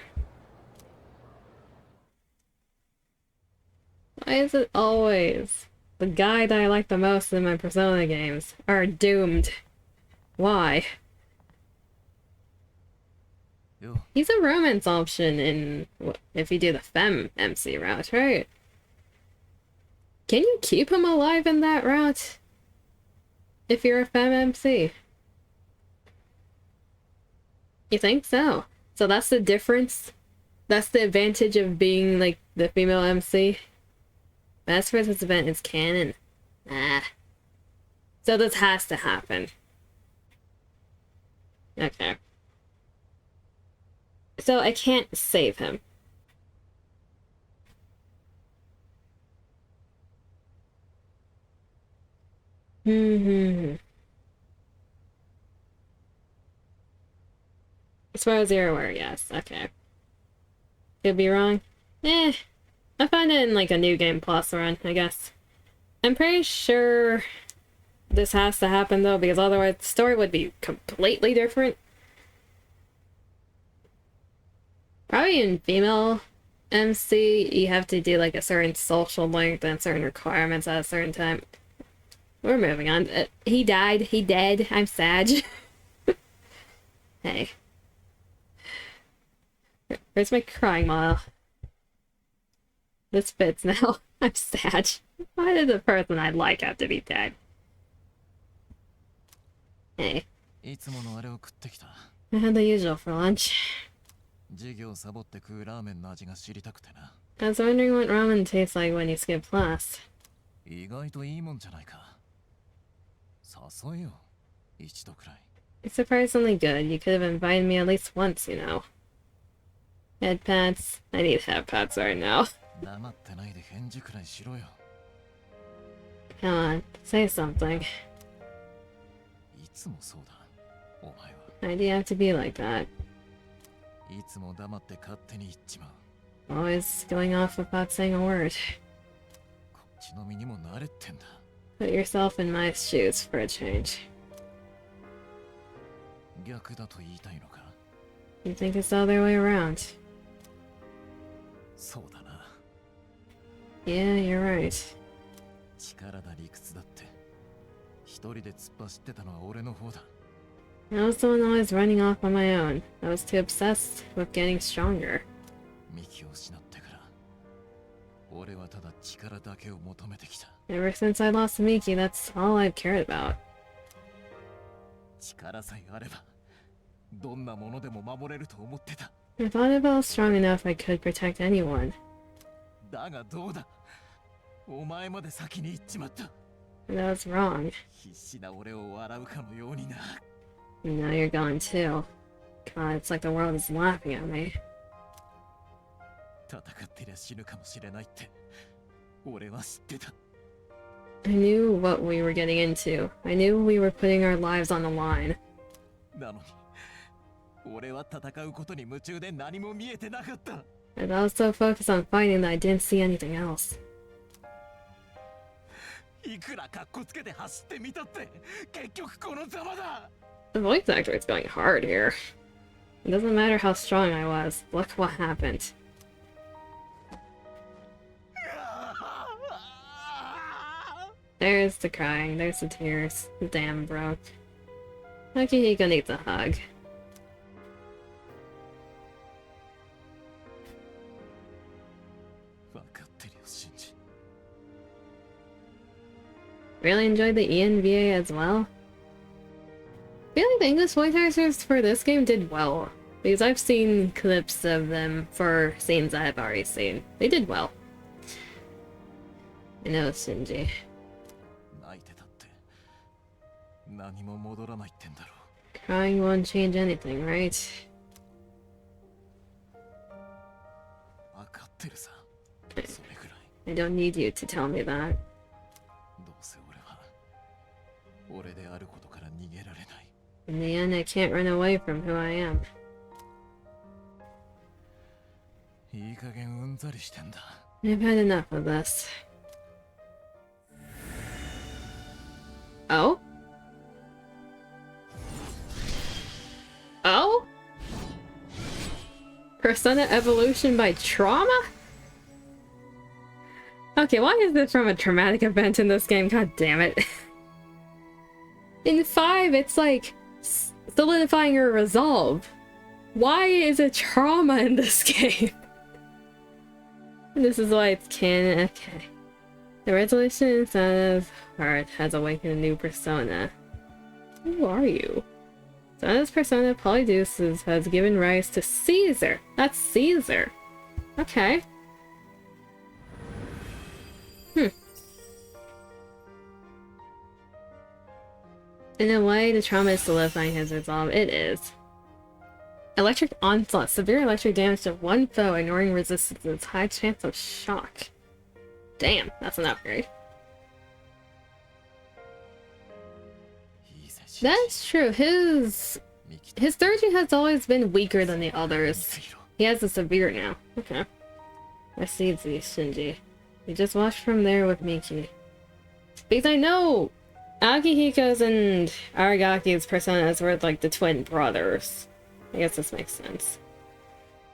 Why is it always the guy that I like the most in my Persona games are doomed? Why? He's a romance option in if you do the Femme MC route, right? Can you keep him alive in that route? If you're a Femme MC? You think so? So that's the difference? That's the advantage of being like the female MC? Best for this event is canon. Ah. So this has to happen. Okay. So I can't save him. As far as you're aware, yes. Okay. Could be wrong. I find it in like a New Game Plus run, I guess. I'm pretty sure this has to happen though, because otherwise the story would be completely different. Probably in female MC, you have to do like a certain social length and certain requirements at a certain time. We're moving on. He died. He dead. I'm sad. Hey. Where's my crying mile? This fits now. I'm sad. Why did the person I like have to be dead? Hey. I had the usual for lunch. I was wondering what ramen tastes like when you skip class. It's surprisingly good. You could have invited me at least once, you know. Head pats. I need head pats right now. Come on, say something. Why do you have to be like that? Always going off without saying a word. Put yourself in my shoes for a change. You think it's the other way around? Yeah, you're right. I was the one always running off on my own. I was too obsessed with getting stronger. Ever since I lost Miki, that's all I've cared about. I thought if I was strong enough, I could protect anyone. But that was wrong. Now you're gone too. God, it's like the world is laughing at me. I knew what we were getting into. I knew we were putting our lives on the line. And I was so focused on fighting that I didn't see anything else. The voice actor is going hard here. It doesn't matter how strong I was. Look what happened. There's the crying, there's the tears. Damn, bro. Akihiko needs a hug. Really enjoyed the ENVA as well. I feel like the English voice actors for this game did well. Because I've seen clips of them for scenes I have already seen. They did well. I know, Shinji. Crying won't change anything, right? I don't need you to tell me that. In the end, I can't run away from who I am. I've had enough of this. Oh? Oh? Persona evolution by trauma? Okay, why is this from a traumatic event in this game? God damn it. In 5, it's like solidifying your resolve. Why is it trauma in this game? This is why it's canon. Okay. The resolution inside of heart has awakened a new persona. Who are you? So this persona, Polydeuces, has given rise to Caesar. That's Caesar. Okay. In a way, the trauma is solidifying his resolve. It is. Electric onslaught. Severe electric damage to one foe, ignoring resistance. High chance of shock. Damn, that's an upgrade. That's true. His third gen has always been weaker than the others. He has a severe now. Okay. I see these, Shinji. You just watch from there with Miki. Because I know Akihiko's and Aragaki's personas were like the twin brothers. I guess this makes sense.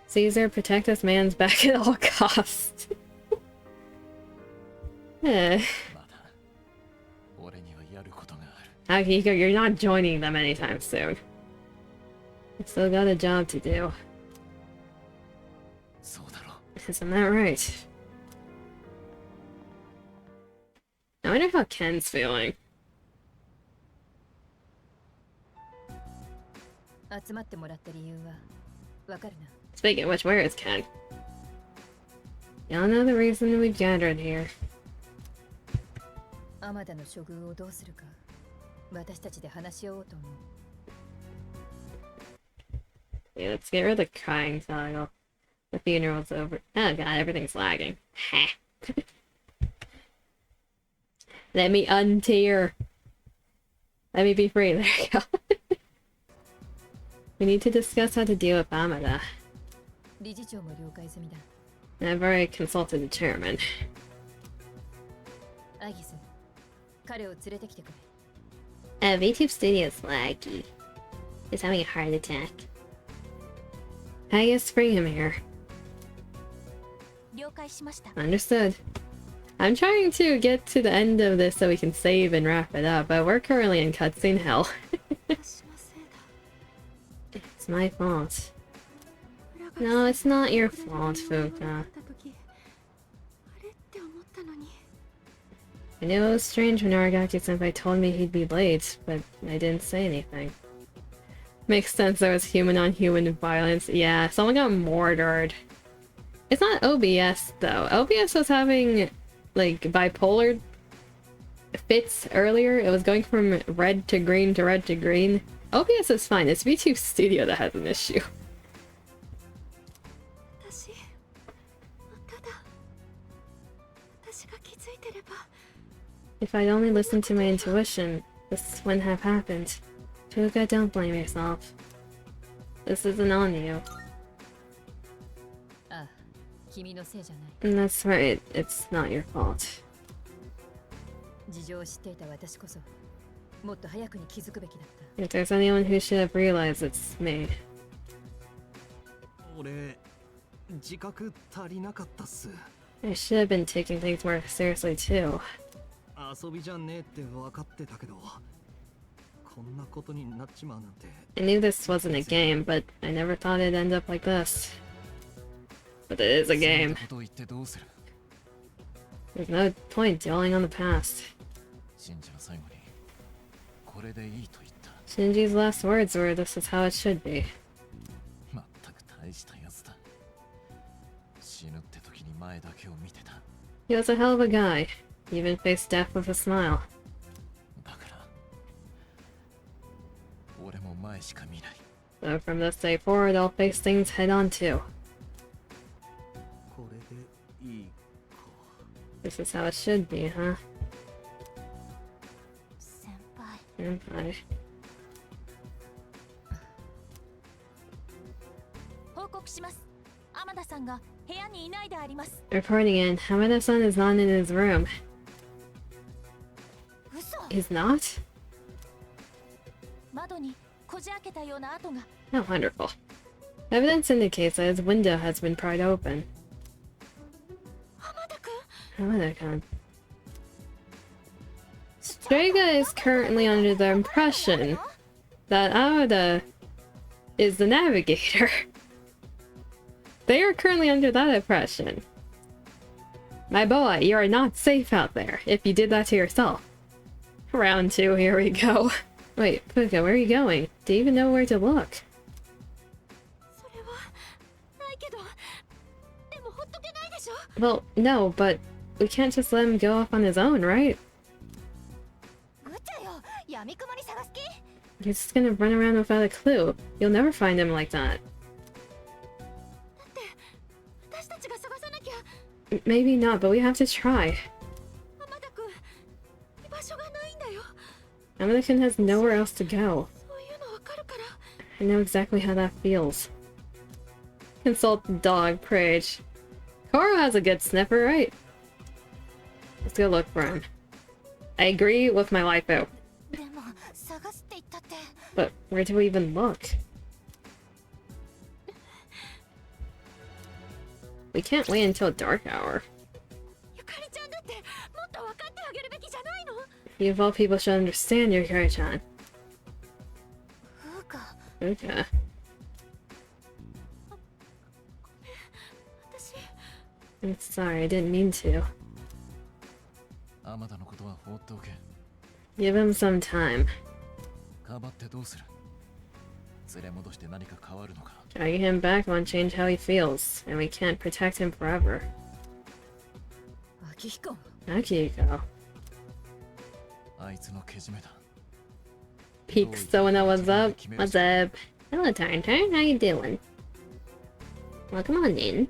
Caesar, protect this man's back at all costs. Akihiko, you're not joining them anytime soon. I've still got a job to do. Isn't that right? I wonder how Ken's feeling. Speaking of which, where is Ken? Y'all know the reason we've gathered here. Yeah, let's get rid of the crying toggle. The funeral's over. Oh god, everything's lagging. Ha! Let me untear. Let me be free. There you go. We need to discuss how to deal with Amada. I've already consulted the chairman. VTube Studio's laggy. He's having a heart attack. I guess bring him here. Understood. I'm trying to get to the end of this so we can save and wrap it up, but we're currently in cutscene hell. It's my fault. No, it's not your fault, Fuka. I knew it was strange when Aragaki-senpai told me he'd be late, but I didn't say anything. Makes sense, there was human-on-human violence. Yeah, someone got murdered. It's not OBS, though. OBS was having, like, bipolar fits earlier. It was going from red to green to red to green. OBS is fine. It's VTube Studio that has an issue. If I'd only listened to my intuition, this wouldn't have happened. Fuka, don't blame yourself. This isn't on you. And that's right, it's not your fault. If there's anyone who should have realized, it's me. I should have been taking things more seriously too. I knew this wasn't a game, but I never thought it'd end up like this. But it is a game. There's no point dwelling on the past. Shinji's last words were, "This is how it should be." He was a hell of a guy. He even faced death with a smile. So from this day forward, I'll face things head on too. This is how it should be, huh? Senpai. Reporting in, Hamada-san is not in his room. He's not? Oh, wonderful. Evidence indicates that his window has been pried open. Hamada-kun. Strega is currently under the impression that Amada is the navigator. They are currently under that impression. My boy, you are not safe out there if you did that to yourself. Round 2, here we go. Wait, Fuka, where are you going? Do you even know where to look? Well, no, but we can't just let him go off on his own, right? You're just gonna run around without a clue. You'll never find him like that. Maybe not, but we have to try. Amada-kun has nowhere else to go. I know exactly how that feels. Consult the dog, Prage. Koro has a good sniffer, right? Let's go look for him. I agree with my life out. But where do we even look? We can't wait until dark hour. You of all people should understand, Yukari-chan. Okay. I'm sorry, I didn't mean to. Give him some time. Dragging him back won't change how he feels, and we can't protect him forever. Akihiko. Peak Sona, what's up? What's up? Hello, Tarn. How you doing? Well, come on in.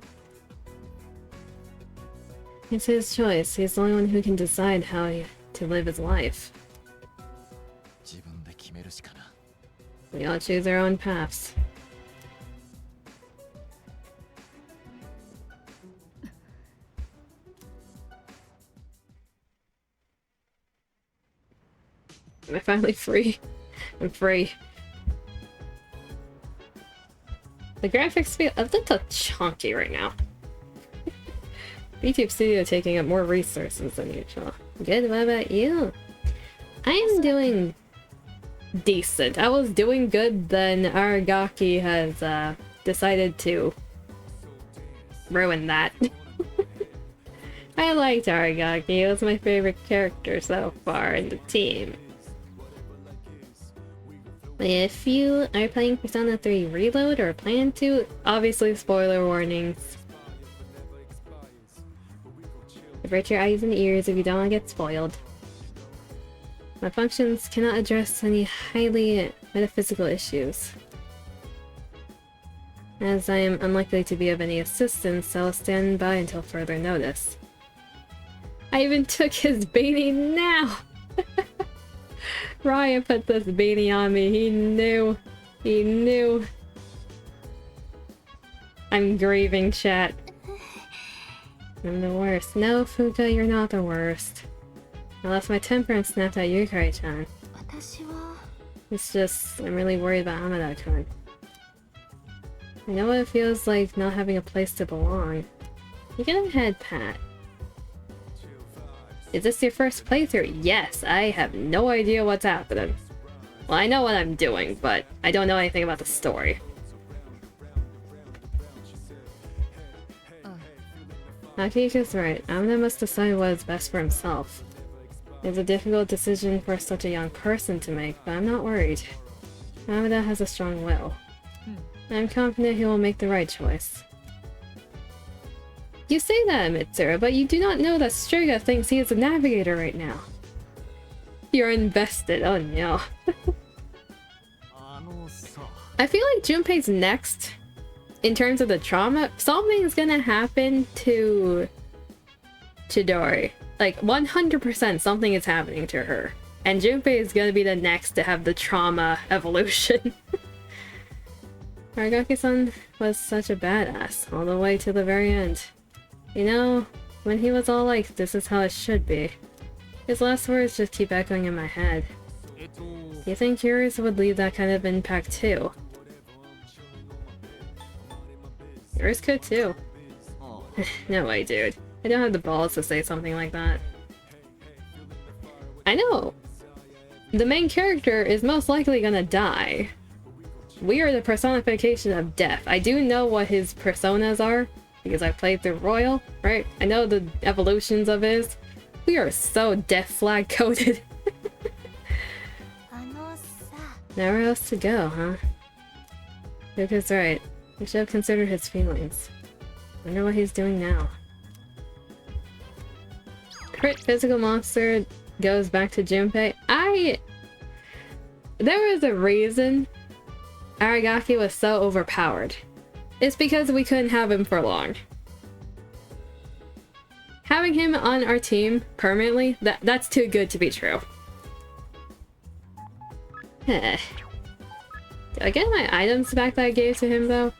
It's his choice. He's the only one who can decide how to live his life. We all choose our own paths. Am I finally free? I'm free. The graphics feel a little chunky right now. YouTube Studio taking up more resources than usual. Good, what about you? I'm doing decent. I was doing good, then Aragaki has decided to ruin that. I liked Aragaki. It was my favorite character so far in the team. If you are playing Persona 3 Reload or plan to, obviously spoiler warnings. Avert your eyes and ears if you don't want to get spoiled. My functions cannot address any highly metaphysical issues. As I am unlikely to be of any assistance, I will stand by until further notice. I even took his beanie now! Ryan put this beanie on me. He knew. He knew. I'm grieving, chat. I'm the worst. No, Fuka, you're not the worst. I lost my temper and snapped at Yukari-chan. It's just, I'm really worried about Amada-kun. I know what it feels like not having a place to belong. You get ahead, Pat. Is this your first playthrough? Yes, I have no idea what's happening. Well, I know what I'm doing, but I don't know anything about the story. Akihiko's right. Amada must decide what is best for himself. It's a difficult decision for such a young person to make, but I'm not worried. Hamada has a strong will. I'm confident he will make the right choice. You say that, Mitsuru, but you do not know that Striga thinks he is a navigator right now. You're invested, oh no. I feel like Junpei's next, in terms of the trauma, something's gonna happen to Chidori. Like, 100% something is happening to her. And Junpei is gonna be the next to have the trauma evolution. Aragaki-san was such a badass, all the way to the very end. You know, when he was all like, this is how it should be. His last words just keep echoing in my head. Do you think yours would leave that kind of impact too? Yours could too. No way, dude. I don't have the balls to say something like that. I know! The main character is most likely gonna die. We are the personification of death. I do know what his personas are, because I played through Royal, right? I know the evolutions of his. We are so death flag coded. Nowhere else to go, huh? Luca's right. We should have considered his feelings. Wonder what he's doing now. Crit physical monster goes back to Junpei. There was a reason Aragaki was so overpowered. It's because we couldn't have him for long. Having him on our team permanently, that's too good to be true. Did I get my items back that I gave to him though?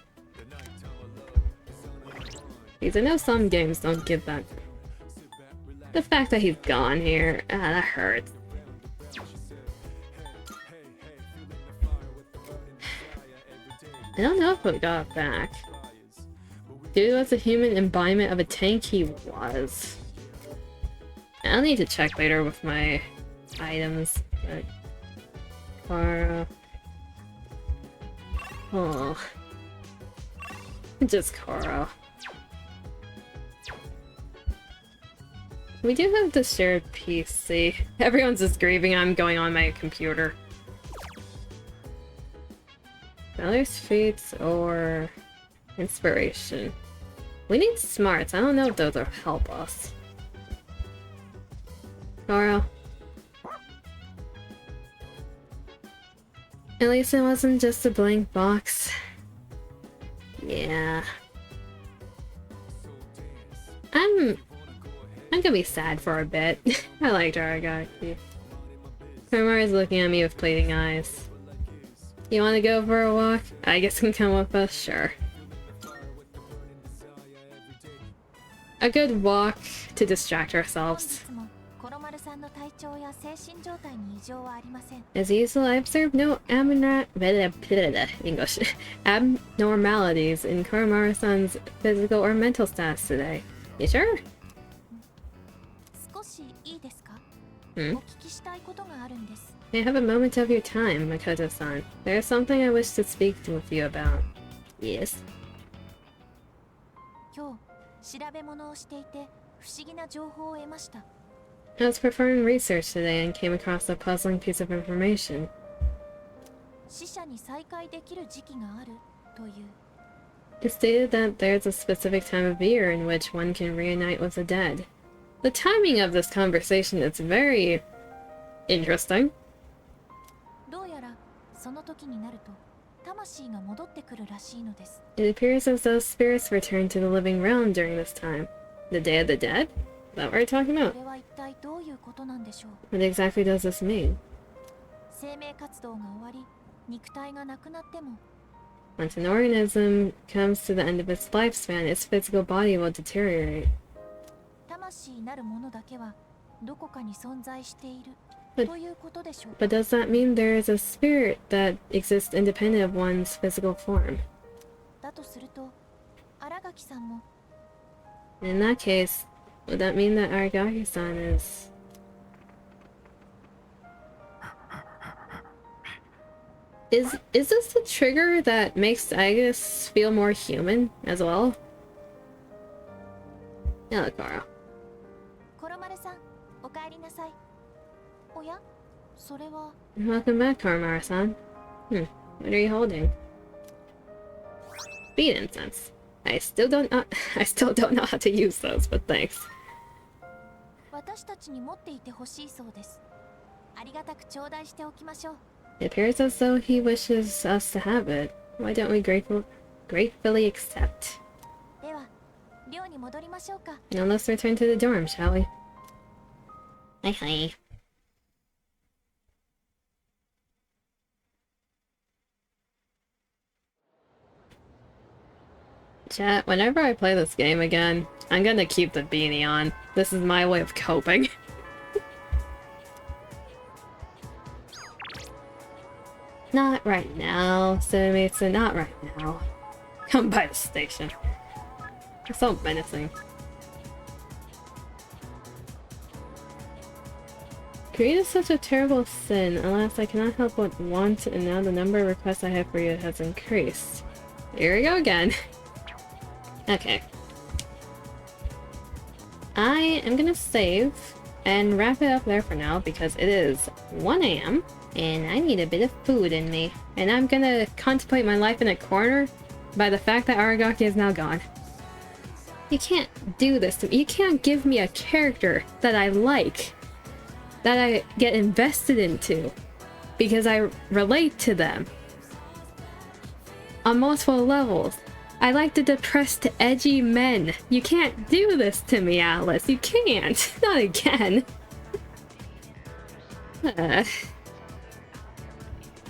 Because I know some games don't give that. The fact that he's gone here, that hurts. I don't know if we got it back. Dude was a human embodiment of a tank, he was. I'll need to check later with my items, but... Kara... Oh... Just Kara. We do have the shared PC. Everyone's just grieving I'm going on my computer. Valor's feats or inspiration. We need smarts. I don't know if those will help us. Kara. At least it wasn't just a blank box. Yeah. I'm gonna be sad for a bit. I liked Aragaki. Kurumara is looking at me with pleading eyes. You wanna go for a walk? I guess you can come with us, sure. A good walk to distract ourselves. As usual, I observed no English abnormalities in Kurumara-san's physical or mental status today. You sure? Hmm? May I have a moment of your time, Makoto-san? There is something I wish to speak with you about. Yes? I was performing research today and came across a puzzling piece of information. It stated that there's a specific time of year in which one can reunite with the dead. The timing of this conversation is very interesting. It appears as though spirits return to the living realm during this time. The Day of the Dead? Is that what we're talking about? What exactly does this mean? Once an organism comes to the end of its lifespan, its physical body will deteriorate. But does that mean there is a spirit that exists independent of one's physical form? In that case, would that mean that Aragaki-san is... Is this the trigger that makes Agus feel more human as well? Yeah, Kara. それは Welcome back, Tormara-san. What are you holding? Bead incense. I still don't know how to use those, but thanks. 私たちに持っていてほしいそうです。ありがたく頂戴しておきましょう。 It appears as though he wishes us to have it. Why don't we gratefully accept? では、寮に戻りましょうか。 Now let's return to the dorm, shall we? Hi. Chat, whenever I play this game again, I'm gonna keep the beanie on. This is my way of coping. Not right now, Sumitsu, not right now. Come by the station. It's so menacing. Greed is such a terrible sin. Alas, I cannot help but want, and now the number of requests I have for you has increased. Here we go again. Okay. I am gonna save and wrap it up there for now because it is 1 AM and I need a bit of food in me. And I'm gonna contemplate my life in a corner by the fact that Aragaki is now gone. You can't do this to me. You can't give me a character that I like, that I get invested into, because I relate to them on multiple levels. I like the depressed, edgy men. You can't do this to me, Alice. You can't. Not again. Oh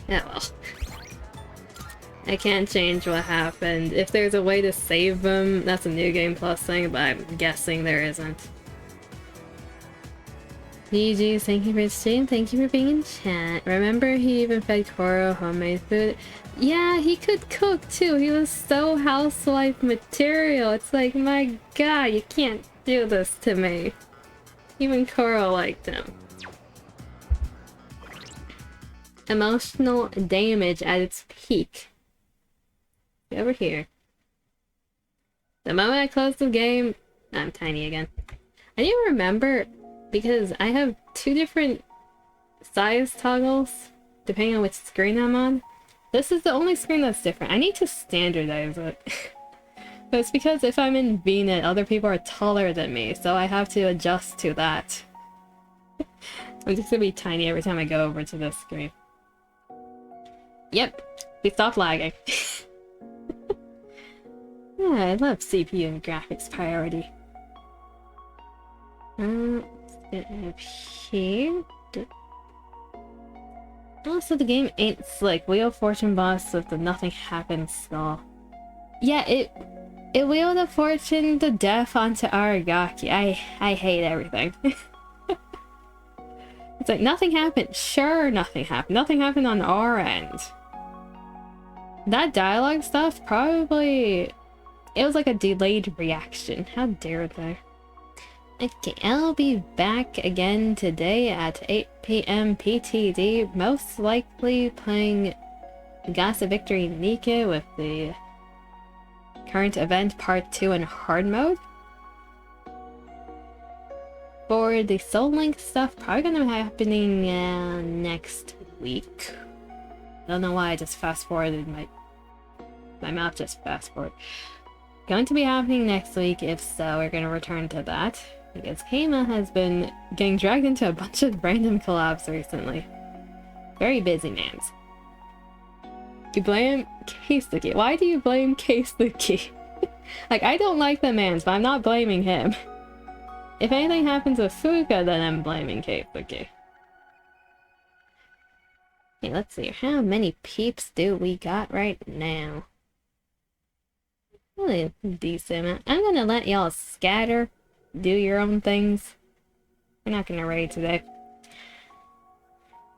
well. I can't change what happened. If there's a way to save them, that's a New Game Plus thing, but I'm guessing there isn't. GG, thank you for the stream, thank you for being in chat. Remember he even fed Koro homemade food? Yeah, he could cook too. He was so housewife material. It's like, my god, you can't do this to me. Even Koro liked him. Emotional damage at its peak. Over here. The moment I close the game, I'm tiny again. I need to remember, because I have 2 different size toggles depending on which screen I'm on. This is the only screen that's different. I need to standardize it. But it's because if I'm in VNet, other people are taller than me, so I have to adjust to that. I'm just gonna be tiny every time I go over to this screen. Yep, we stopped lagging. Yeah, I love CPU and graphics priority. Let's get up here. Also, the game ain't slick. Wheel of Fortune boss with the nothing happens skull. Yeah, it wheeled of fortune to death onto Aragaki. I hate everything. It's like nothing happened. Sure, nothing happened. Nothing happened on our end. That dialogue stuff probably... It was like a delayed reaction. How dare they? Okay, I'll be back again today at 8 PM PTD, most likely playing Gossip Victory Nika with the current event part 2 in hard mode. For the Soul Link stuff, probably gonna be happening next week. I don't know why I just fast forwarded my mouth just fast forward. Going to be happening next week. If so, we're gonna return to that. Because Keima has been getting dragged into a bunch of random collabs recently. Very busy mans. You blame Keisuke. Why do you blame Keisuke? Like, I don't like the mans, but I'm not blaming him. If anything happens with Fuka, then I'm blaming Keisuke. Okay, let's see. How many peeps do we got right now? Really decent amount. I'm gonna let y'all scatter. Do your own things. We're not gonna raid today.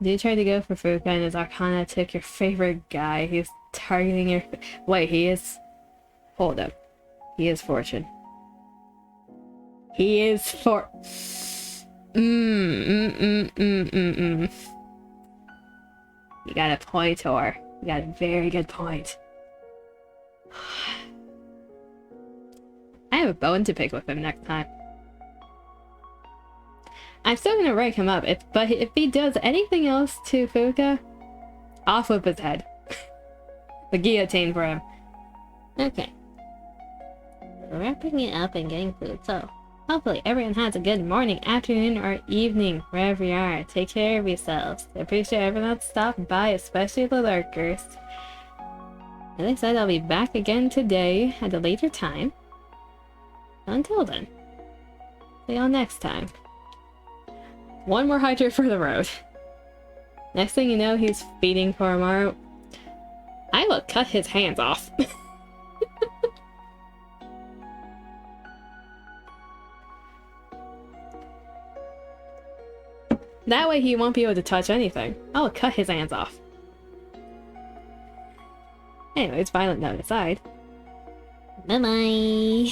Do try to go for Fuka and his Arcana took your favorite guy. He's targeting your... Wait, he is... Hold up. He is Fortune. He is for... You got a point, Tor. You got a very good point. I have a bone to pick with him next time. I'm still gonna break him up, but if he does anything else to Fuka, I'll flip his head. The guillotine for him. Okay. Wrapping it up and getting food, so hopefully everyone has a good morning, afternoon, or evening, wherever you are. Take care of yourselves. I appreciate everyone that's stopped by, especially the lurkers. As I said, I'll be back again today at a later time. Until then, see y'all next time. One more hydrant for the road. Next thing you know, he's feeding Koromaru. I will cut his hands off. That way he won't be able to touch anything. I will cut his hands off. Anyways, violent note aside. Bye-bye.